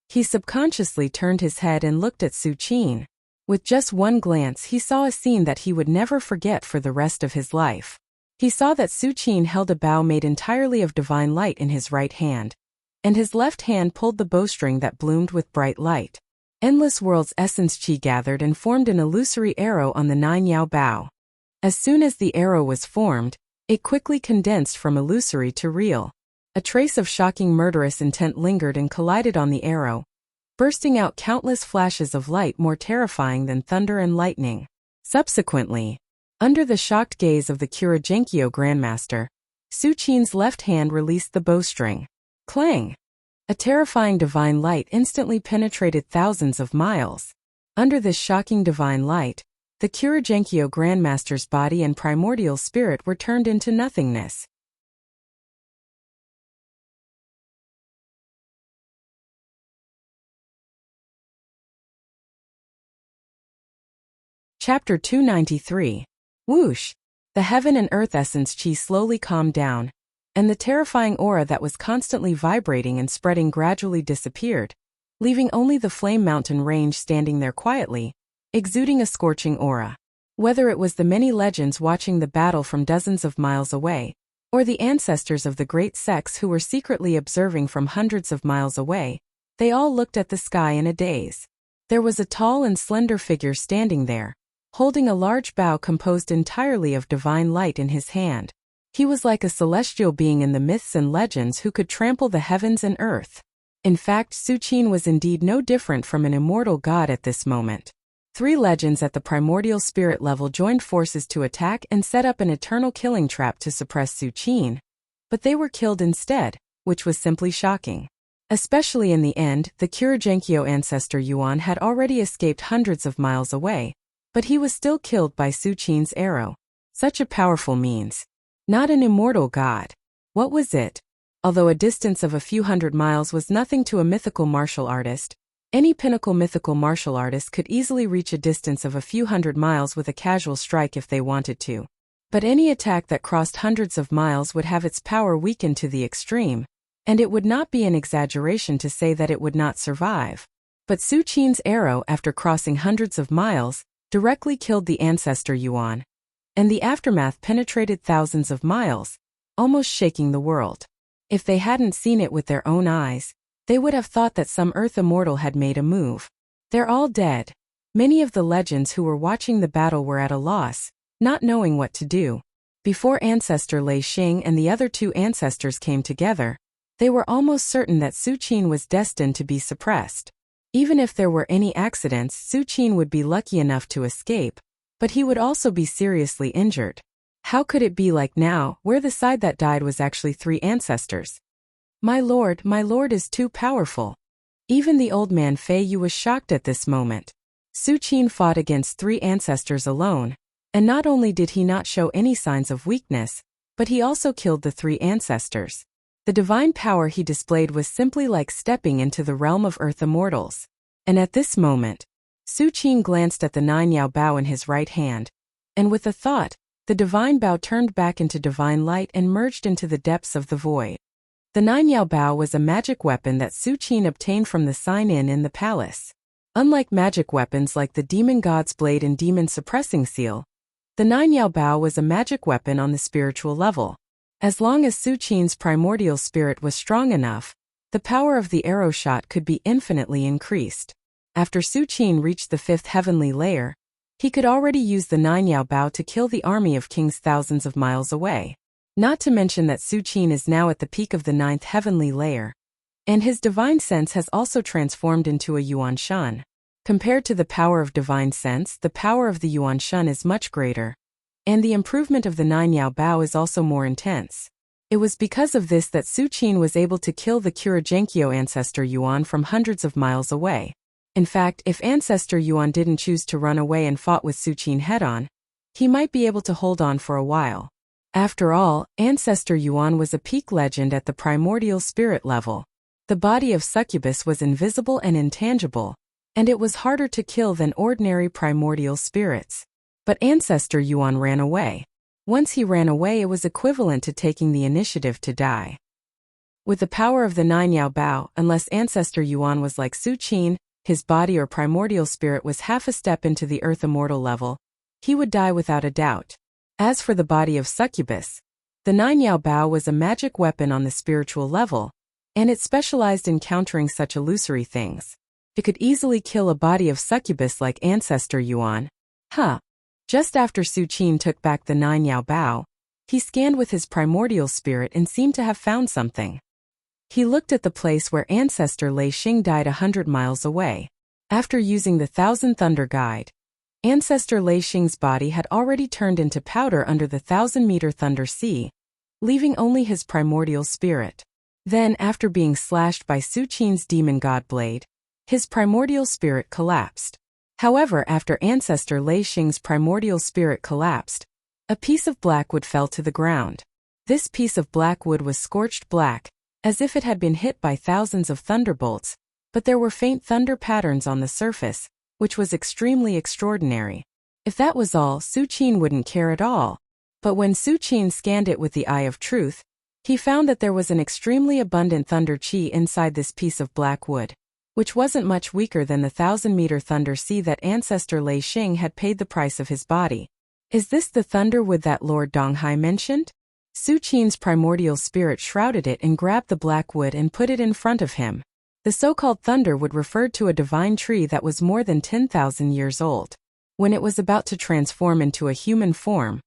He subconsciously turned his head and looked at Su Qin. With just one glance he saw a scene that he would never forget for the rest of his life. He saw that Su Qin held a bow made entirely of divine light in his right hand, and his left hand pulled the bowstring that bloomed with bright light. Endless world's essence chi gathered and formed an illusory arrow on the nine yao bow. As soon as the arrow was formed, it quickly condensed from illusory to real. A trace of shocking murderous intent lingered and collided on the arrow, bursting out countless flashes of light more terrifying than thunder and lightning. Subsequently, under the shocked gaze of the Kuragenkyo Grandmaster, Su Qin's left hand released the bowstring. Clang! A terrifying divine light instantly penetrated thousands of miles. Under this shocking divine light, the Kuragenkyo Grandmaster's body and primordial spirit were turned into nothingness. Chapter 293. Whoosh! The heaven and earth essence chi slowly calmed down, and the terrifying aura that was constantly vibrating and spreading gradually disappeared, leaving only the Flame Mountain range standing there quietly, exuding a scorching aura. Whether it was the many legends watching the battle from dozens of miles away, or the ancestors of the great sects who were secretly observing from hundreds of miles away, they all looked at the sky in a daze. There was a tall and slender figure standing there, holding a large bow composed entirely of divine light in his hand. He was like a celestial being in the myths and legends who could trample the heavens and earth. In fact, Su Qin was indeed no different from an immortal god at this moment. 3 legends at the primordial spirit level joined forces to attack and set up an eternal killing trap to suppress Su Qin, but they were killed instead, which was simply shocking. Especially in the end, the Kuragenkyo ancestor Yuan had already escaped hundreds of miles away, but he was still killed by Su Qin's arrow. Such a powerful means. Not an immortal god. What was it? Although a distance of a few hundred miles was nothing to a mythical martial artist, any pinnacle mythical martial artist could easily reach a distance of a few hundred miles with a casual strike if they wanted to. But any attack that crossed hundreds of miles would have its power weakened to the extreme, and it would not be an exaggeration to say that it would not survive. But Su Qin's arrow, after crossing hundreds of miles, directly killed the ancestor Yuan, and the aftermath penetrated thousands of miles, almost shaking the world. If they hadn't seen it with their own eyes, they would have thought that some Earth immortal had made a move. They're all dead. Many of the legends who were watching the battle were at a loss, not knowing what to do. Before Ancestor Lei Xing and the other two ancestors came together, they were almost certain that Su Qin was destined to be suppressed. Even if there were any accidents, Su Qin would be lucky enough to escape, but he would also be seriously injured. How could it be like now, where the side that died was actually 3 ancestors? My lord is too powerful. Even the old man Fei Yu was shocked at this moment. Su Qin fought against 3 ancestors alone, and not only did he not show any signs of weakness, but he also killed the 3 ancestors. The divine power he displayed was simply like stepping into the realm of Earth immortals. And at this moment, Su Qin glanced at the 9-yao bao in his right hand, and with a thought, the divine bao turned back into divine light and merged into the depths of the void. The 9-yao bao was a magic weapon that Su Qin obtained from the sign-in in the palace. Unlike magic weapons like the demon god's blade and demon suppressing seal, the 9-yao bao was a magic weapon on the spiritual level. As long as Su Qin's primordial spirit was strong enough, the power of the arrow shot could be infinitely increased. After Su Qin reached the 5th heavenly layer, he could already use the 9-yao bao to kill the army of kings thousands of miles away. Not to mention that Su Qin is now at the peak of the 9th heavenly layer, and his divine sense has also transformed into a Yuan Shan. Compared to the power of divine sense, the power of the Yuan Shan is much greater, and the improvement of the 9-yao bao is also more intense. It was because of this that Su Qin was able to kill the Kurajenkyo ancestor Yuan from hundreds of miles away. In fact, if ancestor Yuan didn't choose to run away and fought with Su Qin head-on, he might be able to hold on for a while. After all, ancestor Yuan was a peak legend at the primordial spirit level. The body of succubus was invisible and intangible, and it was harder to kill than ordinary primordial spirits. But ancestor Yuan ran away. Once he ran away, it was equivalent to taking the initiative to die. With the power of the 9-yao bao, unless ancestor Yuan was like Su Qin, his body or primordial spirit was half a step into the earth immortal level, he would die without a doubt. As for the body of succubus, the 9-yao bao was a magic weapon on the spiritual level, and it specialized in countering such illusory things. It could easily kill a body of succubus like ancestor Yuan. Just after Su Qin took back the 9-yao bao, he scanned with his primordial spirit and seemed to have found something. He looked at the place where ancestor Lei Xing died 100 miles away. After using the Thousand Thunder Guide, ancestor Lei Xing's body had already turned into powder under the 1,000-meter thunder sea, leaving only his primordial spirit. Then, after being slashed by Su Qin's demon god blade, his primordial spirit collapsed. However, after ancestor Lei Xing's primordial spirit collapsed, a piece of black wood fell to the ground. This piece of black wood was scorched black, as if it had been hit by thousands of thunderbolts, but there were faint thunder patterns on the surface, which was extremely extraordinary. If that was all, Su Qin wouldn't care at all. But when Su Qin scanned it with the eye of truth, he found that there was an extremely abundant thunder chi inside this piece of black wood, which wasn't much weaker than the 1,000-meter thunder sea that ancestor Lei Xing had paid the price of his body. Is this the thunder wood that Lord Donghai mentioned? Su Qin's primordial spirit shrouded it and grabbed the black wood and put it in front of him. The so-called thunder wood referred to a divine tree that was more than 10,000 years old. When it was about to transform into a human form,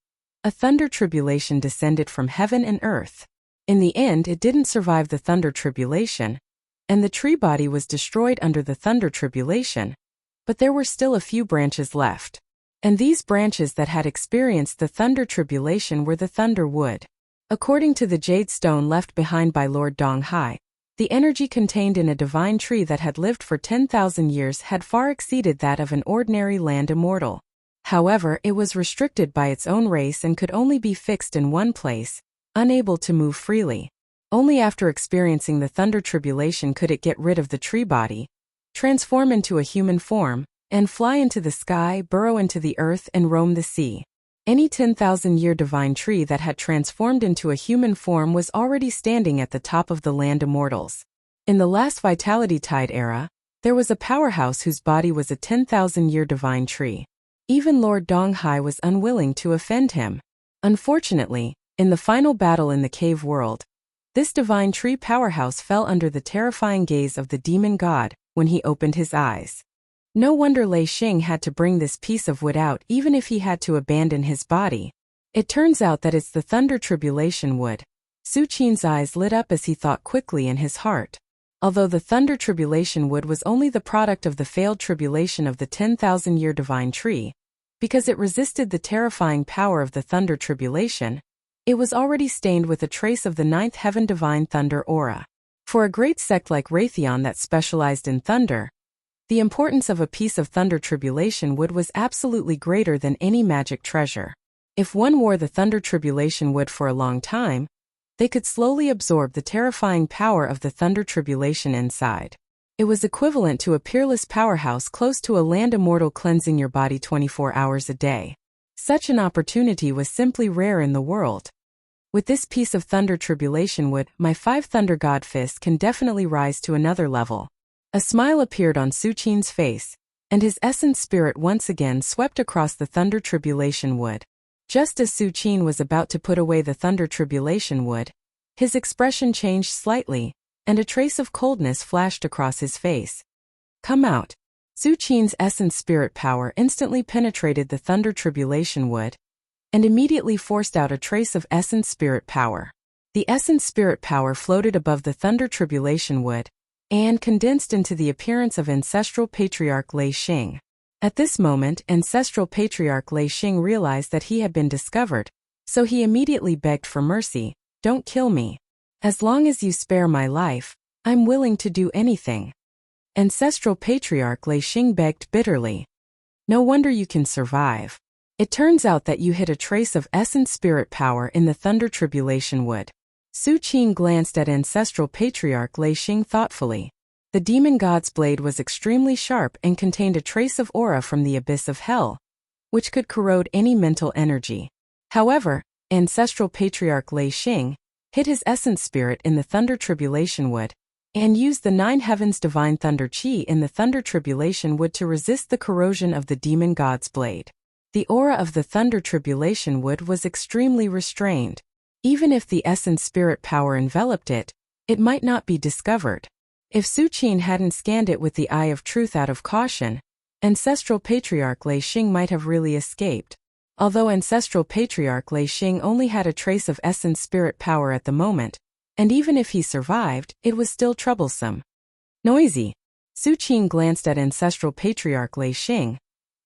a thunder tribulation descended from heaven and earth. In the end, it didn't survive the thunder tribulation, and the tree body was destroyed under the thunder tribulation, but there were still a few branches left. And these branches that had experienced the thunder tribulation were the thunder wood. According to the jade stone left behind by Lord Donghai, the energy contained in a divine tree that had lived for 10,000 years had far exceeded that of an ordinary land immortal. However, it was restricted by its own race and could only be fixed in one place, unable to move freely. Only after experiencing the thunder tribulation could it get rid of the tree body, transform into a human form, and fly into the sky, burrow into the earth, and roam the sea. Any 10,000-year divine tree that had transformed into a human form was already standing at the top of the land immortals. In the last Vitality Tide era, there was a powerhouse whose body was a 10,000-year divine tree. Even Lord Donghai was unwilling to offend him. Unfortunately, in the final battle in the cave world, this divine tree powerhouse fell under the terrifying gaze of the demon god when he opened his eyes. No wonder Lei Xing had to bring this piece of wood out even if he had to abandon his body. It turns out that it's the Thunder Tribulation wood. Su Qin's eyes lit up as he thought quickly in his heart. Although the Thunder Tribulation wood was only the product of the failed tribulation of the 10,000-year divine tree, because it resisted the terrifying power of the Thunder Tribulation, it was already stained with a trace of the ninth heaven divine thunder aura. For a great sect like Raytheon that specialized in thunder, the importance of a piece of Thunder Tribulation wood was absolutely greater than any magic treasure. If one wore the Thunder Tribulation wood for a long time, they could slowly absorb the terrifying power of the Thunder Tribulation inside. It was equivalent to a peerless powerhouse close to a land immortal cleansing your body 24 hours a day. Such an opportunity was simply rare in the world. With this piece of Thunder Tribulation wood, my 5 Thunder God fists can definitely rise to another level. A smile appeared on Su Qin's face, and his essence spirit once again swept across the Thunder Tribulation wood. Just as Su Qin was about to put away the Thunder Tribulation wood, his expression changed slightly, and a trace of coldness flashed across his face. Come out. Su Qin's essence spirit power instantly penetrated the Thunder Tribulation wood, and immediately forced out a trace of essence spirit power. The essence spirit power floated above the Thunder Tribulation wood, and condensed into the appearance of Ancestral Patriarch Lei Xing. At this moment, Ancestral Patriarch Lei Xing realized that he had been discovered, so he immediately begged for mercy. Don't kill me. As long as you spare my life, I'm willing to do anything. Ancestral Patriarch Lei Xing begged bitterly. No wonder you can survive. It turns out that you hid a trace of essence spirit power in the Thunder Tribulation wood. Su Qin glanced at Ancestral Patriarch Lei Xing thoughtfully. The demon god's blade was extremely sharp and contained a trace of aura from the abyss of hell, which could corrode any mental energy. However, Ancestral Patriarch Lei Xing hid his essence spirit in the Thunder Tribulation wood, and used the 9 heavens divine thunder chi in the Thunder Tribulation wood to resist the corrosion of the demon god's blade. The aura of the Thunder Tribulation wood was extremely restrained. Even if the essence spirit power enveloped it, it might not be discovered. If Su Qin hadn't scanned it with the eye of truth out of caution, Ancestral Patriarch Lei Xing might have really escaped. Although Ancestral Patriarch Lei Xing only had a trace of essence spirit power at the moment, and even if he survived, it was still troublesome. Noisy. Su Qin glanced at Ancestral Patriarch Lei Xing,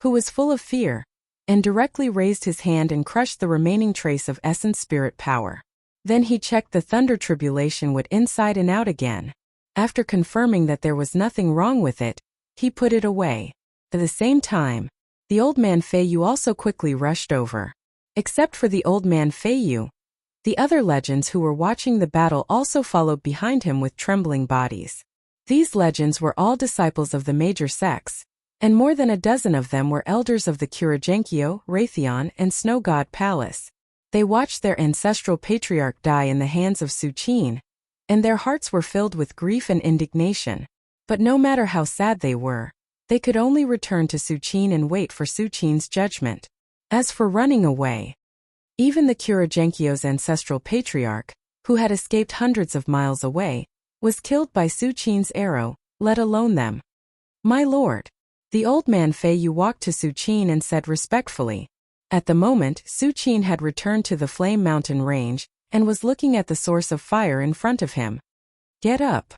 who was full of fear, and directly raised his hand and crushed the remaining trace of essence spirit power. Then he checked the Thunder Tribulation wood inside and out again. After confirming that there was nothing wrong with it, he put it away. At the same time, the old man Fei Yu also quickly rushed over. Except for the old man Fei Yu, the other legends who were watching the battle also followed behind him with trembling bodies. These legends were all disciples of the major sects, and more than a dozen of them were elders of the Kuragenkyo, Raytheon, and Snow God Palace. They watched their ancestral patriarch die in the hands of Su Qin, and their hearts were filled with grief and indignation. But no matter how sad they were, they could only return to Su Qin and wait for Su Qin's judgment. As for running away, even the Kuragenkyo's ancestral patriarch, who had escaped hundreds of miles away, was killed by Su Qin's arrow, let alone them. My lord. The old man Fei Yu walked to Su Qin and said respectfully. At the moment, Su Qin had returned to the Flame Mountain range and was looking at the source of fire in front of him. Get up.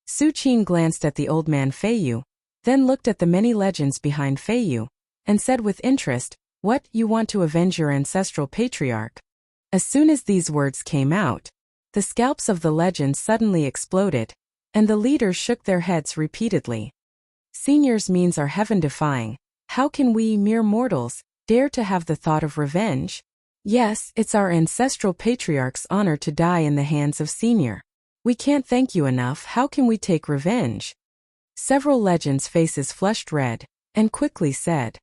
Su Qin glanced at the old man Fei Yu, then looked at the many legends behind Fei Yu, and said with interest, What, you want to avenge your ancestral patriarch? As soon as these words came out, the scalps of the legends suddenly exploded, and the leaders shook their heads repeatedly. Senior's means are heaven-defying. How can we, mere mortals, dare to have the thought of revenge? Yes, it's our ancestral patriarch's honor to die in the hands of Senior. We can't thank you enough. How can we take revenge? Several legends' faces flushed red, and quickly said,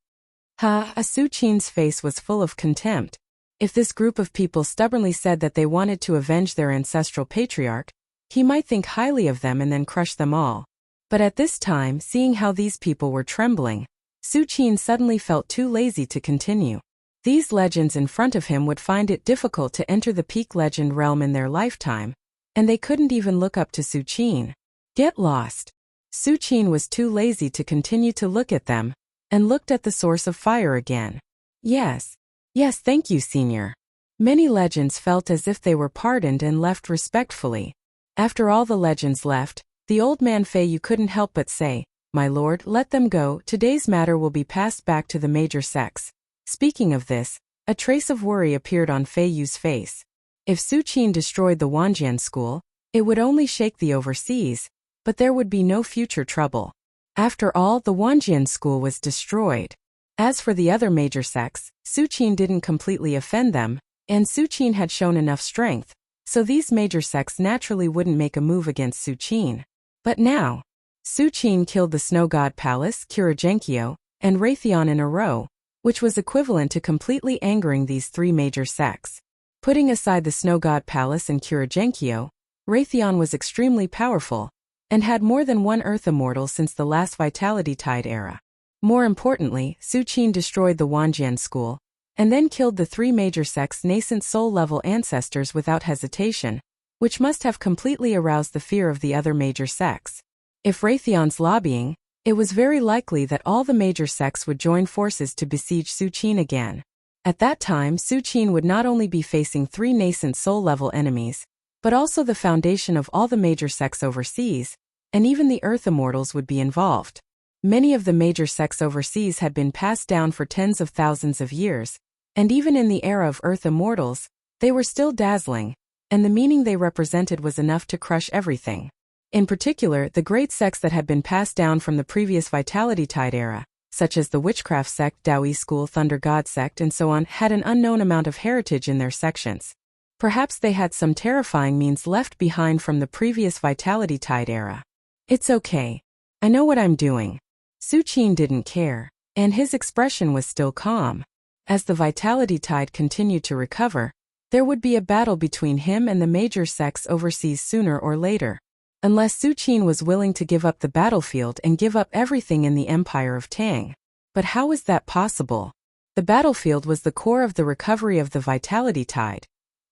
Su Qin's face was full of contempt. If this group of people stubbornly said that they wanted to avenge their ancestral patriarch, he might think highly of them and then crush them all. But at this time, seeing how these people were trembling, Su Qin suddenly felt too lazy to continue. These legends in front of him would find it difficult to enter the peak legend realm in their lifetime, and they couldn't even look up to Su Qin. Get lost. Su Qin was too lazy to continue to look at them, and looked at the source of fire again. Yes, thank you, Senior. Many legends felt as if they were pardoned and left respectfully. After all the legends left, the old man Fei Yu couldn't help but say, "My lord, let them go. Today's matter will be passed back to the major sects." Speaking of this, a trace of worry appeared on Fei Yu's face. If Su Qin destroyed the Wanjian school, it would only shake the overseas, but there would be no future trouble. After all, the Wanjian school was destroyed. As for the other major sects, Su Qin didn't completely offend them, and Su Qin had shown enough strength, so these major sects naturally wouldn't make a move against Su Qin. But now, Su Qin killed the Snow God Palace, Kuragenkyo, and Raytheon in a row, which was equivalent to completely angering these three major sects. Putting aside the Snow God Palace and Kuragenkyo, Raytheon was extremely powerful, and had more than one Earth Immortal since the last Vitality Tide era. More importantly, Su Qin destroyed the Wanjian school, and then killed the three major sects' nascent soul-level ancestors without hesitation, which must have completely aroused the fear of the other major sects. If Raytheon's lobbying, it was very likely that all the major sects would join forces to besiege Su Qin again. At that time, Su Qin would not only be facing three nascent soul-level enemies, but also the foundation of all the major sects overseas, and even the Earth Immortals would be involved. Many of the major sects overseas had been passed down for tens of thousands of years, and even in the era of Earth Immortals, they were still dazzling, and the meaning they represented was enough to crush everything. In particular, the great sects that had been passed down from the previous Vitality Tide era, such as the Witchcraft sect, Daoyi school, Thunder God sect, and so on, had an unknown amount of heritage in their sections. Perhaps they had some terrifying means left behind from the previous Vitality Tide era. It's okay. I know what I'm doing. Su Qin didn't care, and his expression was still calm. As the Vitality Tide continued to recover, there would be a battle between him and the major sects overseas sooner or later. Unless Su Qin was willing to give up the battlefield and give up everything in the Empire of Tang. But how was that possible? The battlefield was the core of the recovery of the Vitality Tide,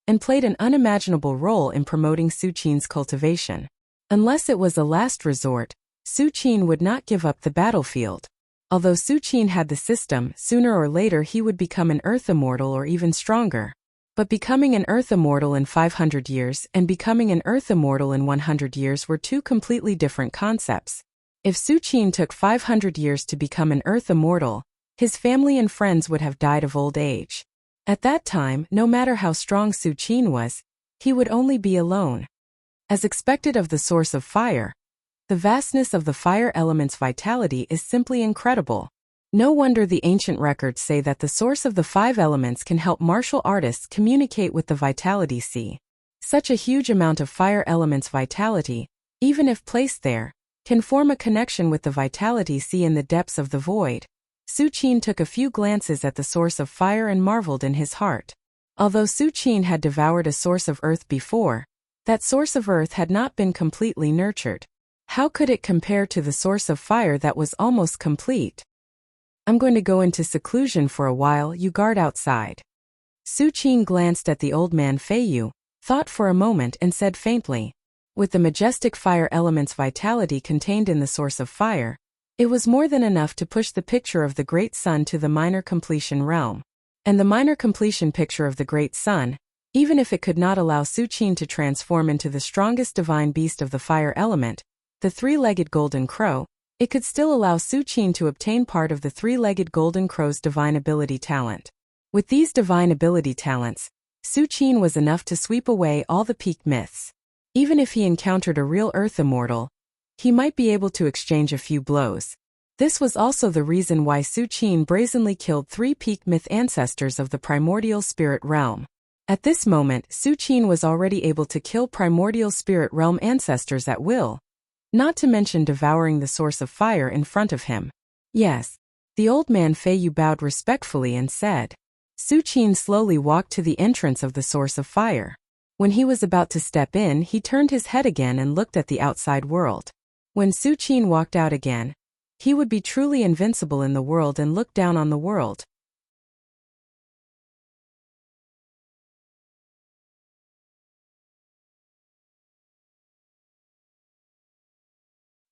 and played an unimaginable role in promoting Su Qin's cultivation. Unless it was a last resort, Su Qin would not give up the battlefield. Although Su Qin had the system, sooner or later he would become an Earth Immortal or even stronger. But becoming an Earth Immortal in 500 years and becoming an Earth Immortal in 100 years were two completely different concepts. If Su Qin took 500 years to become an Earth Immortal, his family and friends would have died of old age. At that time, no matter how strong Su Qin was, he would only be alone. As expected of the source of fire, the vastness of the fire element's vitality is simply incredible. No wonder the ancient records say that the source of the five elements can help martial artists communicate with the Vitality Sea. Such a huge amount of fire element's vitality, even if placed there, can form a connection with the Vitality Sea in the depths of the void. Su Qin took a few glances at the source of fire and marveled in his heart. Although Su Qin had devoured a source of earth before, that source of earth had not been completely nurtured. How could it compare to the source of fire that was almost complete? I'm going to go into seclusion for a while, you guard outside. Su Qin glanced at the old man Fei Yu, thought for a moment and said faintly. With the majestic fire element's vitality contained in the source of fire, it was more than enough to push the picture of the Great Sun to the minor completion realm. And the minor completion picture of the Great Sun, even if it could not allow Su Qin to transform into the strongest divine beast of the fire element, the three-legged golden crow, it could still allow Su Qin to obtain part of the three-legged golden crow's divine ability talent. With these divine ability talents, Su Qin was enough to sweep away all the peak myths. Even if he encountered a real Earth Immortal, he might be able to exchange a few blows. This was also the reason why Su Qin brazenly killed three peak myth ancestors of the primordial spirit realm. At this moment, Su Qin was already able to kill primordial spirit realm ancestors at will, not to mention devouring the source of fire in front of him. Yes, The old man Feiyu bowed respectfully and said. Su Qin slowly walked to the entrance of the source of fire. When he was about to step in, he turned his head again and looked at the outside world. When Su Qin walked out again, he would be truly invincible in the world and look down on the world.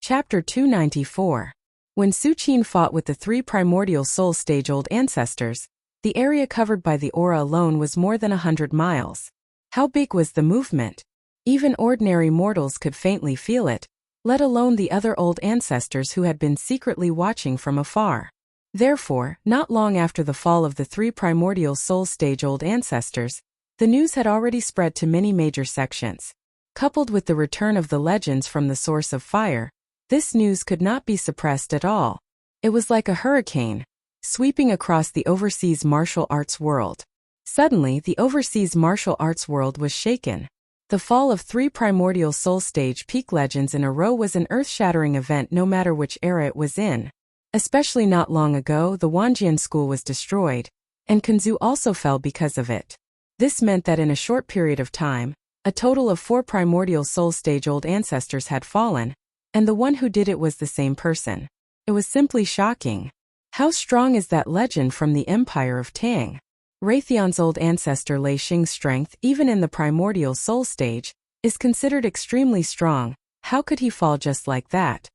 Chapter 294. When Su Qin fought with the 3 primordial soul stage-old ancestors, the area covered by the aura alone was more than 100 miles. How big was the movement? Even ordinary mortals could faintly feel it, let alone the other old ancestors who had been secretly watching from afar. Therefore, not long after the fall of the 3 primordial soul stage-old ancestors, the news had already spread to many major sections. Coupled with the return of the legends from the source of fire, this news could not be suppressed at all. It was like a hurricane, sweeping across the overseas martial arts world. Suddenly, the overseas martial arts world was shaken. The fall of 3 primordial soul stage peak legends in a row was an earth-shattering event no matter which era it was in. Especially not long ago, the Wanjian school was destroyed, and Kanzu also fell because of it. This meant that in a short period of time, a total of 4 primordial soul stage old ancestors had fallen, and the one who did it was the same person. It was simply shocking. How strong is that legend from the Empire of Tang? Raytheon's old ancestor Lei Xing's strength, even in the primordial soul stage, is considered extremely strong. How could he fall just like that?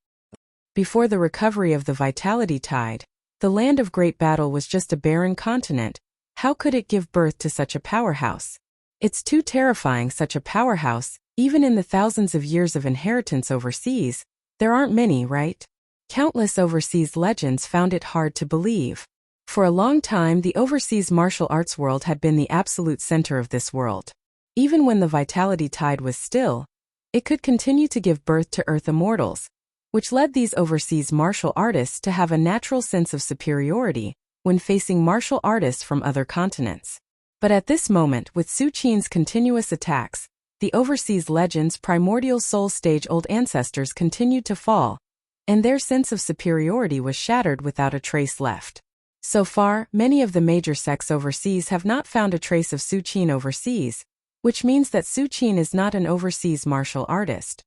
Before the recovery of the vitality tide, the land of great battle was just a barren continent. How could it give birth to such a powerhouse? It's too terrifying, such a powerhouse, even in the thousands of years of inheritance overseas. There aren't many, right? Countless overseas legends found it hard to believe. For a long time, the overseas martial arts world had been the absolute center of this world. Even when the vitality tide was still, it could continue to give birth to Earth immortals, which led these overseas martial artists to have a natural sense of superiority when facing martial artists from other continents. But at this moment, with Su Qin's continuous attacks, the overseas legends' primordial soul stage old ancestors continued to fall, and their sense of superiority was shattered without a trace left. So far, many of the major sects overseas have not found a trace of Su Qin overseas, which means that Su Qin is not an overseas martial artist.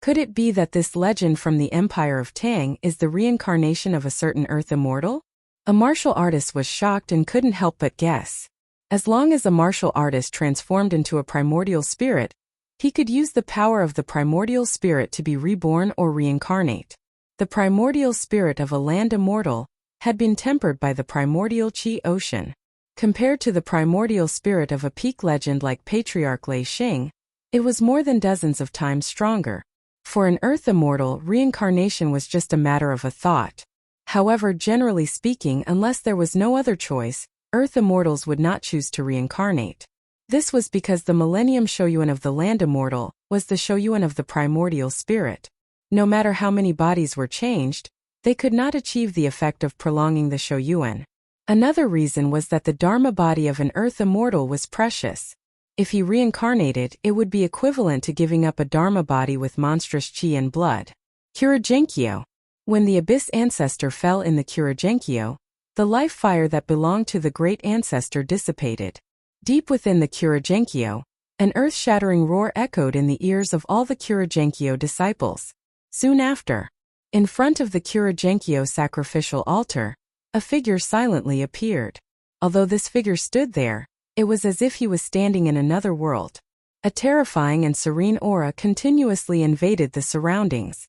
Could it be that this legend from the Empire of Tang is the reincarnation of a certain Earth immortal? A martial artist was shocked and couldn't help but guess. As long as a martial artist transformed into a primordial spirit, he could use the power of the primordial spirit to be reborn or reincarnate. The primordial spirit of a land immortal had been tempered by the primordial Qi ocean. Compared to the primordial spirit of a peak legend like Patriarch Lei Xing, it was more than dozens of times stronger. For an Earth immortal, reincarnation was just a matter of a thought. However, generally speaking, unless there was no other choice, Earth immortals would not choose to reincarnate. This was because the Millennium Shoyuan of the land immortal was the Shoyuan of the primordial spirit. No matter how many bodies were changed, they could not achieve the effect of prolonging the Shoyuan. Another reason was that the Dharma body of an Earth immortal was precious. If he reincarnated, it would be equivalent to giving up a Dharma body with monstrous Qi and blood. Kuragenkyo. When the Abyss Ancestor fell in the Kuragenkyo, the life fire that belonged to the Great Ancestor dissipated. Deep within the Kuragenkyo, an earth-shattering roar echoed in the ears of all the Kuragenkyo disciples. Soon after, in front of the Kuragenkyo sacrificial altar, a figure silently appeared. Although this figure stood there, it was as if he was standing in another world. A terrifying and serene aura continuously invaded the surroundings.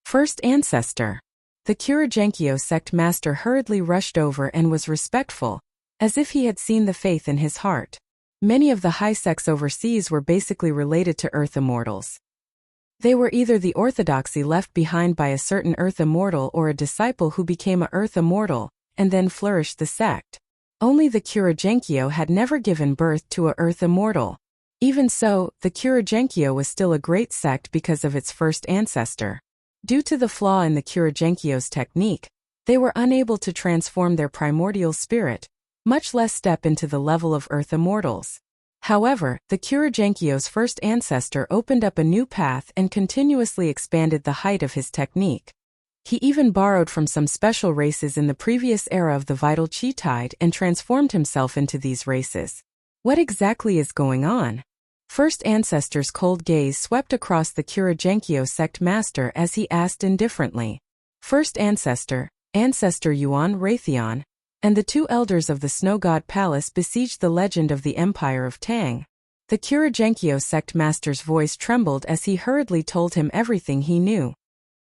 First Ancestor. The Kuragenkyo sect master hurriedly rushed over and was respectful, as if he had seen the faith in his heart. Many of the high sects overseas were basically related to Earth immortals. They were either the orthodoxy left behind by a certain Earth immortal or a disciple who became a Earth immortal and then flourished the sect. Only the Kuragenkyo had never given birth to a Earth immortal. Even so, the Kuragenkyo was still a great sect because of its first ancestor. Due to the flaw in the Kuragenkyo's technique, they were unable to transform their primordial spirit, much less step into the level of Earth immortals. However, the Kuragenkyo's first ancestor opened up a new path and continuously expanded the height of his technique. He even borrowed from some special races in the previous era of the vital chi tide and transformed himself into these races. What exactly is going on? First Ancestor's cold gaze swept across the Kuragenkyo sect master as he asked indifferently. First Ancestor, Ancestor Yuan Raytheon, and the two elders of the Snow God Palace besieged the legend of the Empire of Tang. The Kuragenkyo sect master's voice trembled as he hurriedly told him everything he knew.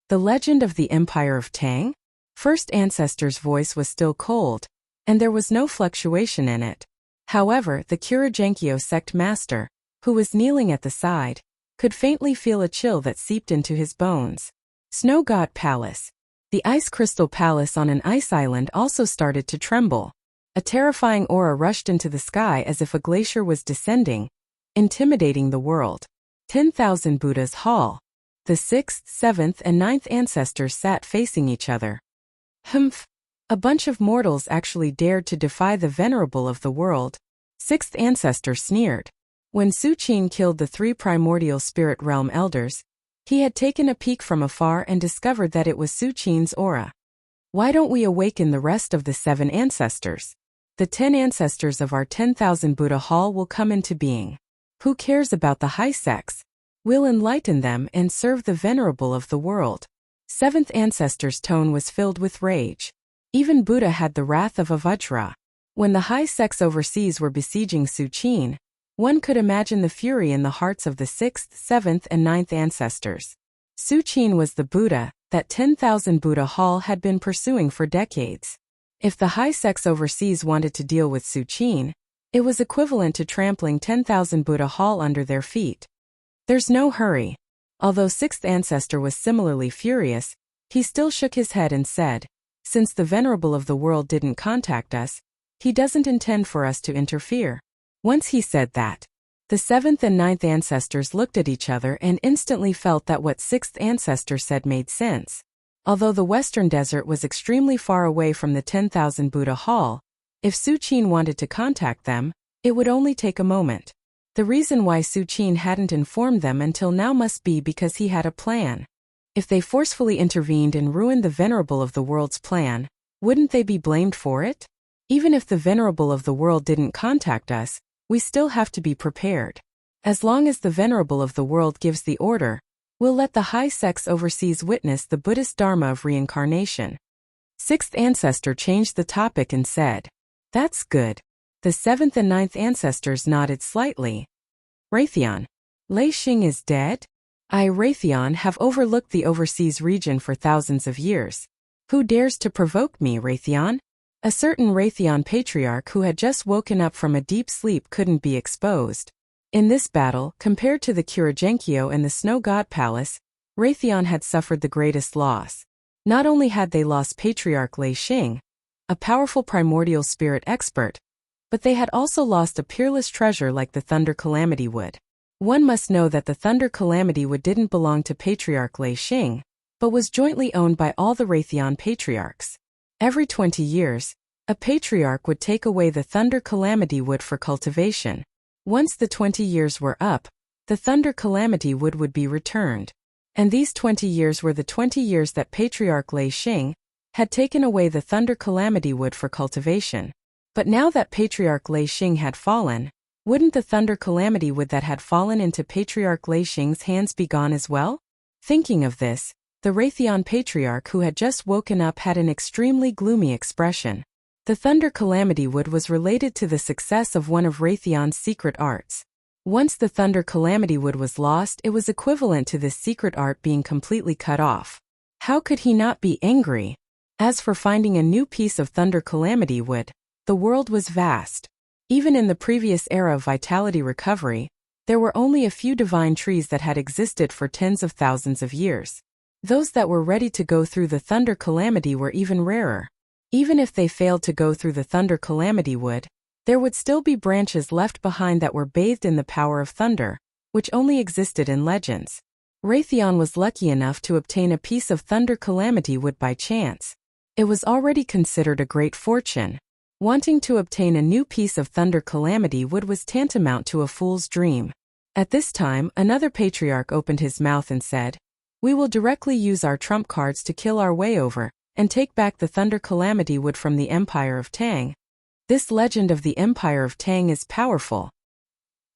The legend of the Empire of Tang? First Ancestor's voice was still cold, and there was no fluctuation in it. However, the Kuragenkyo sect master, who was kneeling at the side, could faintly feel a chill that seeped into his bones. Snow God Palace. The ice crystal palace on an ice island also started to tremble. A terrifying aura rushed into the sky as if a glacier was descending, intimidating the world. 10,000 Buddha's Hall. The 6th, 7th, and 9th ancestors sat facing each other. Humph! A bunch of mortals actually dared to defy the venerable of the world. 6th ancestor sneered. When Su Qin killed the 3 primordial spirit realm elders, he had taken a peek from afar and discovered that it was Su Qin's aura. Why don't we awaken the rest of the 7 ancestors? The 10 ancestors of our 10,000 Buddha Hall will come into being. Who cares about the high sex? We'll enlighten them and serve the venerable of the world. 7th ancestor's tone was filled with rage. Even Buddha had the wrath of a Vajra. When the high sex overseas were besieging Su Qin, one could imagine the fury in the hearts of the 6th, 7th, and 9th ancestors. Su Qin was the Buddha that 10,000 Buddha Hall had been pursuing for decades. If the high sex overseas wanted to deal with Su Qin, it was equivalent to trampling 10,000 Buddha Hall under their feet. There's no hurry. Although 6th ancestor was similarly furious, he still shook his head and said, since the venerable of the world didn't contact us, he doesn't intend for us to interfere. Once he said that, the 7th and 9th ancestors looked at each other and instantly felt that what 6th ancestor said made sense. Although the western desert was extremely far away from the 10,000 Buddha Hall, if Su Qin wanted to contact them, it would only take a moment. The reason why Su Qin hadn't informed them until now must be because he had a plan. If they forcefully intervened and ruined the venerable of the world's plan, wouldn't they be blamed for it? Even if the venerable of the world didn't contact us, we still have to be prepared. As long as the venerable of the world gives the order, we'll let the high sex overseas witness the Buddhist Dharma of reincarnation. 6th ancestor changed the topic and said, that's good. The 7th and 9th ancestors nodded slightly. Raytheon. Lei Xing is dead? I, Raytheon, have overlooked the overseas region for thousands of years. Who dares to provoke me, Raytheon? A certain Raytheon patriarch who had just woken up from a deep sleep couldn't be exposed. In this battle, compared to the Kuragenkyo and the Snow God Palace, Raytheon had suffered the greatest loss. Not only had they lost Patriarch Lei Xing, a powerful primordial spirit expert, but they had also lost a peerless treasure like the Thunder Calamity Wood. One must know that the Thunder Calamity Wood didn't belong to Patriarch Lei Xing, but was jointly owned by all the Raytheon patriarchs. Every 20 years, a patriarch would take away the Thunder Calamity Wood for cultivation. Once the 20 years were up, the Thunder Calamity Wood would be returned. And these 20 years were the 20 years that Patriarch Lei Xing had taken away the Thunder Calamity Wood for cultivation. But now that Patriarch Lei Xing had fallen, wouldn't the Thunder Calamity Wood that had fallen into Patriarch Lei Xing's hands be gone as well? Thinking of this, the Raytheon patriarch who had just woken up had an extremely gloomy expression. The Thunder Calamity Wood was related to the success of one of Raytheon's secret arts. Once the Thunder Calamity Wood was lost, it was equivalent to this secret art being completely cut off. How could he not be angry? As for finding a new piece of Thunder Calamity Wood, the world was vast. Even in the previous era of vitality recovery, there were only a few divine trees that had existed for tens of thousands of years. Those that were ready to go through the Thunder Calamity were even rarer. Even if they failed to go through the Thunder Calamity Wood, there would still be branches left behind that were bathed in the power of thunder, which only existed in legends. Raytheon was lucky enough to obtain a piece of Thunder Calamity Wood by chance. It was already considered a great fortune. Wanting to obtain a new piece of Thunder Calamity Wood was tantamount to a fool's dream. At this time, another patriarch opened his mouth and said, We will directly use our trump cards to kill our way over, and take back the Thunder Calamity Wood from the Empire of Tang. This legend of the Empire of Tang is powerful.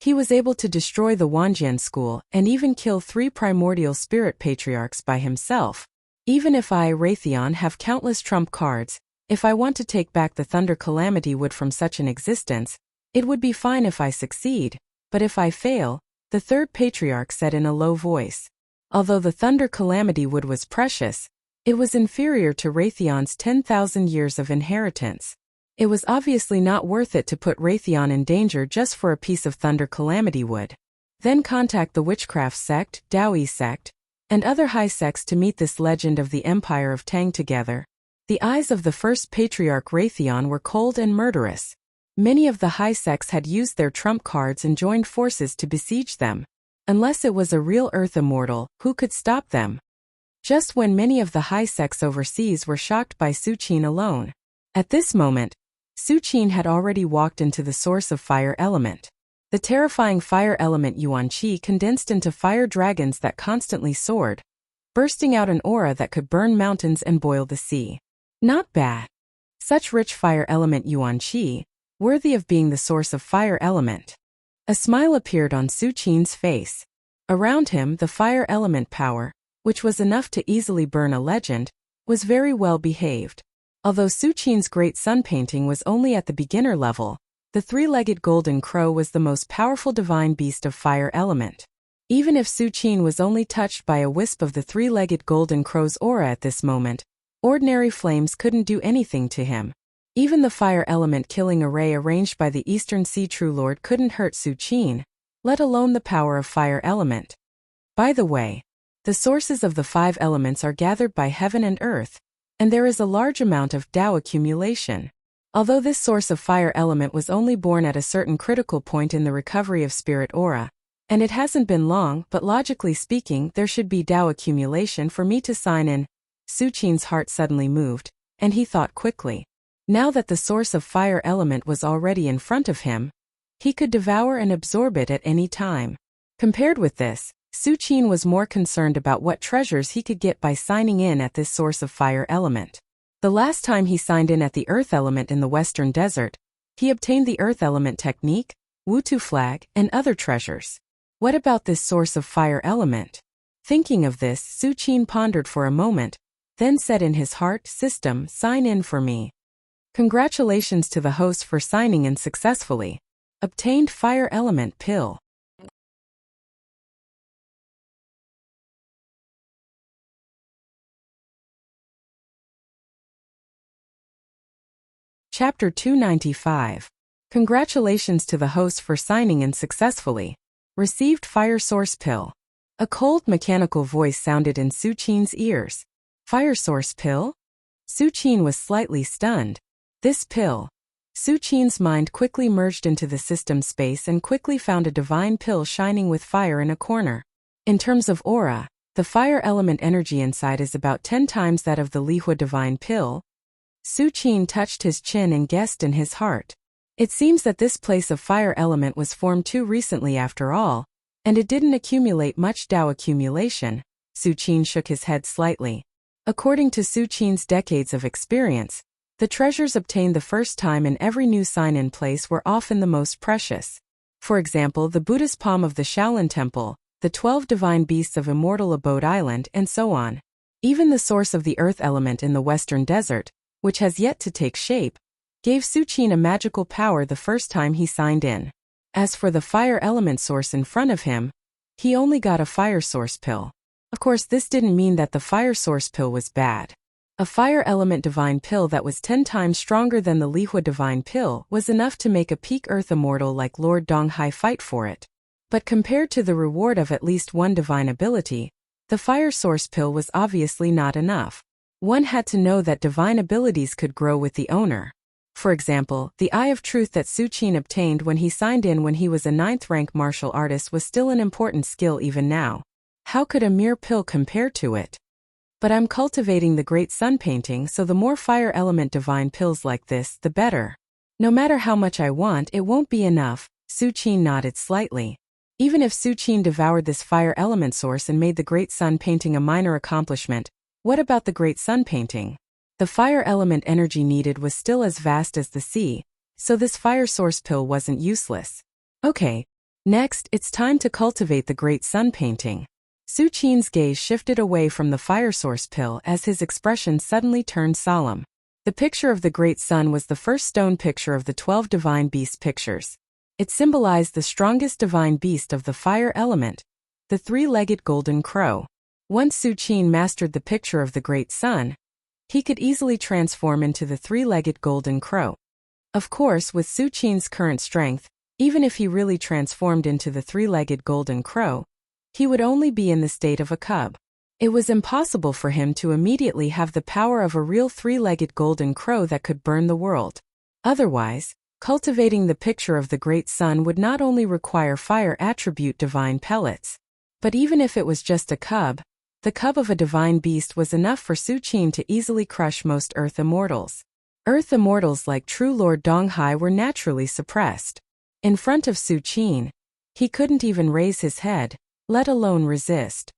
He was able to destroy the Wanjian school and even kill 3 primordial spirit patriarchs by himself. Even if I, Raytheon, have countless trump cards, if I want to take back the Thunder Calamity Wood from such an existence, it would be fine if I succeed, but if I fail, the 3rd patriarch said in a low voice. Although the Thunder Calamity Wood was precious, it was inferior to Raytheon's 10,000 years of inheritance. It was obviously not worth it to put Raytheon in danger just for a piece of Thunder Calamity Wood. Then contact the Witchcraft Sect, Daoyi Sect, and other high sects to meet this legend of the Empire of Tang together. The eyes of the first patriarch Raytheon were cold and murderous. Many of the high sects had used their trump cards and joined forces to besiege them. Unless it was a real Earth Immortal, who could stop them? Just when many of the high sects overseas were shocked by Su Qin alone. At this moment, Su Qin had already walked into the source of fire element. The terrifying fire element Yuan Qi condensed into fire dragons that constantly soared, bursting out an aura that could burn mountains and boil the sea. Not bad. Such rich fire element Yuan Qi, worthy of being the source of fire element. A smile appeared on Su Qin's face. Around him, the fire element power, which was enough to easily burn a legend, was very well behaved. Although Su Qin's great sun painting was only at the beginner level, the 3-legged golden crow was the most powerful divine beast of fire element. Even if Su Qin was only touched by a wisp of the 3-legged golden crow's aura at this moment, ordinary flames couldn't do anything to him. Even the fire element killing array arranged by the Eastern Sea True Lord couldn't hurt Su Qin, let alone the power of fire element. By the way, the sources of the 5 elements are gathered by heaven and earth, and there is a large amount of Tao accumulation. Although this source of fire element was only born at a certain critical point in the recovery of spirit aura, and it hasn't been long, but logically speaking there should be Tao accumulation for me to sign in. Su Qin's heart suddenly moved, and he thought quickly. Now that the source of fire element was already in front of him, he could devour and absorb it at any time. Compared with this, Su Qin was more concerned about what treasures he could get by signing in at this source of fire element. The last time he signed in at the earth element in the western desert, he obtained the earth element technique, Wutu flag, and other treasures. What about this source of fire element? Thinking of this, Su Qin pondered for a moment, then said in his heart, "System, sign in for me." Congratulations to the host for signing in successfully. Obtained fire element pill. Chapter 295. Congratulations to the host for signing in successfully. Received fire source pill. A cold mechanical voice sounded in Su Qin's ears. Fire source pill? Su Qin was slightly stunned. This pill. Su Qin's mind quickly merged into the system space and quickly found a divine pill shining with fire in a corner. In terms of aura, the fire element energy inside is about 10 times that of the Lihua divine pill. Su Qin touched his chin and guessed in his heart. It seems that this place of fire element was formed too recently after all, and it didn't accumulate much Tao accumulation. Su Qin shook his head slightly. According to Su Qin's decades of experience, the treasures obtained the first time in every new sign-in place were often the most precious. For example, the Buddhist palm of the Shaolin Temple, the 12 divine beasts of Immortal Abode Island, and so on. Even the source of the earth element in the western desert, which has yet to take shape, gave Su Qin a magical power the first time he signed in. As for the fire element source in front of him, he only got a fire source pill. Of course, this didn't mean that the fire source pill was bad. A fire element divine pill that was 10 times stronger than the Lihua divine pill was enough to make a peak earth immortal like Lord Donghai fight for it. But compared to the reward of at least one divine ability, the fire source pill was obviously not enough. One had to know that divine abilities could grow with the owner. For example, the Eye of Truth that Su Qin obtained when he signed in when he was a 9th rank martial artist was still an important skill even now. How could a mere pill compare to it? But I'm cultivating the great sun painting, so the more fire element divine pills like this, the better. No matter how much I want, it won't be enough. Su Qin nodded slightly. Even if Su Qin devoured this fire element source and made the Great Sun painting a minor accomplishment, what about the Great Sun painting? The fire element energy needed was still as vast as the sea, so this fire source pill wasn't useless. Okay, next, it's time to cultivate the Great Sun painting. Su Qin's gaze shifted away from the fire source pill as his expression suddenly turned solemn. The picture of the Great Sun was the first stone picture of the 12 divine beast pictures. It symbolized the strongest divine beast of the fire element, the three-legged golden crow. Once Su Qin mastered the picture of the Great Sun, he could easily transform into the three-legged golden crow. Of course, with Su Qin's current strength, even if he really transformed into the three-legged golden crow, he would only be in the state of a cub. It was impossible for him to immediately have the power of a real three-legged golden crow that could burn the world. Otherwise, cultivating the picture of the Great Sun would not only require fire attribute divine pellets, but even if it was just a cub, the cub of a divine beast was enough for Su Qin to easily crush most Earth immortals. Earth immortals like true Lord Donghai were naturally suppressed. In front of Su Qin, he couldn't even raise his head, let alone resist.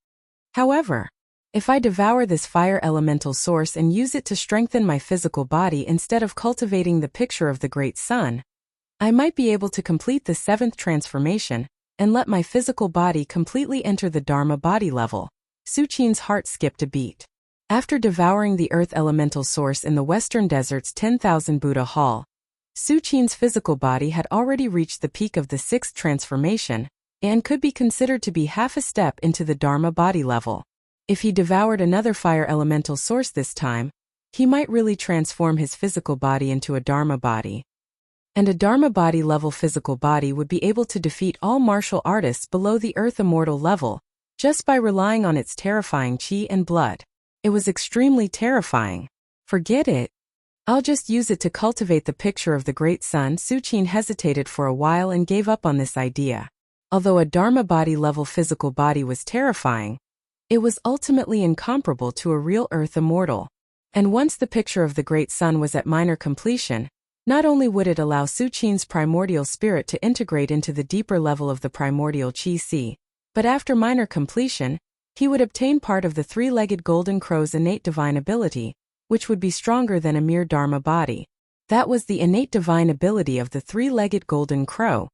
However, if I devour this fire elemental source and use it to strengthen my physical body instead of cultivating the picture of the Great Sun, I might be able to complete the 7th transformation and let my physical body completely enter the Dharma body level. Su Qin's heart skipped a beat. After devouring the earth elemental source in the Western Desert's 10,000 Buddha Hall, Su Qin's physical body had already reached the peak of the 6th transformation and could be considered to be half a step into the Dharma body level. If he devoured another fire elemental source this time, he might really transform his physical body into a Dharma body. And a Dharma body level physical body would be able to defeat all martial artists below the earth immortal level, just by relying on its terrifying chi and blood. It was extremely terrifying. Forget it. I'll just use it to cultivate the picture of the Great Sun. Su Qin hesitated for a while and gave up on this idea. Although a Dharma body level physical body was terrifying, it was ultimately incomparable to a real earth immortal. And once the picture of the Great Sun was at minor completion, not only would it allow Su Qin's primordial spirit to integrate into the deeper level of the primordial chi si, but after minor completion, he would obtain part of the three-legged golden crow's innate divine ability, which would be stronger than a mere Dharma body. That was the innate divine ability of the three-legged golden crow,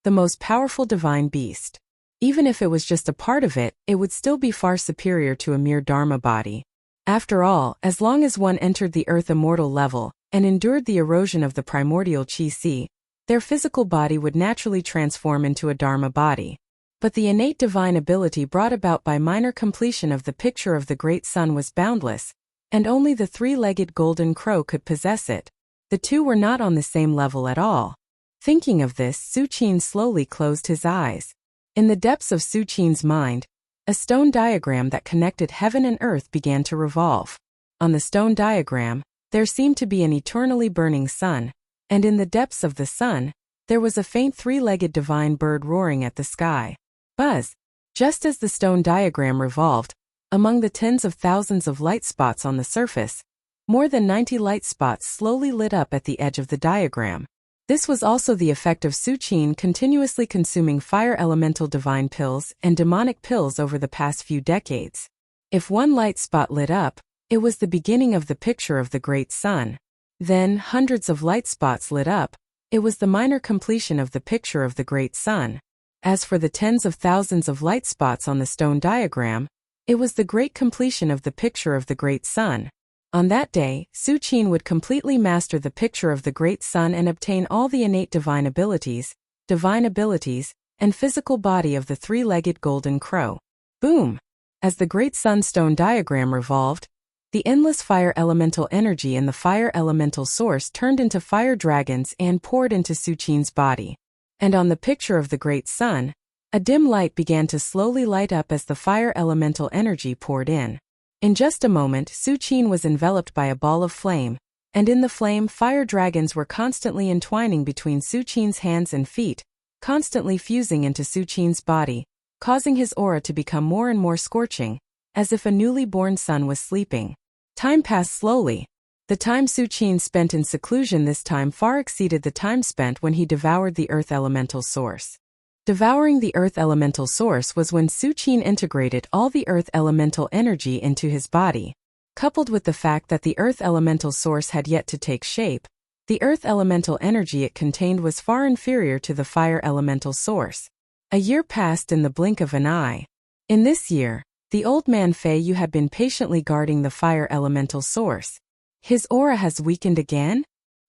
the most powerful divine beast. Even if it was just a part of it, it would still be far superior to a mere Dharma body. After all, as long as one entered the earth immortal level and endured the erosion of the primordial chi si, their physical body would naturally transform into a Dharma body. But the innate divine ability brought about by minor completion of the picture of the Great Sun was boundless, and only the three-legged golden crow could possess it. The two were not on the same level at all. Thinking of this, Su Qin slowly closed his eyes. In the depths of Su Qin's mind, a stone diagram that connected heaven and earth began to revolve. On the stone diagram, there seemed to be an eternally burning sun, and in the depths of the sun, there was a faint three-legged divine bird roaring at the sky. Buzz! Just as the stone diagram revolved, among the tens of thousands of light spots on the surface, more than 90 light spots slowly lit up at the edge of the diagram. This was also the effect of Su Qin continuously consuming fire elemental divine pills and demonic pills over the past few decades. If one light spot lit up, it was the beginning of the picture of the Great Sun. Then, hundreds of light spots lit up, it was the minor completion of the picture of the Great Sun. As for the tens of thousands of light spots on the stone diagram, it was the great completion of the picture of the Great Sun. On that day, Su Qin would completely master the picture of the Great Sun and obtain all the innate divine abilities, and physical body of the three-legged golden crow. Boom! As the Great Sun stone diagram revolved, the endless fire elemental energy in the fire elemental source turned into fire dragons and poured into Su Qin's body. And on the picture of the Great Sun, a dim light began to slowly light up as the fire elemental energy poured in. In just a moment, Su Qin was enveloped by a ball of flame, and in the flame, fire dragons were constantly entwining between Su Qin's hands and feet, constantly fusing into Su Qin's body, causing his aura to become more and more scorching, as if a newly born sun was sleeping. Time passed slowly. The time Su Qin spent in seclusion this time far exceeded the time spent when he devoured the earth elemental source. Devouring the earth elemental source was when Su Qin integrated all the earth elemental energy into his body. Coupled with the fact that the earth elemental source had yet to take shape, the earth elemental energy it contained was far inferior to the fire elemental source. A year passed in the blink of an eye. In this year, the old man Fei Yu had been patiently guarding the fire elemental source. His aura has weakened again?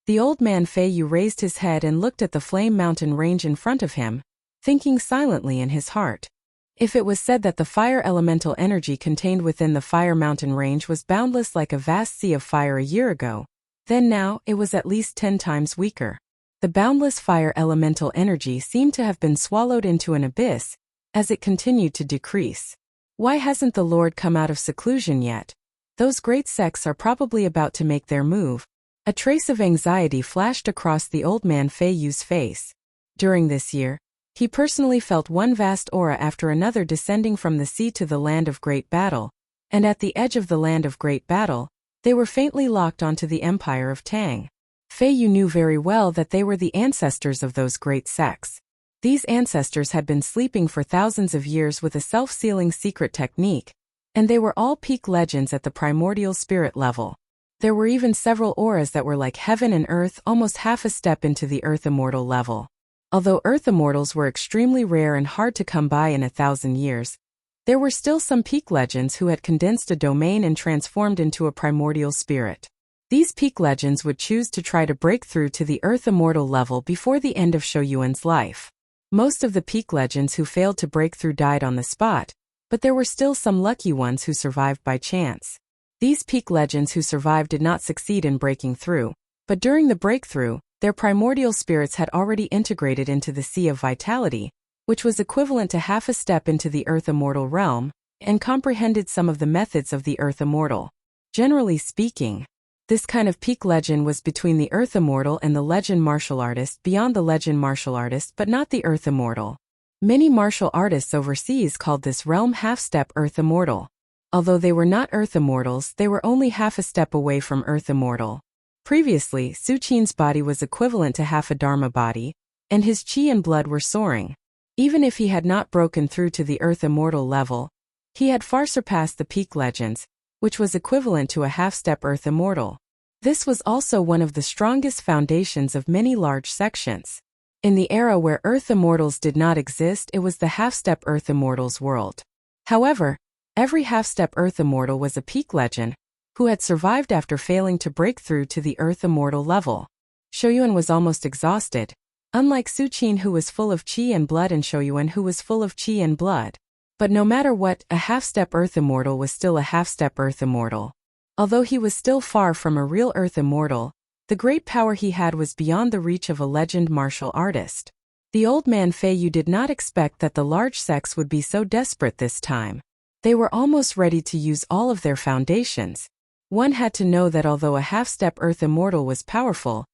The old man Fei Yu raised his head and looked at the flame mountain range in front of him, thinking silently in his heart. If it was said that the fire elemental energy contained within the fire mountain range was boundless like a vast sea of fire a year ago, then now it was at least 10 times weaker. The boundless fire elemental energy seemed to have been swallowed into an abyss, as it continued to decrease. Why hasn't the Lord come out of seclusion yet? Those great sects are probably about to make their move. A trace of anxiety flashed across the old man Fei Yu's face. During this year, he personally felt one vast aura after another descending from the sea to the land of great battle, and at the edge of the land of great battle, they were faintly locked onto the empire of Tang. Fei Yu knew very well that they were the ancestors of those great sects. These ancestors had been sleeping for thousands of years with a self-sealing secret technique, and they were all peak legends at the primordial spirit level. There were even several auras that were like heaven and earth, almost half a step into the earth immortal level. Although earth immortals were extremely rare and hard to come by in 1,000 years, there were still some peak legends who had condensed a domain and transformed into a primordial spirit. These peak legends would choose to try to break through to the earth immortal level before the end of Shouyuan's life. Most of the peak legends who failed to break through died on the spot, but there were still some lucky ones who survived by chance. These peak legends who survived did not succeed in breaking through, but during the breakthrough, their primordial spirits had already integrated into the Sea of Vitality, which was equivalent to half a step into the Earth Immortal realm, and comprehended some of the methods of the Earth Immortal. Generally speaking, this kind of peak legend was between the Earth Immortal and the Legend Martial Artist, beyond the Legend Martial Artist but not the Earth Immortal. Many martial artists overseas called this realm half-step Earth Immortal. Although they were not Earth Immortals, they were only half a step away from Earth Immortal. Previously, Su Qin's body was equivalent to half a Dharma body, and his qi and blood were soaring. Even if he had not broken through to the Earth Immortal level, he had far surpassed the peak legends, which was equivalent to a half-step Earth Immortal. This was also one of the strongest foundations of many large sections. In the era where Earth Immortals did not exist, it was the half-step Earth Immortals world. However, every half-step Earth Immortal was a peak legend, who had survived after failing to break through to the Earth Immortal level. Shouyuan was almost exhausted, unlike Su Qin who was full of qi and blood and Shouyuan who was full of qi and blood. But no matter what, a half-step Earth Immortal was still a half-step Earth Immortal. Although he was still far from a real Earth Immortal, the great power he had was beyond the reach of a legend martial artist. The old man Fei Yu did not expect that the large sects would be so desperate this time. They were almost ready to use all of their foundations. One had to know that although a half-step Earth Immortal was powerful,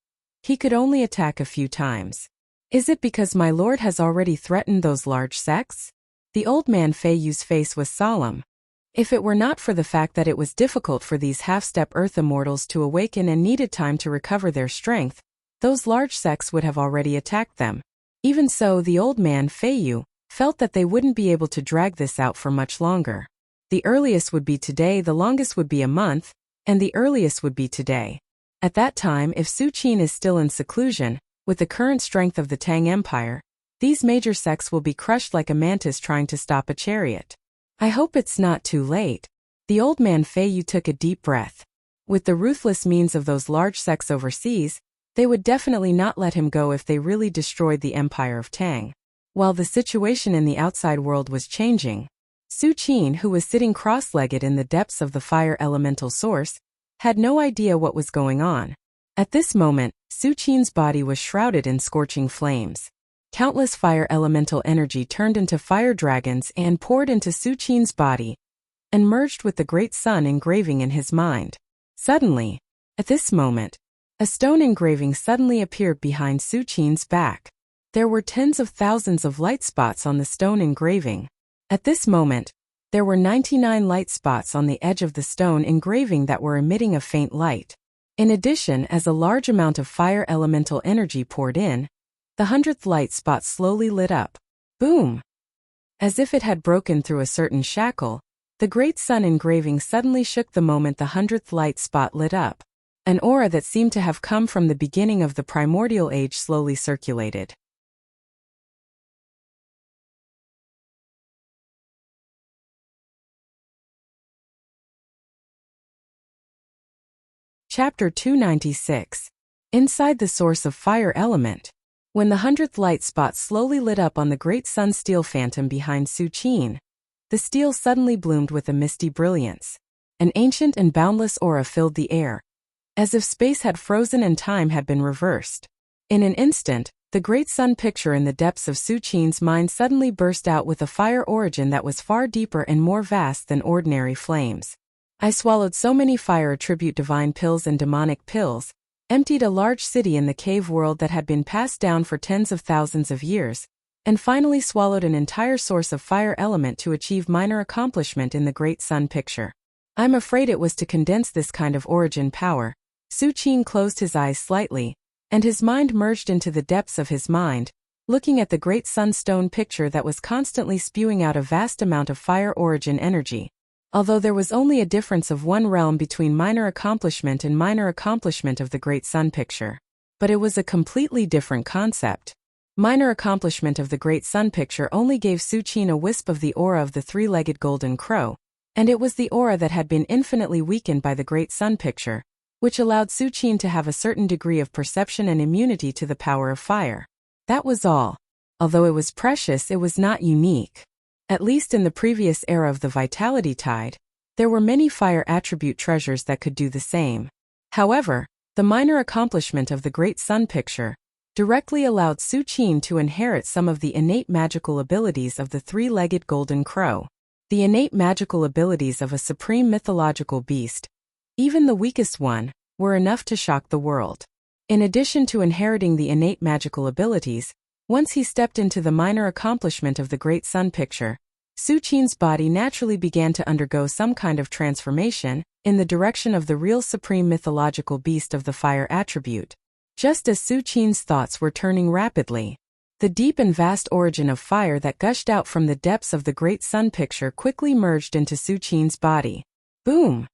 he could only attack a few times. Is it because my lord has already threatened those large sects? The old man Fei Yu's face was solemn. If it were not for the fact that it was difficult for these half-step Earth Immortals to awaken and needed time to recover their strength, those large sects would have already attacked them. Even so, the old man Fei Yu felt that they wouldn't be able to drag this out for much longer. The earliest would be today, the longest would be a month, and the earliest would be today. At that time, if Su Qin is still in seclusion, with the current strength of the Tang Empire, these major sects will be crushed like a mantis trying to stop a chariot. I hope it's not too late. The old man Fei Yu took a deep breath. With the ruthless means of those large sects overseas, they would definitely not let him go if they really destroyed the Empire of Tang. While the situation in the outside world was changing, Su Qin, who was sitting cross-legged in the depths of the fire elemental source, had no idea what was going on. At this moment, Su Qin's body was shrouded in scorching flames. Countless fire elemental energy turned into fire dragons and poured into Su Qin's body, and merged with the great sun engraving in his mind. Suddenly, at this moment, a stone engraving suddenly appeared behind Su Qin's back. There were tens of thousands of light spots on the stone engraving. At this moment, there were 99 light spots on the edge of the stone engraving that were emitting a faint light. In addition, as a large amount of fire elemental energy poured in, the 100th light spot slowly lit up. Boom! As if it had broken through a certain shackle, the great sun engraving suddenly shook the moment the 100th light spot lit up. An aura that seemed to have come from the beginning of the primordial age slowly circulated. Chapter 296. Inside the source of fire element. When the 100th light spot slowly lit up on the great sun steel phantom behind Su Qin, the steel suddenly bloomed with a misty brilliance. An ancient and boundless aura filled the air, as if space had frozen and time had been reversed. In an instant, the great sun picture in the depths of Su Qin's mind suddenly burst out with a fire origin that was far deeper and more vast than ordinary flames. I swallowed so many fire attribute divine pills and demonic pills, emptied a large city in the cave world that had been passed down for tens of thousands of years, and finally swallowed an entire source of fire element to achieve minor accomplishment in the great sun picture. I'm afraid it was to condense this kind of origin power. Su Qin closed his eyes slightly, and his mind merged into the depths of his mind, looking at the great sunstone picture that was constantly spewing out a vast amount of fire origin energy. Although there was only a difference of one realm between minor accomplishment and minor accomplishment of the great sun picture. But it was a completely different concept. Minor accomplishment of the great sun picture only gave Su Qin a wisp of the aura of the three-legged golden crow, and it was the aura that had been infinitely weakened by the great sun picture, which allowed Su Qin to have a certain degree of perception and immunity to the power of fire. That was all. Although it was precious, it was not unique. At least in the previous era of the Vitality Tide, there were many fire attribute treasures that could do the same. However, the minor accomplishment of the great sun picture directly allowed Su Qin to inherit some of the innate magical abilities of the three-legged golden crow. The innate magical abilities of a supreme mythological beast, even the weakest one, were enough to shock the world. In addition to inheriting the innate magical abilities, once he stepped into the minor accomplishment of the great sun picture, Su Qin's body naturally began to undergo some kind of transformation in the direction of the real supreme mythological beast of the fire attribute. Just as Su Qin's thoughts were turning rapidly, the deep and vast origin of fire that gushed out from the depths of the great sun picture quickly merged into Su Qin's body. Boom!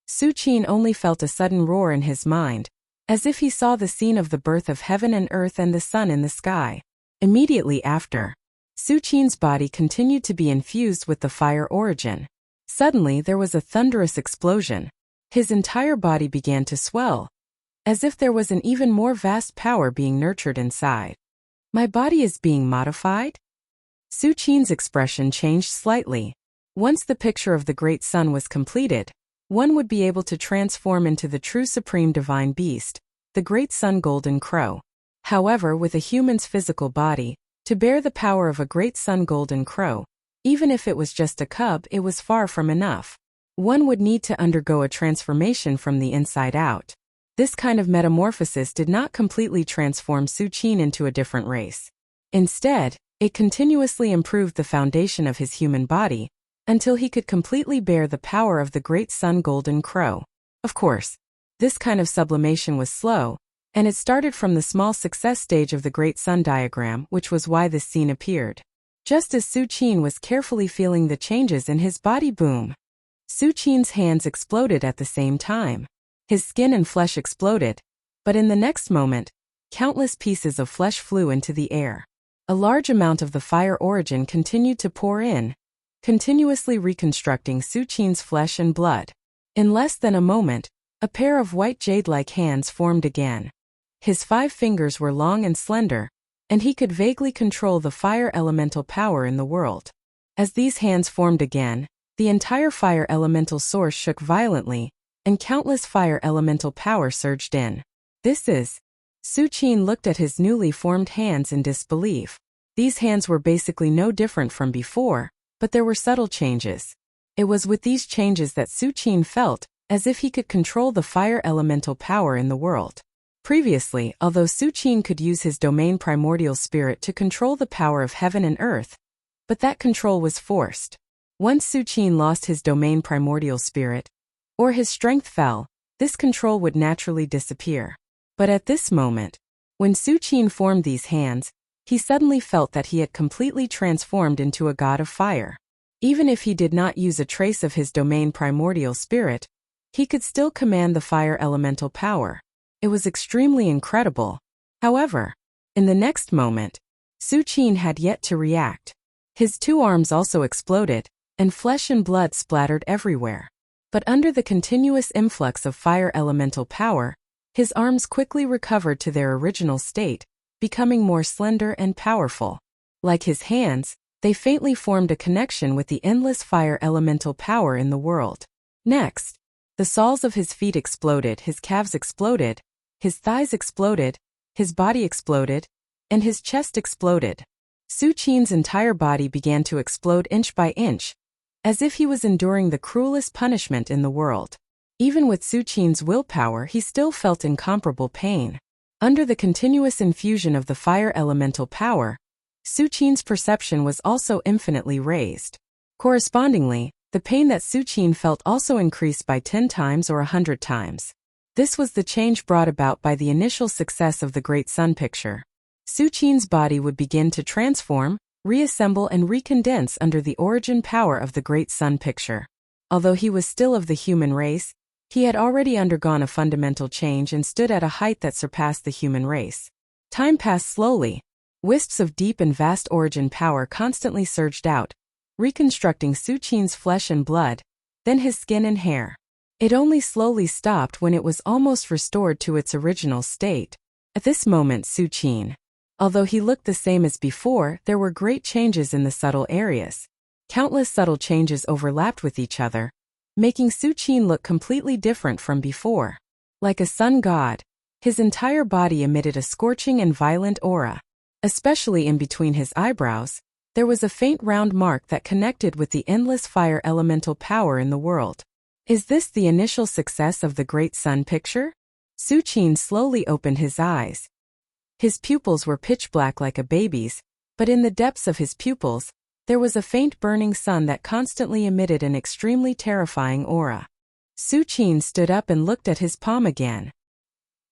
Su Qin only felt a sudden roar in his mind, as if he saw the scene of the birth of heaven and earth and the sun in the sky. Immediately after, Su Qin's body continued to be infused with the fire origin. Suddenly there was a thunderous explosion. His entire body began to swell, as if there was an even more vast power being nurtured inside. My body is being modified? Su Qin's expression changed slightly. Once the picture of the great sun was completed, one would be able to transform into the true supreme divine beast, the great sun golden crow. However, with a human's physical body, to bear the power of a great sun golden crow, even if it was just a cub, it was far from enough. One would need to undergo a transformation from the inside out. This kind of metamorphosis did not completely transform Su Qin into a different race. Instead, it continuously improved the foundation of his human body, until he could completely bear the power of the great sun golden crow. Of course, this kind of sublimation was slow, and it started from the small success stage of the great sun diagram, which was why this scene appeared. Just as Su Qin was carefully feeling the changes in his body, boom! Su Qin's hands exploded at the same time. His skin and flesh exploded, but in the next moment, countless pieces of flesh flew into the air. A large amount of the fire origin continued to pour in, continuously reconstructing Su Qin's flesh and blood. In less than a moment, a pair of white jade-like hands formed again. His 5 fingers were long and slender, and he could vaguely control the fire elemental power in the world. As these hands formed again, the entire fire elemental source shook violently, and countless fire elemental power surged in. This is... Su Qin looked at his newly formed hands in disbelief. These hands were basically no different from before, but there were subtle changes. It was with these changes that Su Qin felt as if he could control the fire elemental power in the world. Previously, although Su Qin could use his domain primordial spirit to control the power of heaven and earth, but that control was forced. Once Su Qin lost his domain primordial spirit, or his strength fell, this control would naturally disappear. But at this moment, when Su Qin formed these hands, he suddenly felt that he had completely transformed into a god of fire. Even if he did not use a trace of his domain primordial spirit, he could still command the fire elemental power. It was extremely incredible. However, in the next moment, Su Qin had yet to react. His two arms also exploded, and flesh and blood splattered everywhere. But under the continuous influx of fire elemental power, his arms quickly recovered to their original state, becoming more slender and powerful. Like his hands, they faintly formed a connection with the endless fire elemental power in the world. Next, the soles of his feet exploded, his calves exploded, his thighs exploded, his body exploded, and his chest exploded. Su Qin's entire body began to explode inch by inch, as if he was enduring the cruelest punishment in the world. Even with Su Qin's willpower, he still felt incomparable pain. Under the continuous infusion of the fire elemental power, Su Qin's perception was also infinitely raised. Correspondingly, the pain that Su Qin felt also increased by 10 times or 100 times. This was the change brought about by the initial success of the Great Sun picture. Su Qin's body would begin to transform, reassemble and recondense under the origin power of the Great Sun picture. Although he was still of the human race, he had already undergone a fundamental change and stood at a height that surpassed the human race. Time passed slowly. Wisps of deep and vast origin power constantly surged out, reconstructing Su Qin's flesh and blood, then his skin and hair. It only slowly stopped when it was almost restored to its original state. At this moment, Su Qin, although he looked the same as before, there were great changes in the subtle areas. Countless subtle changes overlapped with each other, making Su Qin look completely different from before. Like a sun god, his entire body emitted a scorching and violent aura. Especially in between his eyebrows, there was a faint round mark that connected with the endless fire elemental power in the world. Is this the initial success of the Great Sun picture? Su Qin slowly opened his eyes. His pupils were pitch black like a baby's, but in the depths of his pupils, there was a faint burning sun that constantly emitted an extremely terrifying aura. Su Qin stood up and looked at his palm again.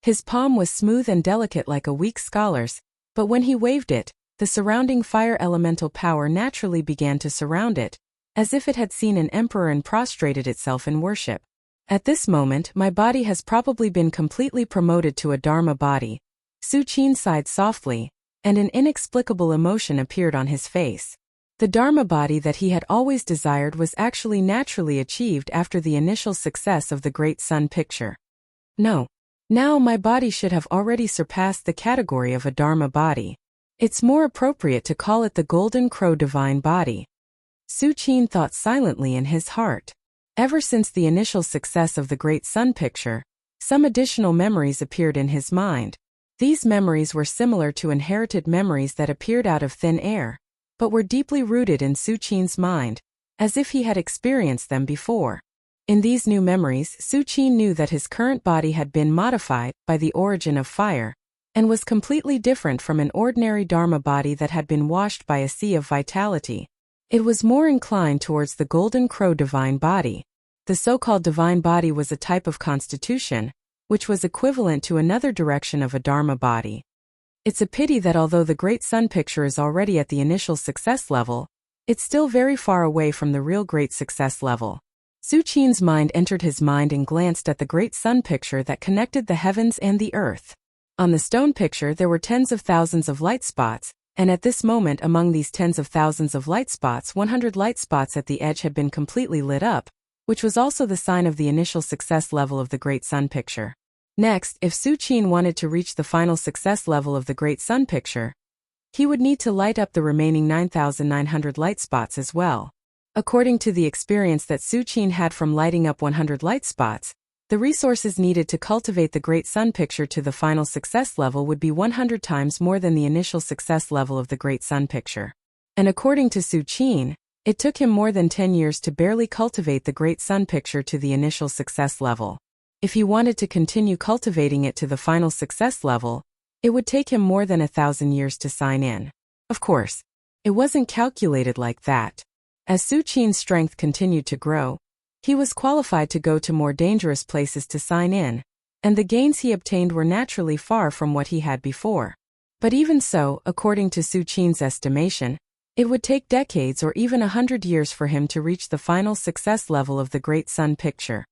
His palm was smooth and delicate like a weak scholar's, but when he waved it, the surrounding fire elemental power naturally began to surround it, as if it had seen an emperor and prostrated itself in worship. At this moment, my body has probably been completely promoted to a Dharma body. Su Qin sighed softly, and an inexplicable emotion appeared on his face. The Dharma body that he had always desired was actually naturally achieved after the initial success of the Great Sun picture. No. Now my body should have already surpassed the category of a Dharma body. It's more appropriate to call it the Golden Crow Divine Body. Su Qin thought silently in his heart. Ever since the initial success of the Great Sun picture, some additional memories appeared in his mind. These memories were similar to inherited memories that appeared out of thin air, but were deeply rooted in Su Qin's mind, as if he had experienced them before. In these new memories, Su Qin knew that his current body had been modified by the origin of fire, and was completely different from an ordinary Dharma body that had been washed by a sea of vitality. It was more inclined towards the Golden Crow Divine Body. The so-called Divine Body was a type of constitution, which was equivalent to another direction of a Dharma body. It's a pity that although the Great Sun picture is already at the initial success level, it's still very far away from the real great success level. Su Qin's mind entered his mind and glanced at the Great Sun picture that connected the heavens and the earth. On the stone picture there were tens of thousands of light spots, and at this moment among these tens of thousands of light spots 100 light spots at the edge had been completely lit up, which was also the sign of the initial success level of the Great Sun picture. Next, if Su Qin wanted to reach the final success level of the Great Sun picture, he would need to light up the remaining 9,900 light spots as well. According to the experience that Su Qin had from lighting up 100 light spots, the resources needed to cultivate the Great Sun picture to the final success level would be 100 times more than the initial success level of the Great Sun picture. And according to Su Qin, it took him more than 10 years to barely cultivate the Great Sun picture to the initial success level. If he wanted to continue cultivating it to the final success level, it would take him more than 1,000 years to sign in. Of course, it wasn't calculated like that. As Su Qin's strength continued to grow, he was qualified to go to more dangerous places to sign in, and the gains he obtained were naturally far from what he had before. But even so, according to Su Qin's estimation, it would take decades or even 100 years for him to reach the final success level of the Great Sun Picture.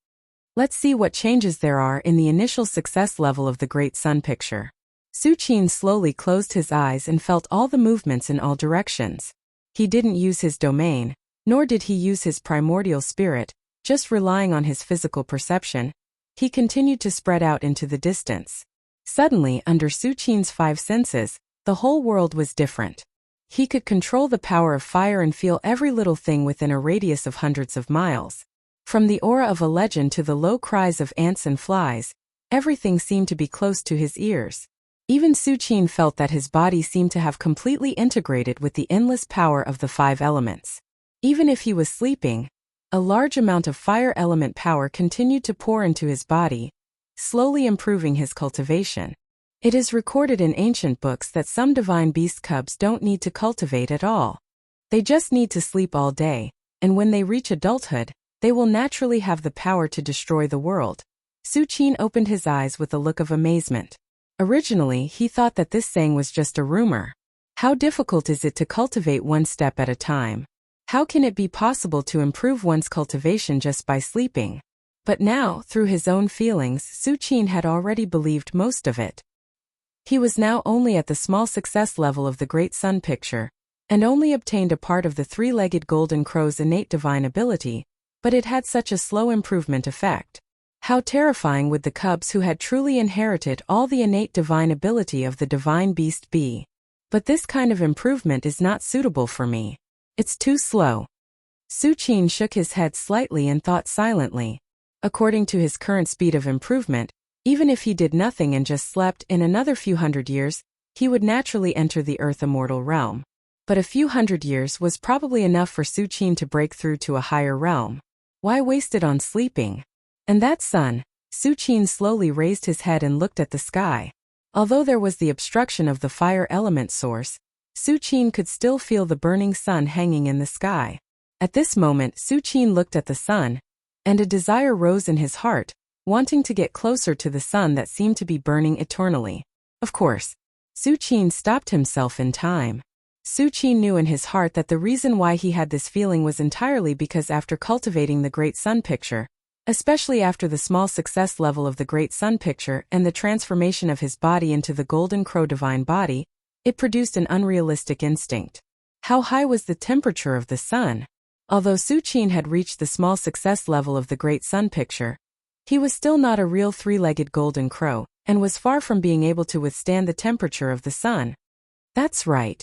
Let's see what changes there are in the initial success level of the Great Sun Picture. Su Qin slowly closed his eyes and felt all the movements in all directions. He didn't use his domain, nor did he use his primordial spirit, just relying on his physical perception. He continued to spread out into the distance. Suddenly, under Su Qin's 5 senses, the whole world was different. He could control the power of fire and feel every little thing within a radius of hundreds of miles. From the aura of a legend to the low cries of ants and flies, everything seemed to be close to his ears. Even Su Qin felt that his body seemed to have completely integrated with the endless power of the 5 elements. Even if he was sleeping, a large amount of fire element power continued to pour into his body, slowly improving his cultivation. It is recorded in ancient books that some divine beast cubs don't need to cultivate at all. They just need to sleep all day, and when they reach adulthood, they will naturally have the power to destroy the world. Su Qin opened his eyes with a look of amazement. Originally, he thought that this saying was just a rumor. How difficult is it to cultivate one step at a time? How can it be possible to improve one's cultivation just by sleeping? But now, through his own feelings, Su Qin had already believed most of it. He was now only at the small success level of the Great Sun Picture, and only obtained a part of the 3-legged golden crow's innate divine ability, but it had such a slow improvement effect. How terrifying would the cubs who had truly inherited all the innate divine ability of the divine beast be? But this kind of improvement is not suitable for me. It's too slow. Su Qin shook his head slightly and thought silently. According to his current speed of improvement, even if he did nothing and just slept, in another few hundred years, he would naturally enter the Earth Immortal realm. But a few hundred years was probably enough for Su Qin to break through to a higher realm. Why waste it on sleeping? And that sun, Su Qin slowly raised his head and looked at the sky. Although there was the obstruction of the fire element source, Su Qin could still feel the burning sun hanging in the sky. At this moment, Su Qin looked at the sun, and a desire rose in his heart, wanting to get closer to the sun that seemed to be burning eternally. Of course, Su Qin stopped himself in time. Su Qin knew in his heart that the reason why he had this feeling was entirely because after cultivating the Great Sun Picture, especially after the small success level of the Great Sun Picture and the transformation of his body into the Golden Crow Divine Body, it produced an unrealistic instinct. How high was the temperature of the sun? Although Su Qin had reached the small success level of the Great Sun Picture, he was still not a real 3-legged golden crow, and was far from being able to withstand the temperature of the sun. That's right.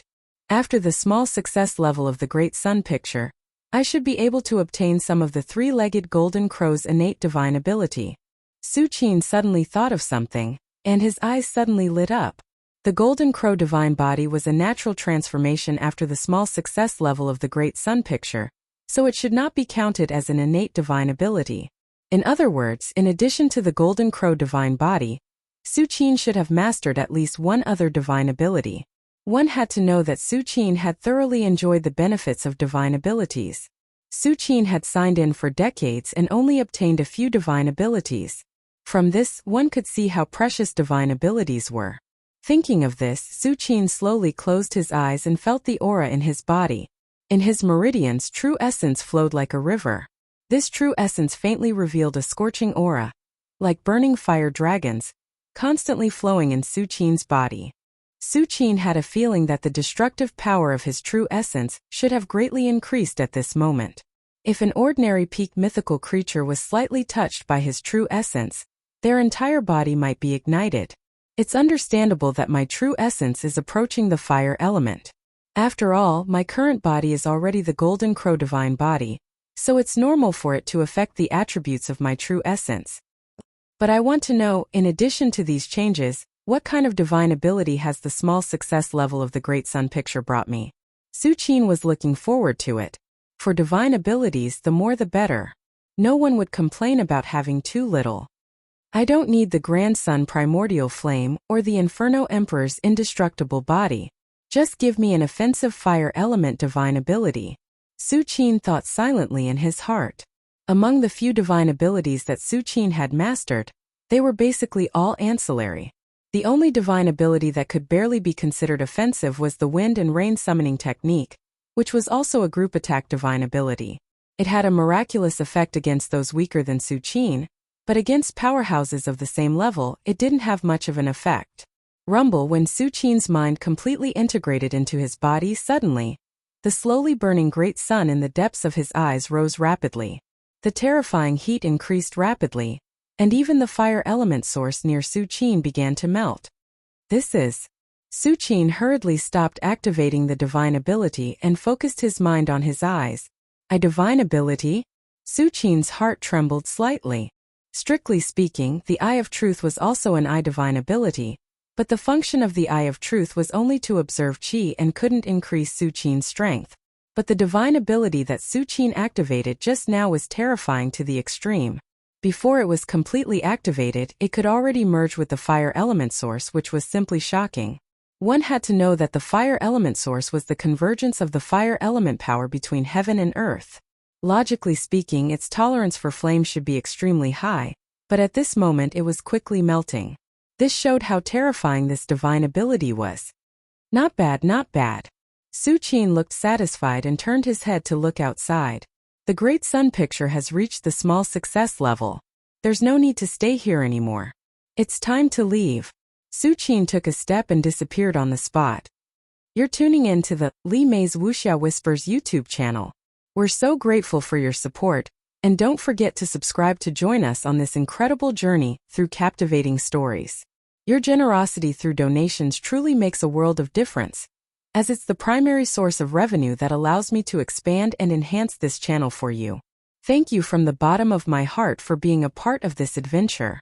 After the small success level of the Great Sun Picture, I should be able to obtain some of the 3-legged golden crow's innate divine ability. Su Qin suddenly thought of something, and his eyes suddenly lit up. The Golden Crow Divine Body was a natural transformation after the small success level of the Great Sun Picture, so it should not be counted as an innate divine ability. In other words, in addition to the Golden Crow Divine Body, Su Qin should have mastered at least one other divine ability. One had to know that Su Qin had thoroughly enjoyed the benefits of divine abilities. Su Qin had signed in for decades and only obtained a few divine abilities. From this, one could see how precious divine abilities were. Thinking of this, Su Qin slowly closed his eyes and felt the aura in his body. In his meridians, true essence flowed like a river. This true essence faintly revealed a scorching aura, like burning fire dragons, constantly flowing in Su Qin's body. Su Qin had a feeling that the destructive power of his true essence should have greatly increased at this moment. If an ordinary peak mythical creature was slightly touched by his true essence, their entire body might be ignited. It's understandable that my true essence is approaching the fire element. After all, my current body is already the Golden Crow Divine Body, so it's normal for it to affect the attributes of my true essence. But I want to know, in addition to these changes, what kind of divine ability has the small success level of the Great Sun Picture brought me? Su Qin was looking forward to it. For divine abilities, the more the better. No one would complain about having too little. I don't need the Grand Sun Primordial Flame or the Inferno Emperor's indestructible body. Just give me an offensive fire element divine ability. Su Qin thought silently in his heart. Among the few divine abilities that Su Qin had mastered, they were basically all ancillary. The only divine ability that could barely be considered offensive was the wind and rain summoning technique, which was also a group attack divine ability. It had a miraculous effect against those weaker than Su Qin, but against powerhouses of the same level, it didn't have much of an effect. Rumble when Su Qin's mind completely integrated into his body suddenly. The slowly burning great sun in the depths of his eyes rose rapidly. The terrifying heat increased rapidly, and even the fire element source near Su Qin began to melt. This is... Su Qin hurriedly stopped activating the divine ability and focused his mind on his eyes. A divine ability? Su Qin's heart trembled slightly. Strictly speaking, the Eye of Truth was also an eye divine ability, but the function of the Eye of Truth was only to observe qi and couldn't increase Su Qin's strength. But the divine ability that Su Qin activated just now was terrifying to the extreme. Before it was completely activated, it could already merge with the fire element source, which was simply shocking. One had to know that the fire element source was the convergence of the fire element power between heaven and earth. Logically speaking, its tolerance for flame should be extremely high, but at this moment it was quickly melting. This showed how terrifying this divine ability was. Not bad, not bad. Su Qin looked satisfied and turned his head to look outside. The Great Sun picture has reached the small success level. There's no need to stay here anymore. It's time to leave. Su Qin took a step and disappeared on the spot. You're tuning in to the Li Mei's Wuxia Whispers YouTube channel. We're so grateful for your support, and don't forget to subscribe to join us on this incredible journey through captivating stories. Your generosity through donations truly makes a world of difference, as it's the primary source of revenue that allows me to expand and enhance this channel for you. Thank you from the bottom of my heart for being a part of this adventure.